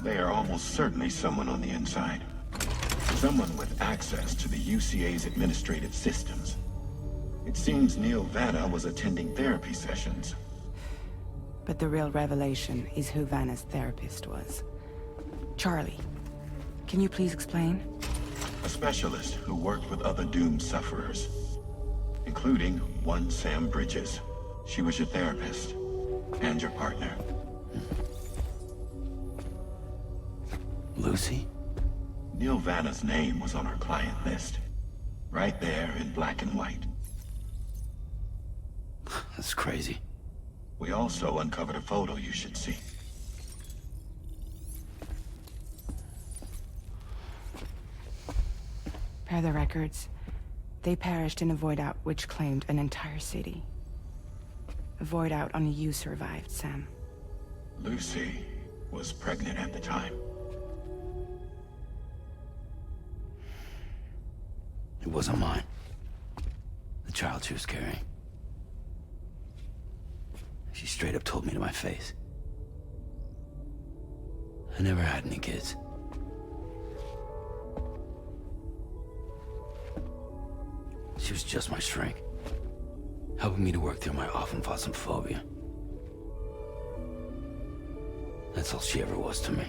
[SPEAKER 17] They are almost certainly someone on the inside. Someone with access to the UCA's administrative systems. It seems Neil Vanna was attending therapy sessions.
[SPEAKER 14] But the real revelation is who Vanna's therapist was. Charlie, can you please explain?
[SPEAKER 17] A specialist who worked with other doomed sufferers, including one Sam Bridges. She was your therapist and your partner.
[SPEAKER 3] Lucy?
[SPEAKER 17] Neil Vanna's name was on our client list. Right there in black and white.
[SPEAKER 3] That's crazy.
[SPEAKER 17] We also uncovered a photo you should see.
[SPEAKER 14] Per the records, they perished in a void out which claimed an entire city. A void out only you survived, Sam.
[SPEAKER 17] Lucy was pregnant at the time.
[SPEAKER 3] It wasn't mine. The child she was carrying. She straight up told me to my face. I never had any kids. She was just my shrink, helping me to work through my phobia. That's all she ever was to me.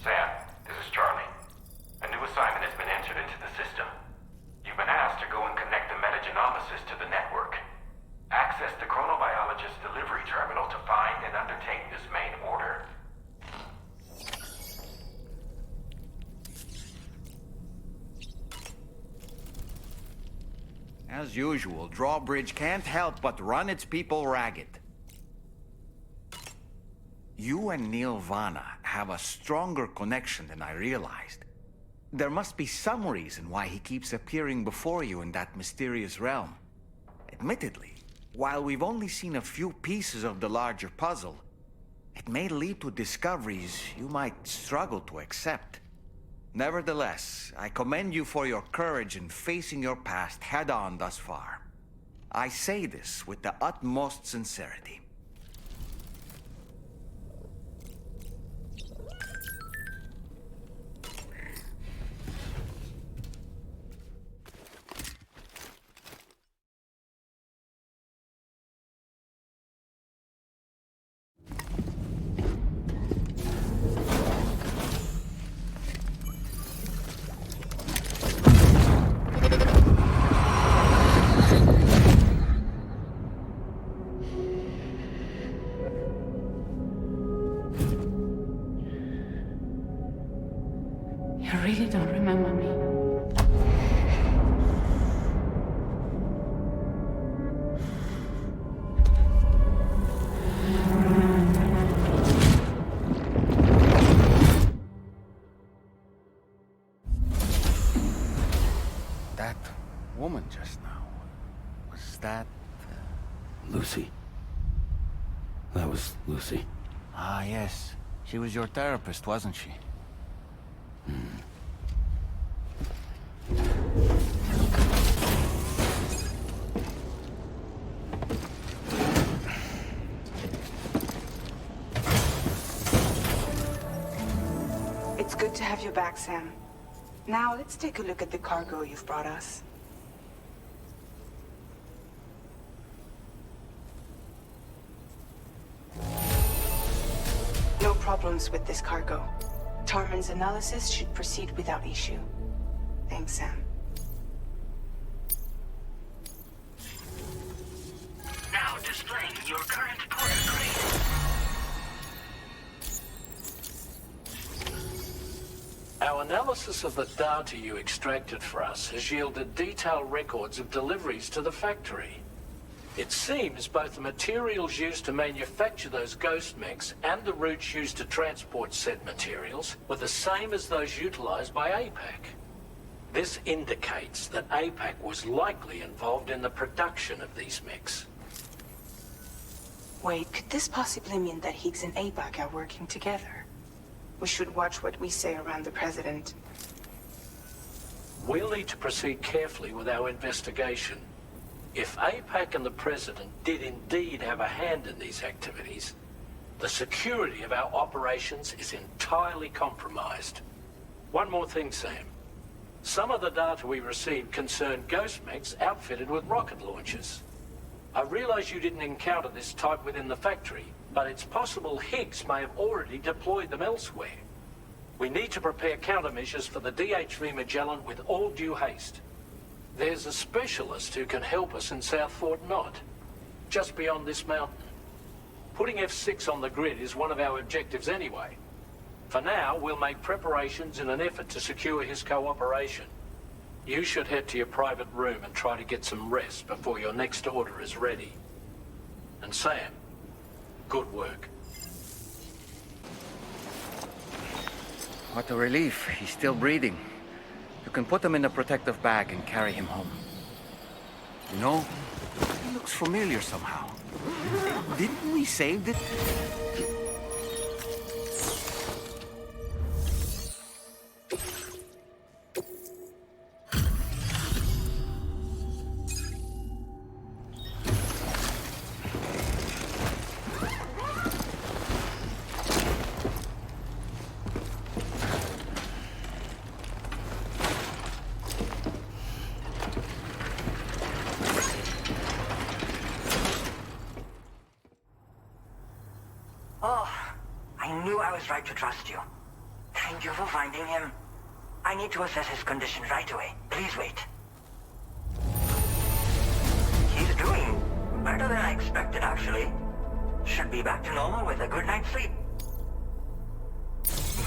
[SPEAKER 16] Sam, this is Charlie. A new assignment has been entered into the system. You've been asked to go and connect the metagenomicist to the network. Access the chronobiologist delivery terminal to find and undertake this main order.
[SPEAKER 19] As usual, Drawbridge can't help but run its people ragged. You and Neil Vanna have a stronger connection than I realized. There must be some reason why he keeps appearing before you in that mysterious realm. Admittedly, while we've only seen a few pieces of the larger puzzle, it may lead to discoveries you might struggle to accept. Nevertheless, I commend you for your courage in facing your past head-on thus far. I say this with the utmost sincerity.
[SPEAKER 15] You really don't remember me.
[SPEAKER 19] That woman just now, was that...
[SPEAKER 3] Lucy. That was Lucy.
[SPEAKER 19] Ah, yes. She was your therapist, wasn't she?
[SPEAKER 11] It's good to have you back, Sam. Now, let's take a look at the cargo you've brought us. No problems with this cargo. Tarman's analysis should proceed without issue. Thanks, Sam.
[SPEAKER 6] Now displaying your current portal grade.
[SPEAKER 12] Our analysis of the data you extracted for us has yielded detailed records of deliveries to the factory. It seems both the materials used to manufacture those ghost mechs and the routes used to transport said materials were the same as those utilized by APAC. This indicates that APAC was likely involved in the production of these mechs.
[SPEAKER 11] Wait, could this possibly mean that Higgs and APAC are working together? We should watch what we say around the President.
[SPEAKER 12] We'll need to proceed carefully with our investigation. If APAC and the President did indeed have a hand in these activities, the security of our operations is entirely compromised. One more thing, Sam. Some of the data we received concerned ghost mechs outfitted with rocket launchers. I realize you didn't encounter this type within the factory, but it's possible Higgs may have already deployed them elsewhere. We need to prepare countermeasures for the DHV Magellan with all due haste. There's a specialist who can help us in South Fort Knott, just beyond this mountain. Putting F6 on the grid is one of our objectives anyway. For now, we'll make preparations in an effort to secure his cooperation. You should head to your private room and try to get some rest before your next order is ready. And Sam, good work.
[SPEAKER 19] What a relief. He's still breathing. You can put him in a protective bag and carry him home. You know, he looks familiar somehow. Didn't we save it?
[SPEAKER 6] Right to trust you. Thank you for finding him. I need to assess his condition right away. Please wait. He's doing better than I expected, actually. Should be back to normal with a good night's sleep.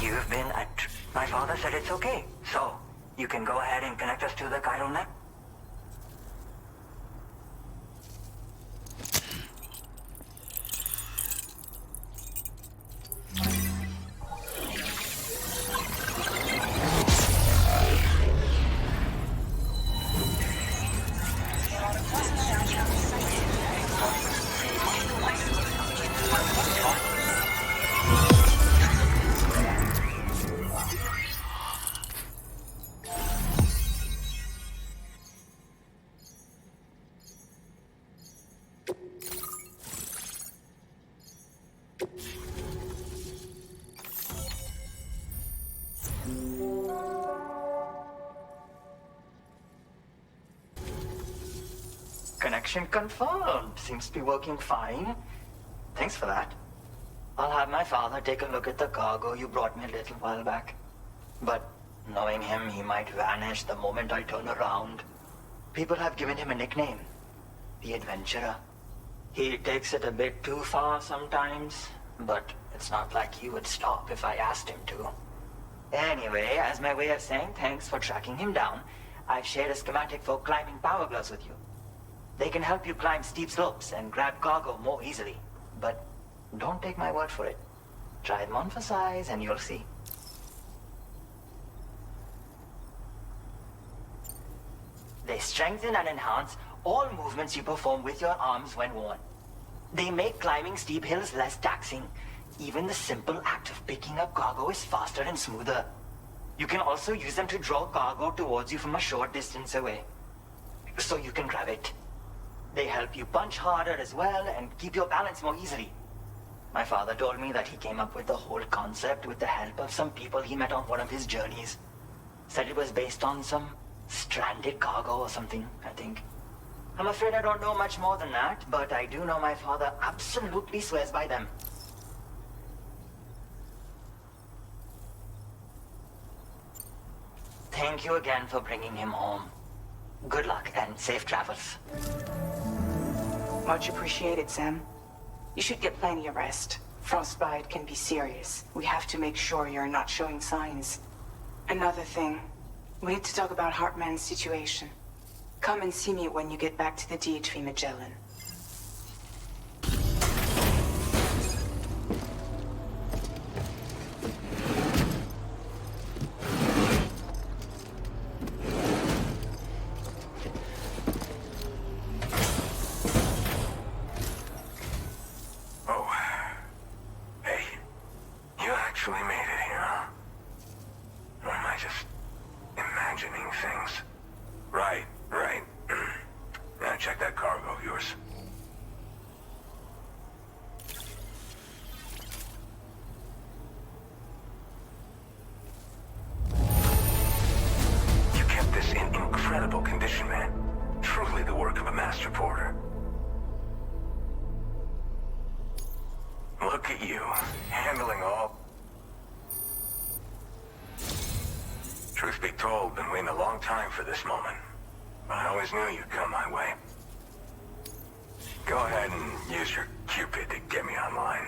[SPEAKER 6] You've been My father said it's okay, so you can go ahead and connect us to the chiral net. Connection confirmed. Seems to be working fine. Thanks for that. I'll have my father take a look at the cargo you brought me a little while back. But knowing him, he might vanish the moment I turn around. People have given him a nickname. The Adventurer. He takes it a bit too far sometimes, but it's not like he would stop if I asked him to. Anyway, as my way of saying thanks for tracking him down, I've shared a schematic for climbing power gloves with you. They can help you climb steep slopes and grab cargo more easily. But don't take my word for it. Try them on for size and you'll see. They strengthen and enhance all movements you perform with your arms when worn. They make climbing steep hills less taxing. Even the simple act of picking up cargo is faster and smoother. You can also use them to draw cargo towards you from a short distance away, so you can grab it. They help you punch harder as well and keep your balance more easily.
[SPEAKER 21] My father told me that he came up with the whole concept with the help of some people he met on one of his journeys. Said it was based on some stranded cargo or something, I think. I'm afraid I don't know much more than that, but I do know my father absolutely swears by them. Thank you again for bringing him home. Good luck and safe travels.
[SPEAKER 11] Much appreciated, Sam. You should get plenty of rest. Frostbite can be serious. We have to make sure you're not showing signs. Another thing, we need to talk about Hartman's situation. Come and see me when you get back to the DHV Magellan.
[SPEAKER 16] For this moment. I always knew you'd come my way. Go ahead and use your Cupid to get me online.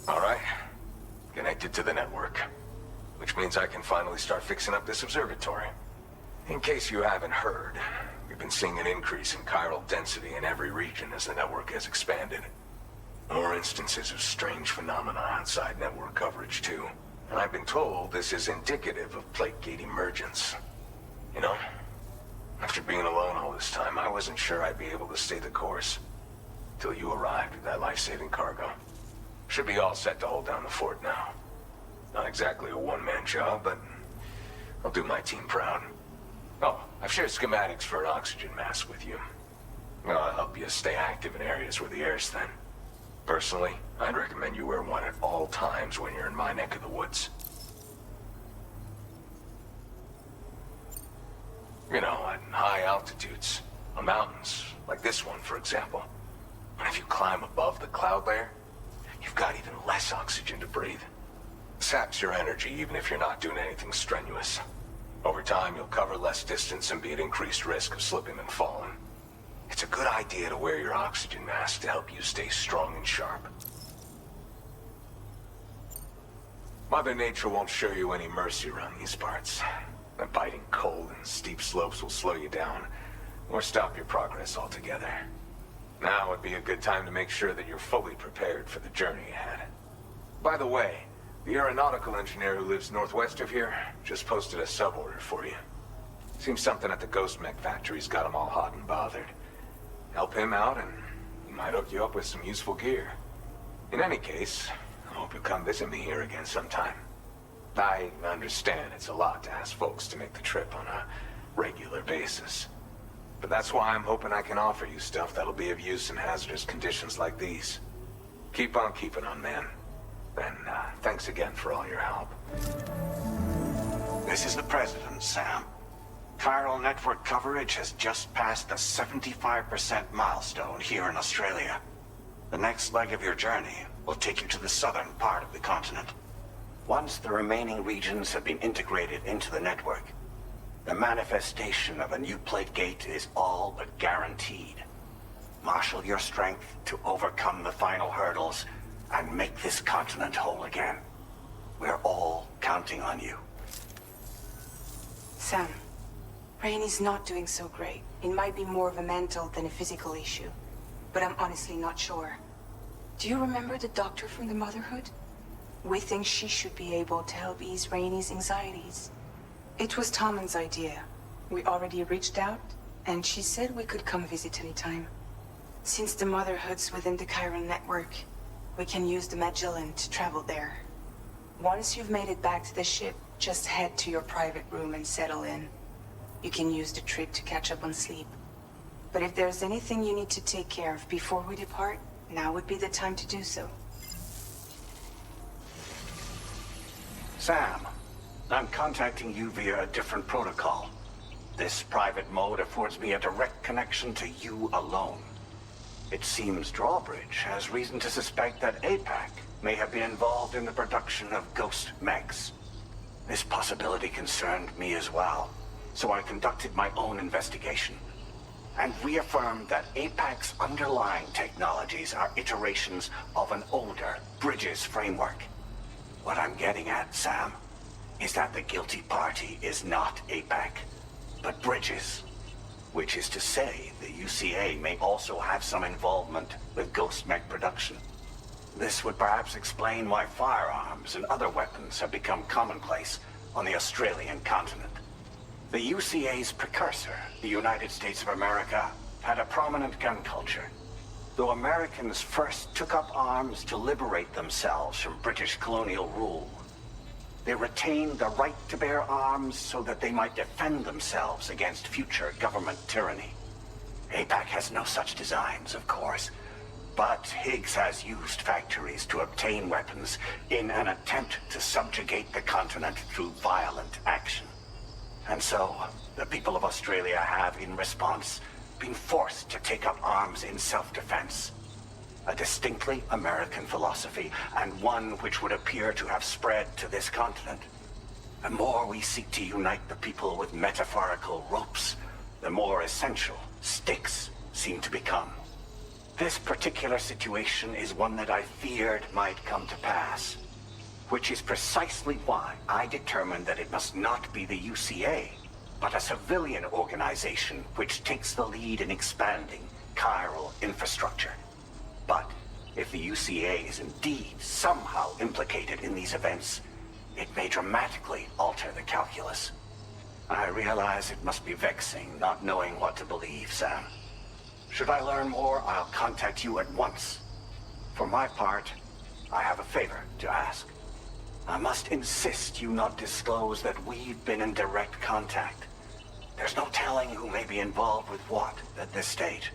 [SPEAKER 17] All right. Connected to the network. Which means I can finally start fixing up this observatory. In case you haven't heard, we've been seeing an increase in chiral density in every region as the network has expanded. More instances of strange phenomena outside network coverage, too. And I've been told this is indicative of plate gate emergence. You know, after being alone all this time, I wasn't sure I'd be able to stay the course. Till you arrived with that life-saving cargo. Should be all set to hold down the fort now. Not exactly a one-man job, but I'll do my team proud. Oh, I've shared schematics for an oxygen mask with you. I'll help you stay active in areas where the air's thin. Personally, I'd recommend you wear one at all times when you're in my neck of the woods. You know, at high altitudes, on mountains, like this one, for example. And if you climb above the cloud layer, you've got even less oxygen to breathe. Saps your energy even if you're not doing anything strenuous. Over time, you'll cover less distance and be at increased risk of slipping and falling. It's a good idea to wear your oxygen mask to help you stay strong and sharp. Mother Nature won't show you any mercy around these parts. The biting cold and steep slopes will slow you down, or stop your progress altogether. Now would be a good time to make sure that you're fully prepared for the journey ahead. By the way, the aeronautical engineer who lives northwest of here just posted a sub-order for you. Seems something at the Ghost Mech factory's got him all hot and bothered. Help him out and he might hook you up with some useful gear. In any case, I hope you'll come visit me here again sometime. I understand it's a lot to ask folks to make the trip on a regular basis. But that's why I'm hoping I can offer you stuff that'll be of use in hazardous conditions like these. Keep on keeping on, man. And thanks again for all your help.
[SPEAKER 4] This is the President, Sam. Chiral network coverage has just passed the 75% milestone here in Australia. The next leg of your journey will take you to the southern part of the continent. Once the remaining regions have been integrated into the network, the manifestation of a new plate gate is all but guaranteed. Marshal your strength to overcome the final hurdles and make this continent whole again. We're all counting on you.
[SPEAKER 14] Sam, Rainey's not doing so great. It might be more of a mental than a physical issue, but I'm honestly not sure. Do you remember the doctor from the Motherhood? We think she should be able to help ease Rainey's anxieties. It was Tommen's idea. We already reached out, and she said we could come visit anytime. Since the Motherhood's within the Chiron network, we can use the Magellan to travel there. Once you've made it back to the ship, just head to your private room and settle in. You can use the trip to catch up on sleep. But if there's anything you need to take care of before we depart, now would be the time to do so.
[SPEAKER 4] Sam, I'm contacting you via a different protocol. This private mode affords me a direct connection to you alone. It seems Drawbridge has reason to suspect that APAC may have been involved in the production of ghost mechs. This possibility concerned me as well, so I conducted my own investigation and reaffirmed that APAC's underlying technologies are iterations of an older Bridges framework. What I'm getting at, Sam, is that the guilty party is not APAC, but Bridges. Which is to say, the UCA may also have some involvement with ghost mech production. This would perhaps explain why firearms and other weapons have become commonplace on the Australian continent. The UCA's precursor, the United States of America, had a prominent gun culture. Though Americans first took up arms to liberate themselves from British colonial rule, they retained the right to bear arms so that they might defend themselves against future government tyranny. APAC has no such designs, of course, but Higgs has used factories to obtain weapons in an attempt to subjugate the continent through violent action. And so, the people of Australia have, in response, been forced to take up arms in self-defense. A distinctly American philosophy, and one which would appear to have spread to this continent. The more we seek to unite the people with metaphorical ropes, the more essential sticks seem to become. This particular situation is one that I feared might come to pass, which is precisely why I determined that it must not be the UCA, but a civilian organization which takes the lead in expanding chiral infrastructure. But if the UCA is indeed somehow implicated in these events, it may dramatically alter the calculus. I realize it must be vexing not knowing what to believe, Sam. Should I learn more, I'll contact you at once. For my part, I have a favor to ask. I must insist you not disclose that we've been in direct contact. There's no telling who may be involved with what at this stage.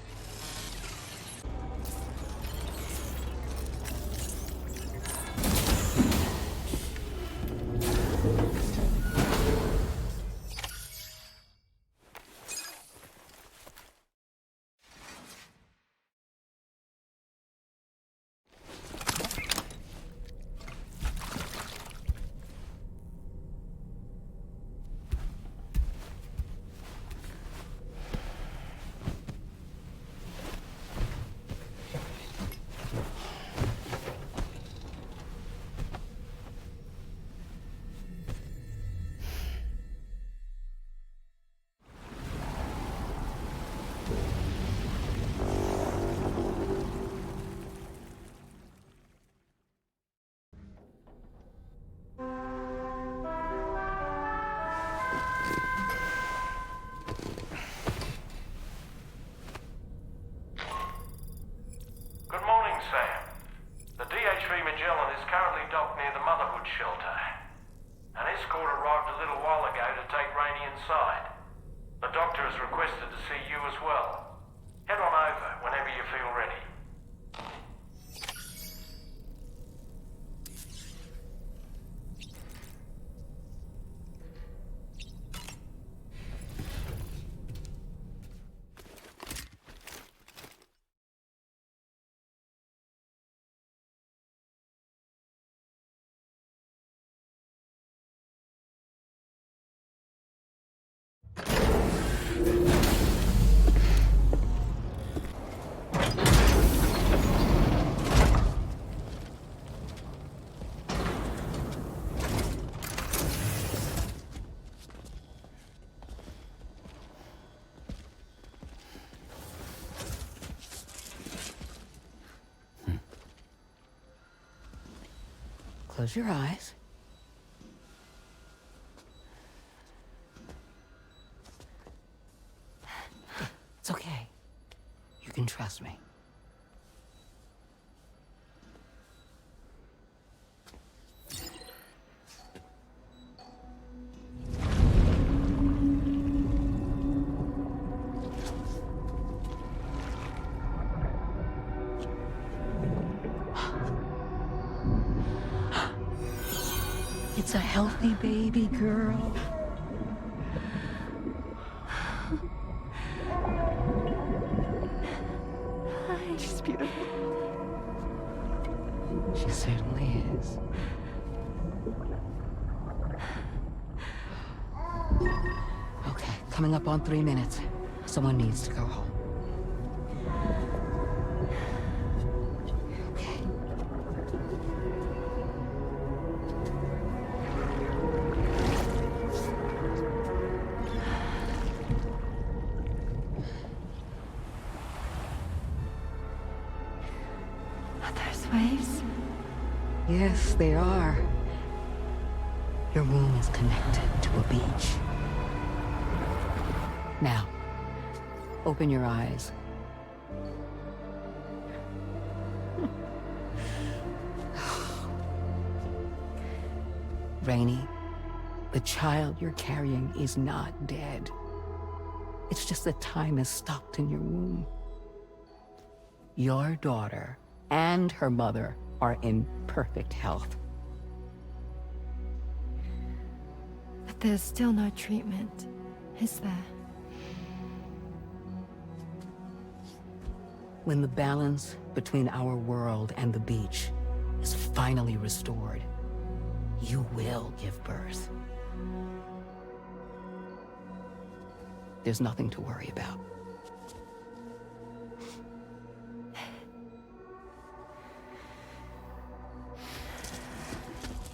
[SPEAKER 8] Good morning, Sam. The DH-3 Magellan is currently docked near the Motherhood shelter. An escort arrived a little while ago to take Rainey inside. The doctor has requested to see you as well. Head on over whenever you feel ready.
[SPEAKER 7] Close your eyes. It's okay. You can trust me. It's a healthy baby girl.
[SPEAKER 1] She's beautiful.
[SPEAKER 7] She certainly is. Okay, coming up on 3 minutes. Someone needs to go home.
[SPEAKER 15] Waves?
[SPEAKER 7] Yes, they are. Your womb is connected to a beach. Now, open your eyes. Rainey, the child you're carrying is not dead. It's just that time has stopped in your womb. Your daughter and her mother are in perfect health.
[SPEAKER 15] But there's still no treatment, is there?
[SPEAKER 7] When the balance between our world and the beach is finally restored, you will give birth. There's nothing to worry about.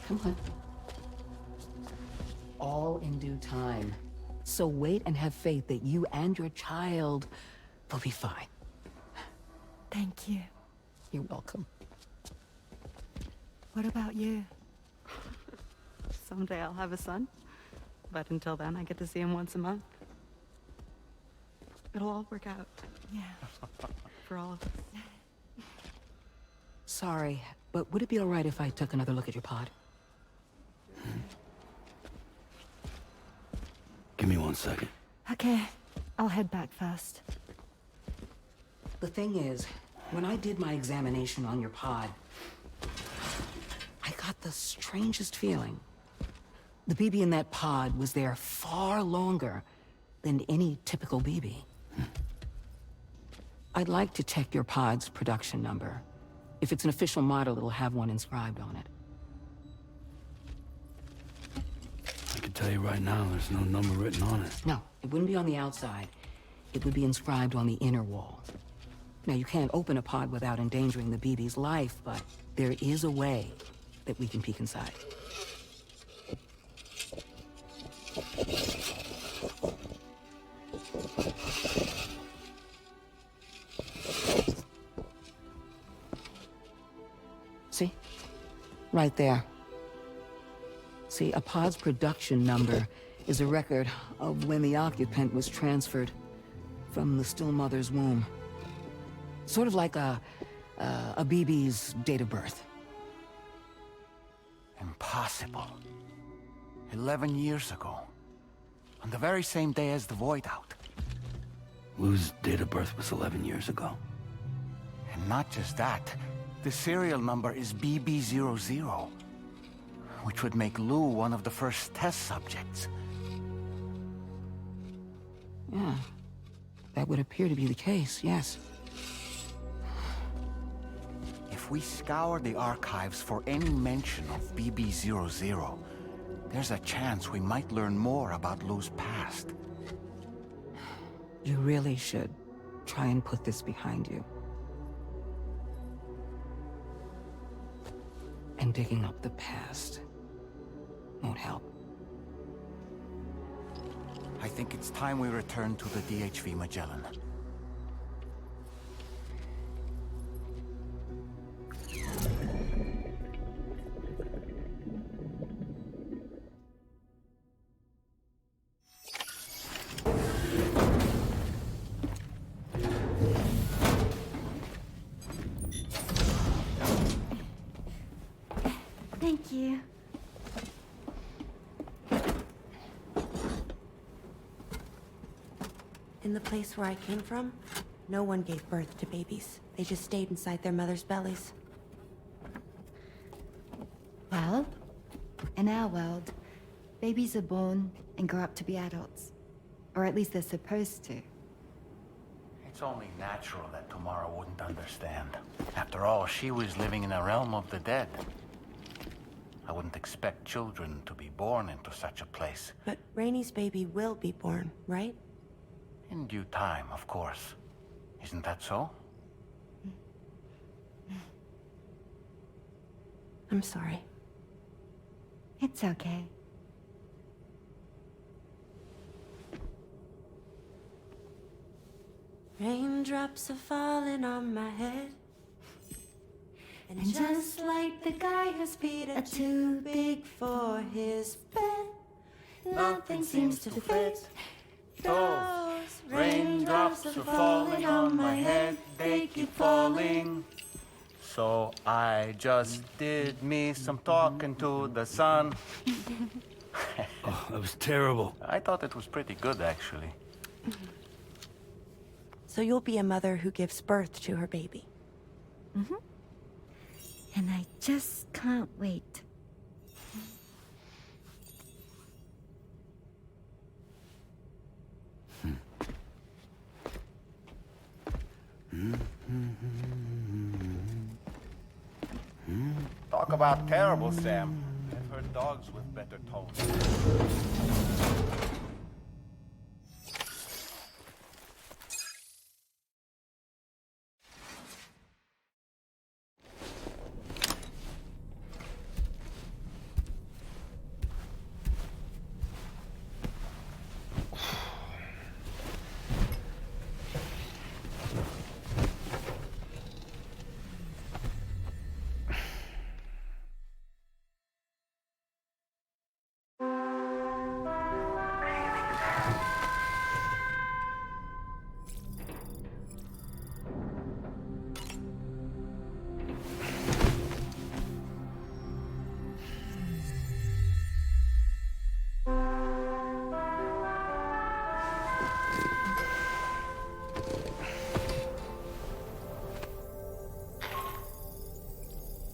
[SPEAKER 7] Come on. All in due time. So wait and have faith that you and your child will be fine.
[SPEAKER 15] Thank you.
[SPEAKER 7] You're welcome.
[SPEAKER 15] What about you?
[SPEAKER 1] Someday I'll have a son, but until then I get to see him once a month. It'll all work out.
[SPEAKER 15] Yeah.
[SPEAKER 1] For all of us.
[SPEAKER 7] Sorry, but would it be all right if I took another look at your pod?
[SPEAKER 3] Give me 1 second.
[SPEAKER 15] Okay, I'll head back first.
[SPEAKER 7] The thing is, when I did my examination on your pod, I got the strangest feeling. The BB in that pod was there far longer than any typical BB. I'd like to check your pod's production number. If it's an official model, it'll have one inscribed on it.
[SPEAKER 3] I can tell you right now, there's no number written on it.
[SPEAKER 7] No, it wouldn't be on the outside. It would be inscribed on the inner wall. Now, you can't open a pod without endangering the BB's life, but there is a way that we can peek inside. See? Right there. See, a pod's production number is a record of when the occupant was transferred from the still mother's womb. Sort of like a BB's date of birth.
[SPEAKER 13] Impossible. 11 years ago. On the very same day as the Void Out.
[SPEAKER 3] Lou's date of birth was 11 years ago.
[SPEAKER 13] And not just that. The serial number is BB00. Which would make Lou one of the first test subjects.
[SPEAKER 7] Yeah. That would appear to be the case, yes.
[SPEAKER 13] If we scour the archives for any mention of BB00, there's a chance we might learn more about Lou's past.
[SPEAKER 7] You really should try and put this behind you. And digging up the past won't help.
[SPEAKER 13] I think it's time we return to the DHV Magellan.
[SPEAKER 20] Thank you.
[SPEAKER 15] In the place where I came from, no one gave birth to babies. They just stayed inside their mother's bellies.
[SPEAKER 20] Well, in our world, babies are born and grow up to be adults. Or at least they're supposed to.
[SPEAKER 19] It's only natural that Tamara wouldn't understand. After all, she was living in a realm of the dead. I wouldn't expect children to be born into such a place.
[SPEAKER 15] But Rainey's baby will be born, right?
[SPEAKER 19] In due time, of course. Isn't that so?
[SPEAKER 15] I'm sorry.
[SPEAKER 20] It's okay.
[SPEAKER 15] Raindrops are falling on my head. And
[SPEAKER 20] just like the guy whose feet are too big for his bed, nothing seems to fit. Those raindrops are falling on my head, they keep falling.
[SPEAKER 19] So I just did me some talking to the sun.
[SPEAKER 3] Oh, that was terrible.
[SPEAKER 19] I thought it was pretty good, actually.
[SPEAKER 15] So you'll be a mother who gives birth to her baby.
[SPEAKER 20] Mm-hmm. And I just can't wait.
[SPEAKER 19] Talk about terrible, Sam. I've heard dogs with better tones.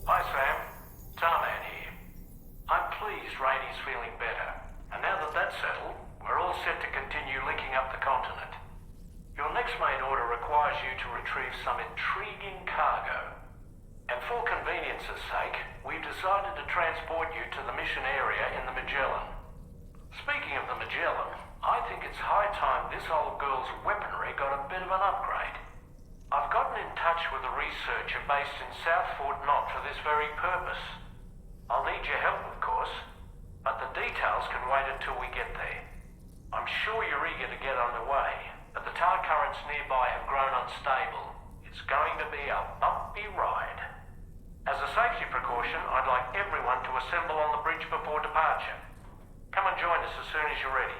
[SPEAKER 8] Hi, Sam. Tarman here. I'm pleased Rainey's feeling better. And now that that's settled, we're all set to continue linking up the continent. Your next main order requires you to retrieve some intriguing cargo. And for convenience's sake, we've decided to transport you to the mission area in the Magellan. Speaking of the Magellan, I think it's high time this old girl's weaponry got a bit of an upgrade. I've gotten in touch with a researcher based in South Fort Knott for this very purpose. I'll need your help, of course, but the details can wait until we get there. I'm sure you're eager to get underway, but the tar currents nearby have grown unstable. It's going to be a bumpy ride. As a safety precaution, I'd like everyone to assemble on the bridge before departure. Come and join us as soon as you're ready.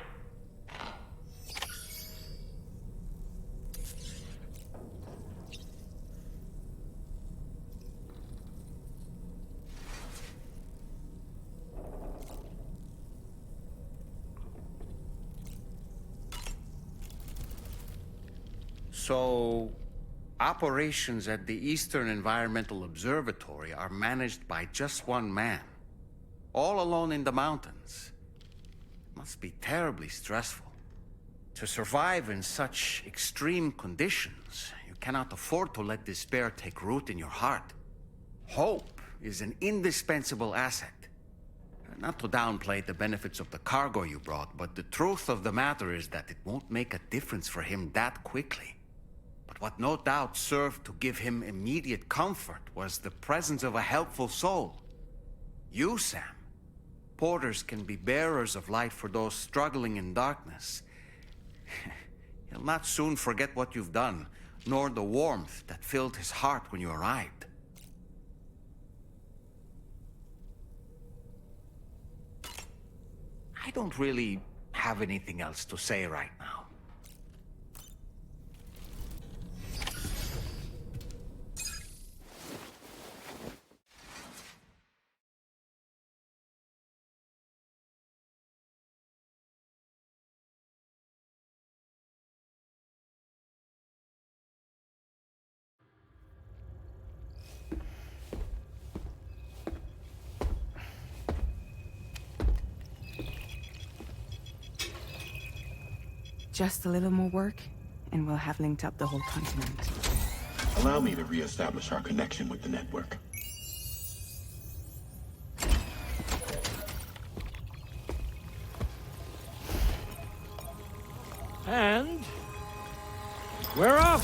[SPEAKER 19] So, operations at the Eastern Environmental Observatory are managed by just one man, all alone in the mountains. Must be terribly stressful. To survive in such extreme conditions, you cannot afford to let despair take root in your heart. Hope is an indispensable asset. Not to downplay the benefits of the cargo you brought, but the truth of the matter is that it won't make a difference for him that quickly. But what no doubt served to give him immediate comfort was the presence of a helpful soul. You, Sam. Porters can be bearers of light for those struggling in darkness. He'll not soon forget what you've done, nor the warmth that filled his heart when you arrived. I don't really have anything else to say right now.
[SPEAKER 14] Just a little more work, and we'll have linked up the whole continent.
[SPEAKER 17] Allow me to reestablish our connection with the network.
[SPEAKER 12] And we're off.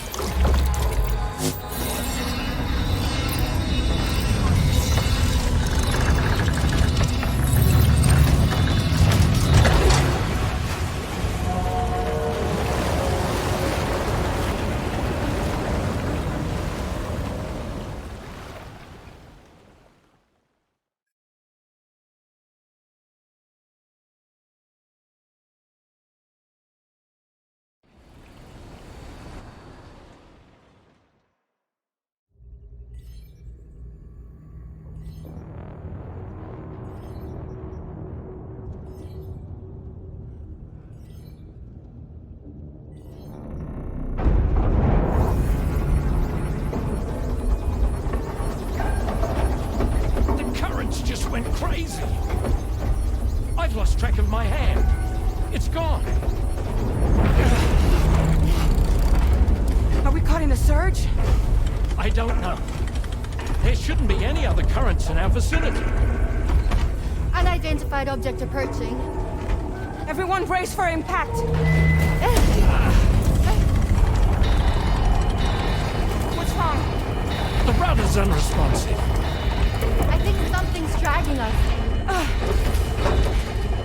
[SPEAKER 12] Just went crazy. I've lost track of my hand. It's gone.
[SPEAKER 14] Are we caught in a surge?
[SPEAKER 12] I don't know. There shouldn't be any other currents in our vicinity.
[SPEAKER 20] Unidentified object approaching.
[SPEAKER 14] Everyone brace for impact. What's wrong?
[SPEAKER 12] The rudder's unresponsive.
[SPEAKER 20] I think something's dragging us.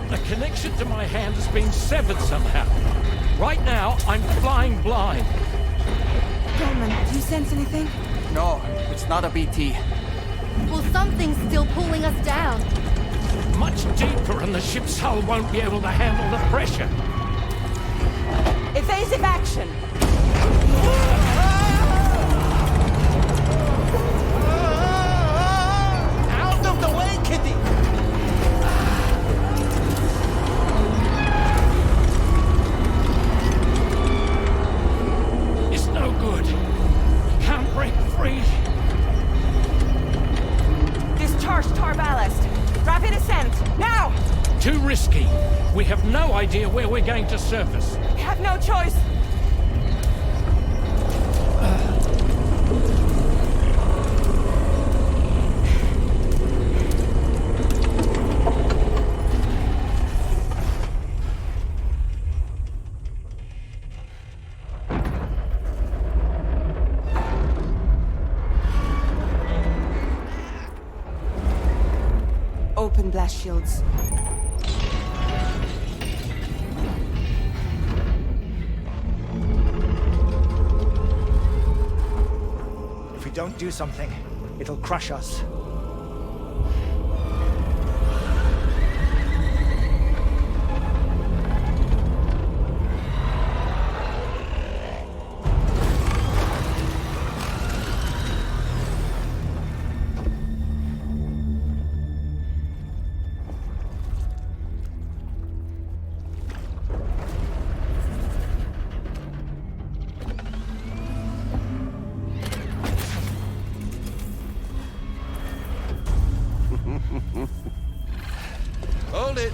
[SPEAKER 12] The connection to my hand has been severed somehow. Right now, I'm flying blind.
[SPEAKER 14] Roman, do you sense anything?
[SPEAKER 13] No, it's not a BT.
[SPEAKER 20] Well, something's still pulling us down.
[SPEAKER 12] Much deeper, and the ship's hull won't be able to handle the pressure.
[SPEAKER 14] Evasive action!
[SPEAKER 13] Out of the way, Kitty!
[SPEAKER 12] It's no good. Can't break free.
[SPEAKER 14] Discharge tar ballast. Rapid ascent, now!
[SPEAKER 12] Too risky. We have no idea where we're going to surface.
[SPEAKER 14] We have no choice. Open blast shields.
[SPEAKER 10] If we don't do something, it'll crush us.
[SPEAKER 9] Hold it!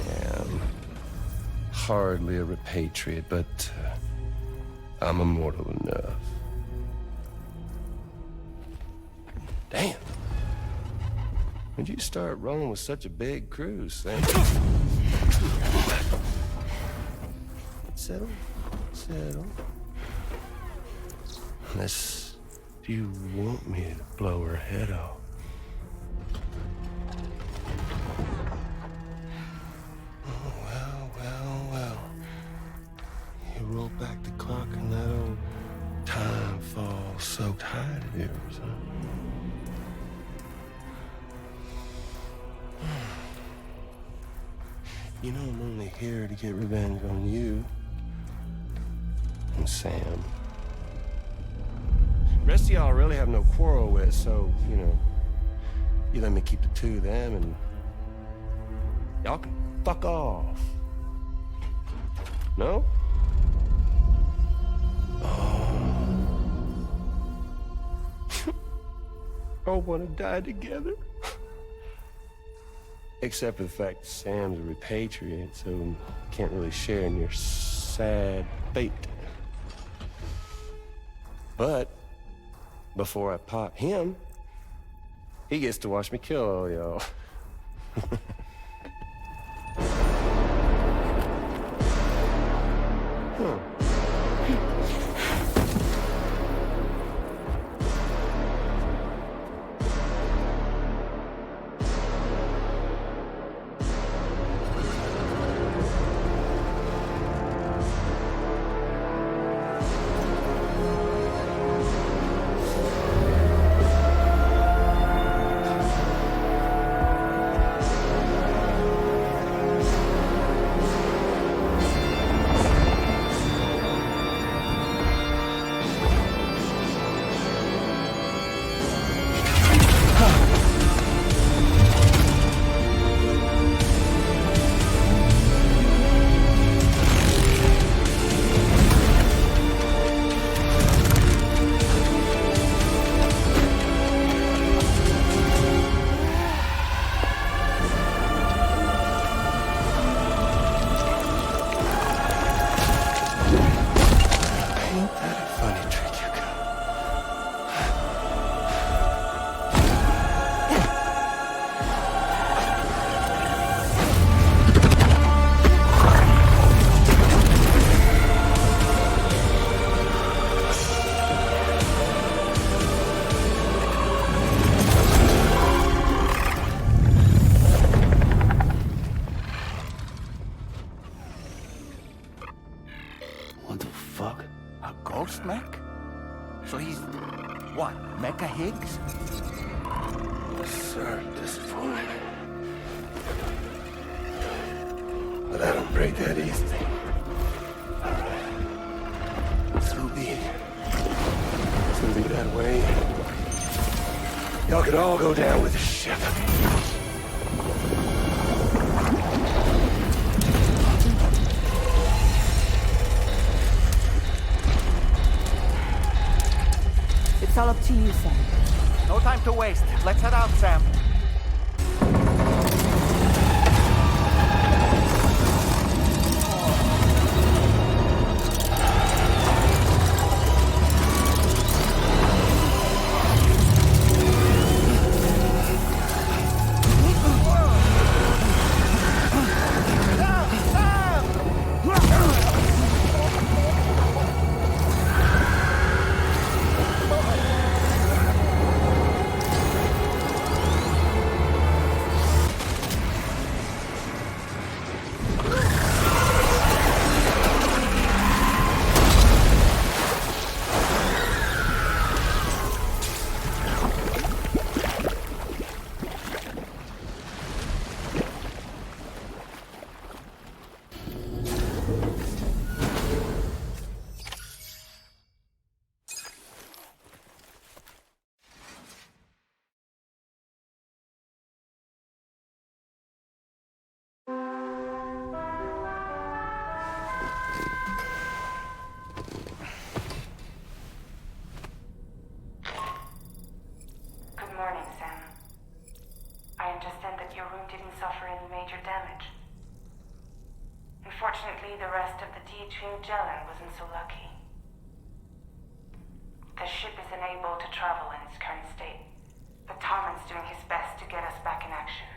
[SPEAKER 9] Yeah, I'm hardly a repatriate, but I'm immortal enough. Damn. When'd you start rolling with such a big crew, Sam? Settle. Settle. Unless you want me to blow her head off. Oh, well. You roll back the clock and that old time fall soaked hide of yours, huh? You know I'm only here to get revenge on you and Sam. Rest of y'all really have no quarrel with, so, you know, you let me keep the two of them and y'all can fuck off. No? Oh. All wanna die together? Except for the fact Sam's a repatriate, so can't really share in your sad fate. But before I pop him, he gets to watch me kill all y'all.
[SPEAKER 13] Ghost mech? So he's... what, Mecha Higgs?
[SPEAKER 9] Sorry to disappoint. But I don't break that easy. So be it. It's gonna be that way. Y'all could all go down with the ship.
[SPEAKER 14] It's all up to you, Sam.
[SPEAKER 13] No time to waste. Let's head out, Sam.
[SPEAKER 11] Unfortunately, the rest of the Team Jelen wasn't so lucky. The ship is unable to travel in its current state, but Tarman's doing his best to get us back in action.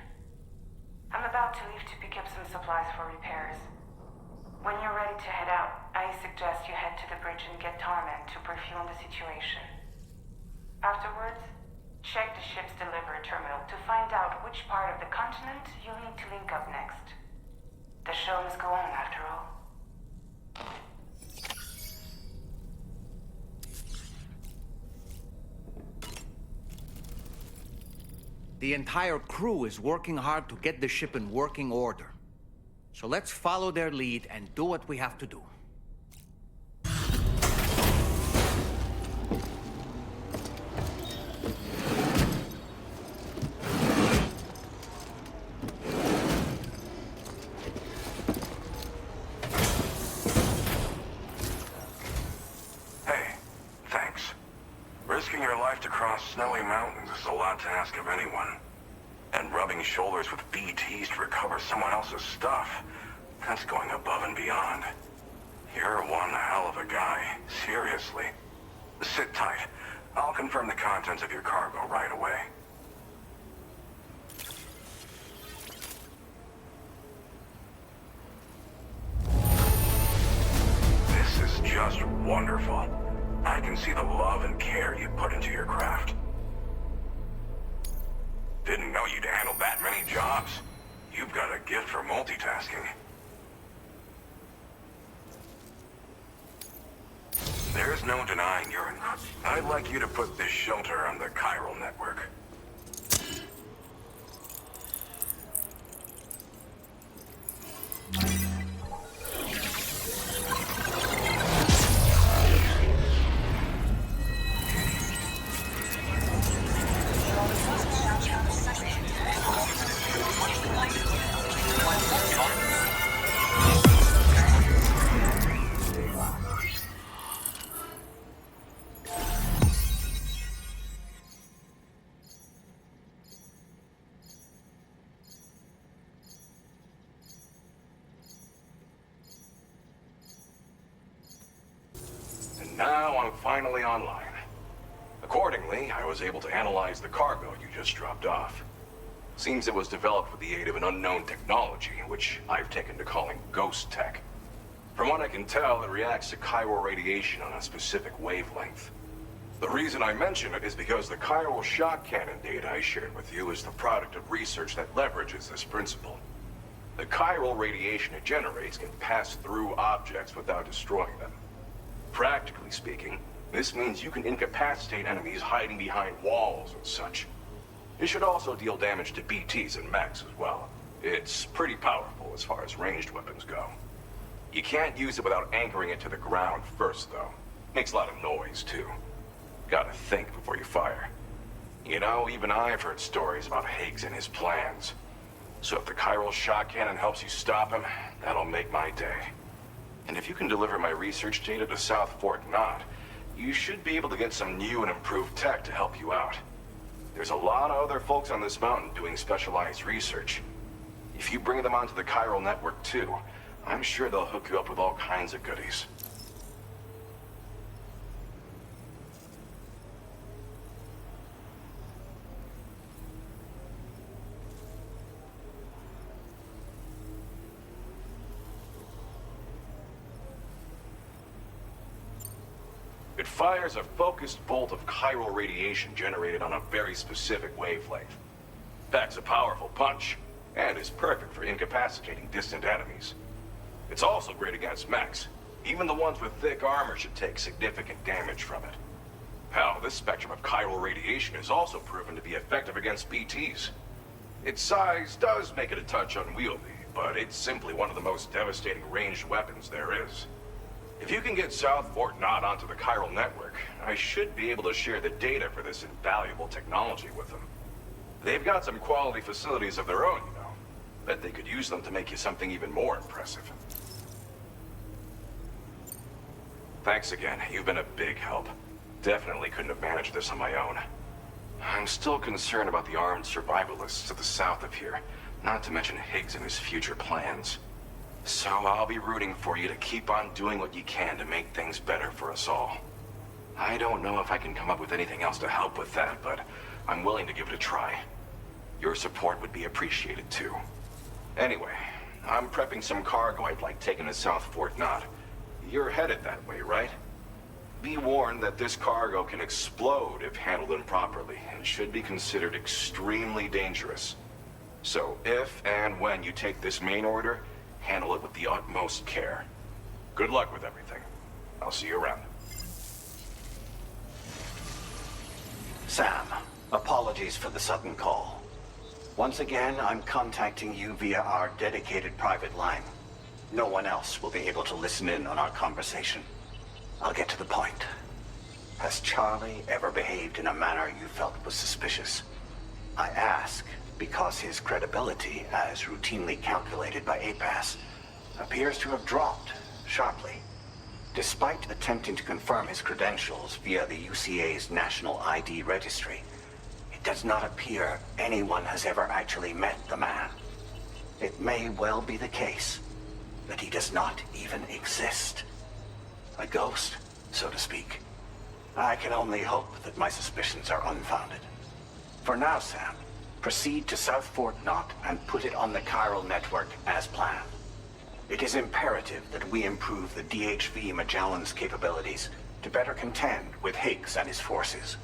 [SPEAKER 11] I'm about to leave to pick up some supplies for repairs. When you're ready to head out, I suggest you head to the bridge and get Tarman to brief you on the situation. Afterwards, check the ship's delivery terminal to find out which part of the continent you'll need to link up next. The show must go on, after all.
[SPEAKER 19] The entire crew is working hard to get the ship in working order. So let's follow their lead and do what we have to do.
[SPEAKER 16] shoulders with BTs to recover someone else's stuff. That's going above and beyond. You're one hell of a guy. Seriously. Sit tight. I'll confirm the contents of your cargo right away. This is just wonderful. I can see the love and care you put into your craft. Didn't know you'd handle that many jobs. You've got a gift for multitasking. There's no denying you're incredible. I'd like you to put this shelter on the chiral network. Now I'm finally online. Accordingly, I was able to analyze the cargo you just dropped off. Seems it was developed with the aid of an unknown technology, which I've taken to calling ghost tech. From what I can tell, it reacts to chiral radiation on a specific wavelength. The reason I mention it is because the chiral shock cannon data I shared with you is the product of research that leverages this principle. The chiral radiation it generates can pass through objects without destroying them. Practically speaking, this means you can incapacitate enemies hiding behind walls and such. It should also deal damage to BTs and mechs as well. It's pretty powerful as far as ranged weapons go. You can't use it without anchoring it to the ground first, though. Makes a lot of noise, too. Gotta think before you fire. You know, even I've heard stories about Higgs and his plans. So if the chiral shock cannon helps you stop him, that'll make my day. And if you can deliver my research data to South Fort Knott, you should be able to get some new and improved tech to help you out. There's a lot of other folks on this mountain doing specialized research. If you bring them onto the chiral network too, I'm sure they'll hook you up with all kinds of goodies. It fires a focused bolt of chiral radiation generated on a very specific wavelength. Packs a powerful punch, and is perfect for incapacitating distant enemies. It's also great against mechs. Even the ones with thick armor should take significant damage from it. Hell, this spectrum of chiral radiation is also proven to be effective against BTs. Its size does make it a touch unwieldy, but it's simply one of the most devastating ranged weapons there is. If you can get South Fort Knott onto the chiral network, I should be able to share the data for this invaluable technology with them. They've got some quality facilities of their own, you know. Bet they could use them to make you something even more impressive. Thanks again. You've been a big help. Definitely couldn't have managed this on my own. I'm still concerned about the armed survivalists to the south of here, not to mention Higgs and his future plans. So I'll be rooting for you to keep on doing what you can to make things better for us all. I don't know if I can come up with anything else to help with that, but I'm willing to give it a try. Your support would be appreciated too. Anyway, I'm prepping some cargo I'd like taken to South Fort Knott. You're headed that way, right? Be warned that this cargo can explode if handled improperly, and should be considered extremely dangerous. So if and when you take this main order, handle it with the utmost care. Good luck with everything. I'll see you around.
[SPEAKER 4] Sam, apologies for the sudden call. Once again, I'm contacting you via our dedicated private line. No one else will be able to listen in on our conversation. I'll get to the point. Has Charlie ever behaved in a manner you felt was suspicious? I ask because his credibility, as routinely calculated by APAS, appears to have dropped sharply. Despite attempting to confirm his credentials via the UCA's National ID Registry, it It does not appear anyone has ever actually met the man. It may well be the case that he does not even exist. A ghost, so to speak. I can only hope that my suspicions are unfounded. For now, Sam, proceed to South Fort Knot and put it on the chiral network as planned. It is imperative that we improve the DHV Magellan's capabilities to better contend with Higgs and his forces.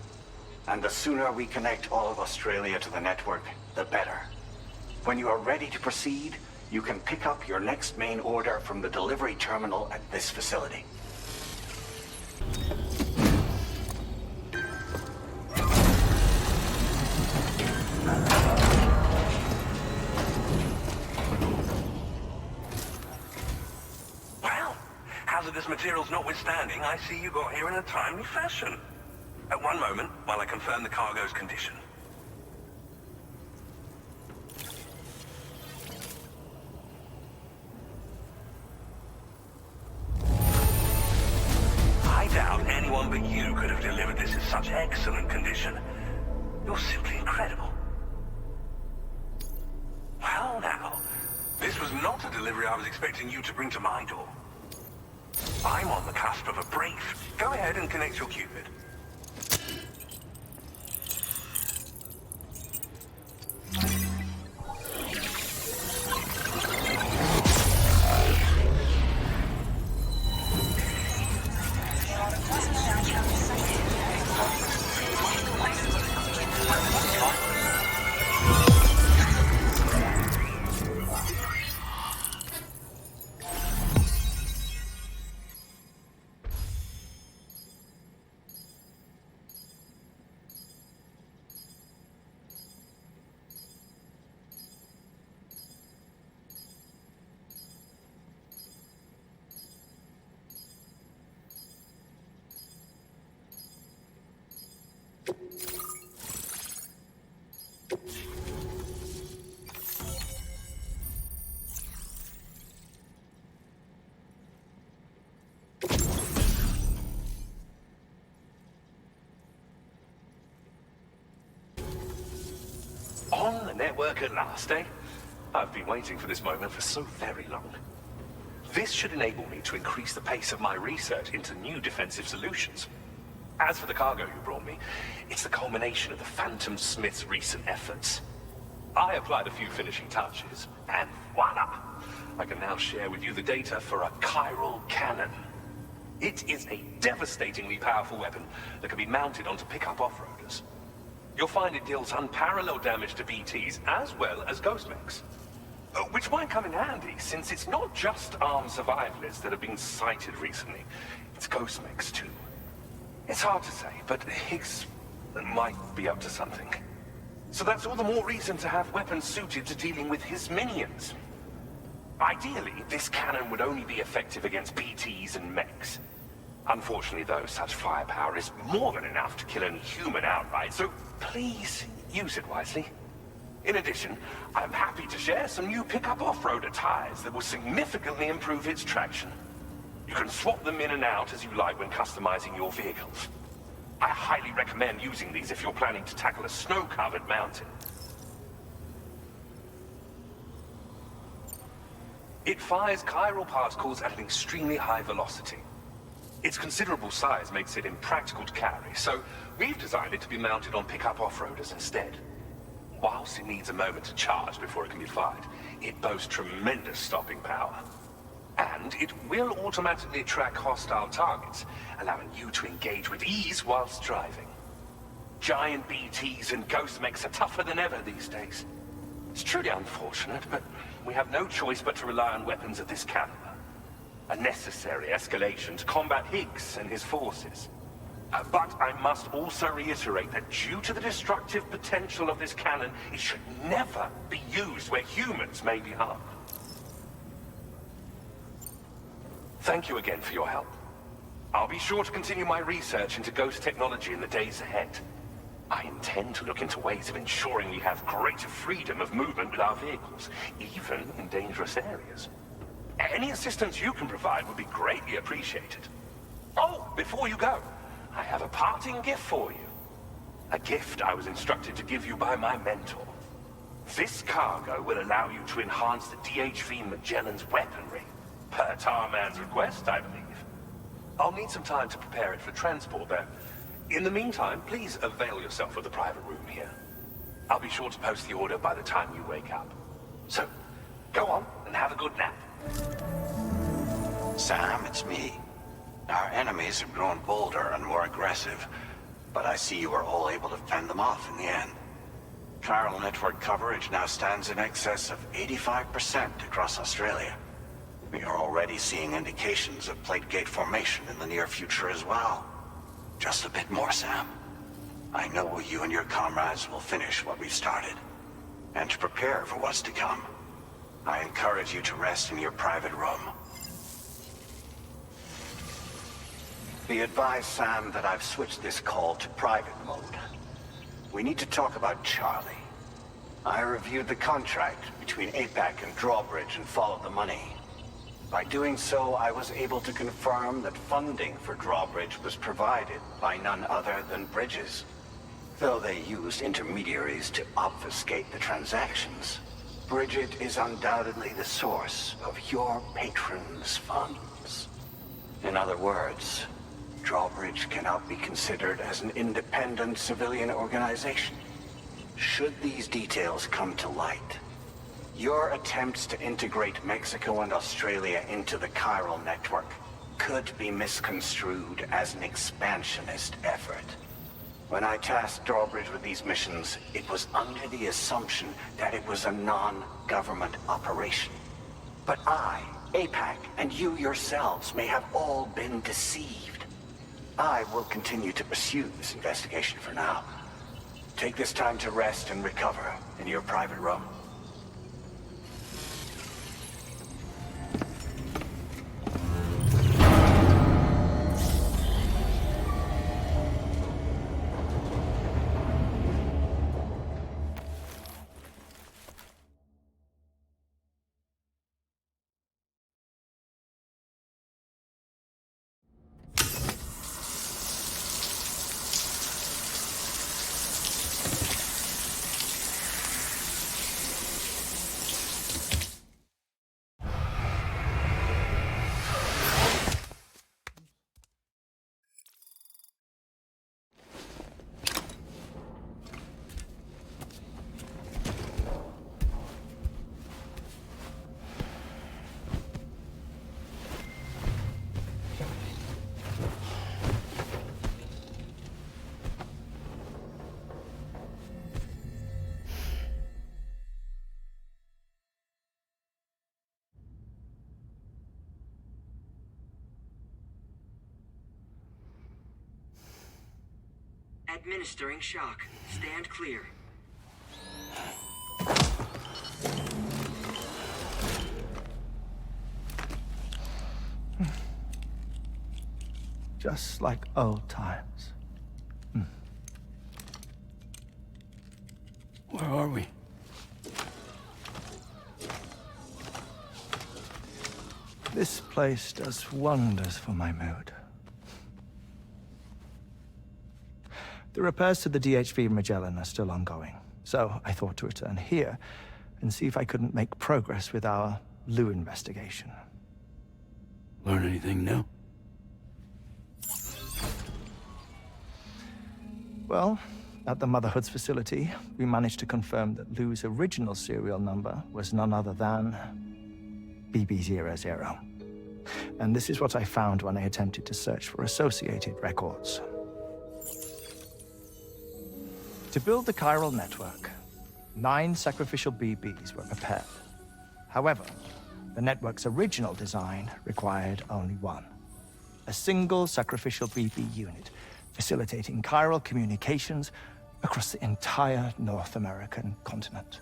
[SPEAKER 4] And the sooner we connect all of Australia to the network, the better. When you are ready to proceed, you can pick up your next main order from the delivery terminal at this facility.
[SPEAKER 2] Well, hazardous materials notwithstanding, I see you got here in a timely fashion. At one moment, while I confirm the cargo's condition. I doubt anyone but you could have delivered this in such excellent condition. You're simply incredible. Well now, this was not a delivery I was expecting you to bring to my door. I'm on the cusp of a brief. Go ahead and connect your Cupid. On the network at last, eh? I've been waiting for this moment for so very long. This should enable me to increase the pace of my research into new defensive solutions. As for the cargo you brought me, it's the culmination of the Phantom Smith's recent efforts. I applied a few finishing touches, and voila! I can now share with you the data for a chiral cannon. It is a devastatingly powerful weapon that can be mounted onto pickup off-roaders. You'll find it deals unparalleled damage to BTs as well as ghost mechs. Which might come in handy, since it's not just armed survivalists that have been sighted recently. It's ghost mechs too. It's hard to say, but Higgs might be up to something. So that's all the more reason to have weapons suited to dealing with his minions. Ideally, this cannon would only be effective against BTs and mechs. Unfortunately, though, such firepower is more than enough to kill any human outright, so please use it wisely. In addition, I'm happy to share some new pickup off-roader tires that will significantly improve its traction. You can swap them in and out as you like when customizing your vehicles. I highly recommend using these if you're planning to tackle a snow-covered mountain. It fires chiral particles at an extremely high velocity. Its considerable size makes it impractical to carry, so we've designed it to be mounted on pickup off-roaders instead. Whilst it needs a moment to charge before it can be fired, it boasts tremendous stopping power. And it will automatically track hostile targets, allowing you to engage with ease whilst driving. Giant BTs and ghost mechs are tougher than ever these days. It's truly unfortunate, but we have no choice but to rely on weapons of this caliber. A necessary escalation to combat Higgs and his forces. But I must also reiterate that due to the destructive potential of this cannon, it should never be used where humans may be harmed. Thank you again for your help. I'll be sure to continue my research into ghost technology in the days ahead. I intend to look into ways of ensuring we have greater freedom of movement with our vehicles, even in dangerous areas. Any assistance you can provide would be greatly appreciated. Oh, before you go, I have a parting gift for you. A gift I was instructed to give you by my mentor. This cargo will allow you to enhance the DHV Magellan's weaponry, per Tarman's request, I believe. I'll need some time to prepare it for transport, though. In the meantime, please avail yourself of the private room here. I'll be sure to post the order by the time you wake up. So, go on and have a good nap.
[SPEAKER 4] Sam, it's me. Our enemies have grown bolder and more aggressive, but I see you were all able to fend them off in the end. Chiral network coverage now stands in excess of 85% across Australia. We are already seeing indications of plate gate formation in the near future as well. Just a bit more, Sam. I know you and your comrades will finish what we've started. And to prepare for what's to come, I encourage you to rest in your private room. Be advised, Sam, that I've switched this call to private mode. We need to talk about Charlie. I reviewed the contract between APAC and Drawbridge and followed the money. By doing so, I was able to confirm that funding for Drawbridge was provided by none other than Bridges. Though they used intermediaries to obfuscate the transactions, Bridget is undoubtedly the source of your patron's funds. In other words, Drawbridge cannot be considered as an independent civilian organization. Should these details come to light, your attempts to integrate Mexico and Australia into the chiral network could be misconstrued as an expansionist effort. When I tasked Drawbridge with these missions, it was under the assumption that it was a non-government operation. But I, APAC, and you yourselves may have all been deceived. I will continue to pursue this investigation for now. Take this time to rest and recover in your private room.
[SPEAKER 6] Administering shock. Stand clear.
[SPEAKER 10] Just like old times.
[SPEAKER 3] Where are we?
[SPEAKER 10] This place does wonders for my mood. The repairs to the DHV Magellan are still ongoing, so I thought to return here and see if I couldn't make progress with our Lou investigation.
[SPEAKER 3] Learn anything new?
[SPEAKER 10] Well, at the Motherhood's facility, we managed to confirm that Lou's original serial number was none other than BB00. And this is what I found when I attempted to search for associated records. To build the chiral network, 9 sacrificial BBs were prepared. However, the network's original design required only 1. A single sacrificial BB unit facilitating chiral communications across the entire North American continent.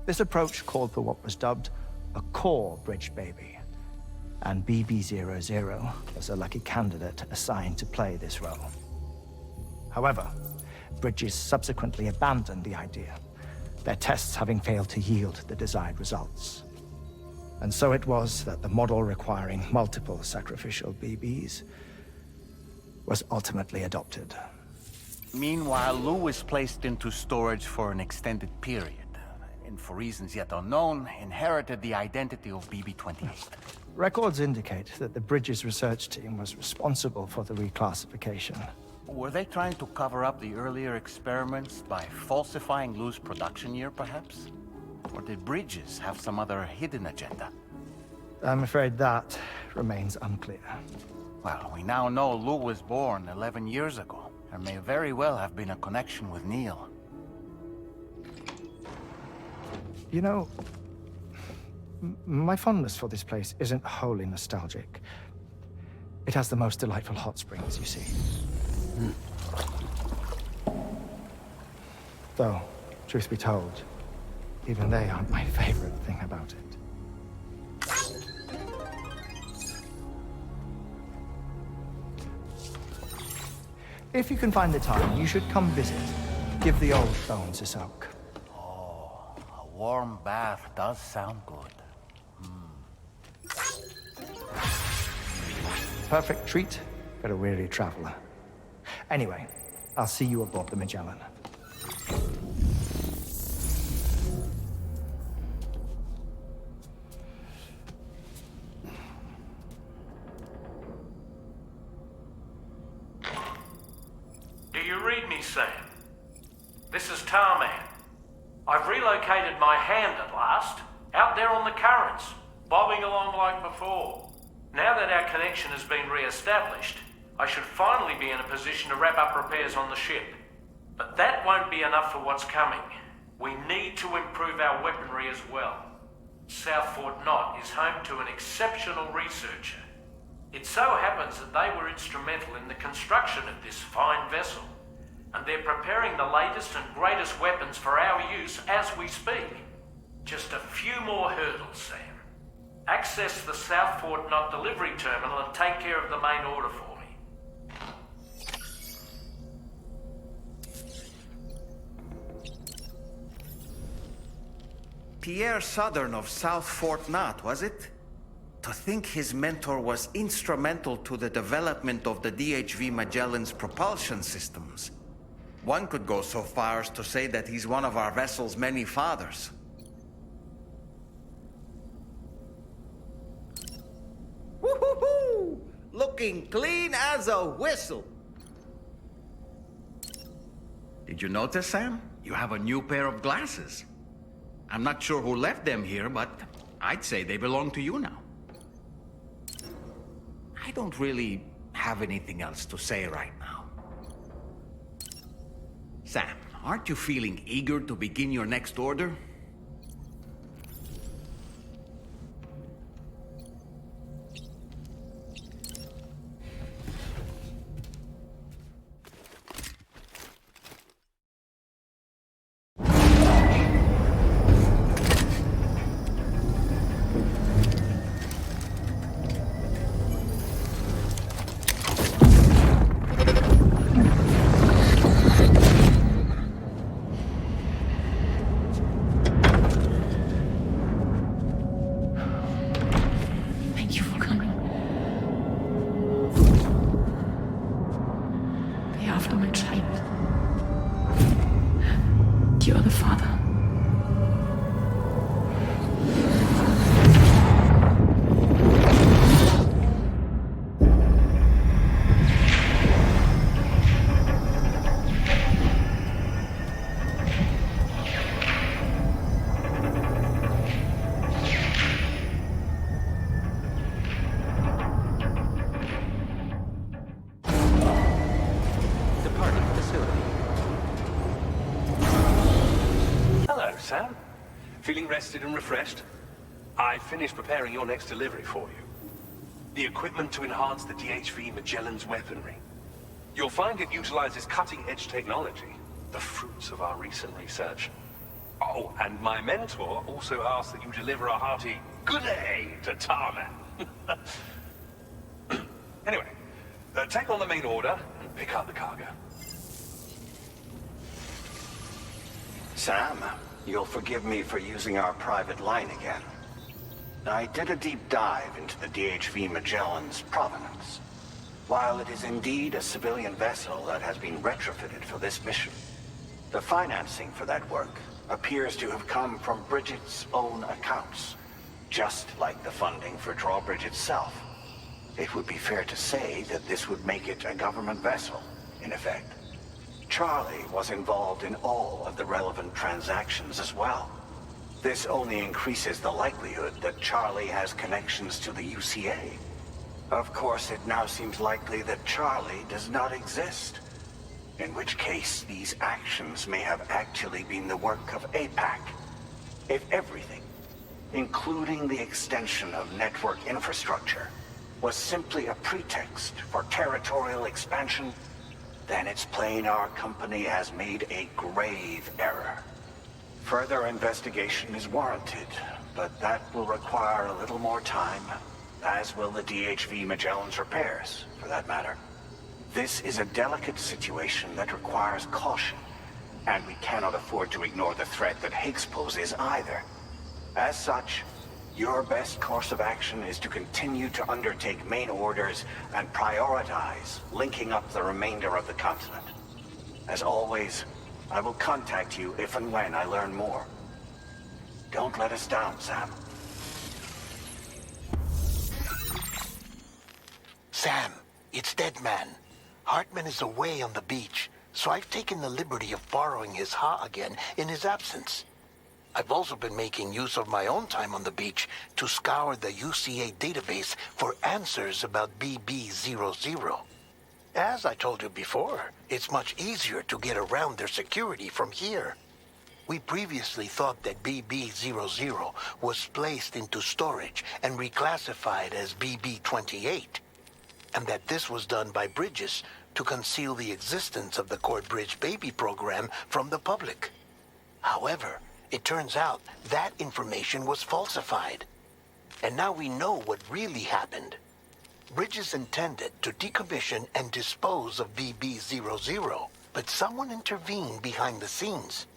[SPEAKER 10] This approach called for what was dubbed a core bridge baby, and BB00 was a lucky candidate assigned to play this role. However, Bridges subsequently abandoned the idea, their tests having failed to yield the desired results. And so it was that the model requiring multiple sacrificial BBs was ultimately adopted.
[SPEAKER 4] Meanwhile, Lou was placed into storage for an extended period, and for reasons yet unknown, inherited the identity of BB-28.
[SPEAKER 10] Records indicate that the Bridges research team was responsible for the reclassification.
[SPEAKER 4] Were they trying to cover up the earlier experiments by falsifying Lou's production year, perhaps? Or did Bridges have some other hidden agenda?
[SPEAKER 10] I'm afraid that remains unclear.
[SPEAKER 4] Well, we now know Lou was born 11 years ago. There may very well have been a connection with Neil.
[SPEAKER 10] You know, my fondness for this place isn't wholly nostalgic. It has the most delightful hot springs, you see. Though, truth be told, even they aren't my favorite thing about it. If you can find the time, you should come visit. Give the old bones a soak.
[SPEAKER 4] Oh, a warm bath does sound good.
[SPEAKER 10] Perfect treat for a weary traveler. Anyway, I'll see you aboard the Magellan.
[SPEAKER 8] Do you read me, Sam? This is Tarman. I've relocated my hand at last, out there on the currents, bobbing along like before. Now that our connection has been re-established, I should finally be in a position to wrap up repairs on the ship. But that won't be enough for what's coming. We need to improve our weaponry as well. South Fort Knot is home to an exceptional researcher. It so happens that they were instrumental in the construction of this fine vessel, and they're preparing the latest and greatest weapons for our use as we speak. Just a few more hurdles, Sam. Access the South Fort Knot delivery terminal and take care of the main order for me.
[SPEAKER 19] Pierre Southern of South Fort Knot, was it? To think his mentor was instrumental to the development of the DHV Magellan's propulsion systems. One could go so far as to say that he's one of our vessel's many fathers. Woo-hoo-hoo! Looking clean as a whistle. Did you notice, Sam? You have a new pair of glasses. I'm not sure who left them here, but I'd say they belong to you now. I don't really have anything else to say right now. Sam, aren't you feeling eager to begin your next order?
[SPEAKER 5] Thank you for coming. Be after my child. You are the father.
[SPEAKER 2] Departing facility. Hello, Sam. Feeling rested and refreshed? I finished preparing your next delivery for you. The equipment to enhance the DHV Magellan's weaponry. You'll find it utilizes cutting-edge technology, the fruits of our recent research. Oh, and my mentor also asked that you deliver a hearty good day to Tarman. Anyway, take on the main order and pick up the cargo.
[SPEAKER 4] Sam, you'll forgive me for using our private line again. I did a deep dive into the DHV Magellan's provenance. While it is indeed a civilian vessel that has been retrofitted for this mission, the financing for that work appears to have come from Bridget's own accounts, just like the funding for Drawbridge itself. It would be fair to say that this would make it a government vessel, in effect. Charlie was involved in all of the relevant transactions as well. This only increases the likelihood that Charlie has connections to the UCA. Of course, it now seems likely that Charlie does not exist. In which case, these actions may have actually been the work of APAC. If everything, including the extension of network infrastructure, was simply a pretext for territorial expansion, then it's plain our company has made a grave error. Further investigation is warranted, but that will require a little more time, as will the DHV Magellan's repairs, for that matter. This is a delicate situation that requires caution, and we cannot afford to ignore the threat that Higgs poses either. As such, your best course of action is to continue to undertake main orders and prioritize linking up the remainder of the continent. As always, I will contact you if and when I learn more. Don't let us down, Sam.
[SPEAKER 18] Sam, it's Deadman. Hartman is away on the beach, so I've taken the liberty of borrowing his Ha again in his absence. I've also been making use of my own time on the beach to scour the UCA database for answers about BB-00. As I told you before, it's much easier to get around their security from here. We previously thought that BB-00 was placed into storage and reclassified as BB-28, and that this was done by Bridges to conceal the existence of the Cord Bridge baby program from the public. However, it turns out that information was falsified. And now we know what really happened. Bridges intended to decommission and dispose of BB-00, but someone intervened behind the scenes.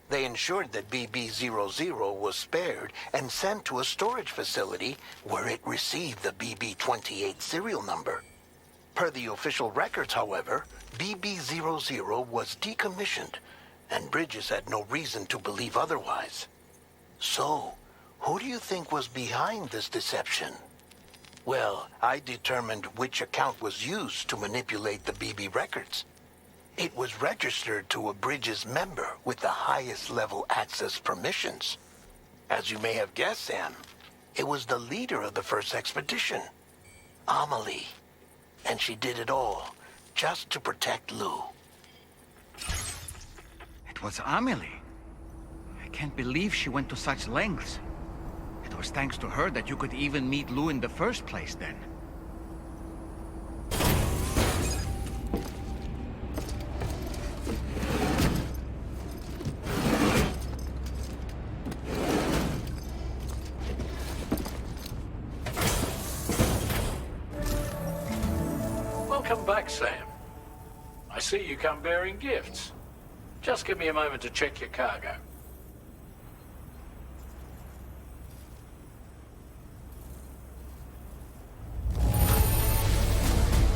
[SPEAKER 18] They ensured that BB-00 was spared and sent to a storage facility where it received the BB-28 serial number. Per the official records, however, BB-00 was decommissioned, and Bridges had no reason to believe otherwise. So, who do you think was behind this deception? Well, I determined which account was used to manipulate the BB records. It was registered to a Bridges member with the highest level access permissions. As you may have guessed, Sam, it was the leader of the first expedition, Amelie. And she did it all just to protect Lou.
[SPEAKER 22] It was Amelie. I can't believe she went to such lengths. It was thanks to her that you could even meet Lou in the first place, then.
[SPEAKER 12] Welcome back, Sam. I see you come bearing gifts. Just give me a moment to check your cargo.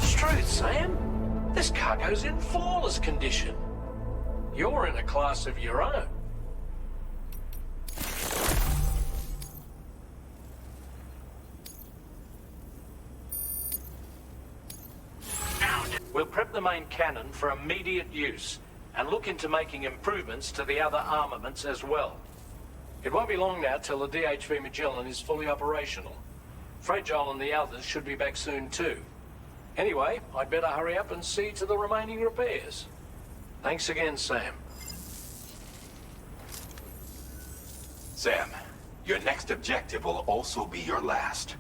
[SPEAKER 12] Struth, Sam. This cargo's in flawless condition. You're in a class of your own. We'll prep the main cannon for immediate use and look into making improvements to the other armaments as well. It won't be long now till the DHV Magellan is fully operational. Fragile and the others should be back soon too. Anyway, I'd better hurry up and see to the remaining repairs. Thanks again, Sam.
[SPEAKER 17] Sam, your next objective will also be your last.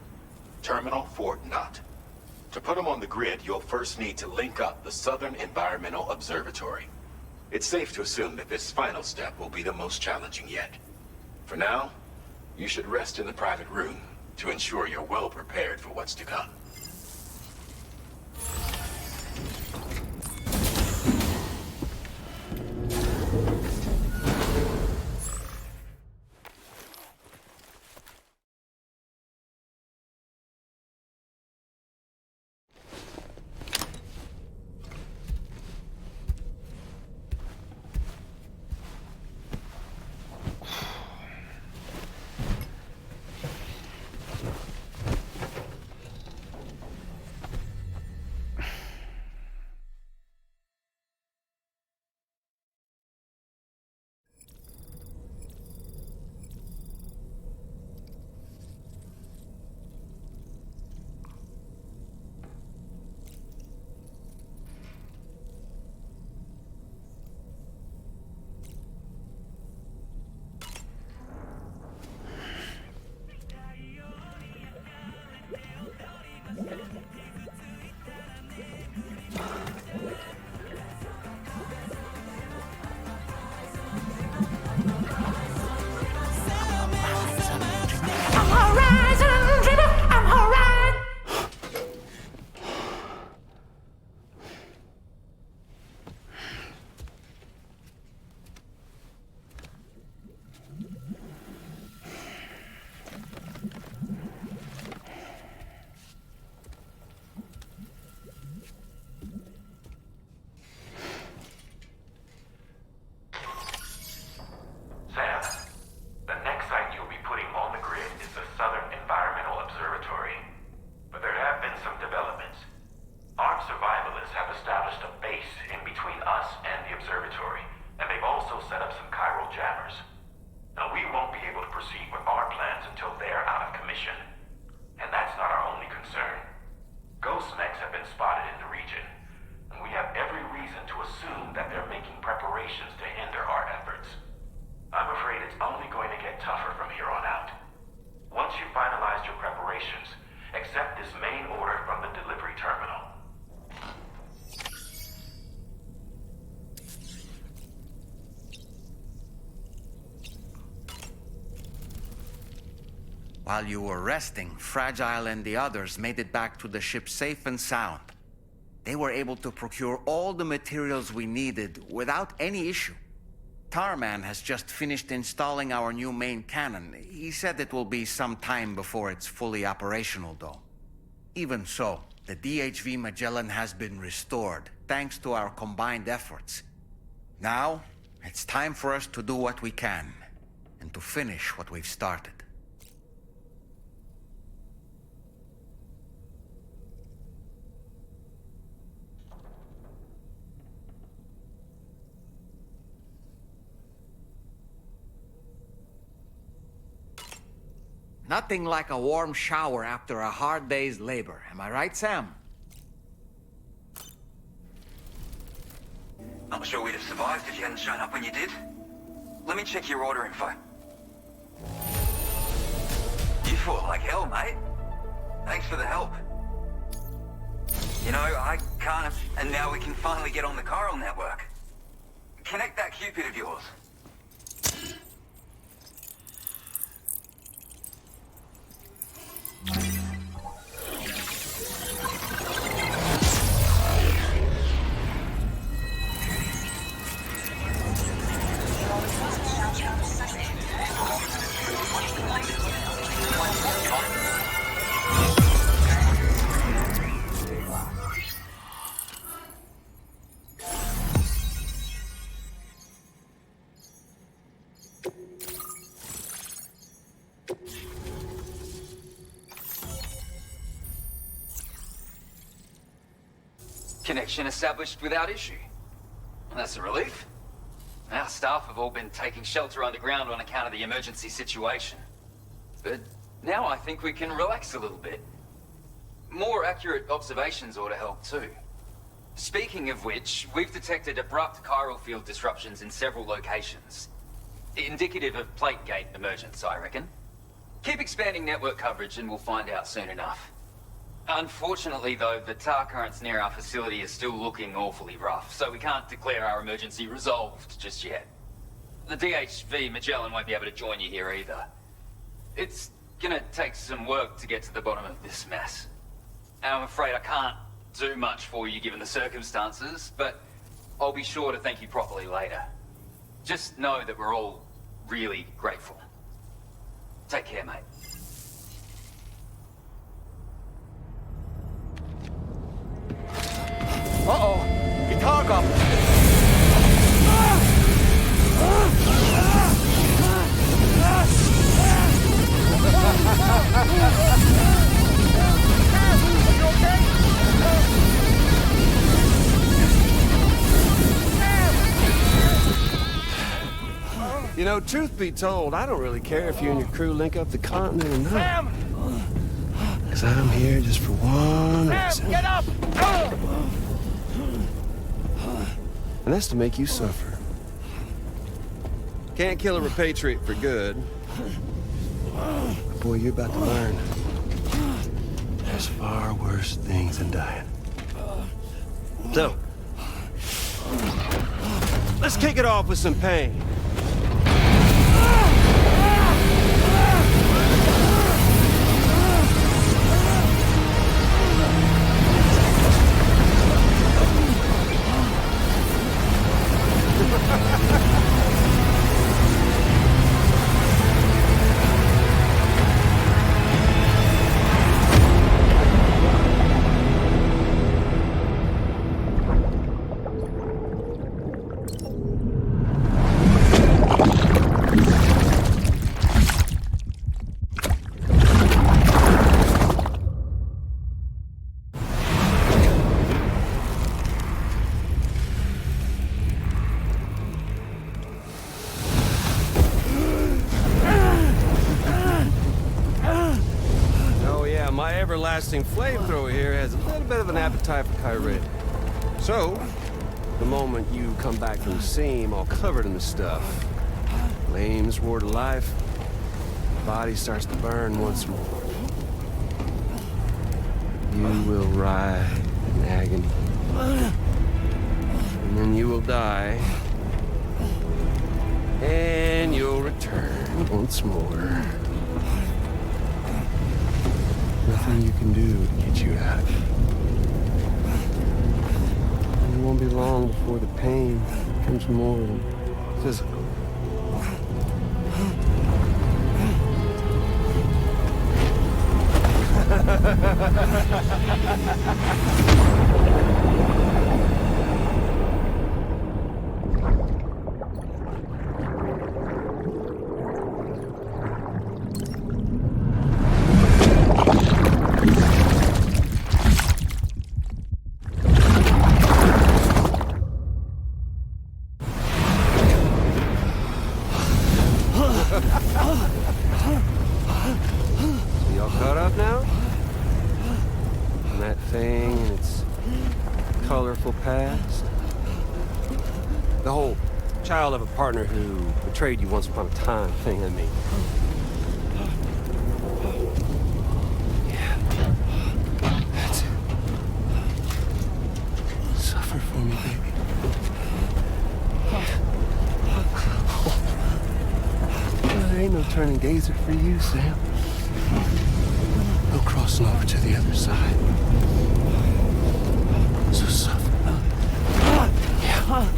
[SPEAKER 17] Terminal Fort Knott. To put them on the grid, you'll first need to link up the Southern Environmental Observatory. It's safe to assume that this final step will be the most challenging yet. For now, you should rest in the private room to ensure you're well prepared for what's to come.
[SPEAKER 19] While you were resting, Fragile and the others made it back to the ship safe and sound. They were able to procure all the materials we needed without any issue. Tarman has just finished installing our new main cannon. He said it will be some time before it's fully operational, though. Even so, the DHV Magellan has been restored, thanks to our combined efforts. Now, it's time for us to do what we can, and to finish what we've started. Nothing like a warm shower after a hard day's labor. Am I right, Sam?
[SPEAKER 1] Not sure we'd have survived if you hadn't shown up when you did. Let me check your order info. You fought like hell, mate. Thanks for the help. You know, I can't... And now we can finally get on the chiral network. Connect that Cupid of yours. Connection established without issue. That's a relief. Our staff have all been taking shelter underground on account of the emergency situation. But now I think we can relax a little bit. More accurate observations ought to help too. Speaking of which, we've detected abrupt chiral field disruptions in several locations. Indicative of plate gate emergence, I reckon. Keep expanding network coverage and we'll find out soon enough. Unfortunately, though, the tar currents near our facility are still looking awfully rough, so we can't declare our emergency resolved just yet. The DHV Magellan won't be able to join you here either. It's gonna take some work to get to the bottom of this mess. I'm afraid I can't do much for you given the circumstances, but I'll be sure to thank you properly later. Just know that we're all really grateful. Take care, mate.
[SPEAKER 9] Uh-oh! Guitar goblin! You know, truth be told, I don't really care if you and your crew link up the continent or not. Because I'm here just for one reason.
[SPEAKER 10] Get up!
[SPEAKER 9] And that's to make you suffer. Can't kill a repatriate for good. But boy, you're about to learn. There's far worse things than dying. So, let's kick it off with some pain. Everlasting flamethrower here has a little bit of an appetite for Kyrie. So, the moment you come back from the scene all covered in the stuff, flames roar to life, the body starts to burn once more. You will writhe in agony, and then you will die, and you'll return once more. anything you can do to get you out of it. And it won't be long before the pain becomes more than physical. So y'all caught up now? And that thing and its colorful past? The whole child of a partner who betrayed you once upon a time thing, I mean. Yeah. That's it. Suffer for me, baby. There ain't no turning gazer for you, Sam. No crossing over to the other side. So suffer. Yeah.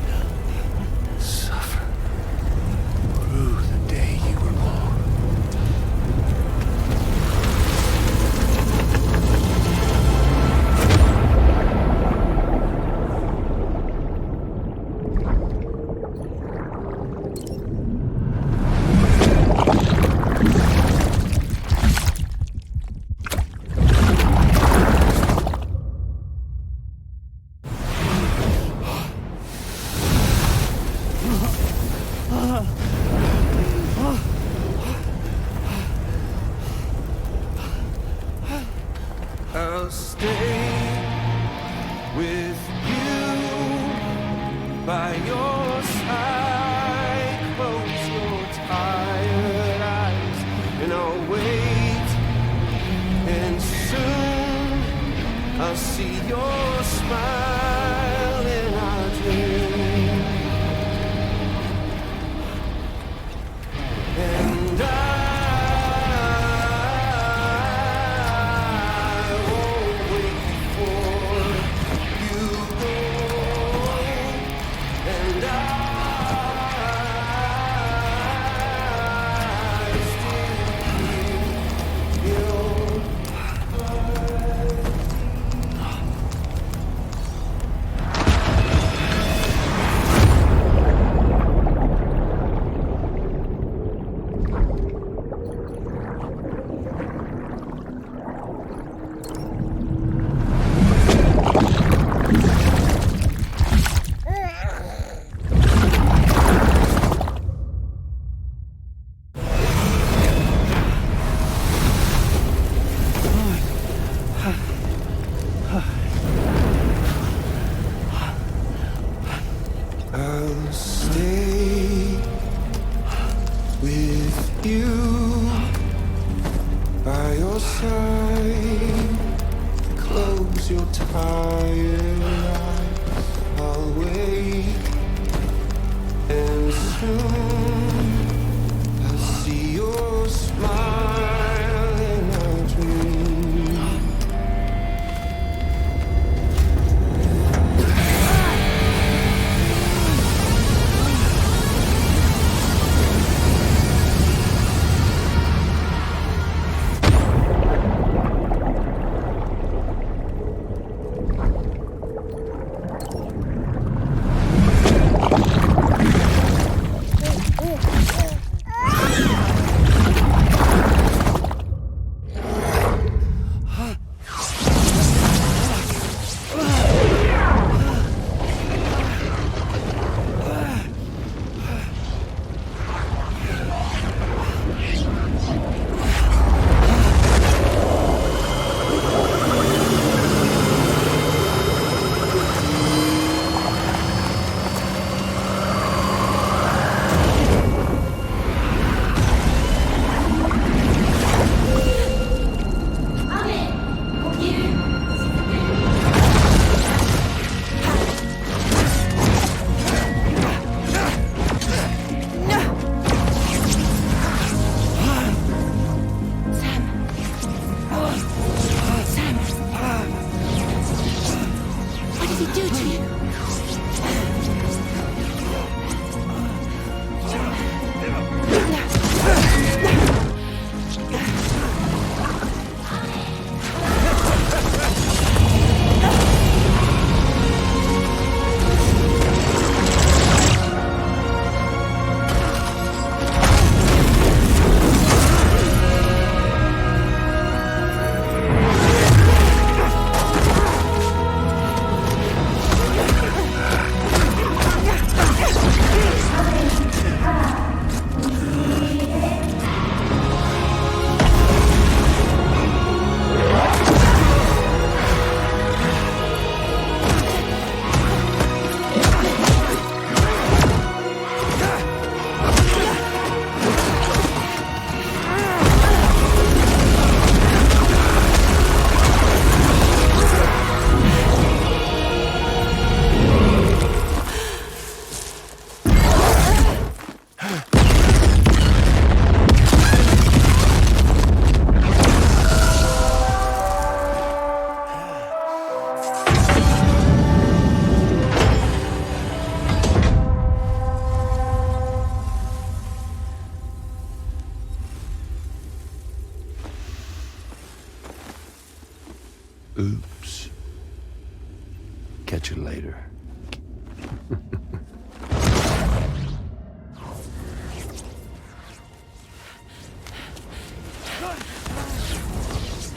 [SPEAKER 9] Suffer. Through the day you were born. I'll stay with you by your side. Close your tired eyes, and I'll wait. And soon I'll see your smile in our dream. And I'll stay with you by your side. Close your tired eyes. I'll wait, and soon I'll see your smile in our dream. Oops. Catch you later.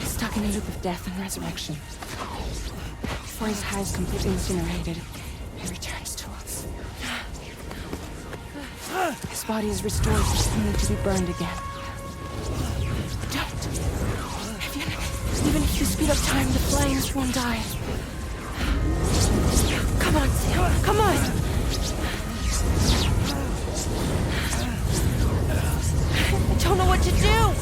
[SPEAKER 14] Stuck in a loop of death and resurrection. Before his high is completely incinerated, he returns to us. His body is restored, only to be burned again. Don't. Even if you speed up time, the flames won't die. Come on, Sam. Come on! I don't know what to do!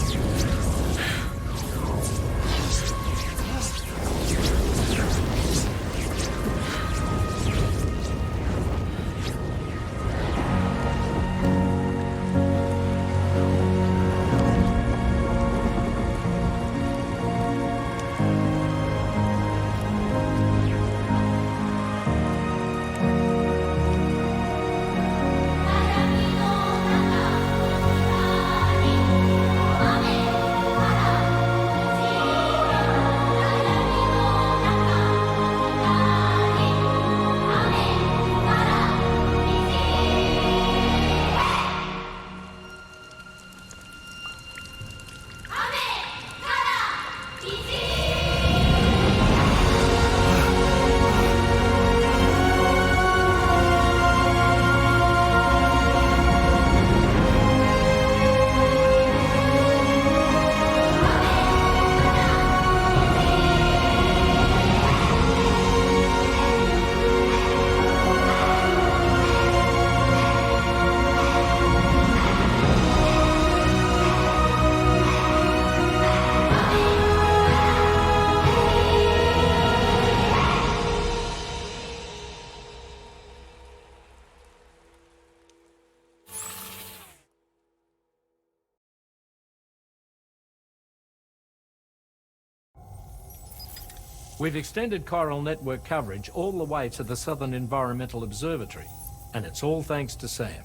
[SPEAKER 12] We've extended chiral network coverage all the way to the Southern Environmental Observatory, and it's all thanks to Sam.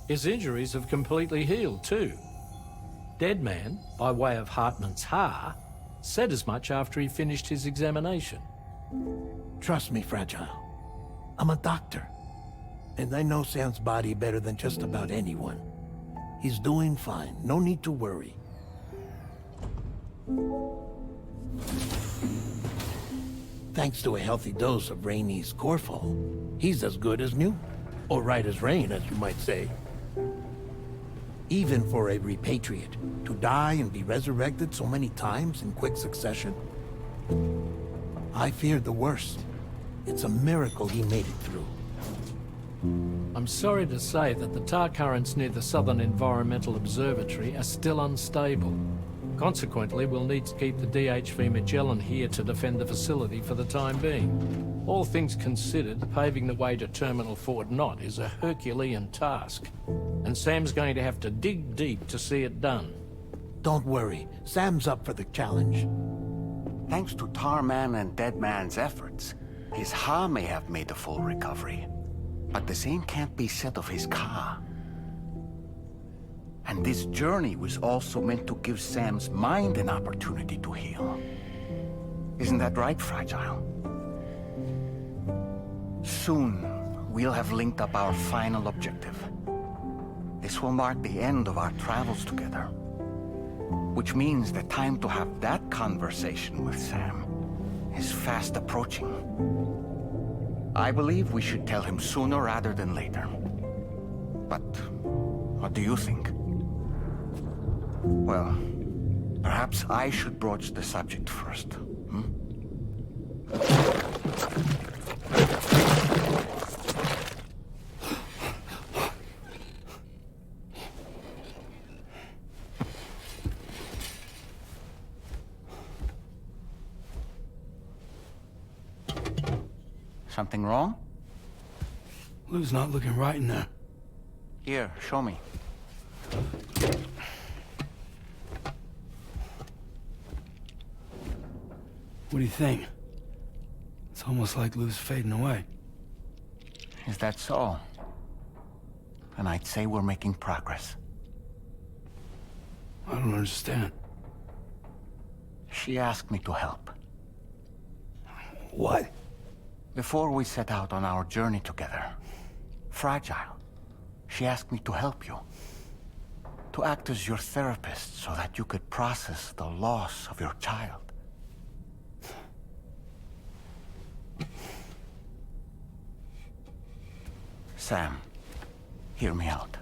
[SPEAKER 12] His injuries have completely healed too. Deadman, by way of Hartman's Ha, said as much after he finished his examination.
[SPEAKER 18] Trust me, Fragile. I'm a doctor. And I know Sam's body better than just about anyone. He's doing fine. No need to worry. Thanks to a healthy dose of Rainey's Corfol, he's as good as new. Or right as rain, as you might say. Even for a repatriate, to die and be resurrected so many times in quick succession? I feared the worst. It's a miracle he made it through.
[SPEAKER 12] I'm sorry to say that the tar currents near the Southern Environmental Observatory are still unstable. Consequently, we'll need to keep the DHV Magellan here to defend the facility for the time being. All things considered, paving the way to Terminal Fort Knott is a Herculean task, and Sam's going to have to dig deep to see it done.
[SPEAKER 18] Don't worry, Sam's up for the challenge.
[SPEAKER 19] Thanks to Tarman and Deadman's efforts, his Ha may have made a full recovery. But the same can't be said of his Ka. And this journey was also meant to give Sam's mind an opportunity to heal. Isn't that right, Fragile? Soon, we'll have linked up our final objective. This will mark the end of our travels together. Which means the time to have that conversation with Sam is fast approaching. I believe we should tell him sooner rather than later. But what do you think? Well, perhaps I should broach the subject first, hmm? Something wrong?
[SPEAKER 3] Lou's not looking right in there.
[SPEAKER 19] Here, show me.
[SPEAKER 3] What do you think? It's almost like Lou's fading away.
[SPEAKER 19] Is that so? Then I'd say we're making progress.
[SPEAKER 3] I don't understand.
[SPEAKER 19] She asked me to help.
[SPEAKER 3] What?
[SPEAKER 19] Before we set out on our journey together, Fragile, she asked me to help you. To act as your therapist so that you could process the loss of your child. Sam, hear me out.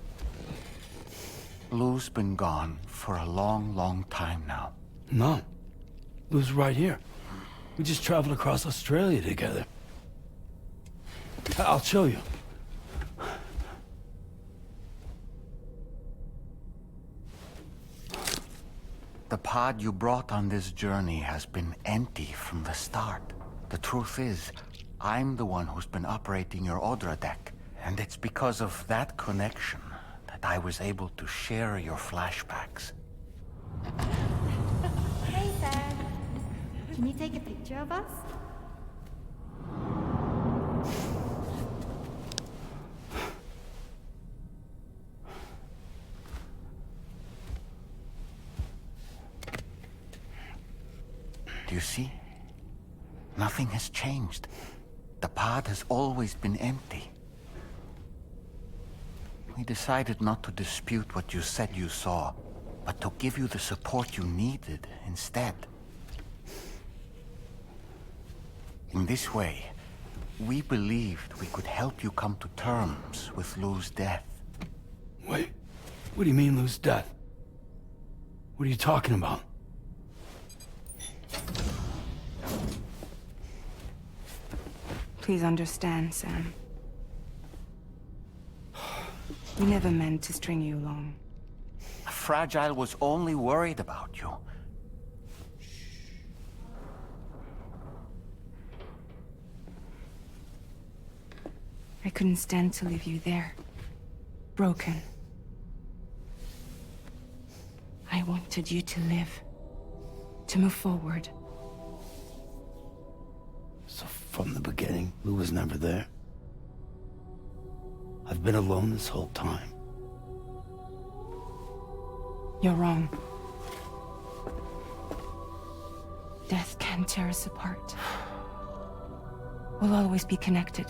[SPEAKER 19] Lou's been gone for a long, long time now.
[SPEAKER 3] No. Lou's right here. We just traveled across Australia together. I'll show you.
[SPEAKER 19] The pod you brought on this journey has been empty from the start. The truth is, I'm the one who's been operating your Odra deck. And it's because of that connection that I was able to share your flashbacks.
[SPEAKER 20] Hey, Sam. Can you take a picture of us?
[SPEAKER 19] Do you see? Nothing has changed. The pod has always been empty. We decided not to dispute what you said you saw, but to give you the support you needed instead. In this way, we believed we could help you come to terms with Lou's death.
[SPEAKER 3] Wait, what do you mean Lou's death? What are you talking about?
[SPEAKER 14] Please understand, Sam. We never meant to string you along.
[SPEAKER 19] Fragile was only worried about you.
[SPEAKER 14] I couldn't stand to leave you there. Broken. I wanted you to live. To move forward.
[SPEAKER 3] So from the beginning, Lou was never there? I've been alone this whole time.
[SPEAKER 14] You're wrong. Death can tear us apart. We'll always be connected.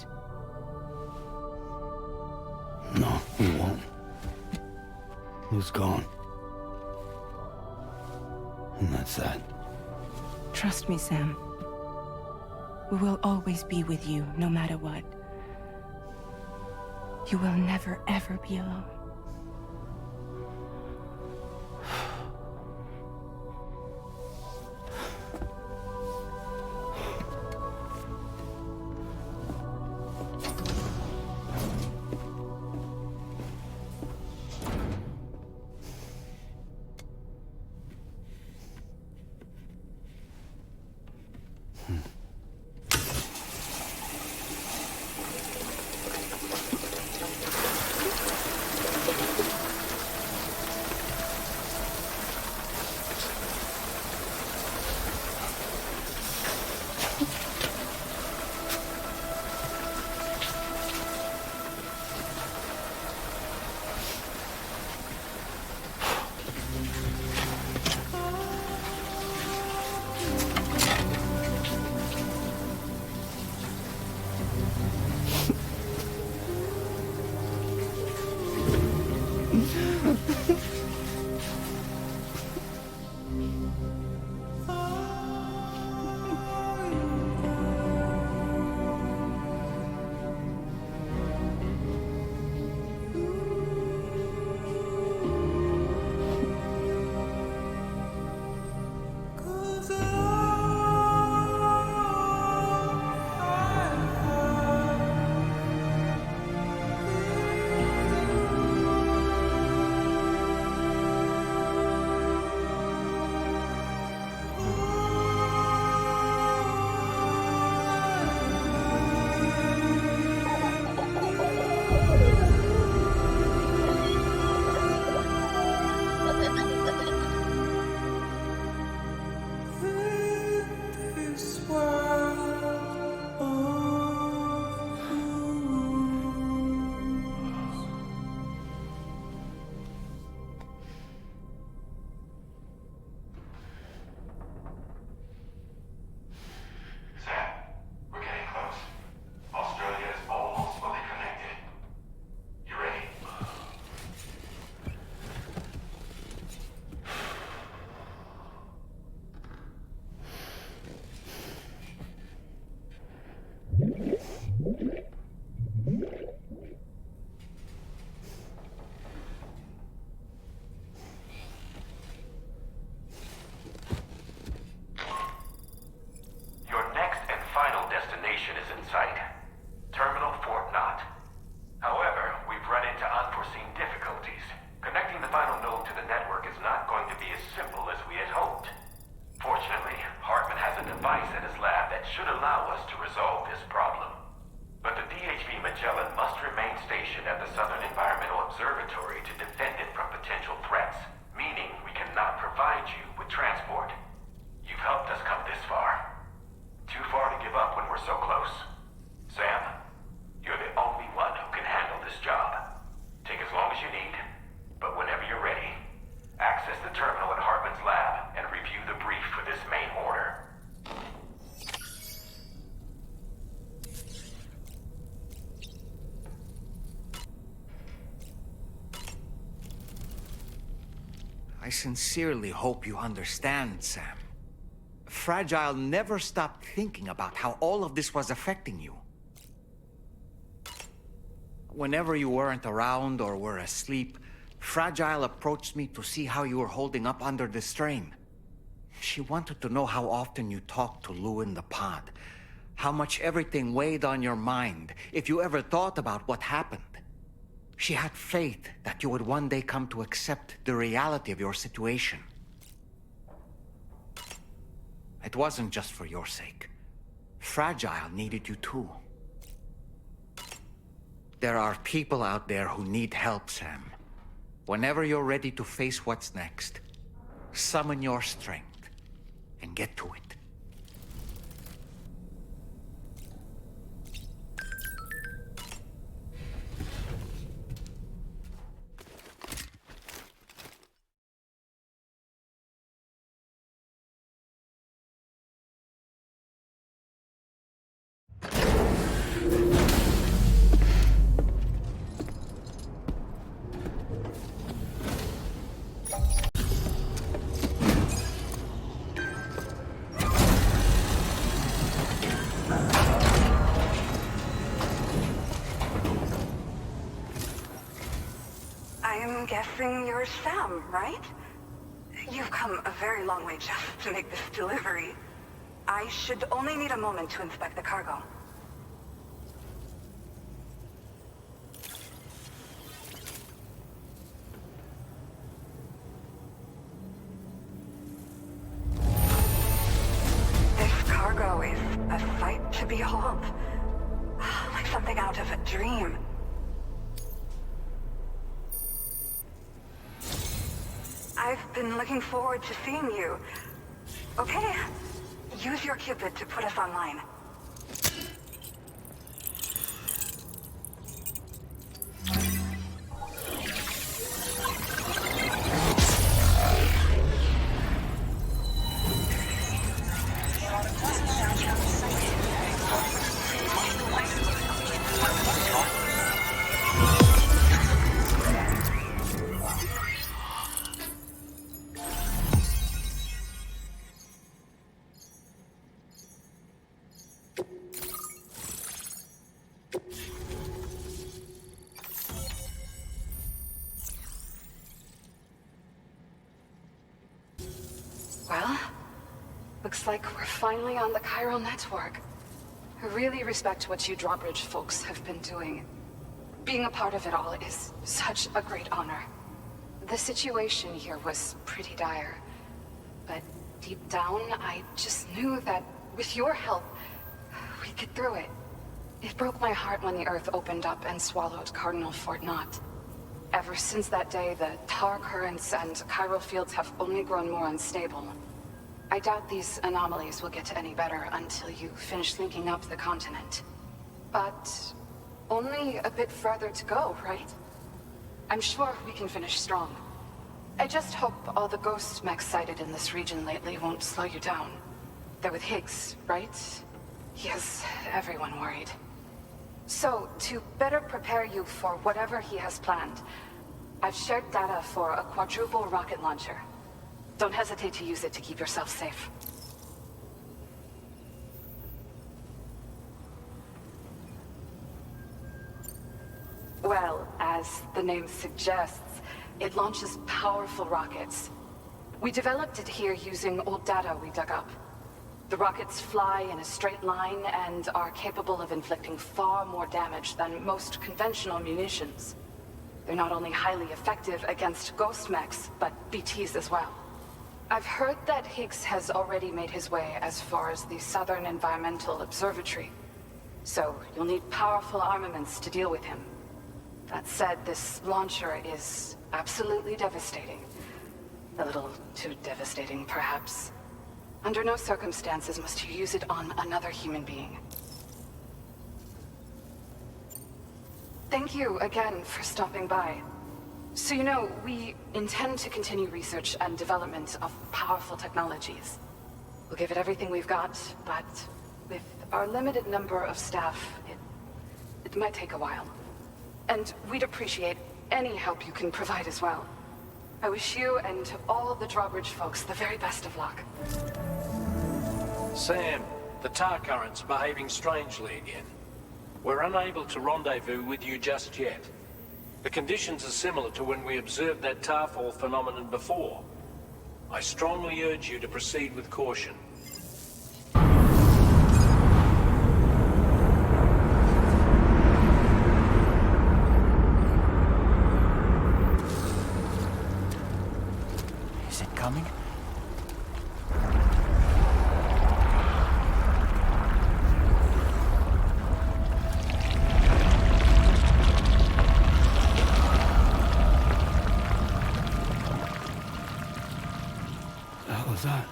[SPEAKER 3] No, we won't. Lou's gone. And that's that.
[SPEAKER 14] Trust me, Sam. We will always be with you, no matter what. You will never, ever be alone.
[SPEAKER 16] device at his lab that should allow us to resolve this problem. But the DHV Magellan must remain stationed at the Southern Environmental Observatory to defend it from potential threats, meaning we cannot provide you with transport. You've helped us come this far. Too far to give up when we're so close. Sam, you're the only one who can handle this job. Take as long as you need, but whenever you're ready, access the terminal at Hartman's lab and review the brief for this main order.
[SPEAKER 22] I sincerely hope you understand, Sam. Fragile never stopped thinking about how all of this was affecting you. Whenever you weren't around or were asleep, Fragile approached me to see how you were holding up under the strain. She wanted to know how often you talked to Lou in the pod, how much everything weighed on your mind, if you ever thought about what happened. She had faith that you would one day come to accept the reality of your situation. It wasn't just for your sake. Fragile needed you too. There are people out there who need help, Sam. Whenever you're ready to face what's next, summon your strength and get to it.
[SPEAKER 14] I'm guessing you're Sam, right? You've come a very long way just to make this delivery. I should only need a moment to inspect the cargo. This cargo is a sight to behold. Like something out of a dream. I've been looking forward to seeing you. Okay, use your Cupid to put us online. Well, looks like we're finally on the chiral network. I really respect what you drawbridge folks have been doing. Being a part of it all is such a great honor. The situation here was pretty dire, but deep down, I just knew that with your help, we'd get through it. It broke my heart when the Earth opened up and swallowed Cardinal Fort Knott. Ever since that day, the tar currents and chiral fields have only grown more unstable. I doubt these anomalies will get any better until you finish linking up the continent. But only a bit further to go, right? I'm sure we can finish strong. I just hope all the ghost mechs sighted in this region lately won't slow you down. They're with Higgs, right? He has everyone worried. So, to better prepare you for whatever he has planned, I've shared data for a quadruple rocket launcher. Don't hesitate to use it to keep yourself safe. Well, as the name suggests, it launches powerful rockets. We developed it here using old data we dug up. The rockets fly in a straight line and are capable of inflicting far more damage than most conventional munitions. They're not only highly effective against ghost mechs, but BTs as well.
[SPEAKER 7] I've heard that Higgs has already made his way as far as the Southern Environmental Observatory. So, you'll need powerful armaments to deal with him. That said, this launcher is absolutely devastating. A little too devastating, perhaps. Under no circumstances must you use it on another human being. Thank you again for stopping by. So you know, we intend to continue research and development of powerful technologies. We'll give it everything we've got, but with our limited number of staff, it might take a while. And we'd appreciate any help you can provide as well. I wish you and all the Drawbridge folks the very best of luck.
[SPEAKER 8] Sam, the tar current's behaving strangely again. We're unable to rendezvous with you just yet. The conditions are similar to when we observed that tarfall phenomenon before. I strongly urge you to proceed with caution.
[SPEAKER 10] Is it coming?
[SPEAKER 3] The hell was that?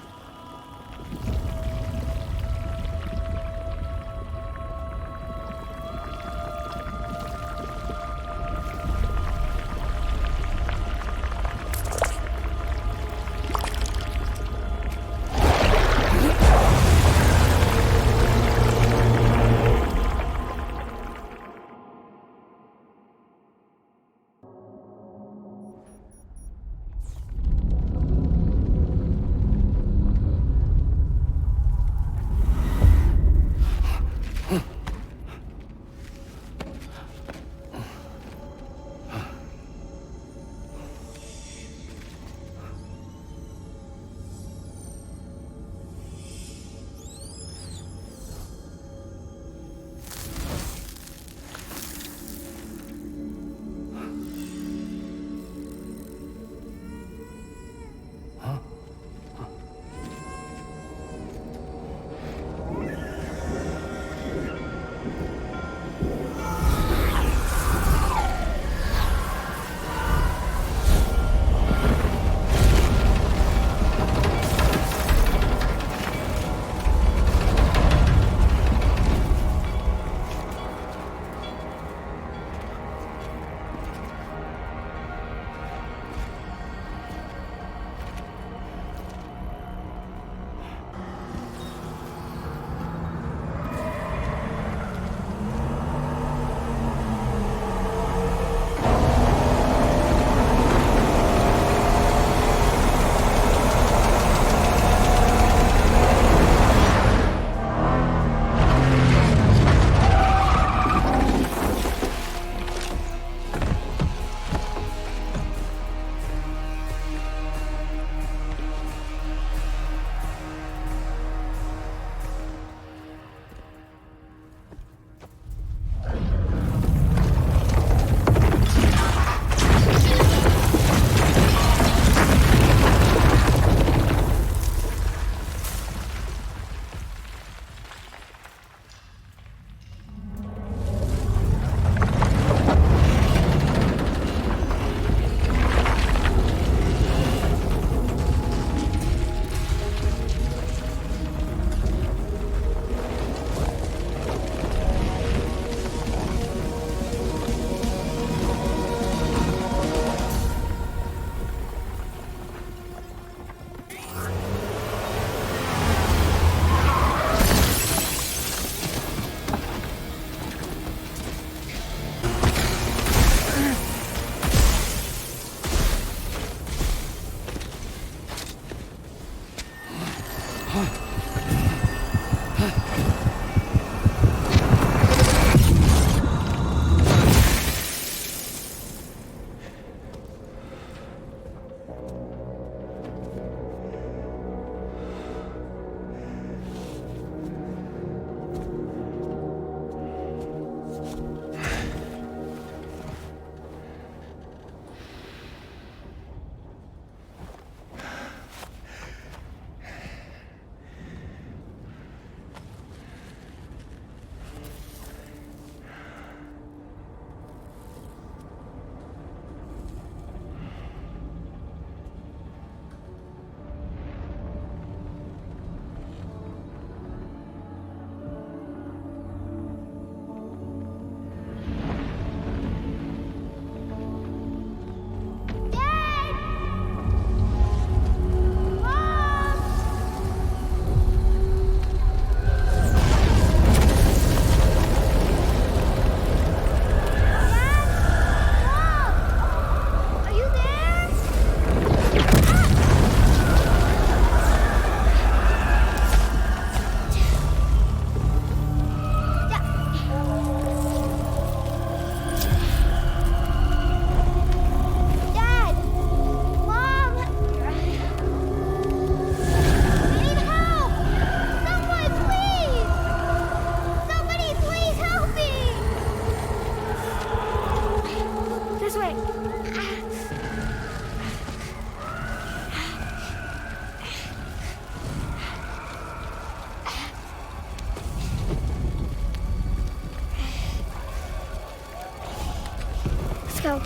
[SPEAKER 20] go.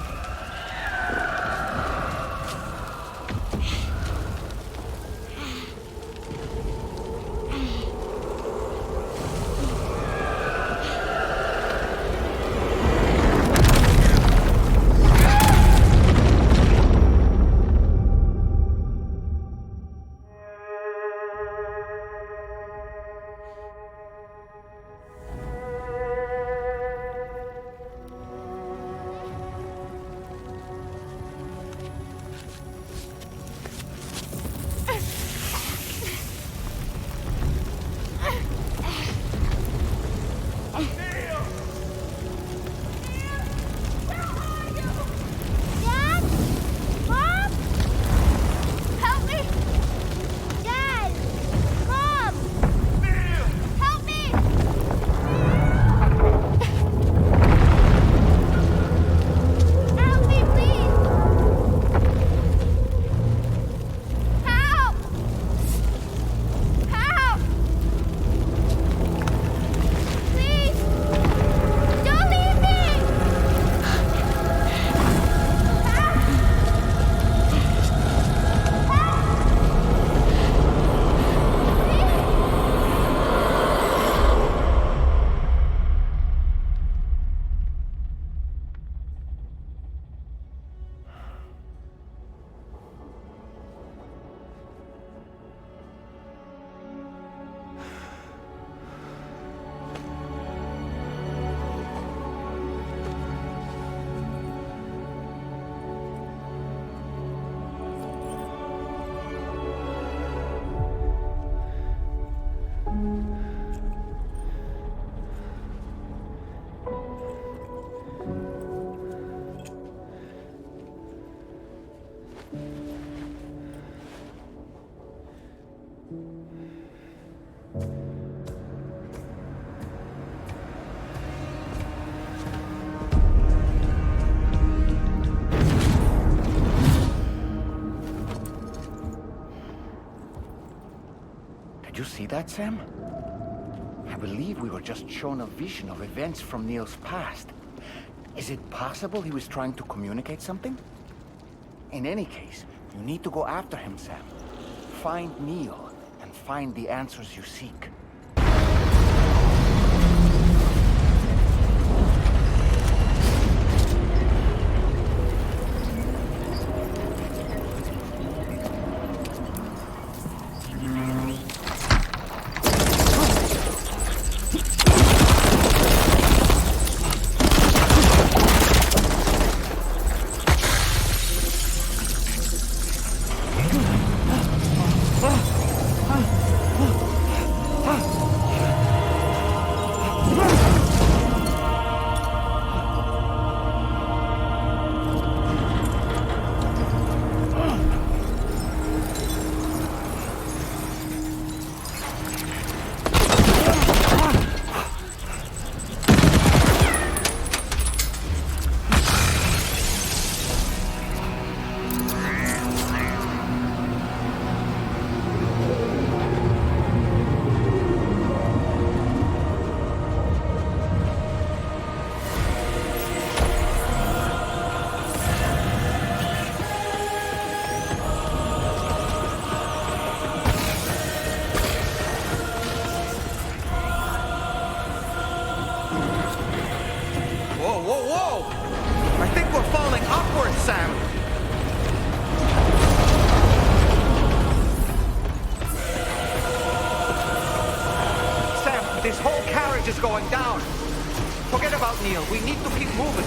[SPEAKER 22] Did you see that, Sam? I believe we were just shown a vision of events from Neil's past. Is it possible he was trying to communicate something? In any case, you need to go after him, Sam. Find Neil, and find the answers you seek.
[SPEAKER 10] This whole carriage is going down. Forget about Neil. We need to keep moving.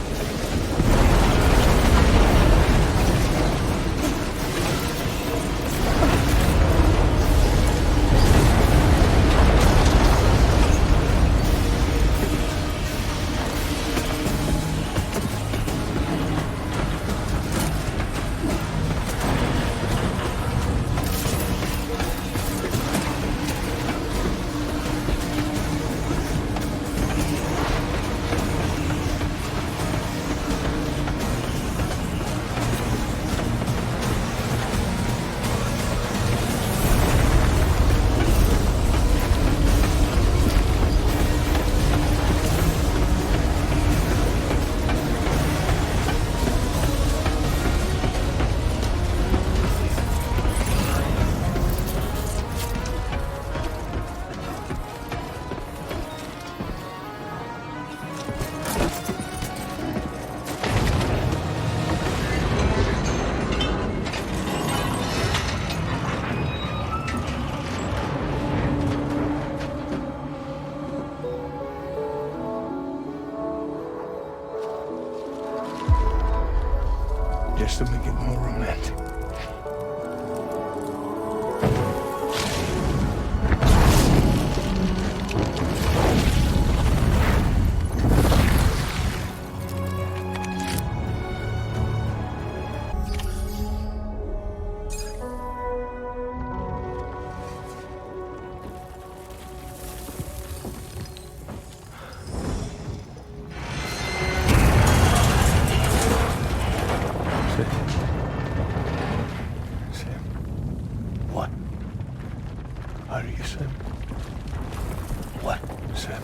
[SPEAKER 15] just to make it more romantic. What? Are you Sam? What, Sam?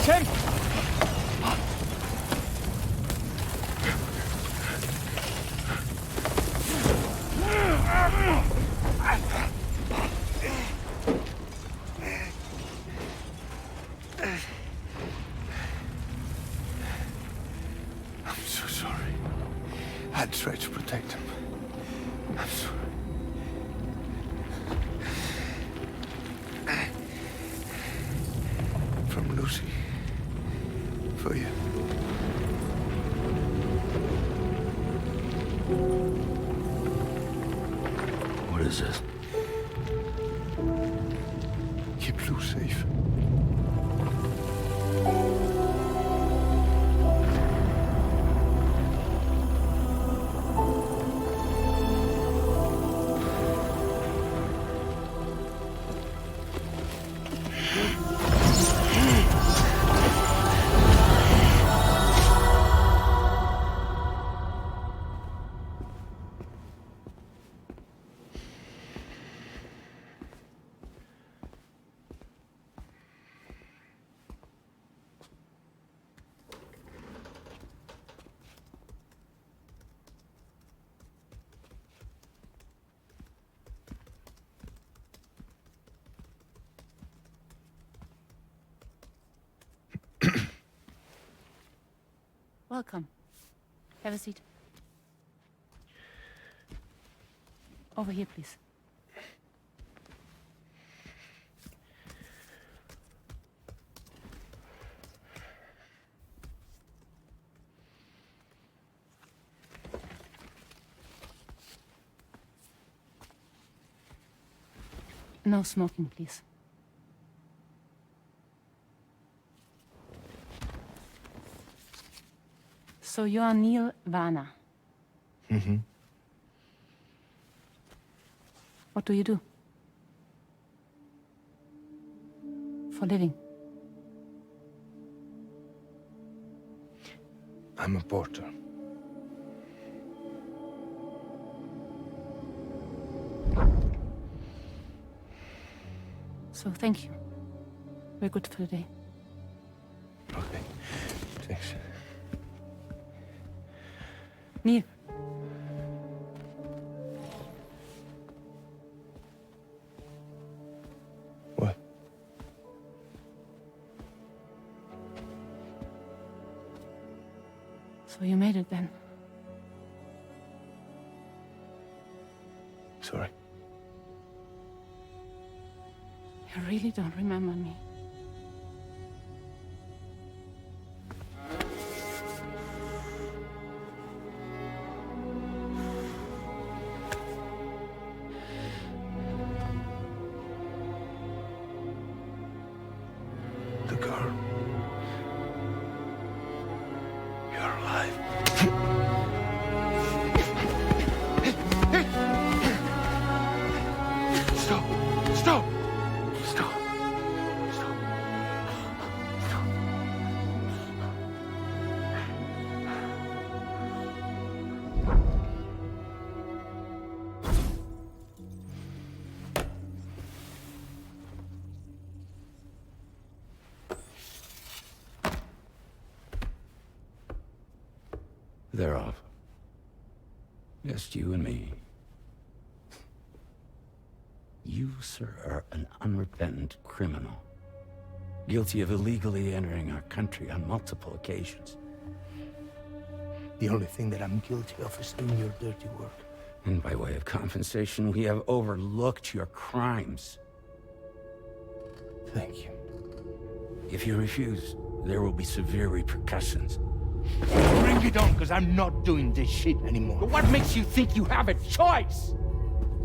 [SPEAKER 13] Sam!
[SPEAKER 15] I'm so sorry. I tried to protect him. I'm sorry. From Lucy. For you.
[SPEAKER 3] What is this?
[SPEAKER 15] Keep Lou safe.
[SPEAKER 21] Welcome. Have a seat. Over here, please. No smoking, please. So you are Neil Varner.
[SPEAKER 15] Mm-hmm.
[SPEAKER 21] What do you do? For a living?
[SPEAKER 15] I'm a porter.
[SPEAKER 21] So thank you. We're good for the day.
[SPEAKER 15] Okay. Thanks.
[SPEAKER 21] Neil.
[SPEAKER 15] What?
[SPEAKER 21] So you made it then?
[SPEAKER 15] Sorry.
[SPEAKER 21] You really don't remember me.
[SPEAKER 15] The girl. You're alive. Stop! Stop! Stop! Stop!
[SPEAKER 3] They're off. Just you and me. You, sir, are an unrepentant criminal. Guilty of illegally entering our country on multiple occasions.
[SPEAKER 15] The only thing that I'm guilty of is doing your dirty work.
[SPEAKER 3] And by way of compensation, we have overlooked your crimes.
[SPEAKER 15] Thank you.
[SPEAKER 3] If you refuse, there will be severe repercussions.
[SPEAKER 15] Bring it on, because I'm not doing this shit anymore.
[SPEAKER 13] But what makes you think you have a choice?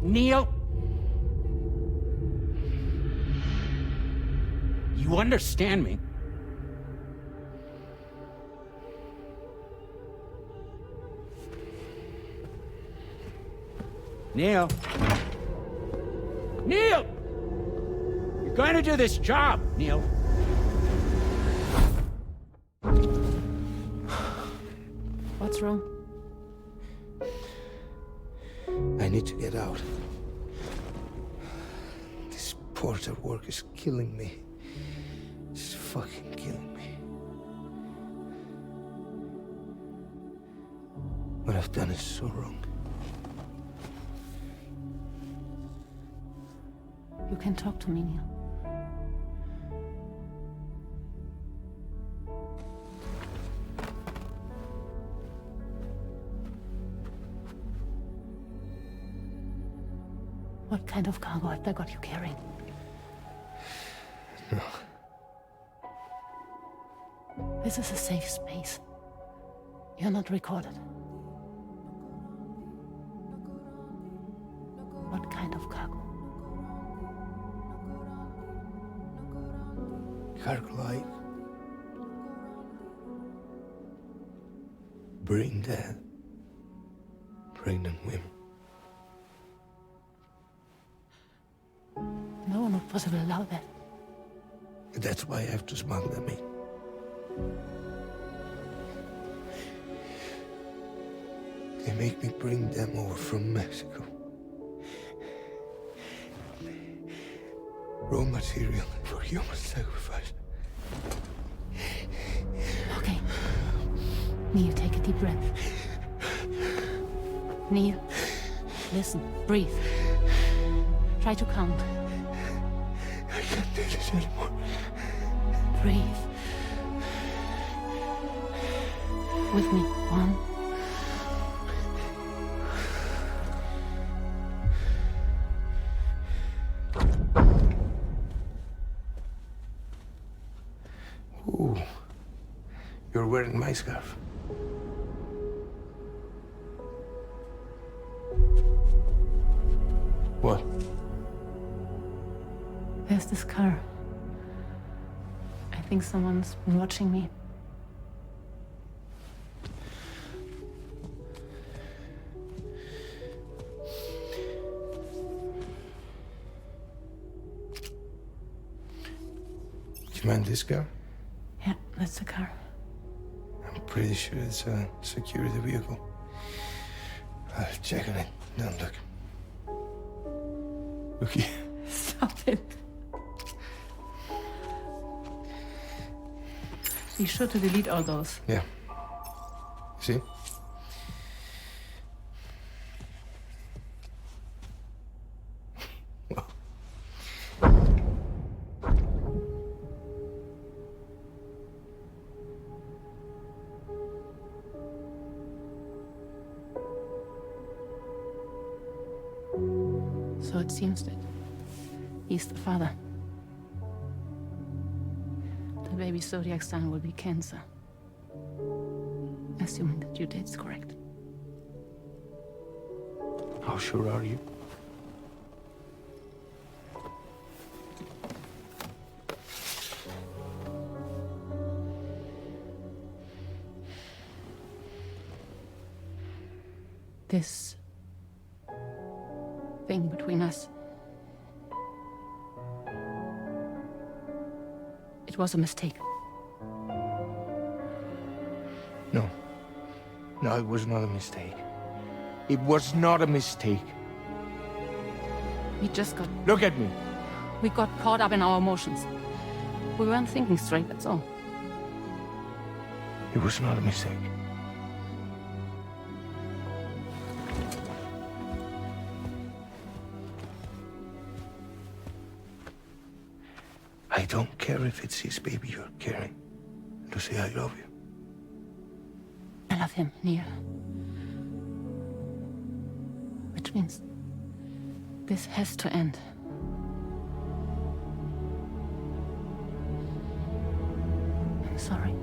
[SPEAKER 13] Neil? You understand me? Neil? Neil! You're going to do this job, Neil.
[SPEAKER 21] What's wrong?
[SPEAKER 15] I need to get out. This porter work is killing me. It's fucking killing me. What I've done is so wrong.
[SPEAKER 21] You can talk to me, Neil. What kind of cargo have they got you carrying?
[SPEAKER 15] No.
[SPEAKER 21] This is a safe space. You're not recorded. What kind of cargo?
[SPEAKER 15] Cargo like brain dead, pregnant women.
[SPEAKER 21] No one would possibly allow that.
[SPEAKER 15] That's why I have to smuggle them in. They make me bring them over from Mexico. Raw material for human sacrifice.
[SPEAKER 21] Okay. Neil, take a deep breath. Neil, listen, breathe. Try to count.
[SPEAKER 15] I can't do this anymore.
[SPEAKER 21] Breathe. With me. 1.
[SPEAKER 15] Ooh, you're wearing my scarf. What?
[SPEAKER 21] There's this car. I think someone's been watching me.
[SPEAKER 15] Do you mind this car?
[SPEAKER 21] Yeah, that's the car.
[SPEAKER 15] I'm pretty sure it's a security vehicle. I'll check on it. Don't look. Look here.
[SPEAKER 21] Stop it. Be sure to delete all those.
[SPEAKER 15] Yeah. See?
[SPEAKER 21] So it seems that he's the father. The baby zodiac sign will be Cancer. Assuming that your date's correct.
[SPEAKER 15] How sure are you?
[SPEAKER 21] This thing between us. It was a mistake.
[SPEAKER 15] No. No, it was not a mistake. It was not a mistake.
[SPEAKER 21] We just got...
[SPEAKER 15] Look at me.
[SPEAKER 21] We got caught up in our emotions. We weren't thinking straight, that's all.
[SPEAKER 15] It was not a mistake. I don't care if it's his baby you're carrying. Lucy, I love you.
[SPEAKER 21] I love him, Neil. Which means this has to end. sorry.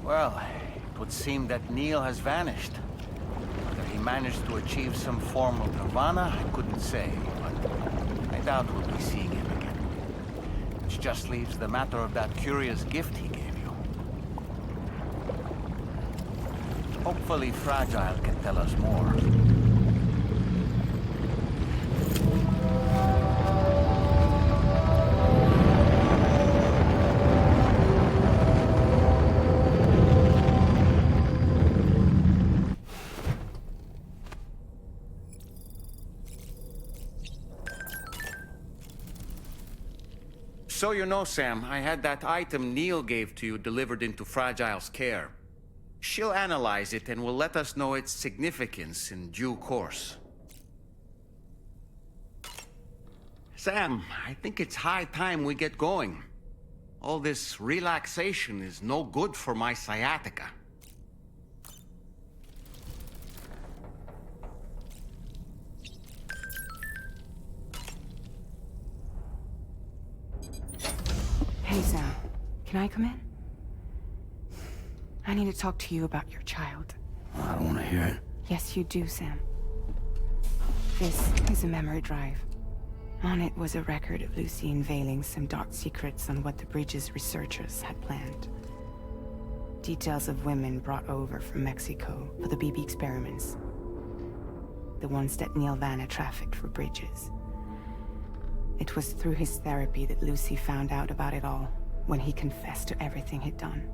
[SPEAKER 22] Well, it would seem that Neil has vanished. Whether he managed to achieve some form of nirvana, I couldn't say, but I doubt we'll be seeing him again. Which just leaves the matter of that curious gift he gave you. Hopefully Fragile can tell us more. So you know, Sam, I had that item Neil gave to you delivered into Fragile's care. She'll analyze it and will let us know its significance in due course. Sam, I think it's high time we get going. All this relaxation is no good for my sciatica.
[SPEAKER 14] Hey, Sam. Can I come in? I need to talk to you about your child.
[SPEAKER 3] I don't want to hear it.
[SPEAKER 14] Yes, you do, Sam. This is a memory drive. On it was a record of Lucy unveiling some dark secrets on what the Bridges researchers had planned. Details of women brought over from Mexico for the BB experiments. The ones that Neil Vanna trafficked for Bridges. It was through his therapy that Lucy found out about it all, when he confessed to everything he'd done.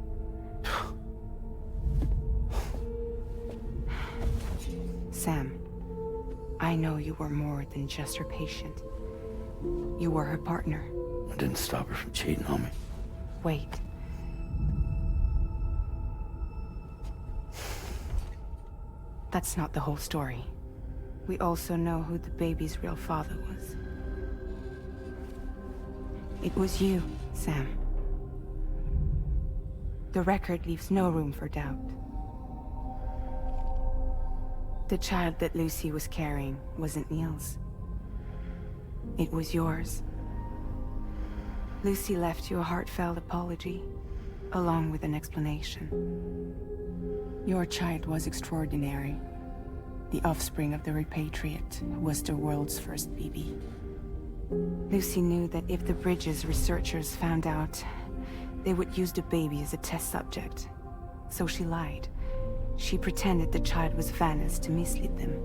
[SPEAKER 14] Sam, I know you were more than just her patient. You were her partner.
[SPEAKER 3] I didn't stop her from cheating on me.
[SPEAKER 14] Wait. That's not the whole story. We also know who the baby's real father was. It was you, Sam. The record leaves no room for doubt. The child that Lucy was carrying wasn't Neil's. It was yours. Lucy left you a heartfelt apology, along with an explanation. Your child was extraordinary. The offspring of the repatriate who was the world's first BB. Lucy knew that if the Bridges researchers found out, they would use the baby as a test subject. So she lied. She pretended the child was Vanna's to mislead them.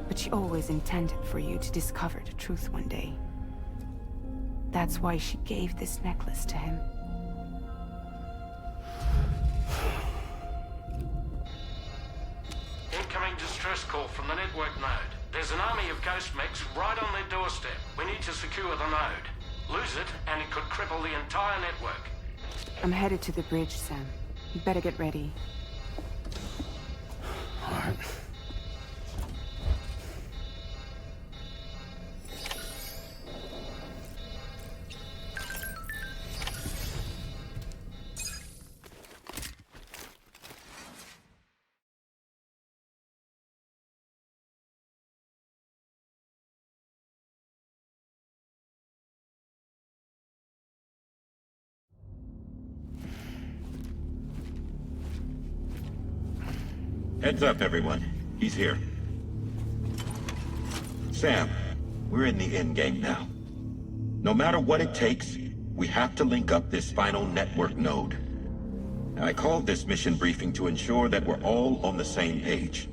[SPEAKER 14] But she always intended for you to discover the truth one day. That's why she gave this necklace to him.
[SPEAKER 8] Incoming distress call from the network node. There's an army of ghost mechs right on their doorstep. We need to secure the node. Lose it, and it could cripple the entire network.
[SPEAKER 14] I'm headed to the bridge, Sam. You better get ready.
[SPEAKER 3] All right.
[SPEAKER 17] Heads up, everyone. He's here. Sam, we're in the endgame now. No matter what it takes, we have to link up this final network node. I called this mission briefing to ensure that we're all on the same page.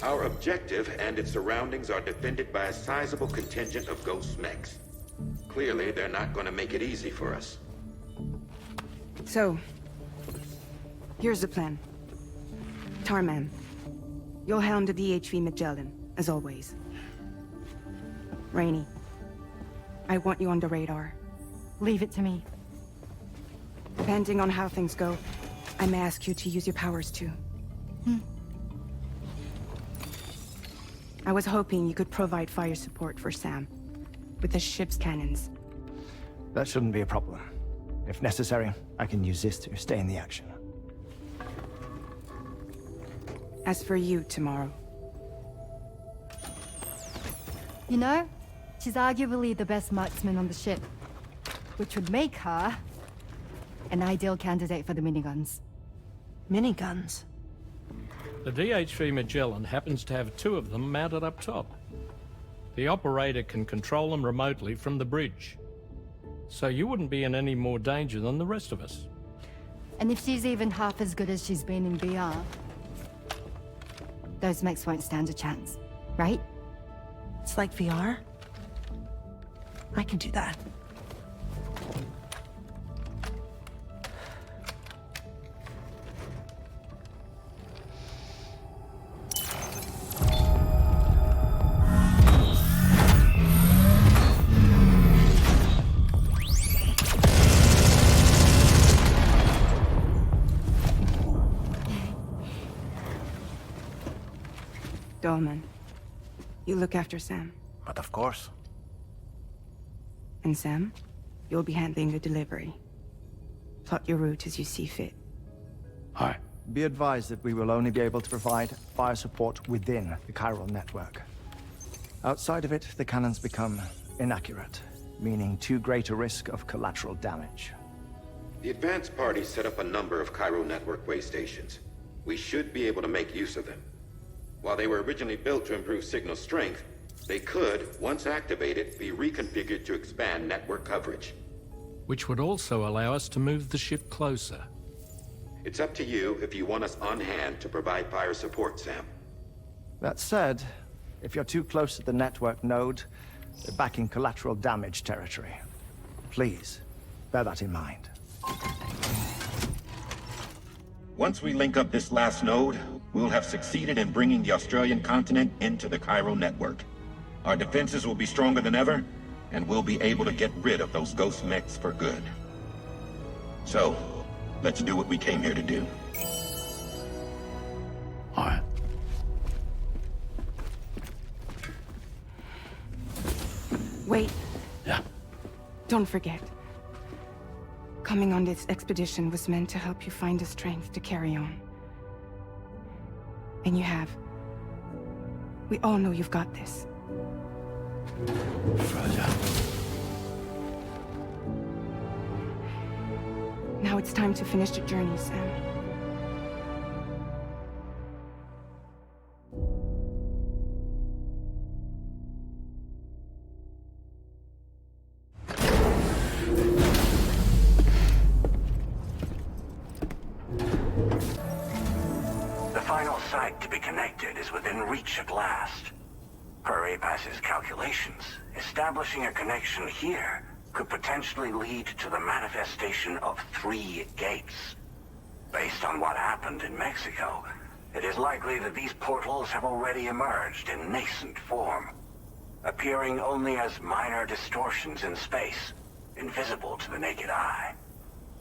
[SPEAKER 17] Our objective and its surroundings are defended by a sizable contingent of ghost mechs. Clearly, they're not going to make it easy for us.
[SPEAKER 14] So, here's the plan. Tarman, you'll helm the DHV Magellan, as always. Rainey, I want you on the radar.
[SPEAKER 6] Leave it to me.
[SPEAKER 14] Depending on how things go, I may ask you to use your powers too. I was hoping you could provide fire support for Sam, with the ship's cannons.
[SPEAKER 10] That shouldn't be a problem. If necessary, I can use this to stay in the action.
[SPEAKER 14] As for you, tomorrow.
[SPEAKER 6] You know, she's arguably the best marksman on the ship, which would make her an ideal candidate for the miniguns.
[SPEAKER 14] Miniguns?
[SPEAKER 12] The DHV Magellan happens to have 2 of them mounted up top. The operator can control them remotely from the bridge. So you wouldn't be in any more danger than the rest of us.
[SPEAKER 6] And if she's even half as good as she's been in BR, those mechs won't stand a chance, right?
[SPEAKER 11] It's like VR? I can do that.
[SPEAKER 14] Dolman, you look after Sam.
[SPEAKER 22] But of course.
[SPEAKER 14] And Sam, you'll be handling the delivery. Plot your route as you see fit.
[SPEAKER 10] Hi. Be advised that we will only be able to provide fire support within the chiral network. Outside of it, the cannons become inaccurate, meaning too great a risk of collateral damage.
[SPEAKER 17] The advanced party set up a number of chiral network way stations. We should be able to make use of them. While they were originally built to improve signal strength, they could, once activated, be reconfigured to expand network coverage.
[SPEAKER 12] Which would also allow us to move the ship closer.
[SPEAKER 17] It's up to you if you want us on hand to provide fire support, Sam.
[SPEAKER 10] That said, if you're too close to the network node, you're back in collateral damage territory. Please, bear that in mind.
[SPEAKER 17] Once we link up this last node, we'll have succeeded in bringing the Australian continent into the chiral network. Our defenses will be stronger than ever, and we'll be able to get rid of those ghost mechs for good. So, let's do what we came here to do.
[SPEAKER 3] All right.
[SPEAKER 14] Wait.
[SPEAKER 3] Yeah.
[SPEAKER 14] Don't forget. Coming on this expedition was meant to help you find the strength to carry on. And you have. We all know you've got this.
[SPEAKER 3] Fragile.
[SPEAKER 14] Now it's time to finish the journey, Sam.
[SPEAKER 4] The final site to be connected is within reach at last. Per APAS's calculations, establishing a connection here could potentially lead to the manifestation of 3 gates. Based on what happened in Mexico, it is likely that these portals have already emerged in nascent form, appearing only as minor distortions in space, invisible to the naked eye.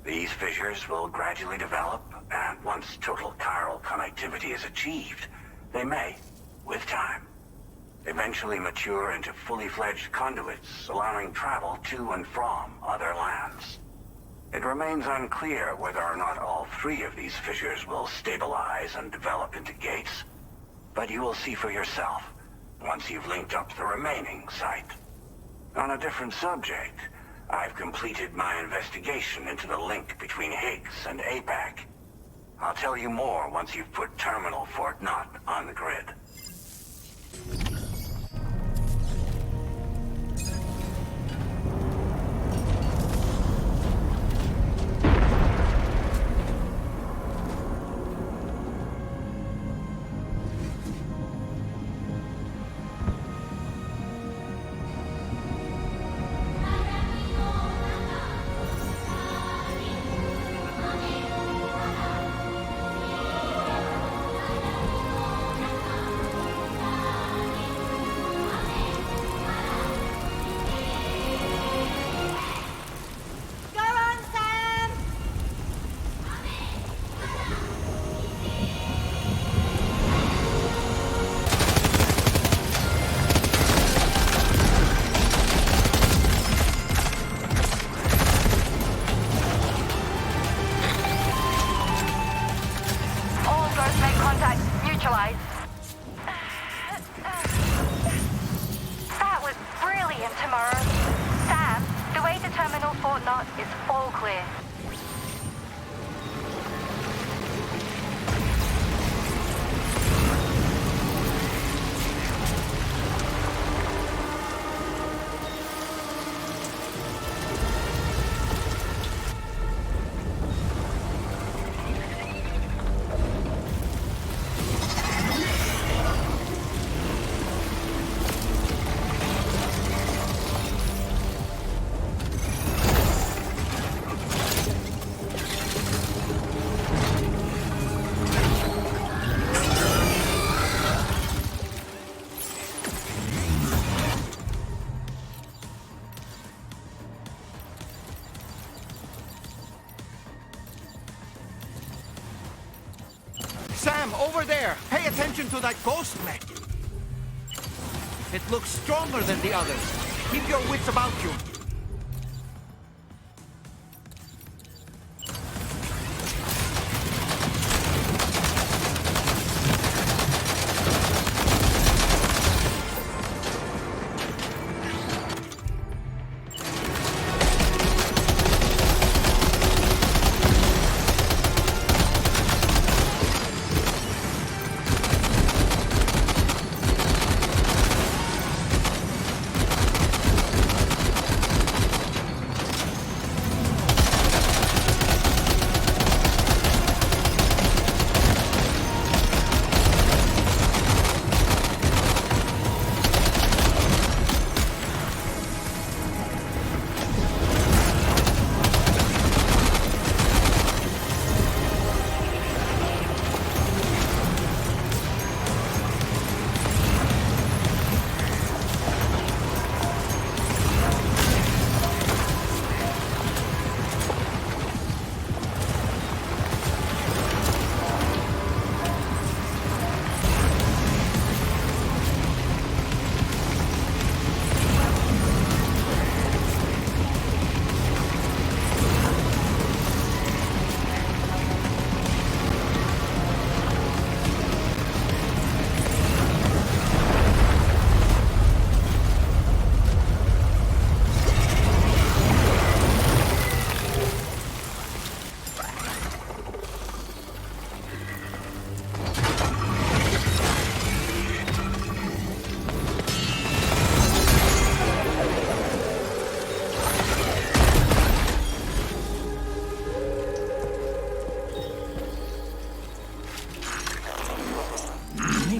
[SPEAKER 4] These fissures will gradually develop, and once total chiral connectivity is achieved, they may, with time, eventually mature into fully fledged conduits, allowing travel to and from other lands. It remains unclear whether or not all 3 of these fissures will stabilize and develop into gates, but you will see for yourself once you've linked up the remaining site. On a different subject, I've completed my investigation into the link between Higgs and APAC. I'll tell you more once you've put Terminal Fort Knott on the grid.
[SPEAKER 2] That was brilliant, Tomorrow. Sam, the way to Terminal Fort Knott is all clear.
[SPEAKER 13] Sam, over there! Pay attention to that ghost mech! It looks stronger than the others. Keep your wits about you.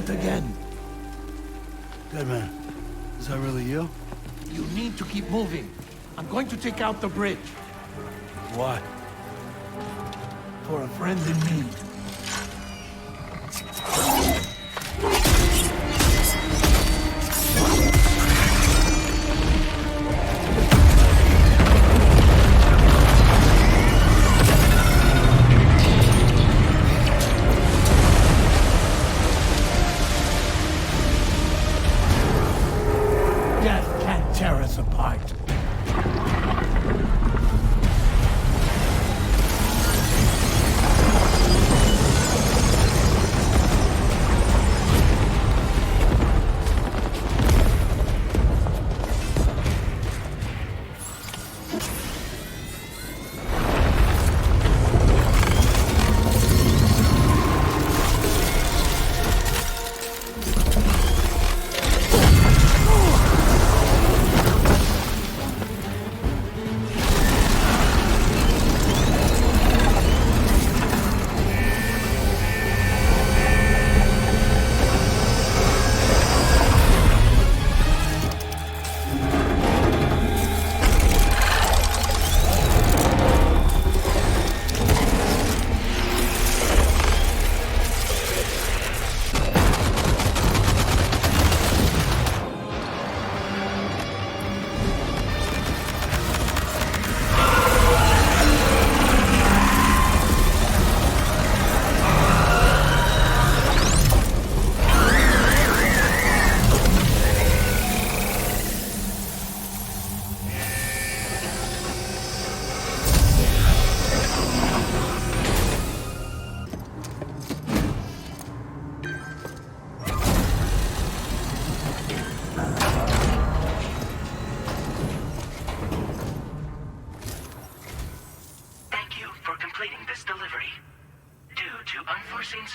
[SPEAKER 15] Again.
[SPEAKER 3] Deadman, is that really you?
[SPEAKER 15] You need to keep moving. I'm going to take out the bridge.
[SPEAKER 3] Why?
[SPEAKER 15] For a friend in need. Death can't tear us apart.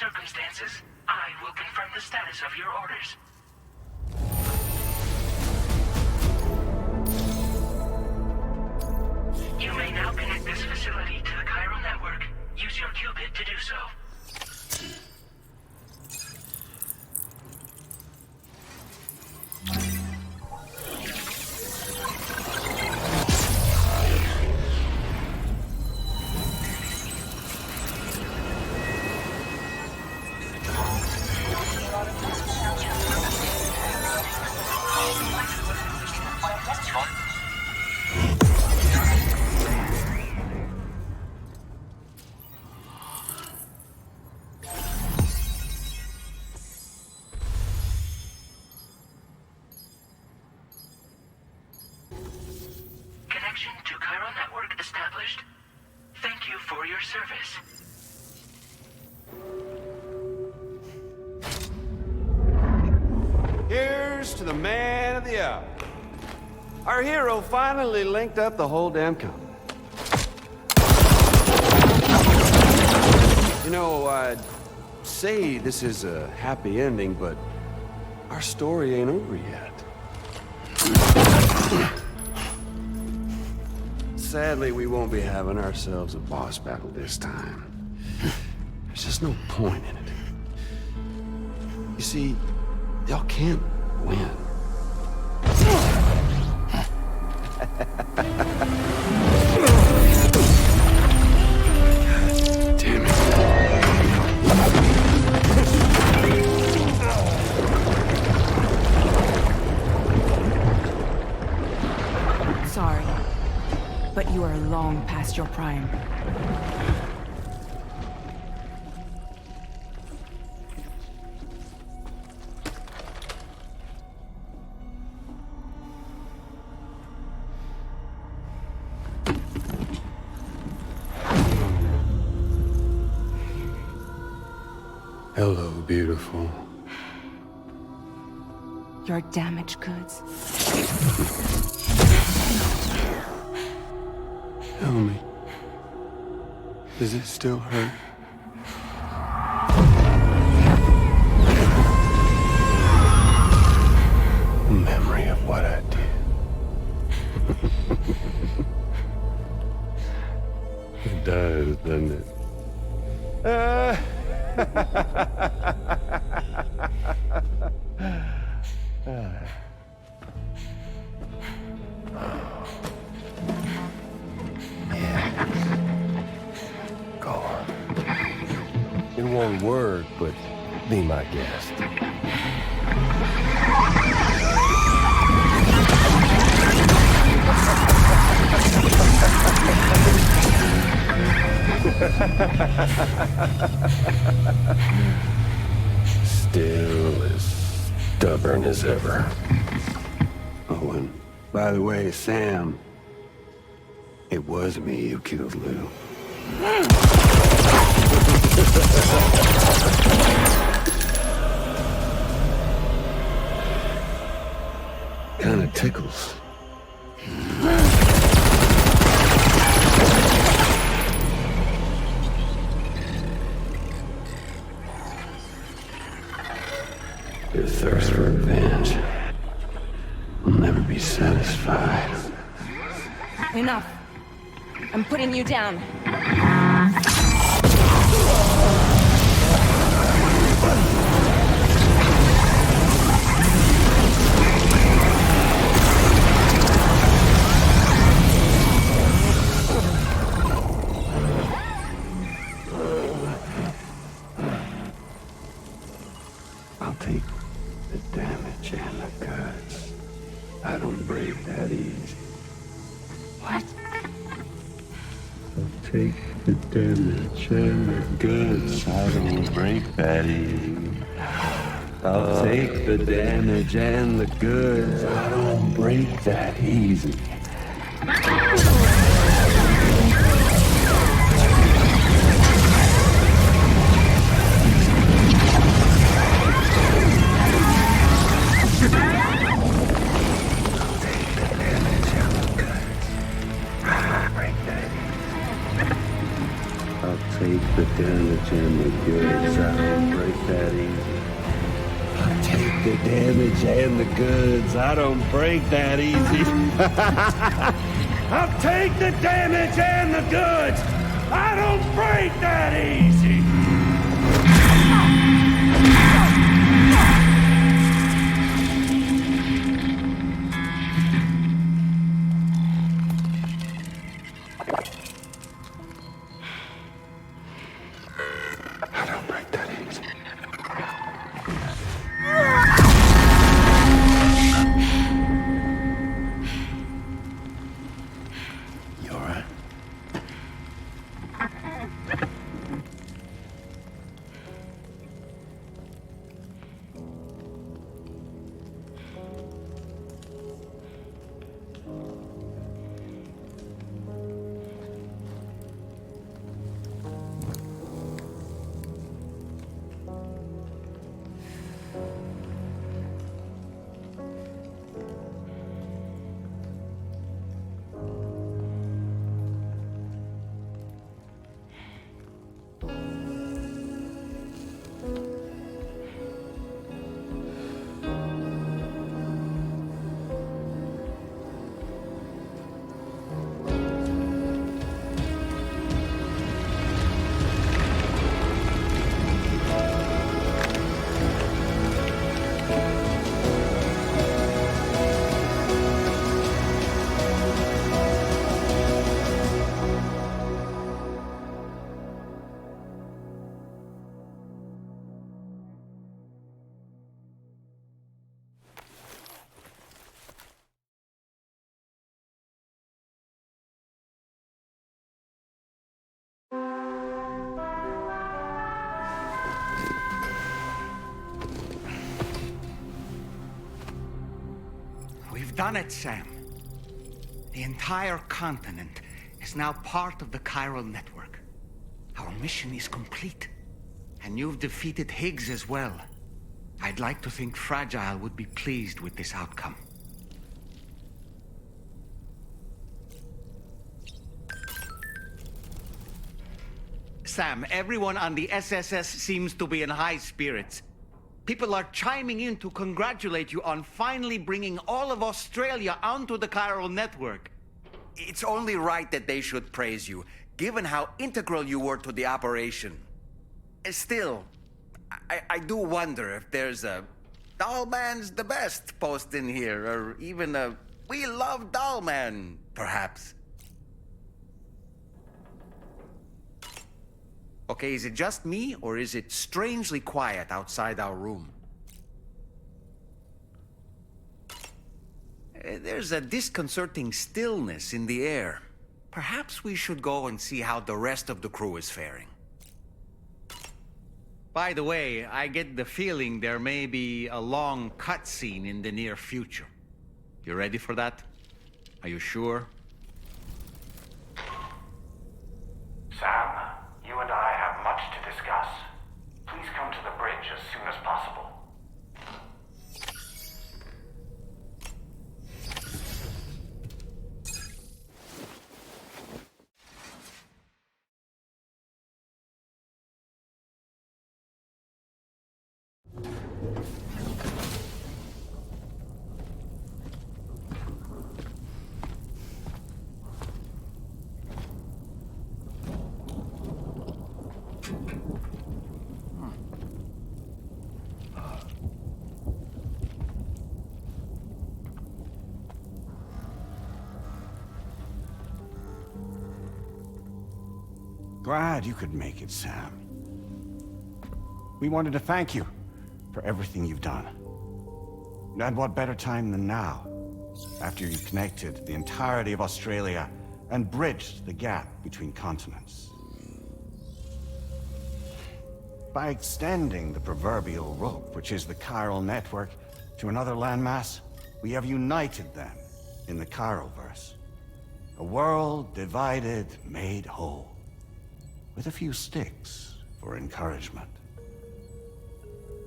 [SPEAKER 1] circumstances, I will confirm the status of your orders. You may now connect this facility to the chiral network. Use your qubit to do so. Connection to chiral network established. Thank you for your service.
[SPEAKER 9] Here's to the man of the hour. Our hero finally linked up the whole damn continent. You know, I'd say this is a happy ending, but our story ain't over yet. Sadly, we won't be having ourselves a boss battle this time. There's just no point in it. You see, y'all can't win. Damn it.
[SPEAKER 5] Sorry, but you are long past your prime.
[SPEAKER 9] Hello, beautiful.
[SPEAKER 5] Your damaged goods.
[SPEAKER 9] Tell me, does it still hurt? Memory of what I did. It does, doesn't it? Go on. In one word, but be my guest. Still as stubborn as ever. Oh, and by the way, Sam, it was me who killed Lou. Kinda tickles. Your thirst for revenge will never be satisfied.
[SPEAKER 5] Enough. I'm putting you down.
[SPEAKER 9] I'll take the damage and the guts. I don't break that easy.
[SPEAKER 5] What?
[SPEAKER 9] I'll take the damage and the guts. I don't break that easy. I'll take the damage and the goods. I don't break that easy. I'll take the damage and the goods. I don't break that easy. I take the damage and the goods. I don't break that easy. I'll take the damage and the goods. I don't break that easy. I don't break that easy.
[SPEAKER 3] You all right?
[SPEAKER 22] We've done it, Sam. The entire continent is now part of the chiral network. Our mission is complete. And you've defeated Higgs as well. I'd like to think Fragile would be pleased with this outcome. Sam, everyone on the SSS seems to be in high spirits. People are chiming in to congratulate you on finally bringing all of Australia onto the chiral network. It's only right that they should praise you, given how integral you were to the operation. Still, I do wonder if there's a Dollman's the best post in here, or even a We Love Dollman, perhaps. Okay, is it just me, or is it strangely quiet outside our room? There's a disconcerting stillness in the air. Perhaps we should go and see how the rest of the crew is faring. By the way, I get the feeling there may be a long cutscene in the near future. You ready for that? Are you sure?
[SPEAKER 8] Sam, you and I have much to discuss. Please come to the bridge as soon as possible.
[SPEAKER 13] Glad you could make it, Sam. We wanted to thank you for everything you've done. And what better time than now, after you connected the entirety of Australia and bridged the gap between continents. By extending the proverbial rope, which is the chiral network, to another landmass, we have united them in the Chiroverse. A world divided, made whole. With a few sticks for encouragement.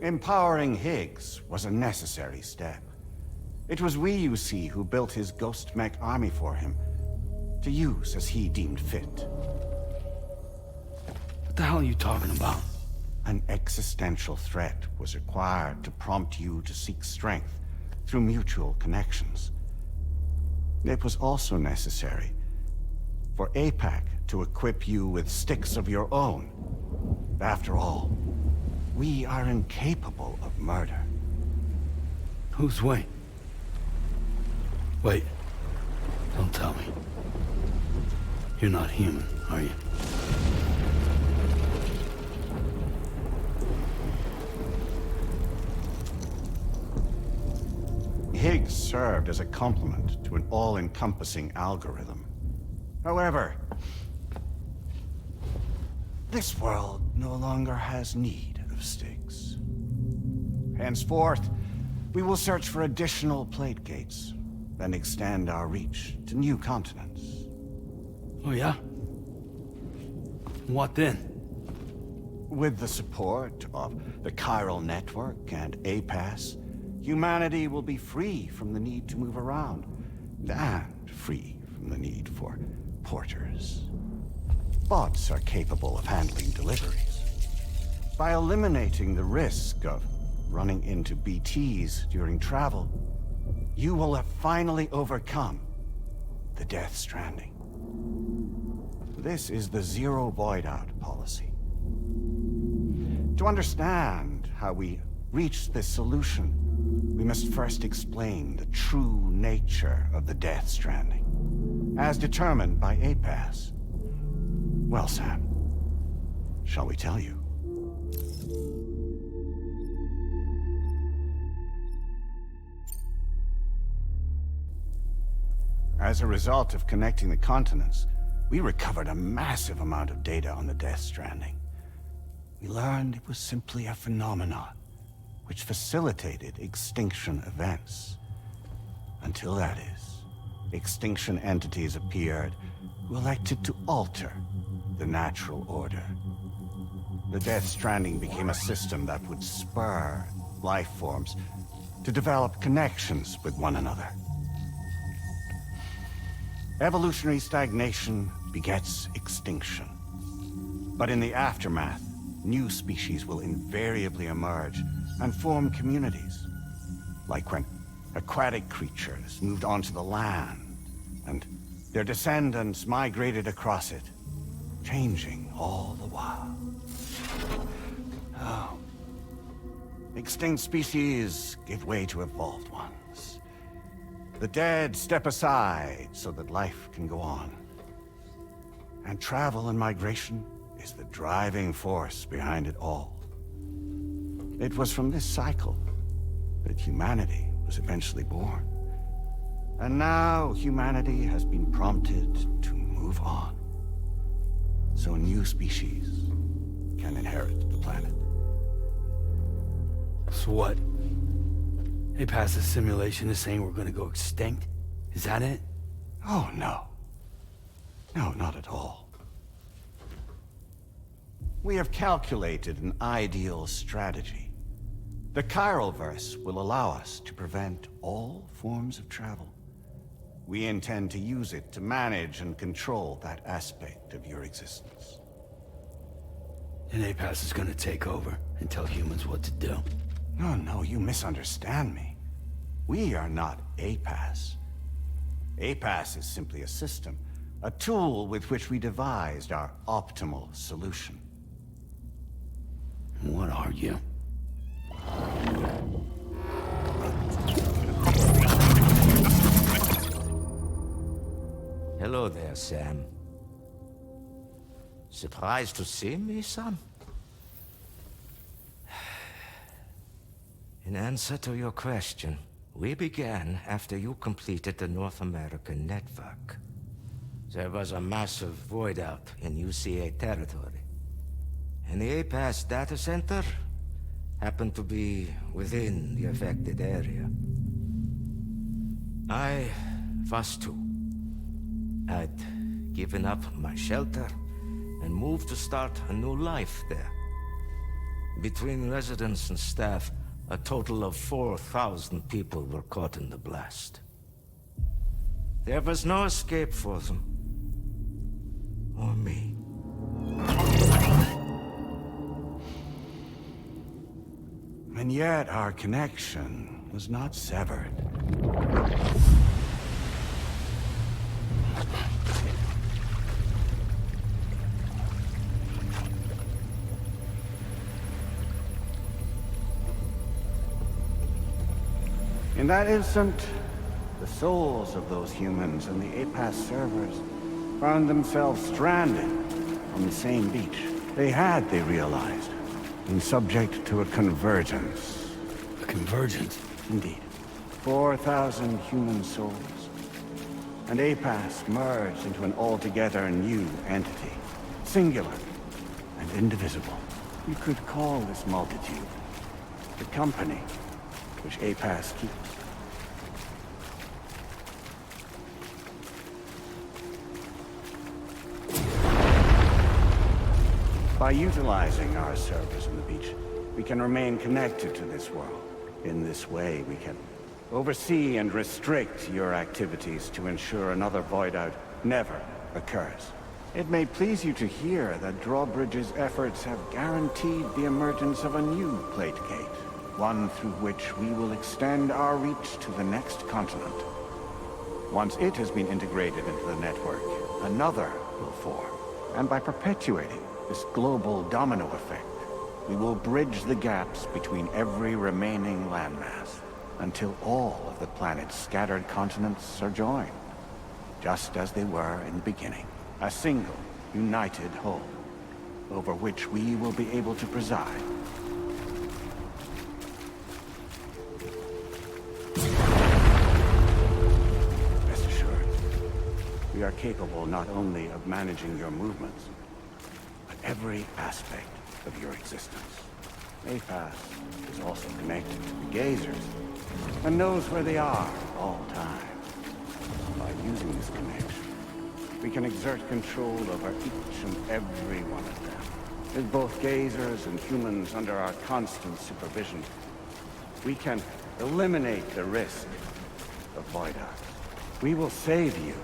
[SPEAKER 13] Empowering Higgs was a necessary step. It was we, you see, who built his ghost mech army for him, to use as he deemed fit.
[SPEAKER 3] the hell are you talking about?
[SPEAKER 13] An existential threat was required to prompt you to seek strength through mutual connections. It was also necessary for APAC to equip you with sticks of your own. After all, we are incapable of murder.
[SPEAKER 3] Who's Wayne? Wait. Don't tell me. You're not human, are you?
[SPEAKER 13] Higgs served as a complement to an all-encompassing algorithm. However, this world no longer has need of sticks. Henceforth, we will search for additional plate gates, and extend our reach to new continents.
[SPEAKER 3] Oh yeah? What then?
[SPEAKER 13] With the support of the chiral network and APAS, humanity will be free from the need to move around, and free from the need for porters. Bots are capable of handling deliveries. By eliminating the risk of running into BTs during travel, you will have finally overcome the Death Stranding. This is the Zero Void-Out policy. To understand how we reached this solution, we must first explain the true nature of the Death Stranding, as determined by APAS. Well, Sam, shall we tell you? As a result of connecting the continents, we recovered a massive amount of data on the Death Stranding. We learned it was simply a phenomenon which facilitated extinction events. Until that is, extinction entities appeared who elected to alter the natural order. The Death Stranding became a system that would spur life forms to develop connections with one another. Evolutionary stagnation begets extinction. But in the aftermath, new species will invariably emerge and form communities. Like when aquatic creatures moved onto the land, and their descendants migrated across it, changing all the while. Oh. Extinct species give way to evolved ones. The dead step aside so that life can go on. And travel and migration is the driving force behind it all. It was from this cycle that humanity was eventually born. And now humanity has been prompted to move on, so new species can inherit the planet.
[SPEAKER 3] So what? APAS's simulation is saying we're gonna go extinct? Is that it?
[SPEAKER 13] Oh, no. No, not at all. We have calculated an ideal strategy. The Chiralverse will allow us to prevent all forms of travel. We intend to use it to manage and control that aspect of your existence.
[SPEAKER 3] And APAS is gonna take over and tell humans what to do.
[SPEAKER 13] No, you misunderstand me. We are not APAS. APAS is simply a system, a tool with which we devised our optimal solution.
[SPEAKER 3] What are you?
[SPEAKER 18] Hello there, Sam. Surprised to see me, son? In answer to your question, we began after you completed the North American network. There was a massive void out in UCA territory. And the APAS data center happened to be within the affected area. I was too. I'd given up my shelter and moved to start a new life there. Between residents and staff, a total of 4,000 people were caught in the blast. There was no escape for them. Or me.
[SPEAKER 13] And yet our connection was not severed. In that instant, the souls of those humans and the APAS servers found themselves stranded on the same beach. They realized, been subject to a convergence.
[SPEAKER 3] A convergence?
[SPEAKER 13] Indeed. 4,000 human souls. And APAS merged into an altogether new entity. Singular and indivisible. You could call this multitude the company which APAS keeps. By utilizing our servers on the beach, we can remain connected to this world. In this way, we can oversee and restrict your activities to ensure another void out never occurs. It may please you to hear that Drawbridge's efforts have guaranteed the emergence of a new plate gate, one through which we will extend our reach to the next continent. Once it has been integrated into the network, another will form. And by perpetuating this global domino effect, we will bridge the gaps between every remaining landmass until all of the planet's scattered continents are joined, just as they were in the beginning. A single, united whole, over which we will be able to preside. Rest assured, we are capable not only of managing your movements, but every aspect of your existence. APAS is also connected to the Gazers, and knows where they are at all times. By using this connection, we can exert control over each and every one of them. With both Gazers and humans under our constant supervision, we can eliminate the risk of void outs. We will save you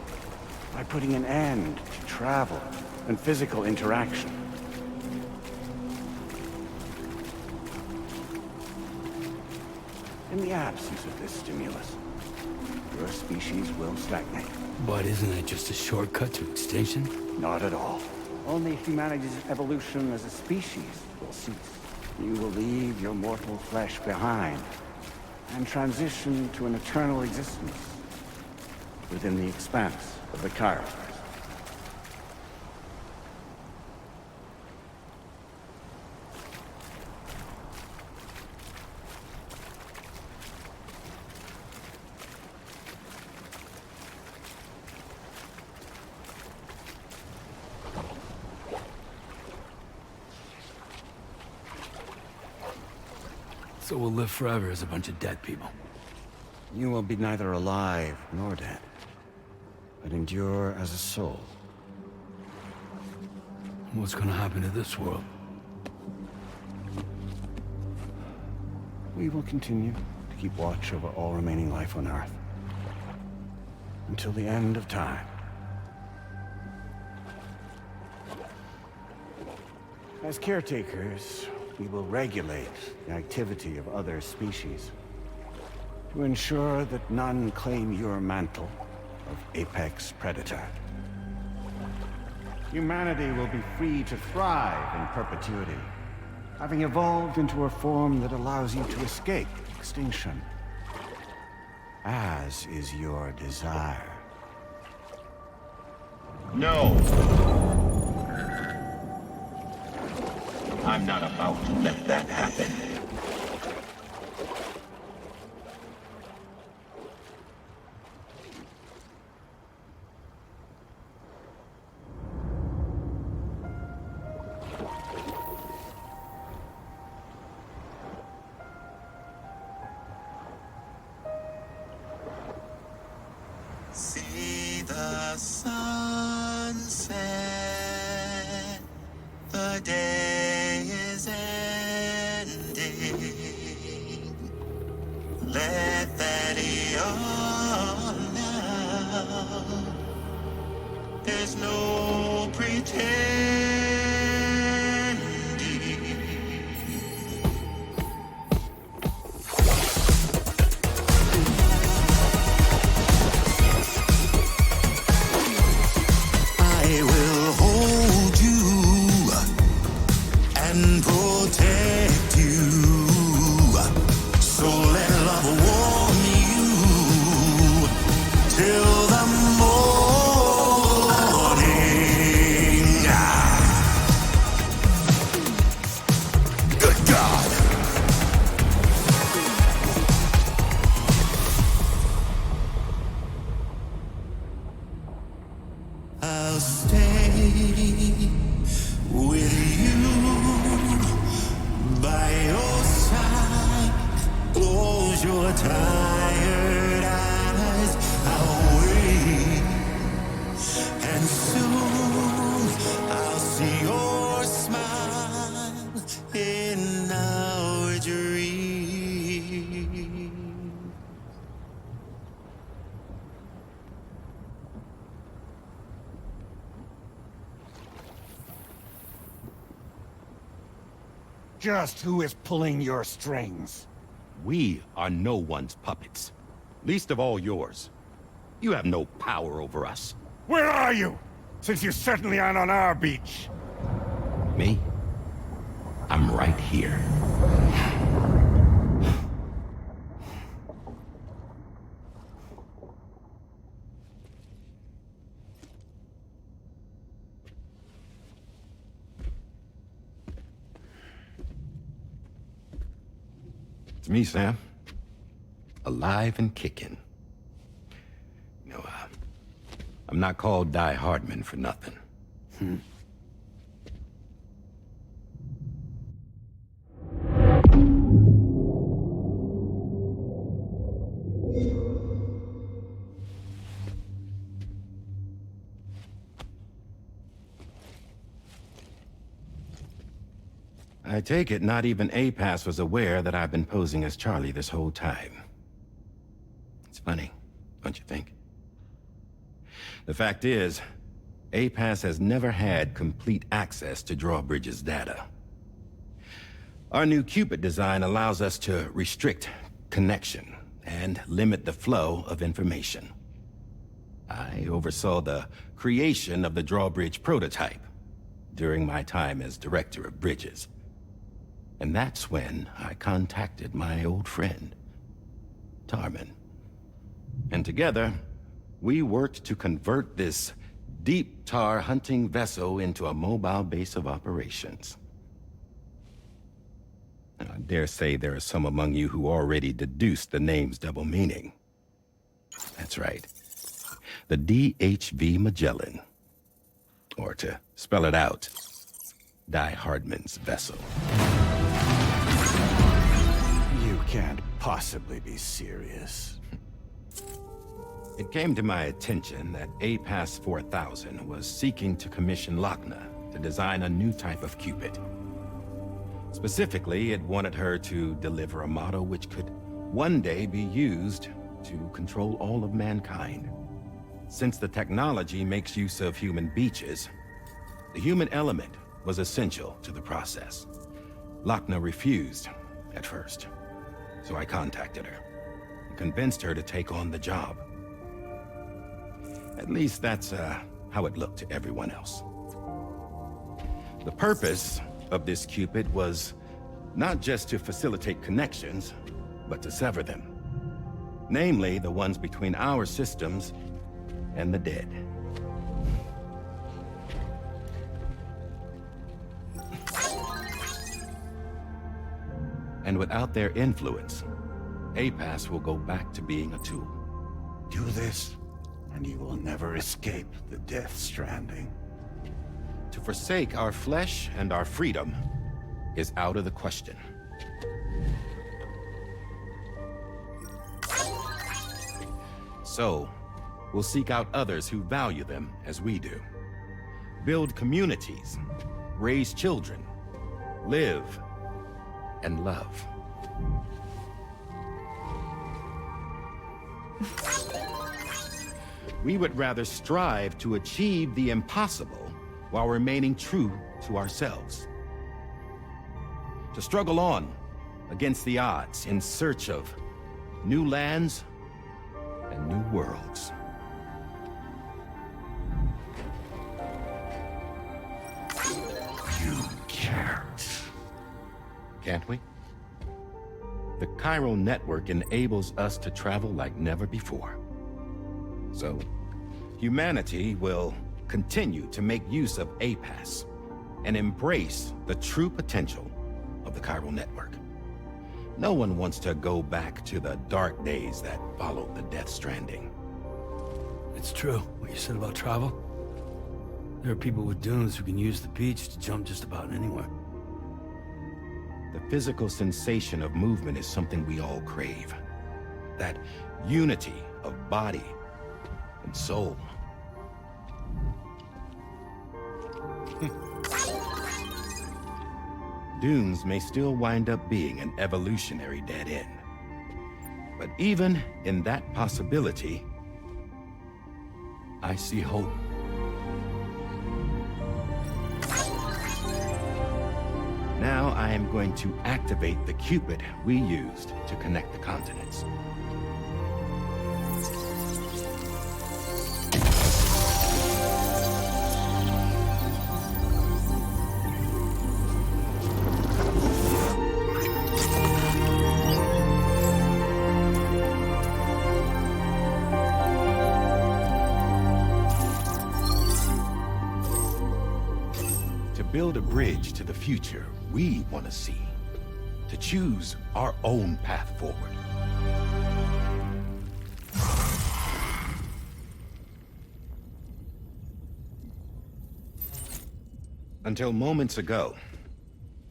[SPEAKER 13] by putting an end to travel and physical interaction. In the absence of this stimulus, your species will stagnate.
[SPEAKER 3] But isn't that just a shortcut to extinction?
[SPEAKER 13] Not at all. Only humanity's evolution as a species will cease. You will leave your mortal flesh behind and transition to an eternal existence within the expanse of the Chiron.
[SPEAKER 3] So we'll live forever as a bunch of dead people.
[SPEAKER 13] You will be neither alive nor dead, but endure as a soul.
[SPEAKER 3] What's gonna happen to this world?
[SPEAKER 13] We will continue to keep watch over all remaining life on Earth. Until the end of time. As caretakers, we will regulate the activity of other species to ensure that none claim your mantle of apex predator. Humanity will be free to thrive in perpetuity, having evolved into a form that allows you to escape extinction, as is your desire.
[SPEAKER 17] No! I'm not about to let that happen.
[SPEAKER 16] See the sunset, the day is ending. Let that yawn out. There's no pretending. close your tired eyes, I'll wait. And soon I'll see your smile in our dream.
[SPEAKER 7] Just who is pulling your strings?
[SPEAKER 19] We are no one's puppets. Least of all yours. You have no power over us.
[SPEAKER 7] Where are you? Since you certainly aren't on our beach.
[SPEAKER 19] Me? I'm right here. It's me, Sam. Alive and kicking. You know, I'm not called Die Hardman for nothing. I take it not even APAS was aware that I've been posing as Charlie this whole time. It's funny, don't you think? The fact is, APAS has never had complete access to Drawbridge's data. Our new Cupid design allows us to restrict connection and limit the flow of information. I oversaw the creation of the Drawbridge prototype during my time as Director of Bridges. And that's when I contacted my old friend, Tarman. And together, we worked to convert this deep tar hunting vessel into a mobile base of operations. And I dare say there are some among you who already deduced the name's double meaning. That's right. The DHV Magellan. Or to spell it out, Die Hardman's vessel.
[SPEAKER 7] You can't possibly be serious.
[SPEAKER 19] It came to my attention that APAS 4000 was seeking to commission Lochna to design a new type of Cupid. Specifically, it wanted her to deliver a model which could one day be used to control all of mankind. Since the technology makes use of human beaches, the human element was essential to the process. Lochna refused at first, so I contacted her and convinced her to take on the job. At least that's how it looked to everyone else. The purpose of this Cupid was not just to facilitate connections, but to sever them. Namely, the ones between our systems and the dead. And without their influence, APAS will go back to being a tool.
[SPEAKER 7] Do this, and you will never escape the death stranding.
[SPEAKER 19] To forsake our flesh and our freedom is out of the question. So, we'll seek out others who value them as we do. Build communities, raise children, live, and love. We would rather strive to achieve the impossible while remaining true to ourselves. To struggle on against the odds in search of new lands and new worlds.
[SPEAKER 7] You can't.
[SPEAKER 19] Can't we? The chiral network enables us to travel like never before. So, humanity will continue to make use of APAS and embrace the true potential of the chiral network. No one wants to go back to the dark days that followed the Death Stranding.
[SPEAKER 3] It's true, what you said about travel. There are people with dunes who can use the beach to jump just about anywhere.
[SPEAKER 19] The physical sensation of movement is something we all crave. That unity of body and soul. Dunes may still wind up being an evolutionary dead end. But even in that possibility, I see hope. Now I am going to activate the Cupid we used to connect the continents. Build a bridge to the future we want to see, to choose our own path forward. Until moments ago,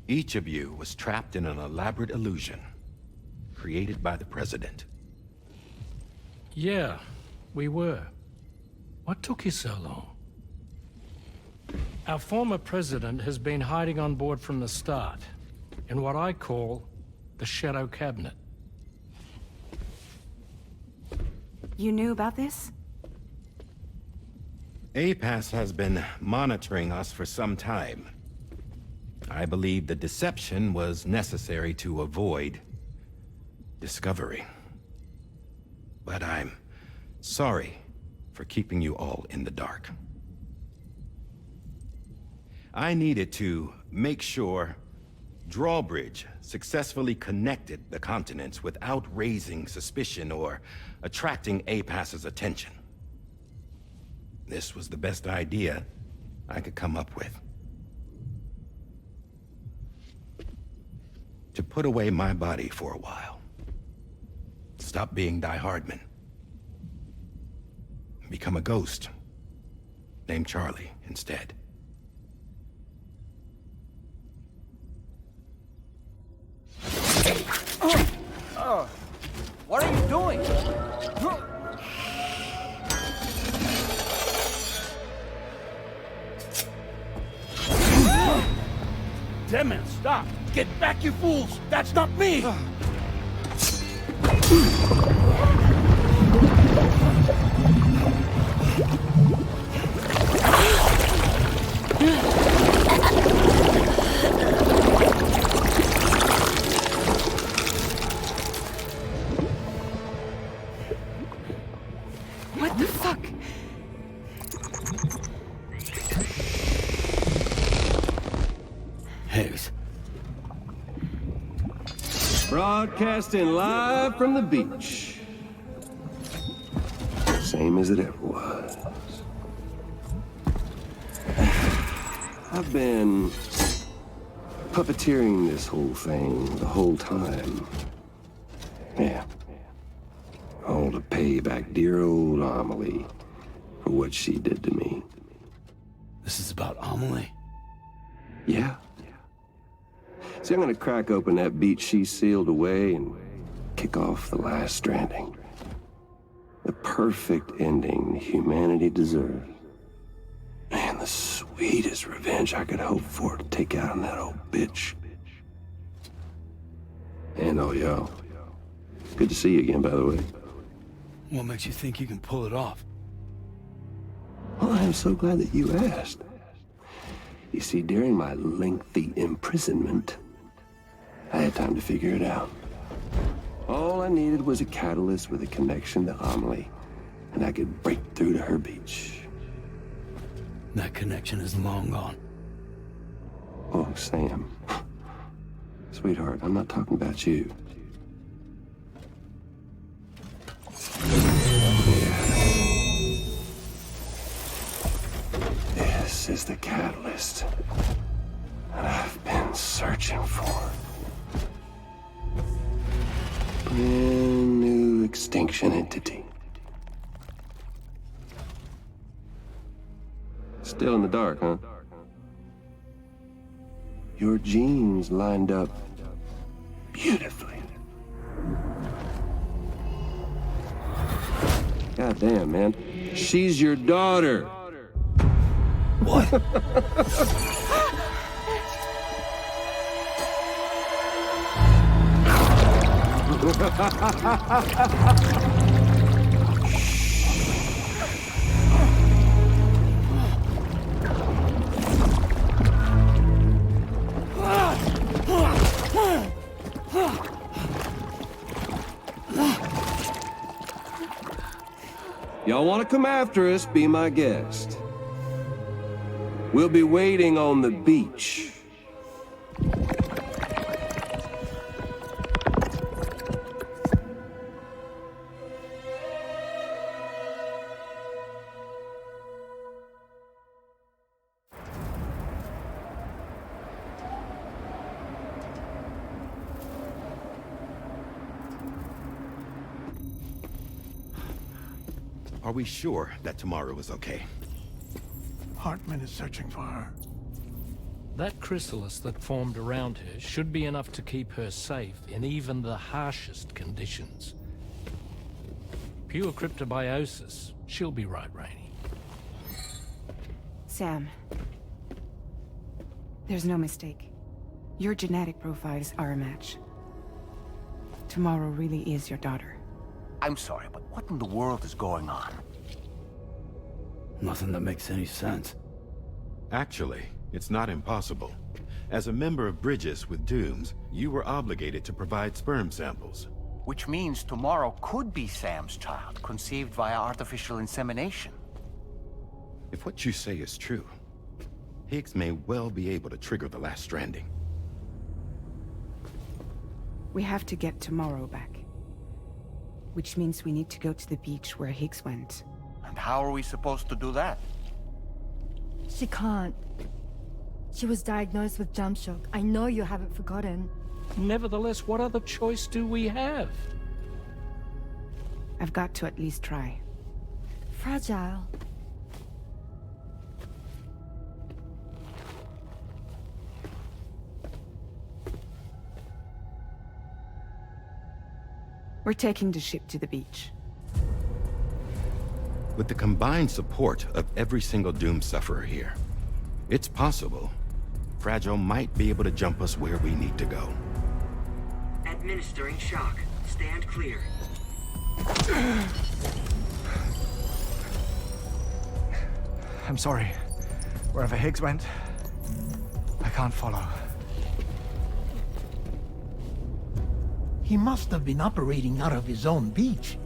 [SPEAKER 19] each of you was trapped in an elaborate illusion created by the President.
[SPEAKER 12] Yeah, we were. What took you so long? Our former president has been hiding on board from the start, in what I call the Shadow Cabinet.
[SPEAKER 5] You knew about this?
[SPEAKER 19] APAS has been monitoring us for some time. I believe the deception was necessary to avoid discovery. But I'm sorry for keeping you all in the dark. I needed to make sure Drawbridge successfully connected the continents without raising suspicion or attracting APAS's attention. This was the best idea I could come up with. To put away my body for a while. Stop being Die Hardman. Become a ghost. Named Charlie instead.
[SPEAKER 13] What are you doing?
[SPEAKER 20] Damn man, stop! Get back, you fools! That's not me!
[SPEAKER 5] What the fuck?
[SPEAKER 3] Higgs.
[SPEAKER 9] Broadcasting live from the beach. Same as it ever was. I've been puppeteering this whole thing the whole time. Yeah. All to pay back dear old Amelie for what she did to me.
[SPEAKER 3] This is about Amelie?
[SPEAKER 9] Yeah. See, I'm gonna crack open that beach she sealed away and kick off the last Stranding. The perfect ending humanity deserves. Man, the sweetest revenge I could hope for to take out on that old bitch. And all y'all. Good to see you again, by the way.
[SPEAKER 3] What makes you think you can pull it off?
[SPEAKER 9] Well, I'm so glad that you asked. You see, during my lengthy imprisonment, I had time to figure it out. All I needed was a catalyst with a connection to Amelie, and I could break through to her beach.
[SPEAKER 3] That connection is long gone.
[SPEAKER 9] Oh, Sam. Sweetheart, I'm not talking about you. This is the catalyst that I've been searching for. Brand new extinction entity. Still in the dark, huh? Your genes lined up beautifully. God damn, man. She's your daughter.
[SPEAKER 20] What?
[SPEAKER 9] Y'all want to come after us, be my guest. We'll be waiting on the beach.
[SPEAKER 19] Are we sure that tomorrow is okay?
[SPEAKER 20] Hartman is searching for her.
[SPEAKER 12] That chrysalis that formed around her should be enough to keep her safe in even the harshest conditions. Pure cryptobiosis. She'll be right, Rainey.
[SPEAKER 5] Sam. There's no mistake. Your genetic profiles are a match. Tomorrow really is your daughter.
[SPEAKER 13] I'm sorry, but what in the world is going on?
[SPEAKER 3] Nothing that makes any sense.
[SPEAKER 19] Actually, it's not impossible. As a member of Bridges with Dooms, you were obligated to provide sperm samples.
[SPEAKER 13] Which means tomorrow could be Sam's child, conceived via artificial insemination.
[SPEAKER 19] If what you say is true, Higgs may well be able to trigger the last stranding.
[SPEAKER 5] We have to get tomorrow back. Which means we need to go to the beach where Higgs went.
[SPEAKER 13] And how are we supposed to do that?
[SPEAKER 6] She can't. She was diagnosed with jump shock. I know you haven't forgotten.
[SPEAKER 12] Nevertheless, what other choice do we have?
[SPEAKER 5] I've got to at least try.
[SPEAKER 6] Fragile.
[SPEAKER 5] We're taking the ship to the beach.
[SPEAKER 19] With the combined support of every single Doom sufferer here, it's possible Fragile might be able to jump us where we need to go.
[SPEAKER 1] Administering shock. Stand clear.
[SPEAKER 10] I'm sorry. Wherever Higgs went, I can't follow.
[SPEAKER 20] He must have been operating out of his own beach,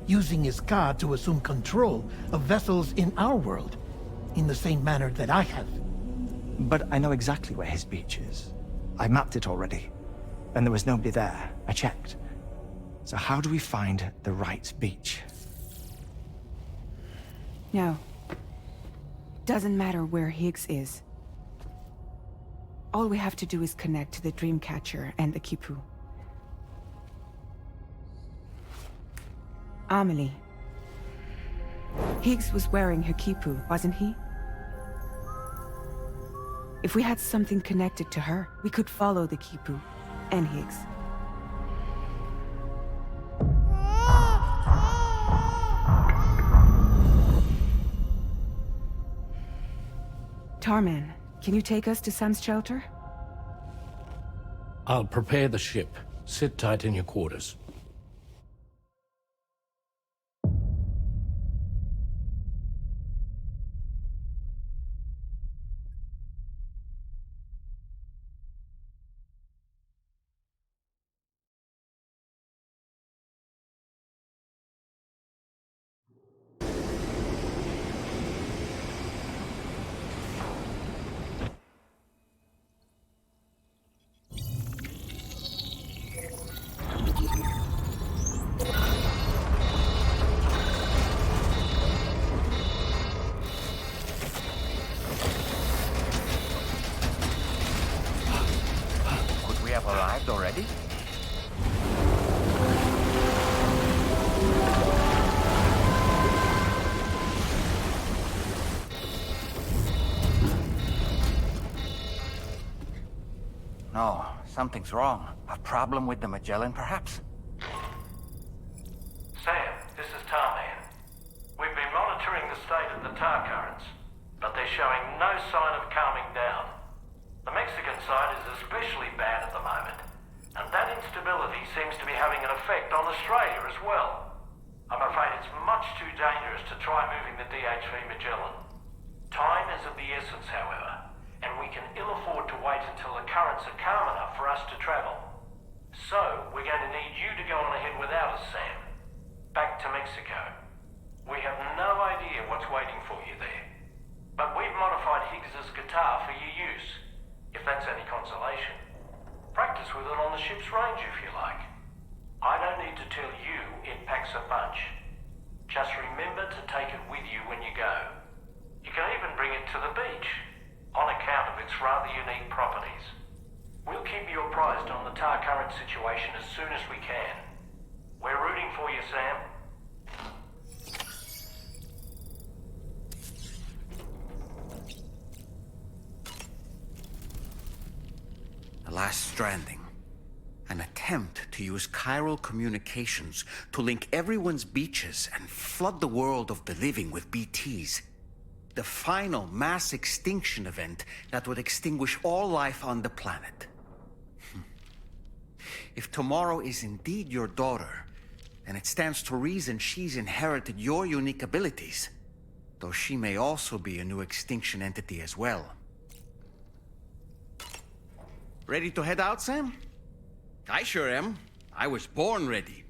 [SPEAKER 20] using his car to assume control of vessels in our world, in the same manner that I have.
[SPEAKER 10] But I know exactly where his beach is. I mapped it already, and there was nobody there. I checked. So how do we find the right beach?
[SPEAKER 5] No. Doesn't matter where Higgs is. All we have to do is connect to the Dreamcatcher and the Kipu. Amelie. Higgs was wearing her Kipu, wasn't he? If we had something connected to her, we could follow the Kipu and Higgs. Tarman, can you take us to Sam's shelter?
[SPEAKER 12] I'll prepare the ship. Sit tight in your quarters.
[SPEAKER 13] Could we have arrived already? No, something's wrong. A problem with the Magellan, perhaps?
[SPEAKER 8] Sam, this is Tarman. Australia as well. I'm afraid it's much too dangerous to try moving the DHV Magellan. Time is of the essence, however, and we can ill afford to wait until the currents are calm enough for us to travel. So, we're going to need you to go on ahead without us, Sam. Back to Mexico. We have no idea what's waiting for you there. But we've modified Higgs's guitar for your use, if that's any consolation. Practice with it on the ship's range if you like. I don't need to tell you it packs a punch. Just remember to take it with you when you go. You can even bring it to the beach, on account of its rather unique properties. We'll keep you apprised on the tar current situation as soon as we can. We're rooting for you, Sam.
[SPEAKER 22] The last Stranding. An attempt to use chiral communications to link everyone's beaches and flood the world of the living with BTs. The final mass extinction event that would extinguish all life on the planet. If tomorrow is indeed your daughter, then it stands to reason she's inherited your unique abilities, though she may also be a new extinction entity as well. Ready to head out, Sam? I sure am. I was born ready.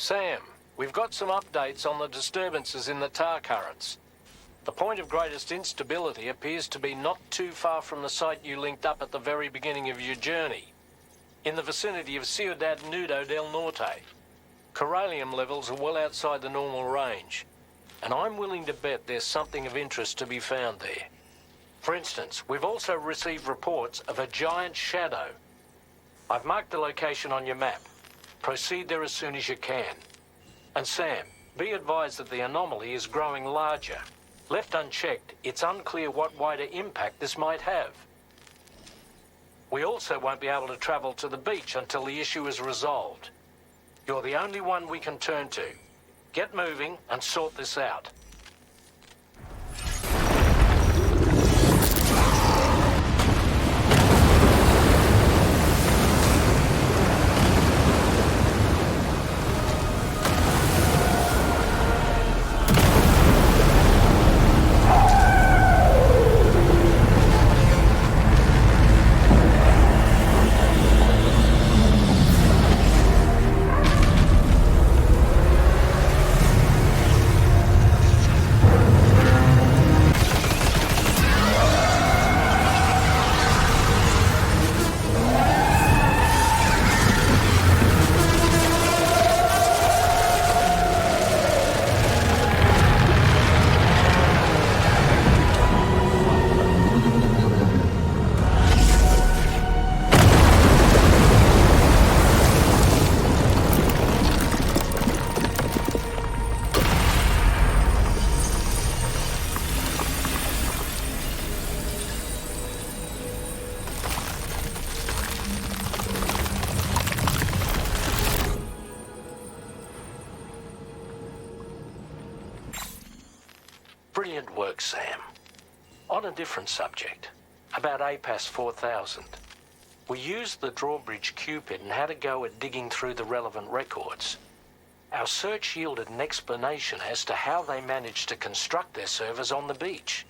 [SPEAKER 12] Sam, we've got some updates on the disturbances in the tar currents. The point of greatest instability appears to be not too far from the site you linked up at the very beginning of your journey, in the vicinity of Ciudad Nudo del Norte. Corallium levels are well outside the normal range, and I'm willing to bet there's something of interest to be found there. For instance, we've also received reports of a giant shadow. I've marked the location on your map. Proceed there as soon as you can. And Sam, be advised that the anomaly is growing larger. Left unchecked, it's unclear what wider impact this might have. We also won't be able to travel to the beach until the issue is resolved. You're the only one we can turn to. Get moving and sort this out. Brilliant work, Sam. On a different subject, about APAS 4000.
[SPEAKER 8] We used the drawbridge Cupid and had a go at digging through the relevant records. Our search yielded an explanation as to how they managed to construct their servers on the beach.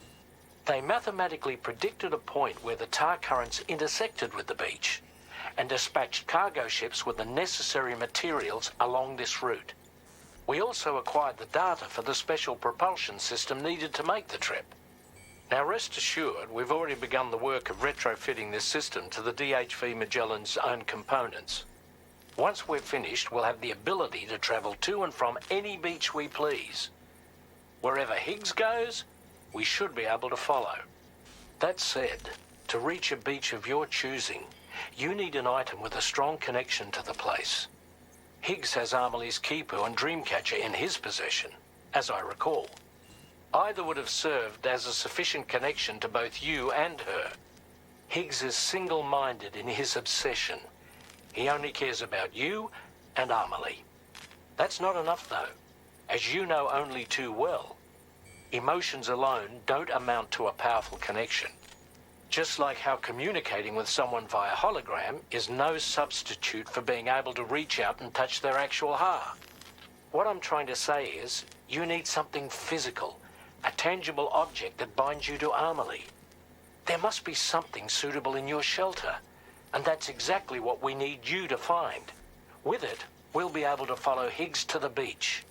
[SPEAKER 8] They mathematically predicted a point where the tar currents intersected with the beach and dispatched cargo ships with the necessary materials along this route. We also acquired the data for the special propulsion system needed to make the trip. Now rest assured, we've already begun the work of retrofitting this system to the DHV Magellan's own components. Once we're finished, we'll have the ability to travel to and from any beach we please. Wherever Higgs goes, we should be able to follow. That said, to reach a beach of your choosing, you need an item with a strong connection to the place. Higgs has Amelie's Kipu and Dreamcatcher in his possession, as I recall. Either would have served as a sufficient connection to both you and her. Higgs is single-minded in his obsession. He only cares about you and Amelie. That's not enough, though. As you know only too well, emotions alone don't amount to a powerful connection. Just like how communicating with someone via hologram is no substitute for being able to reach out and touch their actual heart. What I'm trying to say is, you need something physical, a tangible object that binds you to Amelie. There must be something suitable in your shelter, and that's exactly what we need you to find. With it, we'll be able to follow Higgs to the beach.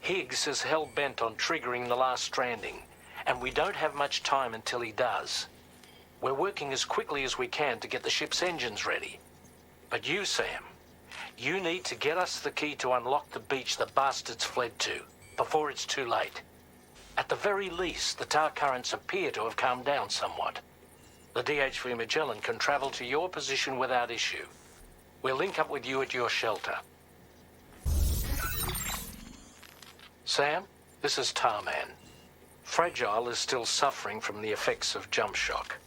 [SPEAKER 8] Higgs is hell-bent on triggering the last stranding, and we don't have much time until he does. We're working as quickly as we can to get the ship's engines ready. But you, Sam, you need to get us the key to unlock the beach the bastards fled to, before it's too late. At the very least, the tar currents appear to have calmed down somewhat. The DHV Magellan can travel to your position without issue. We'll link up with you at your shelter. Sam, this is Tarman. Fragile is still suffering from the effects of jump shock.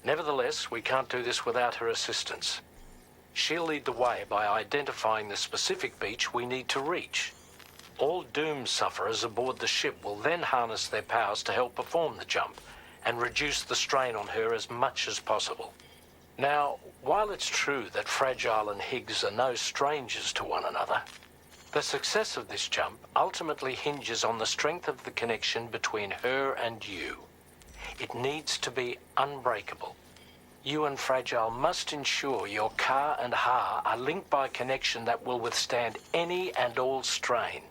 [SPEAKER 8] Nevertheless, we can't do this without her assistance. She'll lead the way by identifying the specific beach we need to reach. All doom sufferers aboard the ship will then harness their powers to help perform the jump and reduce the strain on her as much as possible. Now, while it's true that Fragile and Higgs are no strangers to one another, the success of this jump ultimately hinges on the strength of the connection between her and you. It needs to be unbreakable. You and Fragile must ensure your Ka and Ha are linked by a connection that will withstand any and all strain.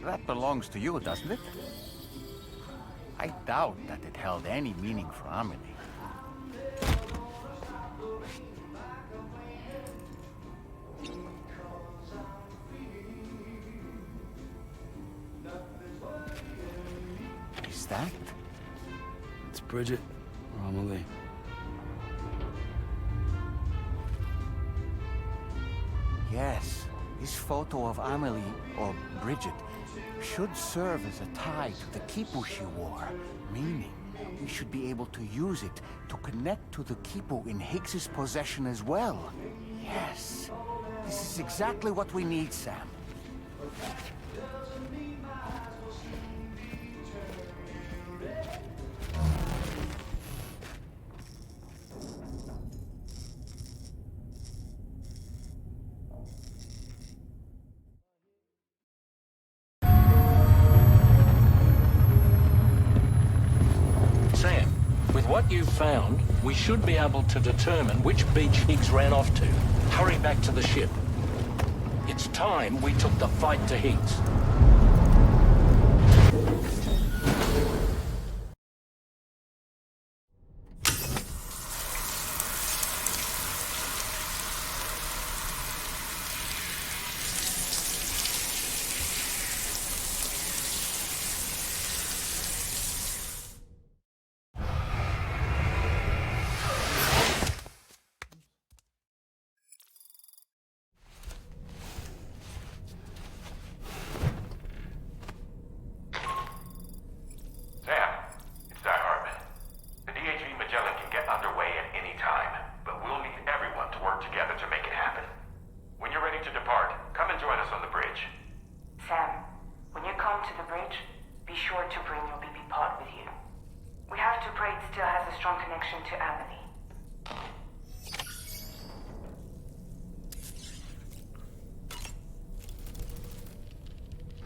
[SPEAKER 13] That belongs to you, doesn't it? I doubt that it held any meaning for Amelie. Is that?
[SPEAKER 3] It's Bridget or Amelie.
[SPEAKER 13] Yes, this photo of Amelie, or Bridget, should serve as a tie to the Kipu she wore, meaning we should be able to use it to connect to the Kipu in Higgs's possession as well. Yes, This is exactly what we need, Sam.
[SPEAKER 12] Sam, with what you've found, we should be able to determine which beach Higgs ran off to. Hurry back to the ship. It's time we took the fight to Higgs.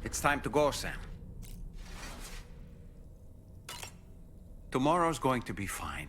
[SPEAKER 13] It's time to go, Sam. Tomorrow's going to be fine.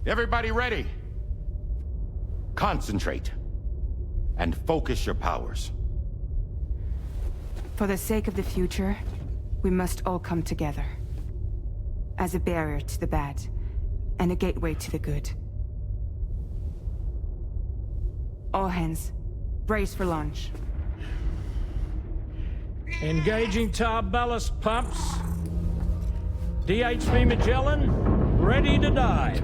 [SPEAKER 19] Everybody ready? Concentrate. And focus your powers.
[SPEAKER 5] For the sake of the future, we must all come together. As a barrier to the bad, and a gateway to the good. All hands, brace for launch.
[SPEAKER 12] Engaging tar ballast pumps. DHV Magellan, ready to dive.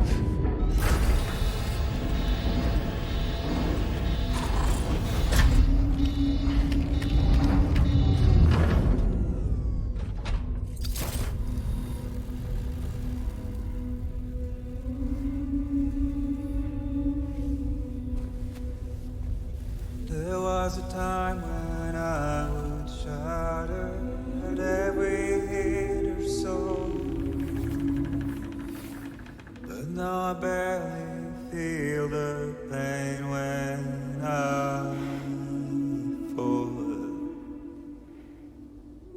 [SPEAKER 16] There was a time when I would shatter at every hit or so, but now I barely feel the pain when I fall.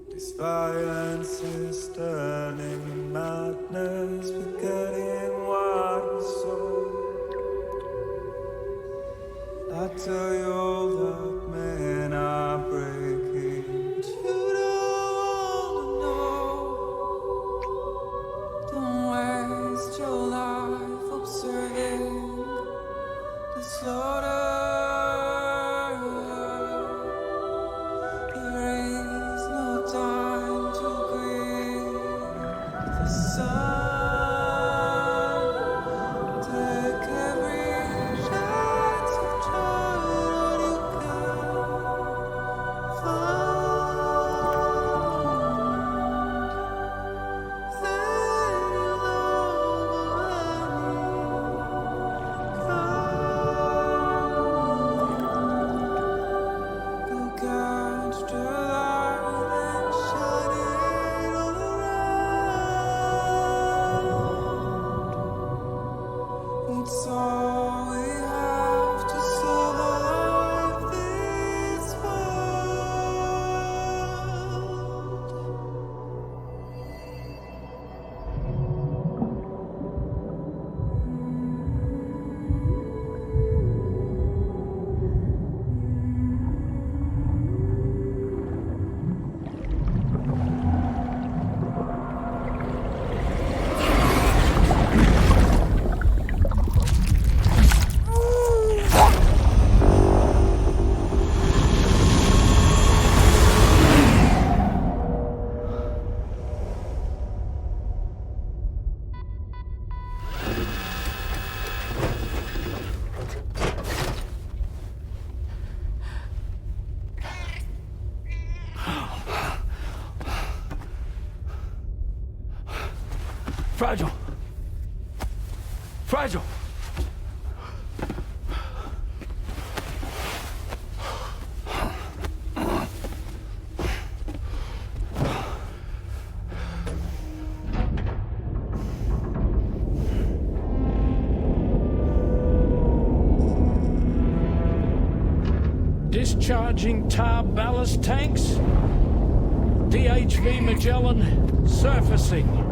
[SPEAKER 16] This violence is turning to madness, forgetting what we saw. I tell you all that men are breaking, but you don't know. Don't waste your life observing the slaughter. There is no time to grieve the sun. Take every chance of joy you
[SPEAKER 3] Fragile! Fragile!
[SPEAKER 12] Discharging tar ballast tanks. DHV Magellan surfacing.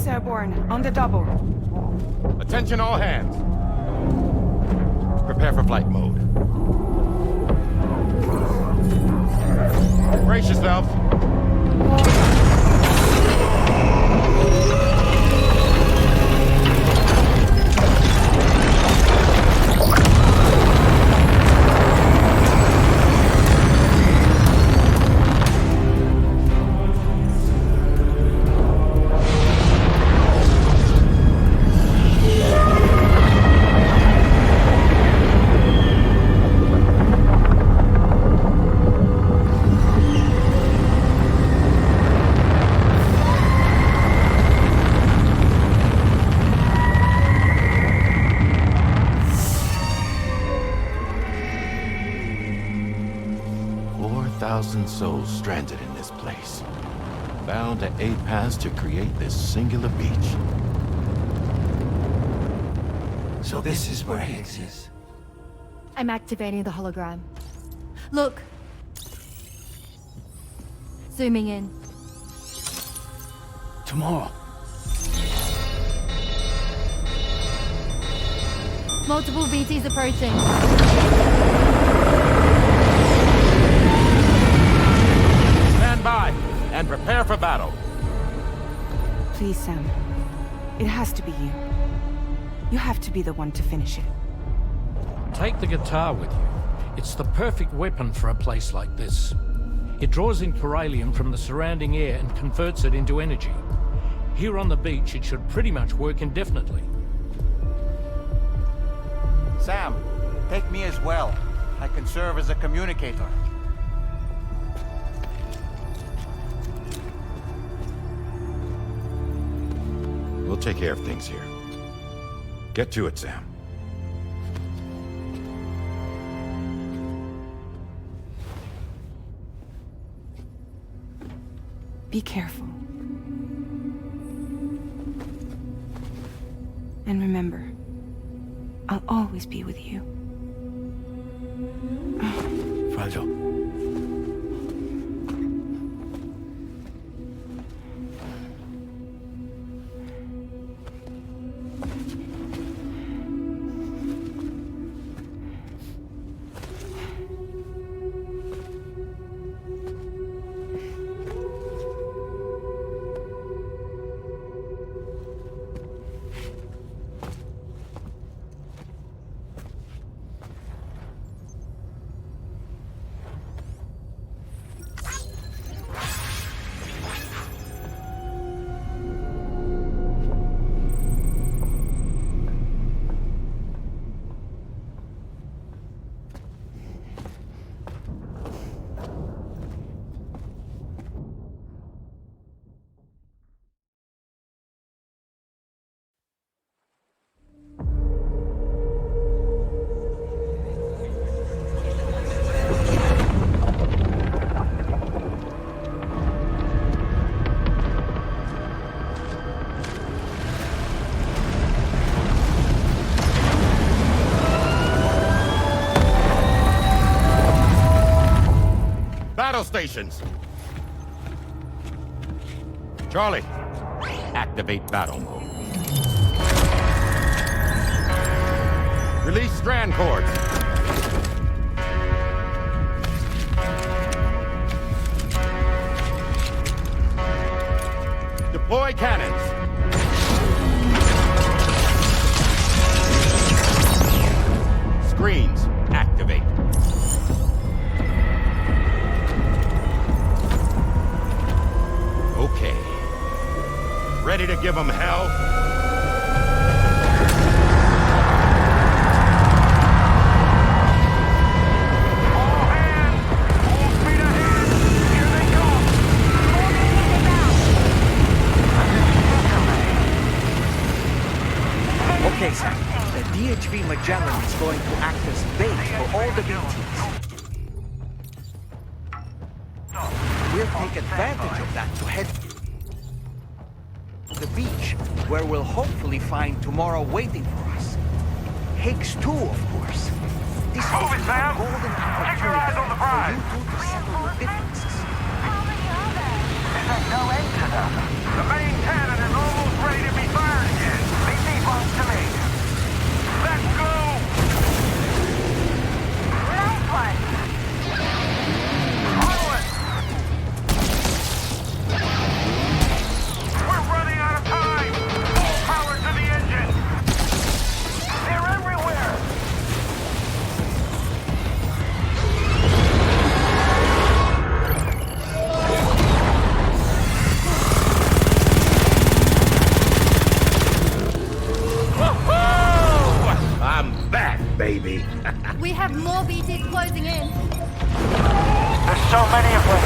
[SPEAKER 5] Airborne, on the double.
[SPEAKER 19] Attention all hands. Prepare for flight mode. Brace yourselves. Souls stranded in this place, bound to 8 paths to create this singular beach.
[SPEAKER 20] So this is where Higgs is.
[SPEAKER 6] I'm activating the hologram. Look! Zooming in.
[SPEAKER 3] Tomorrow.
[SPEAKER 6] Multiple BTs approaching.
[SPEAKER 19] By and prepare for battle.
[SPEAKER 5] Please, Sam. It has to be you. You have to be the one to finish it.
[SPEAKER 12] Take the guitar with you. It's the perfect weapon for a place like this. It draws in corallium from the surrounding air and converts it into energy. Here on the beach, it should pretty much work indefinitely.
[SPEAKER 13] Sam, take me as well. I can serve as a communicator.
[SPEAKER 19] We'll take care of things here. Get to it, Sam.
[SPEAKER 5] Be careful. And remember, I'll always be with you.
[SPEAKER 3] Fragile.
[SPEAKER 19] Battle stations. Charlie, activate battle mode. Release strand cords. Deploy cannons! Screens, activate. Okay. Ready to give them hell?
[SPEAKER 22] Okay, Sam. The DHV Magellan is going to act as bait for all the BTs. We'll take advantage of that to head to the beach, where we'll hopefully find tomorrow waiting for us. Higgs too, of course. This will be a golden opportunity for you two to settle your differences.
[SPEAKER 8] This ain't no end to nothing. The main cannon is almost ready to be fired again. Leave these ones to me. Let's go!
[SPEAKER 2] Nice one.
[SPEAKER 8] Onward! We're running out of time! Full power to the engine! They're everywhere!
[SPEAKER 19] I'm back, baby.
[SPEAKER 6] We have more BTs closing in.
[SPEAKER 8] There's so many of them!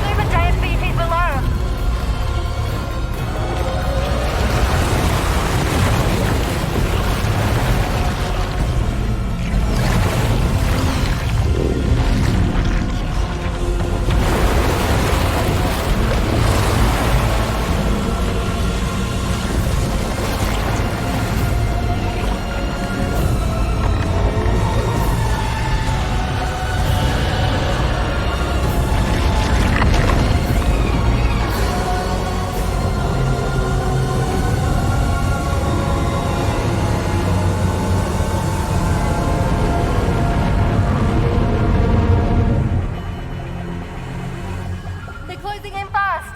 [SPEAKER 2] There's a giant BT below.
[SPEAKER 6] They're closing in fast.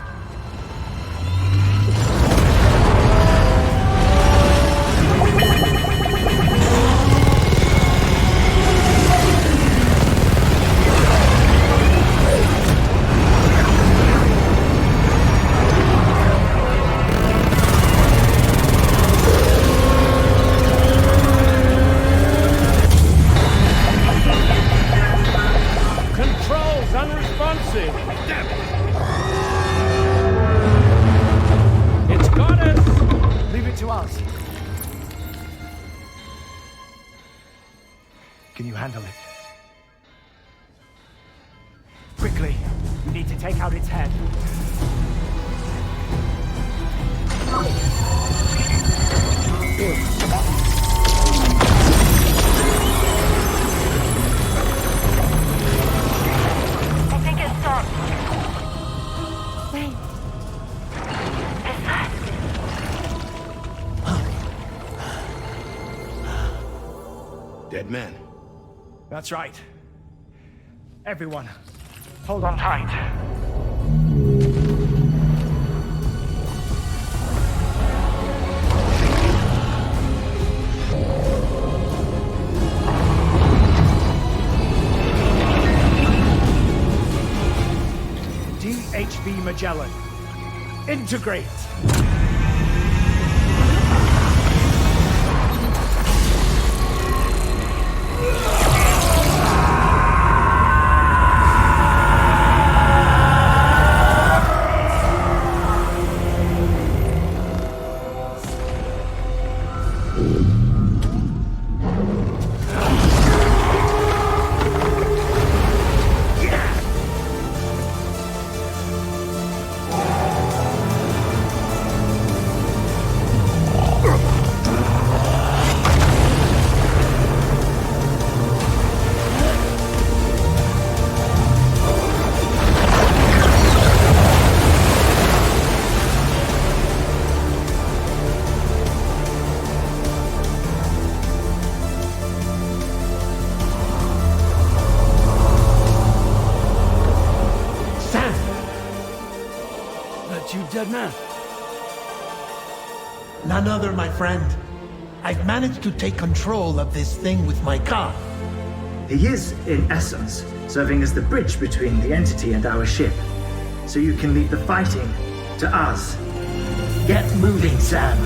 [SPEAKER 12] Controls unresponsive. Damn it. It's got us.
[SPEAKER 10] Leave it to us. Can you handle it? Quickly, we need to take out its head.
[SPEAKER 2] I think it stopped.
[SPEAKER 6] Wait.
[SPEAKER 2] It's that.
[SPEAKER 19] Dead men.
[SPEAKER 10] That's right. Everyone, hold on tight. DHV Magellan. Integrate.
[SPEAKER 3] That's you, dead man?
[SPEAKER 20] None other, my friend. I've managed to take control of this thing with my car.
[SPEAKER 11] He is, in essence, serving as the bridge between the entity and our ship. So you can leave the fighting to us. Get moving, Sam.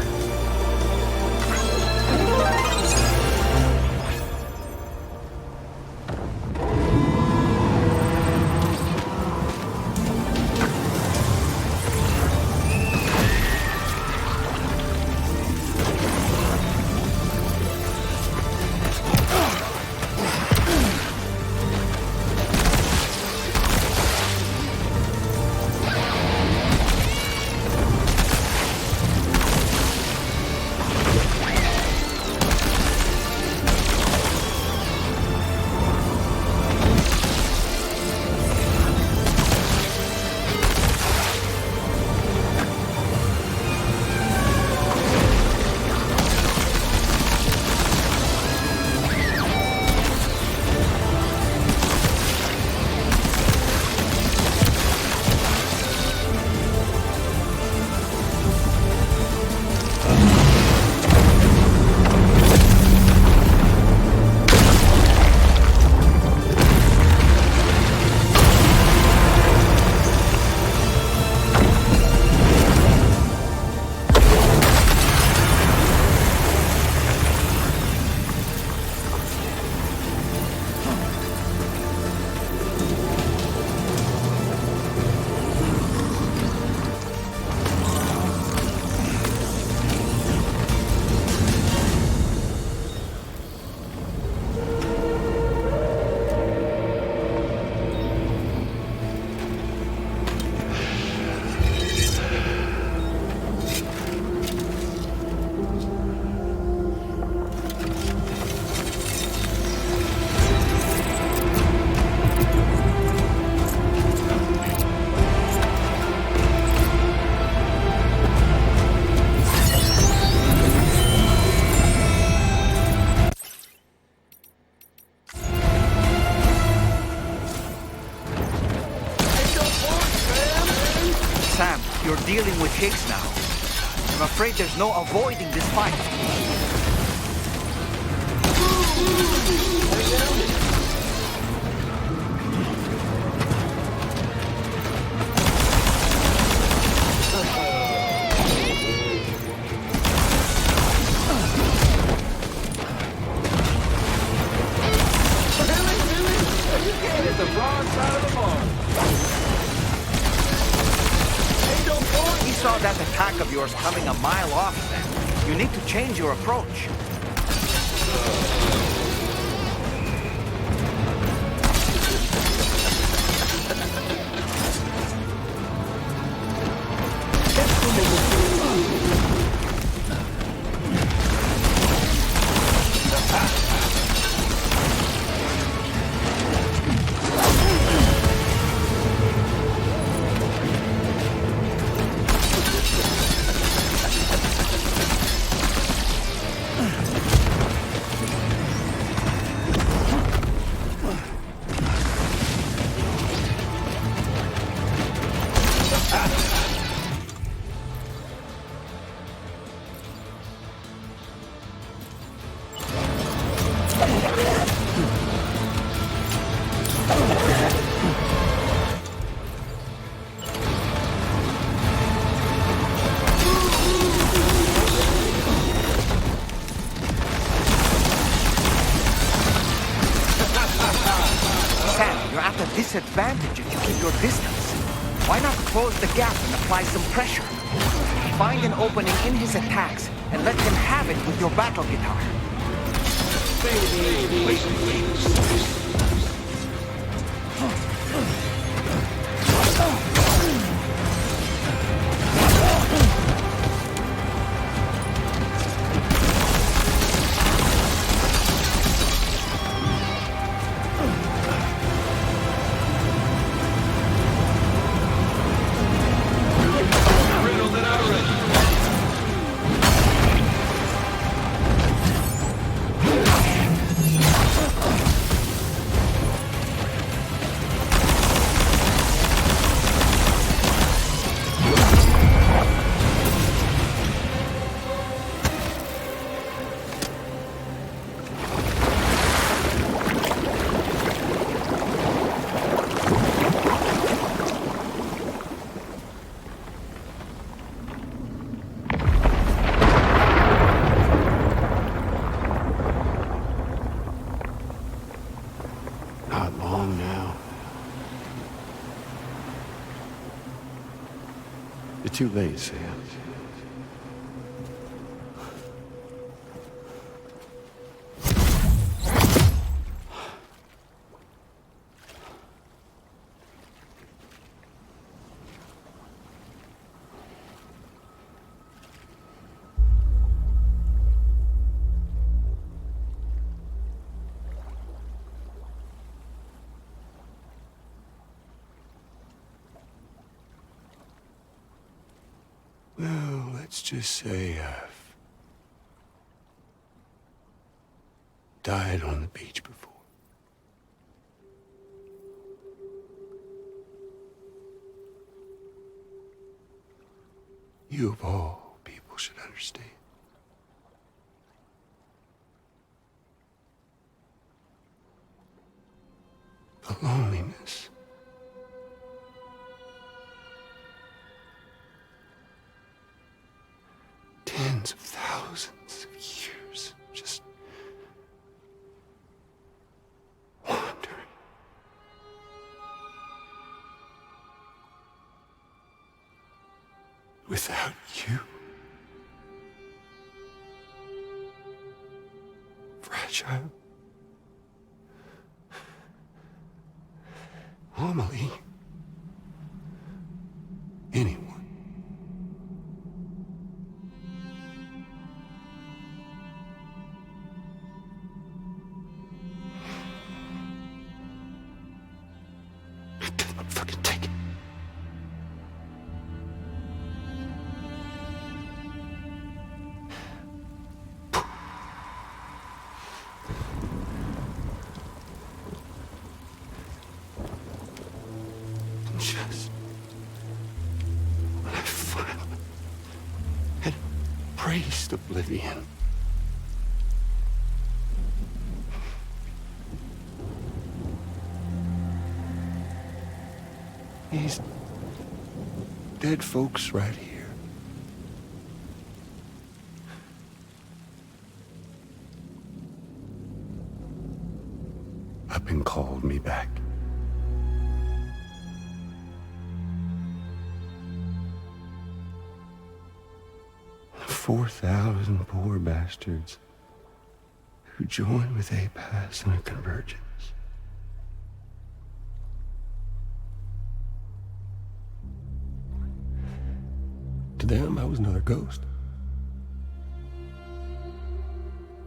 [SPEAKER 22] Sam, you're dealing with Higgs now. I'm afraid there's no avoiding this fight.
[SPEAKER 9] It's the wrong side of the barn.
[SPEAKER 22] He saw that attack of yours coming a mile off then. You need to change your approach. Disadvantage if you keep your distance. Why not close the gap and apply some pressure? Find an opening in his attacks and let him have it with your battle guitar.
[SPEAKER 9] You're too late, Sam. Well, let's just say I've died on the beach before. You of all people should understand. The loneliness. Tens of thousands of years just wandering. Without you. Fragile. Amelie. Anyone. Fucking take it. Just when I finally had embraced oblivion, these dead folks right here. Up and called me back. 4,000 poor bastards who joined with APAS in a convergence. To them, I was another ghost.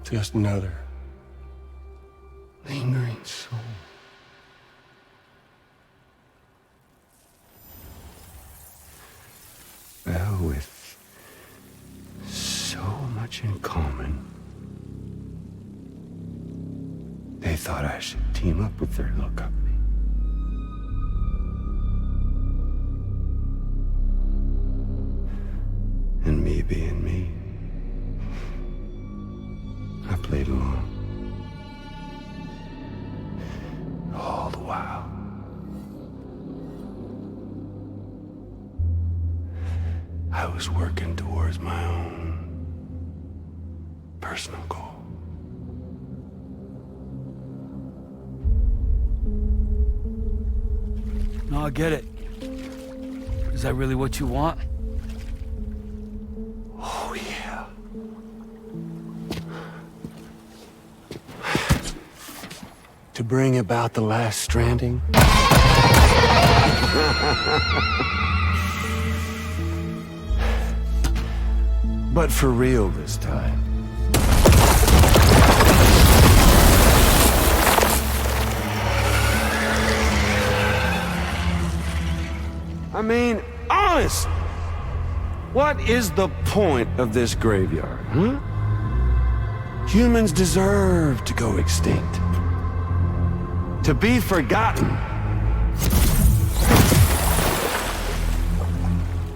[SPEAKER 9] Just another lingering soul. Well, with so much in common, they thought I should team up with their little company. And me being me, I played along. All the while. I was working towards my own personal goal.
[SPEAKER 3] No, I get it. Is that really what you want?
[SPEAKER 9] Oh, yeah. To bring about the last stranding? But for real this time. I mean, honest! What is the point of this graveyard, huh? Humans deserve to go extinct. To be forgotten.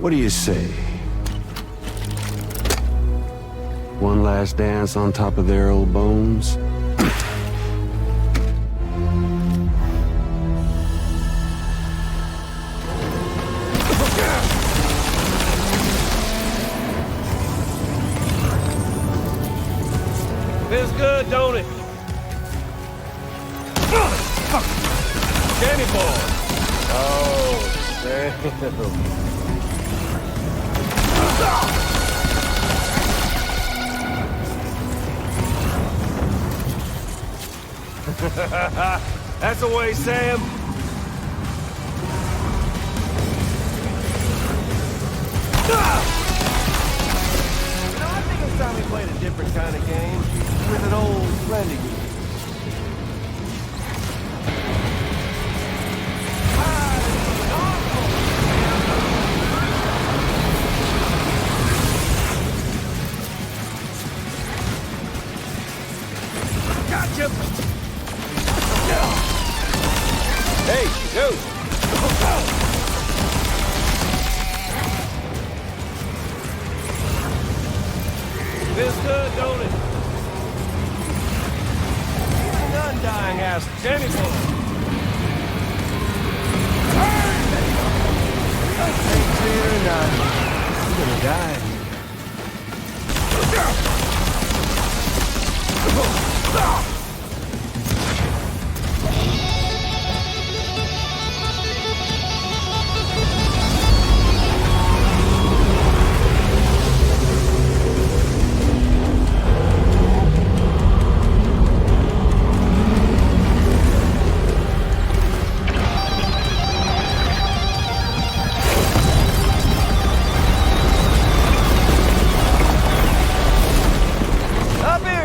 [SPEAKER 9] What do you say? One last dance on top of their old bones?
[SPEAKER 14] Feels good, don't it? Danny boy.
[SPEAKER 9] Oh, damn. That's the way, Sam. I think it's time we played a different kind of game with an old friend of yours. Gotcha! Hey, dude! Feels good, don't it? An undying house, Jamie boy. Take care or not, I'm gonna die.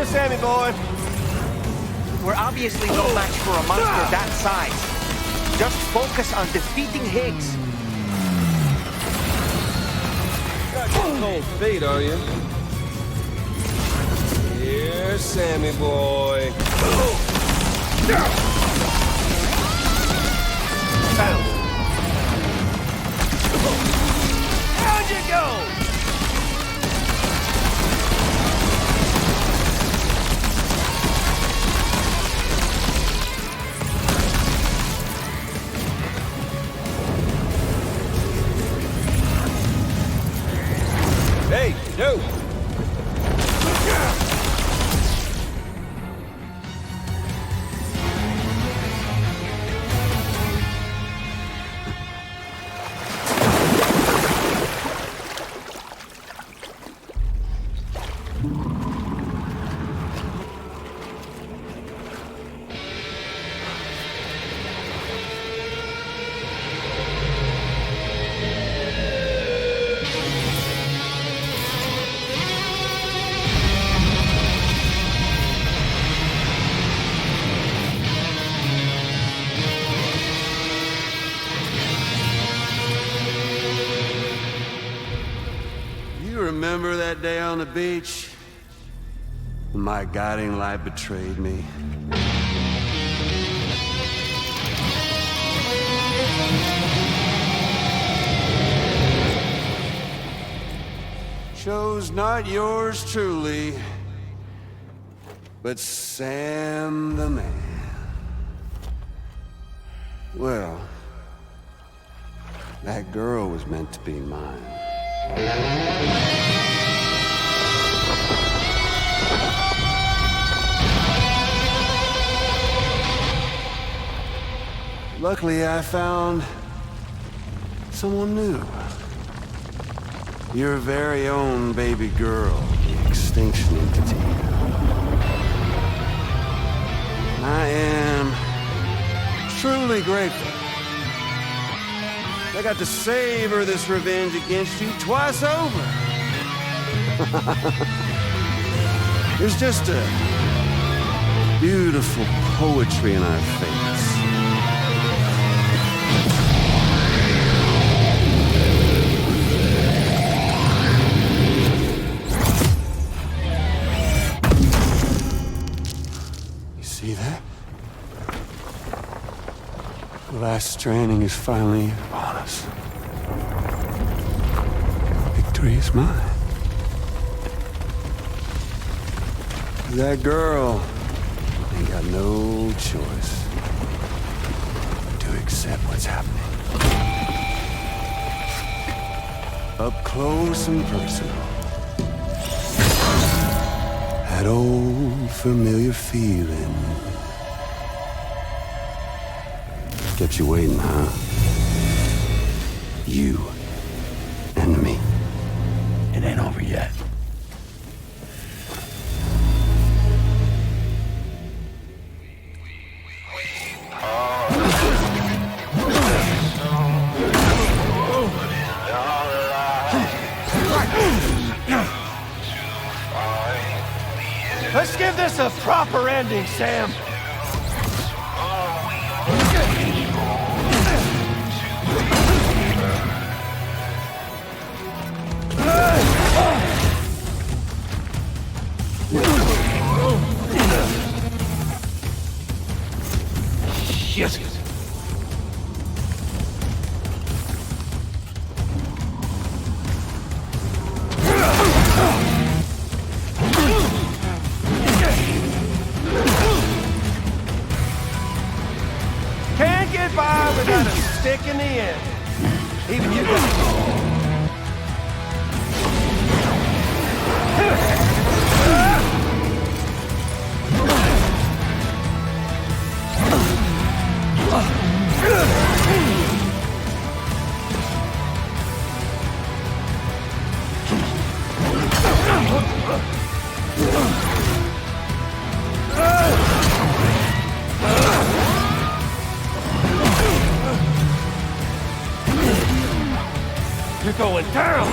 [SPEAKER 9] Sammy boy.
[SPEAKER 22] We're obviously no match for a monster that size. Just focus on defeating Higgs.
[SPEAKER 9] Got your cold feet, are you? Here, Sammy boy. Found him. Down you go! Hey, no!
[SPEAKER 13] Remember that day on the beach? When my guiding light betrayed me? Chose not yours truly, but Sam the man. Well, that girl was meant to be mine. Luckily, I found someone new. Your very own baby girl, the Extinction Entity. I am truly grateful. I got to savor this revenge against you twice over. There's just a beautiful poetry in our fates. You see that? The last stranding is finally upon us. Victory is mine. That girl ain't got no choice to accept what's happening. Up close and personal. That old familiar feeling. Kept you waiting, huh? You and me.
[SPEAKER 9] give this a proper ending, Sam. Shit. Can't get by without a stick in the end. Even you guys. You're going down!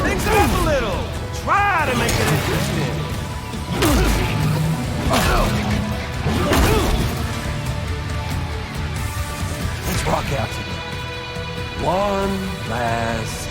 [SPEAKER 9] Mix it up a little! Try to make it interesting! Let's rock out together. One last...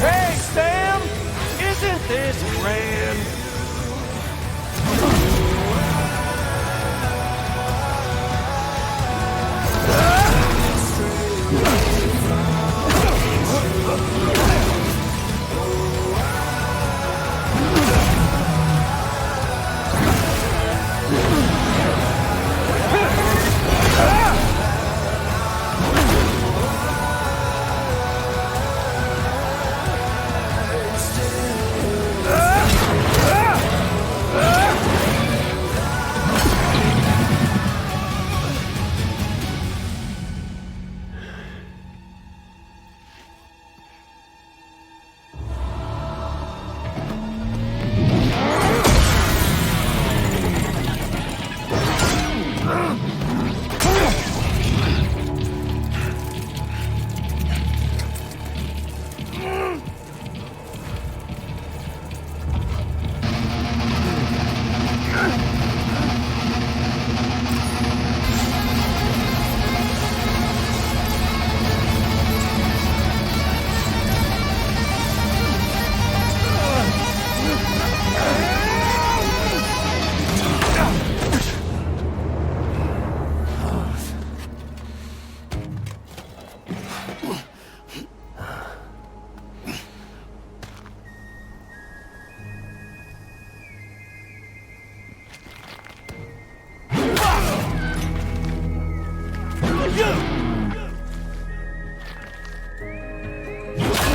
[SPEAKER 9] Hey, Sam! Isn't this grand?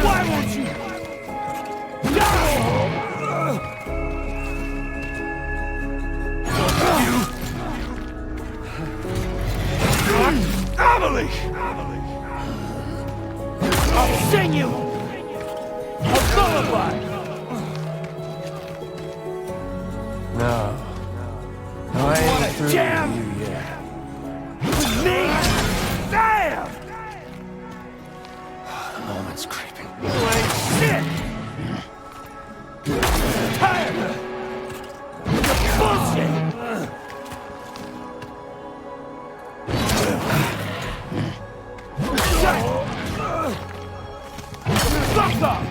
[SPEAKER 9] Why won't you? Amelie! I'll sing you a lullaby! No. No, I ain't through with you yet. With me? Damn! The moment's creeping. You ain't shit! Tired of your bullshit! Fuck off!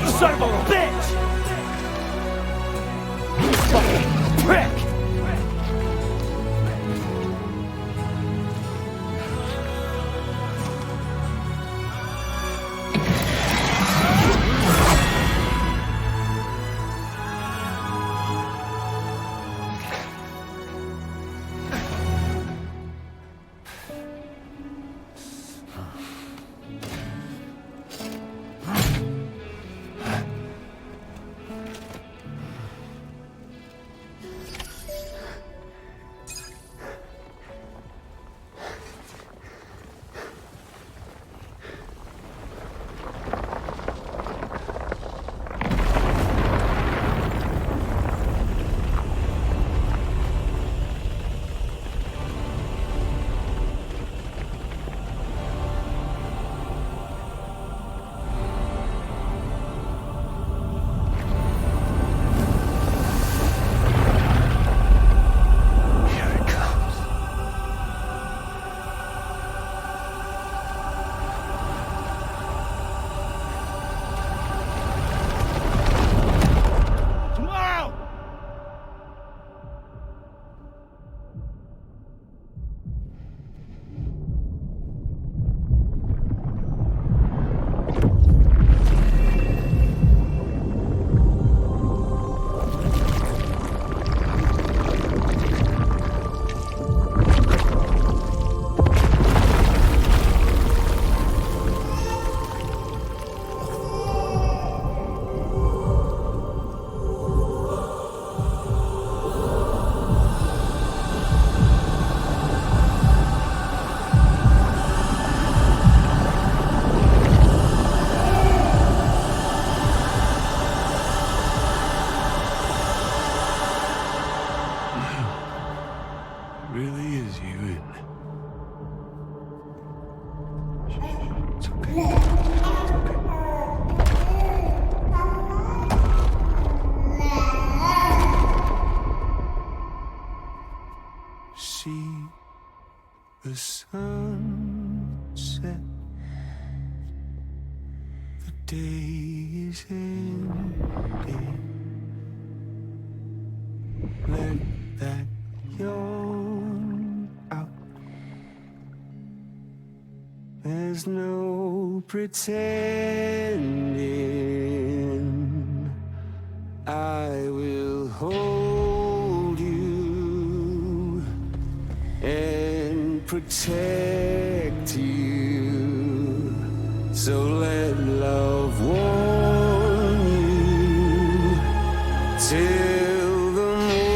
[SPEAKER 10] Son of a bitch! You fucking prick!
[SPEAKER 7] Really is you, isn't it? It's okay. See the sunset. The day is ending. Let that yawn out. There's no pretending. I will hold you and protect you. So let love warm you till the morning.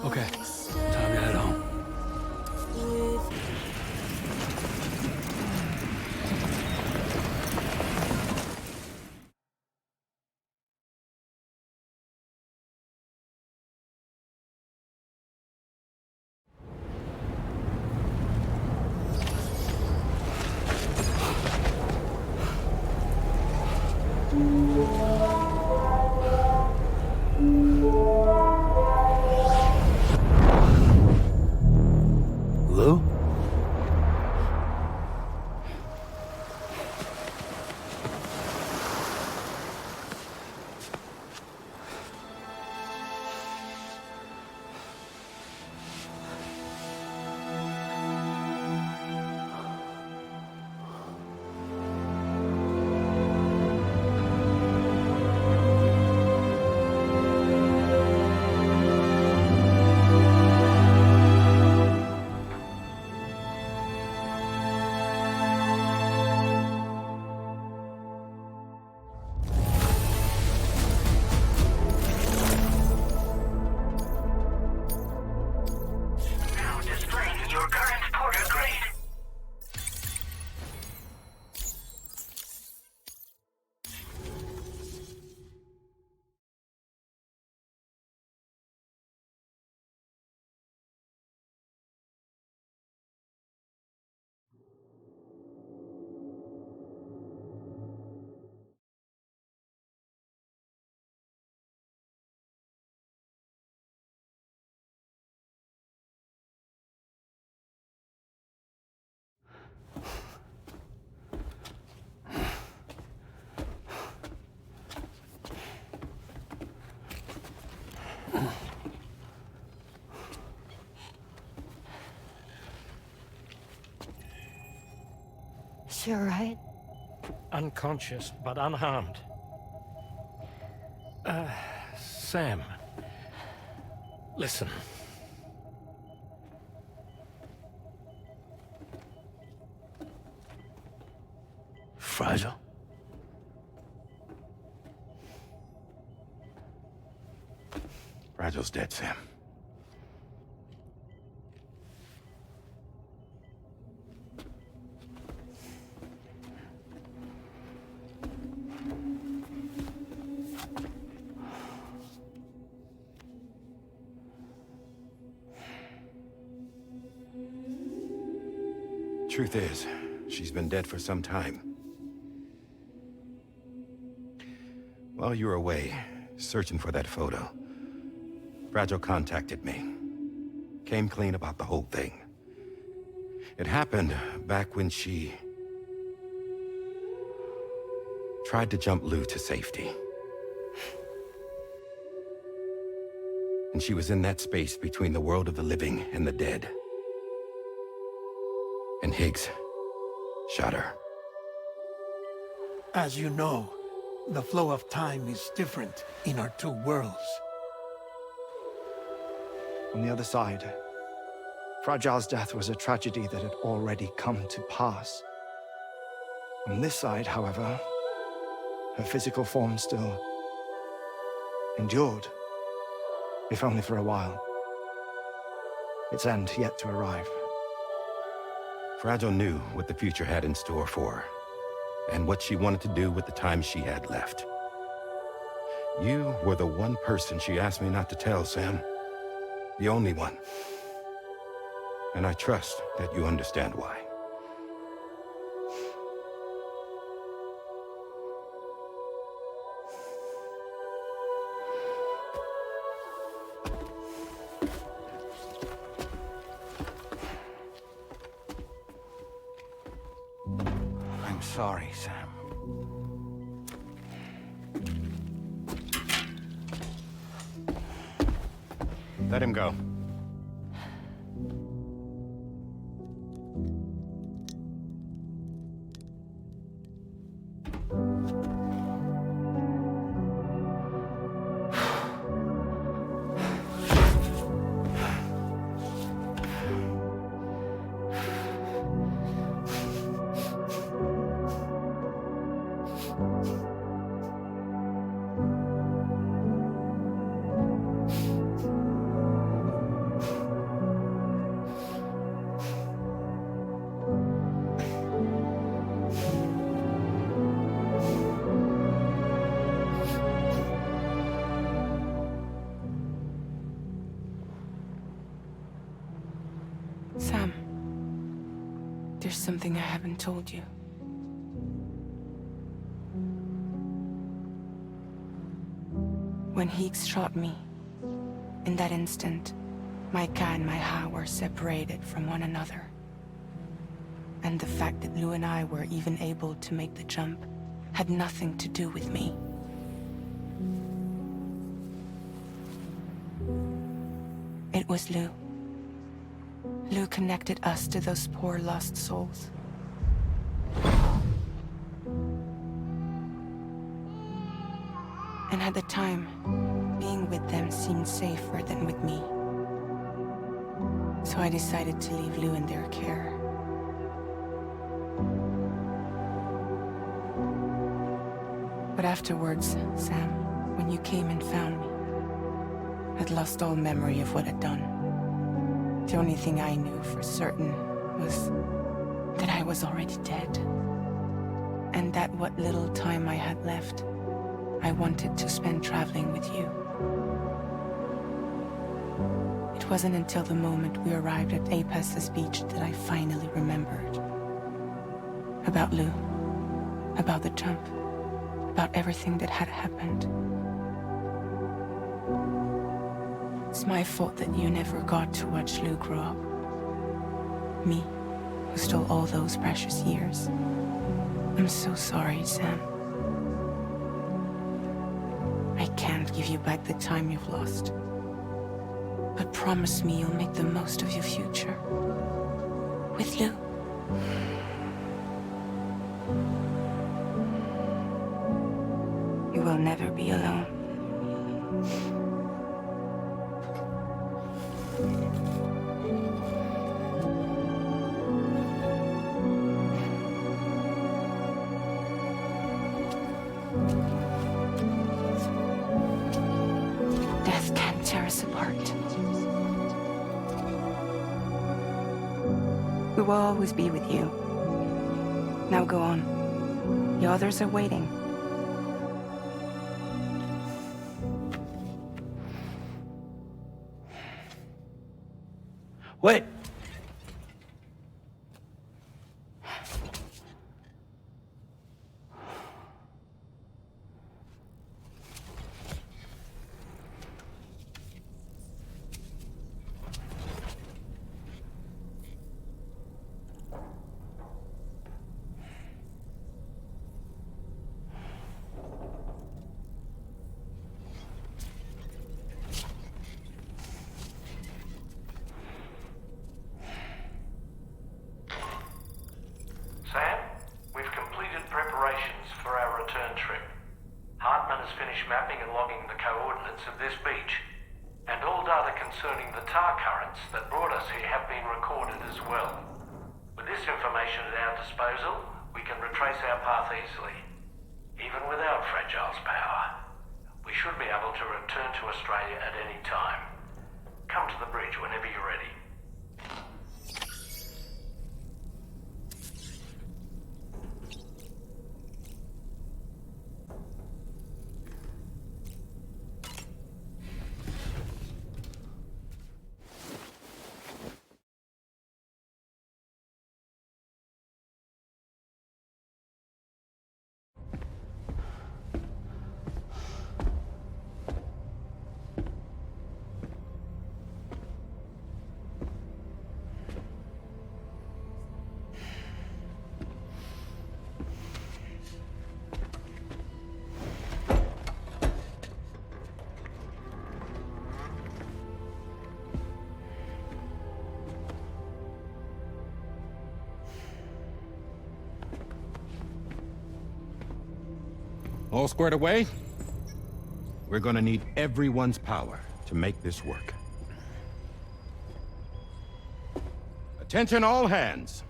[SPEAKER 3] Okay, time to head home. Lou?
[SPEAKER 1] Now displaying your current porter grade.
[SPEAKER 6] She all right?
[SPEAKER 12] Unconscious, but unharmed. Sam. Listen.
[SPEAKER 3] Fragile?
[SPEAKER 19] Fragile's dead, Sam. Truth is, she's been dead for some time. While you were away, searching for that photo, Fragile contacted me. Came clean about the whole thing. It happened back when she tried to jump Lou to safety. And she was in that space between the world of the living and the dead. And Higgs shot her.
[SPEAKER 20] As you know, the flow of time is different in our two worlds.
[SPEAKER 10] On the other side, Fragile's death was a tragedy that had already come to pass. On this side, however, her physical form still endured, if only for a while. Its end yet to arrive.
[SPEAKER 19] Fragile knew what the future had in store for her, and what she wanted to do with the time she had left. You were the one person she asked me not to tell, Sam. The only one. And I trust that you understand why.
[SPEAKER 13] I'm sorry, Sam.
[SPEAKER 19] Let him go.
[SPEAKER 5] There's something I haven't told you. When Heeks shot me, in that instant, my Ka and my Ha were separated from one another. And the fact that Lu and I were even able to make the jump had nothing to do with me. It was Lu. Lu connected us to those poor lost souls. And at the time, being with them seemed safer than with me. So I decided to leave Lu in their care. But afterwards, Sam, when you came and found me, I'd lost all memory of what I'd done. The only thing I knew for certain was that I was already dead. And that what little time I had left, I wanted to spend traveling with you. It wasn't until the moment we arrived at Apes's beach that I finally remembered. About Lu, about the jump, about everything that had happened. It's my fault that you never got to watch Lu grow up. Me, who stole all those precious years. I'm so sorry, Sam. I can't give you back the time you've lost. But promise me you'll make the most of your future. With Lu. You will never be alone. Death can't tear us apart. We will always be with you. Now go on. The others are waiting.
[SPEAKER 3] Wait!
[SPEAKER 8] Sam, we've completed preparations for our return trip. Hartman has finished mapping and logging the coordinates of this beach, and all data concerning the tar currents that brought us here have been recorded as well. With this information at our disposal, we can retrace our path easily. Even without Fragile's power, we should be able to return to Australia at any time. Come to the bridge whenever you're ready.
[SPEAKER 19] All squared away? We're gonna need everyone's power to make this work. Attention all hands.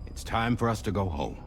[SPEAKER 19] It's time for us to go home.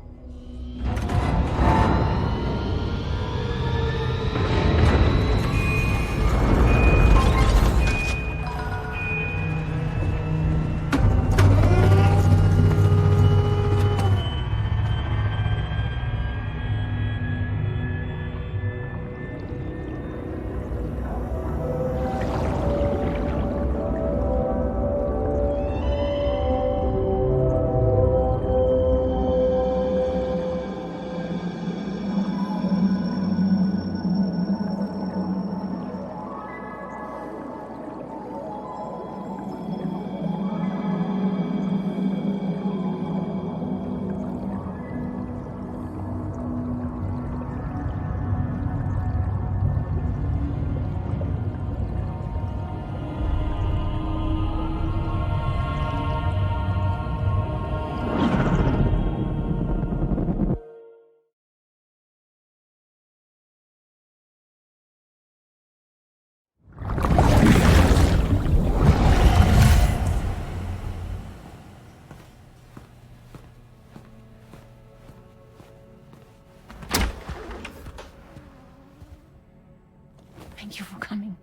[SPEAKER 5] Thank you for coming.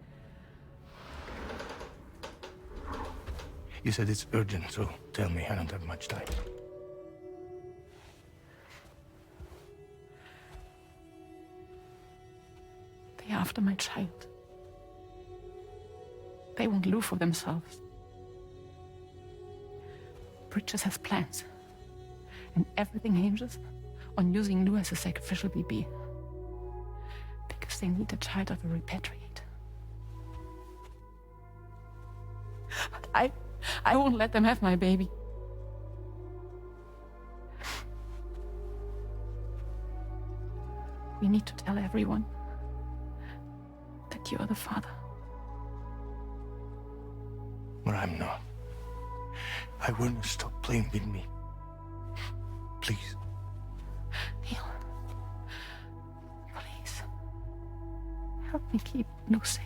[SPEAKER 15] You said it's urgent, so tell me. I don't have much time.
[SPEAKER 5] They're after my child. They want Lou for themselves. Bridges has plans. And everything hinges on using Lou as a sacrificial BB. Because they need a child of a repatriate. But I won't let them have my baby. We need to tell everyone that you are the father.
[SPEAKER 15] But I'm not. I want you to stop playing with me. Please.
[SPEAKER 5] Neil. Please. Help me keep Lou safe.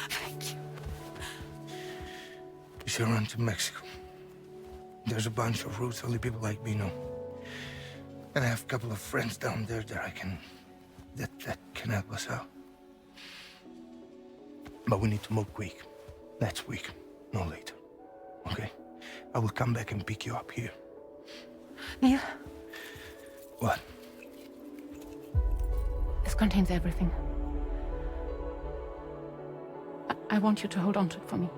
[SPEAKER 5] Thank you.
[SPEAKER 15] You should run to Mexico. There's a bunch of routes only people like me know. And I have a couple of friends down there that that can help us out. But we need to move quick. Next week, no later. Okay? I will come back and pick you up here.
[SPEAKER 5] Neil.
[SPEAKER 15] What?
[SPEAKER 5] This contains everything. I want you to hold on to it for me.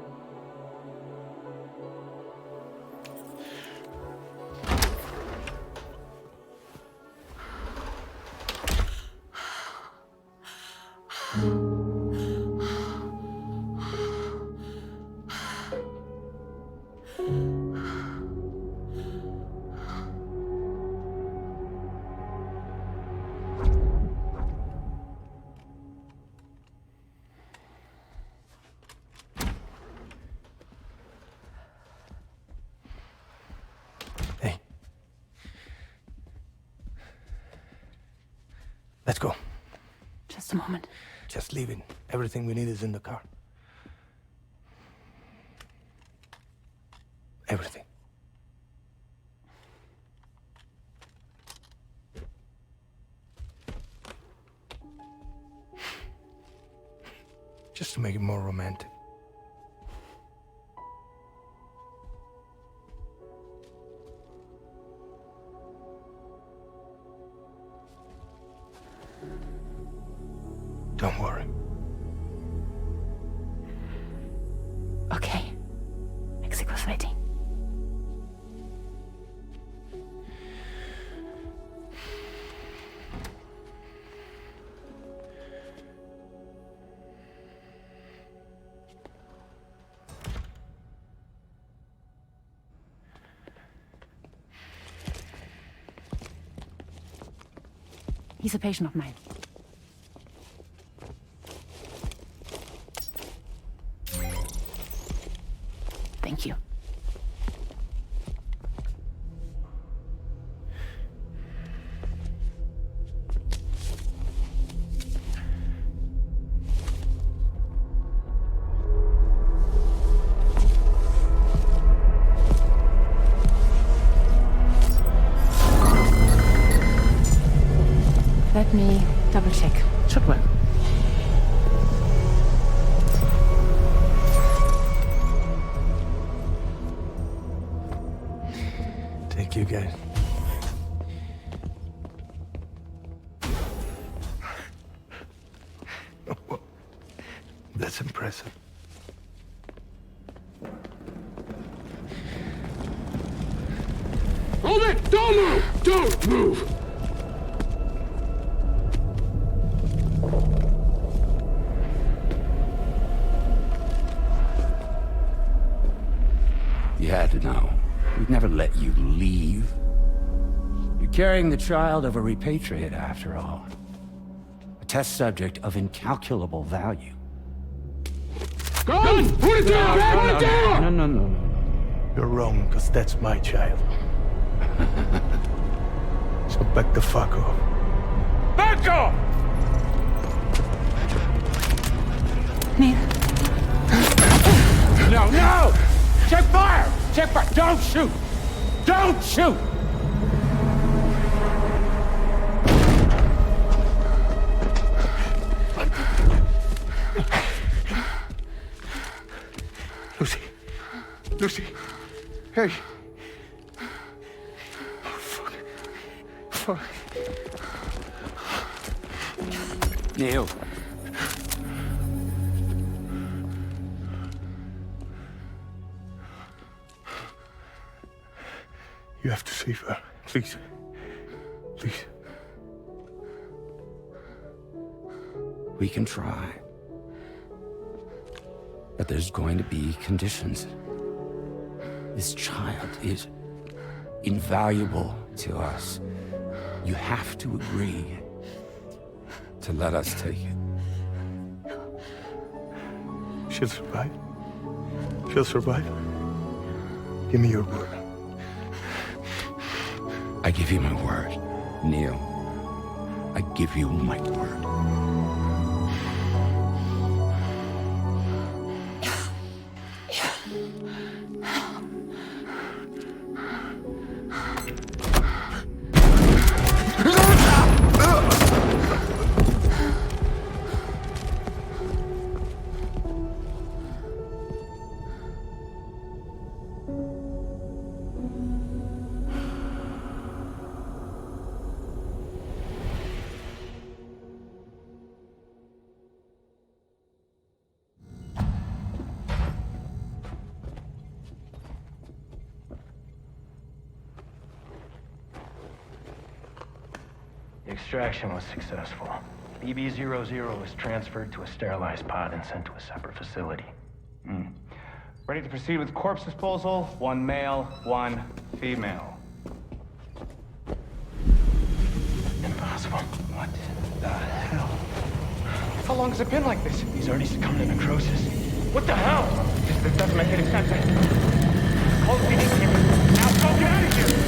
[SPEAKER 15] Let's go.
[SPEAKER 5] Just a moment.
[SPEAKER 15] Just leave it. Everything we need is in the car. Everything. Just to make it more romantic. Don't worry.
[SPEAKER 5] Okay. Mexico's waiting. He's a patient of mine. Thank you. Let me double check. Should work.
[SPEAKER 15] Thank you, guys. That's impressive.
[SPEAKER 14] Hold it! Don't move! Don't move!
[SPEAKER 3] You had to know. We'd never let you leave. You're carrying the child of a repatriate, after all. A test subject of incalculable value.
[SPEAKER 14] Gun! Put it down! Put it down!
[SPEAKER 3] No.
[SPEAKER 15] You're wrong, because that's my child. So back the fuck off.
[SPEAKER 14] Back off!
[SPEAKER 5] Neil.
[SPEAKER 14] No! Check fire! Check fire! Don't shoot! Don't shoot!
[SPEAKER 15] Lucy. Lucy. Hey. Oh, fuck. Fuck.
[SPEAKER 3] Neil.
[SPEAKER 15] You have to save her. Please. Please.
[SPEAKER 4] We can try. But there's going to be conditions. This child is invaluable to us. You have to agree to let us take it.
[SPEAKER 15] She'll survive. She'll survive. Give me your word.
[SPEAKER 4] I give you my word, Neil. I give you my word.
[SPEAKER 8] The extraction was successful. BB-00 was transferred to a sterilized pod and sent to a separate facility.
[SPEAKER 21] Ready to proceed with corpse disposal. 1 male, 1 female.
[SPEAKER 8] Impossible. What the hell?
[SPEAKER 21] How long has it been like this?
[SPEAKER 8] He's already succumbed to necrosis.
[SPEAKER 21] What the hell? This doesn't make any sense. Call the PD team. Now go get out of here!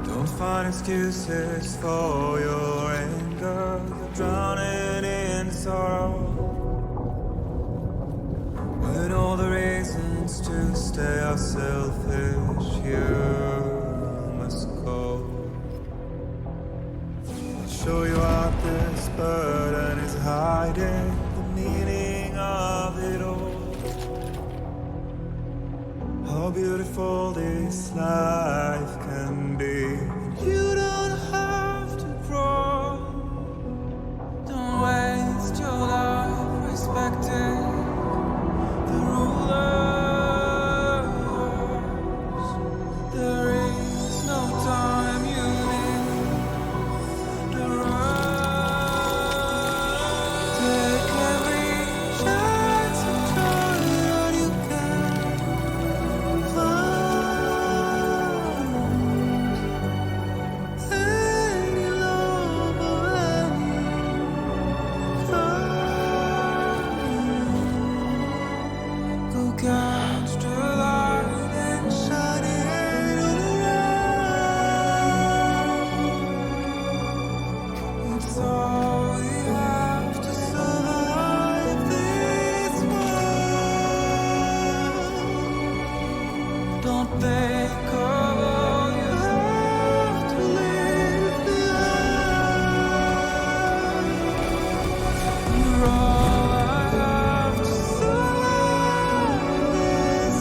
[SPEAKER 16] Don't find excuses for your anger. You're drowning in sorrow. When all the reasons to stay are selfish, you must go. I'll show you out this burden is hiding the meaning of it all. How beautiful this life can be. You don't have to grow. Don't waste your life respecting the rulers. There is no time you need to run. Take every chance and try all you can find. Any love or any time. Go catch the light and shine it all around. It's all we have to survive this world. Don't think of all you have to leave behind. You're all I have to survive this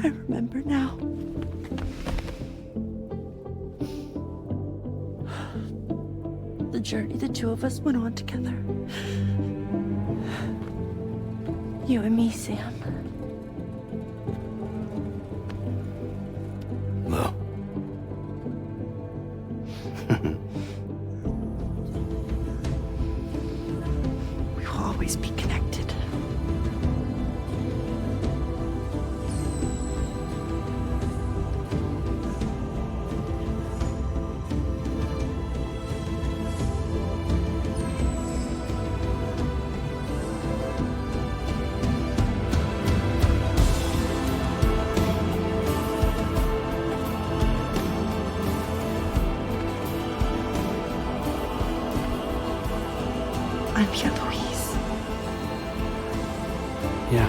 [SPEAKER 17] I remember now. The journey the two of us went on together. You and me, Sam.
[SPEAKER 3] Well.
[SPEAKER 17] We will always be connected.
[SPEAKER 5] bientôt,
[SPEAKER 3] Yeah.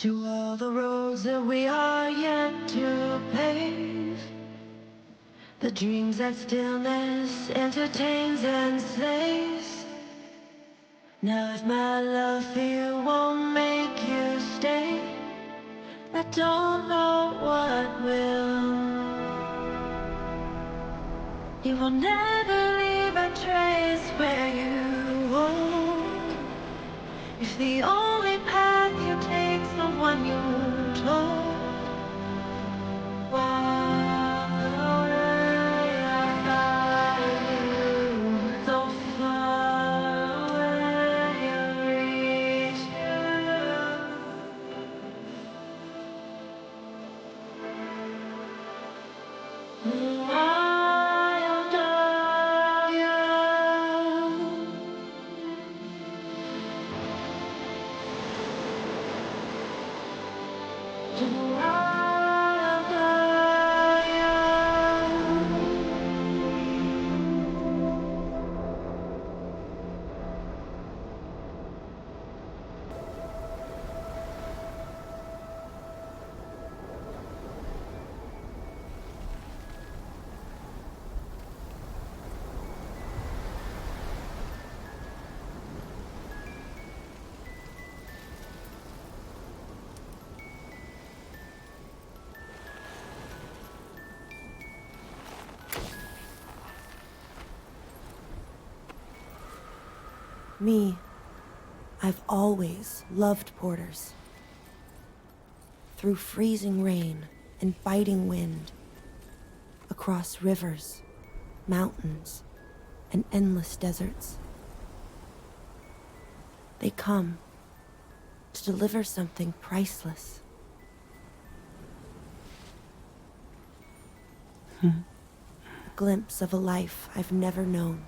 [SPEAKER 2] To all the roads that we are yet to pave, the dreams that stillness entertains and slays. Now if my love for you won't make you stay, I don't know what will. You will never leave a trace where you walk. If the only path you take's the one you're told, walk away, I'll find you. So far away you'll reach you. I'll die young.
[SPEAKER 18] Me, I've always loved porters. Through freezing rain and biting wind, across rivers, mountains, and endless deserts. They come to deliver something priceless. A glimpse of a life I've never known.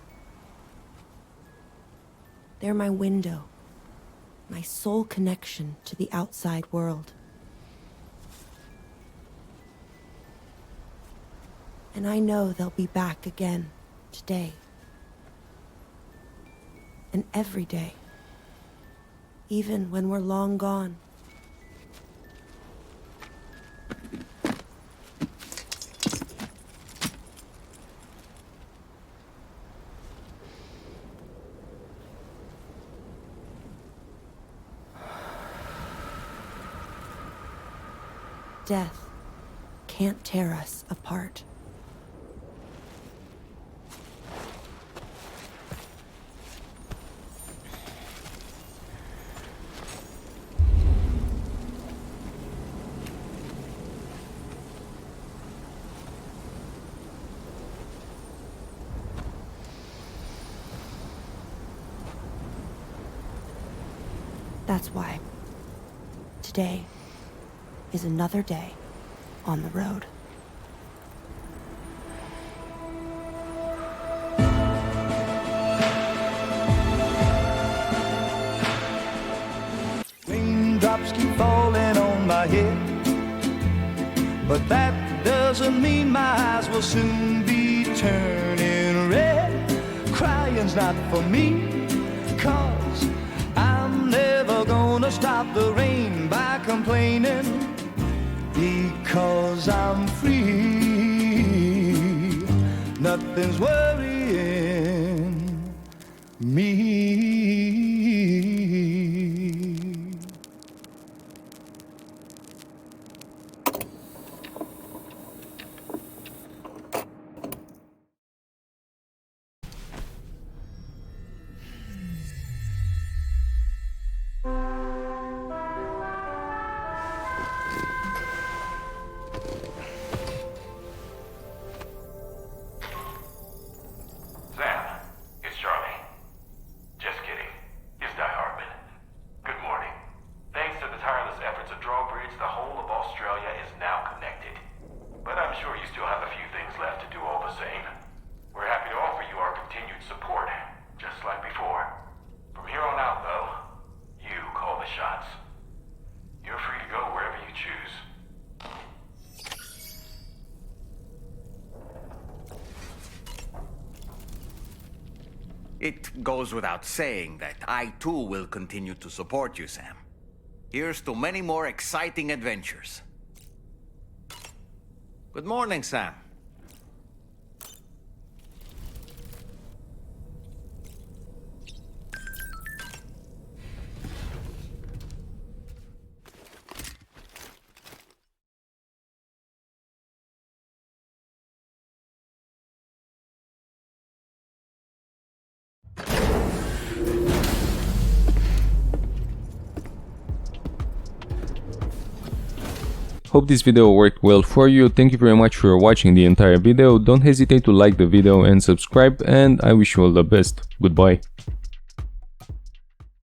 [SPEAKER 18] They're my window, my sole connection to the outside world. And I know they'll be back again today. And every day, even when we're long gone. Death can't tear us apart. That's why today is another day on the road.
[SPEAKER 23] Raindrops keep falling on my head, but that doesn't mean my eyes will soon be turning red. Crying's not for me, 'cause I'm never gonna stop the rain by complaining. because I'm free. Nothing's worrying me.
[SPEAKER 9] It goes without saying that I too will continue to support you, Sam. Here's to many more exciting adventures. Good morning, Sam.
[SPEAKER 11] Hope this video worked well for you. Thank you very much for watching the entire video. Don't hesitate to like the video and subscribe, and I wish you all the best. Goodbye.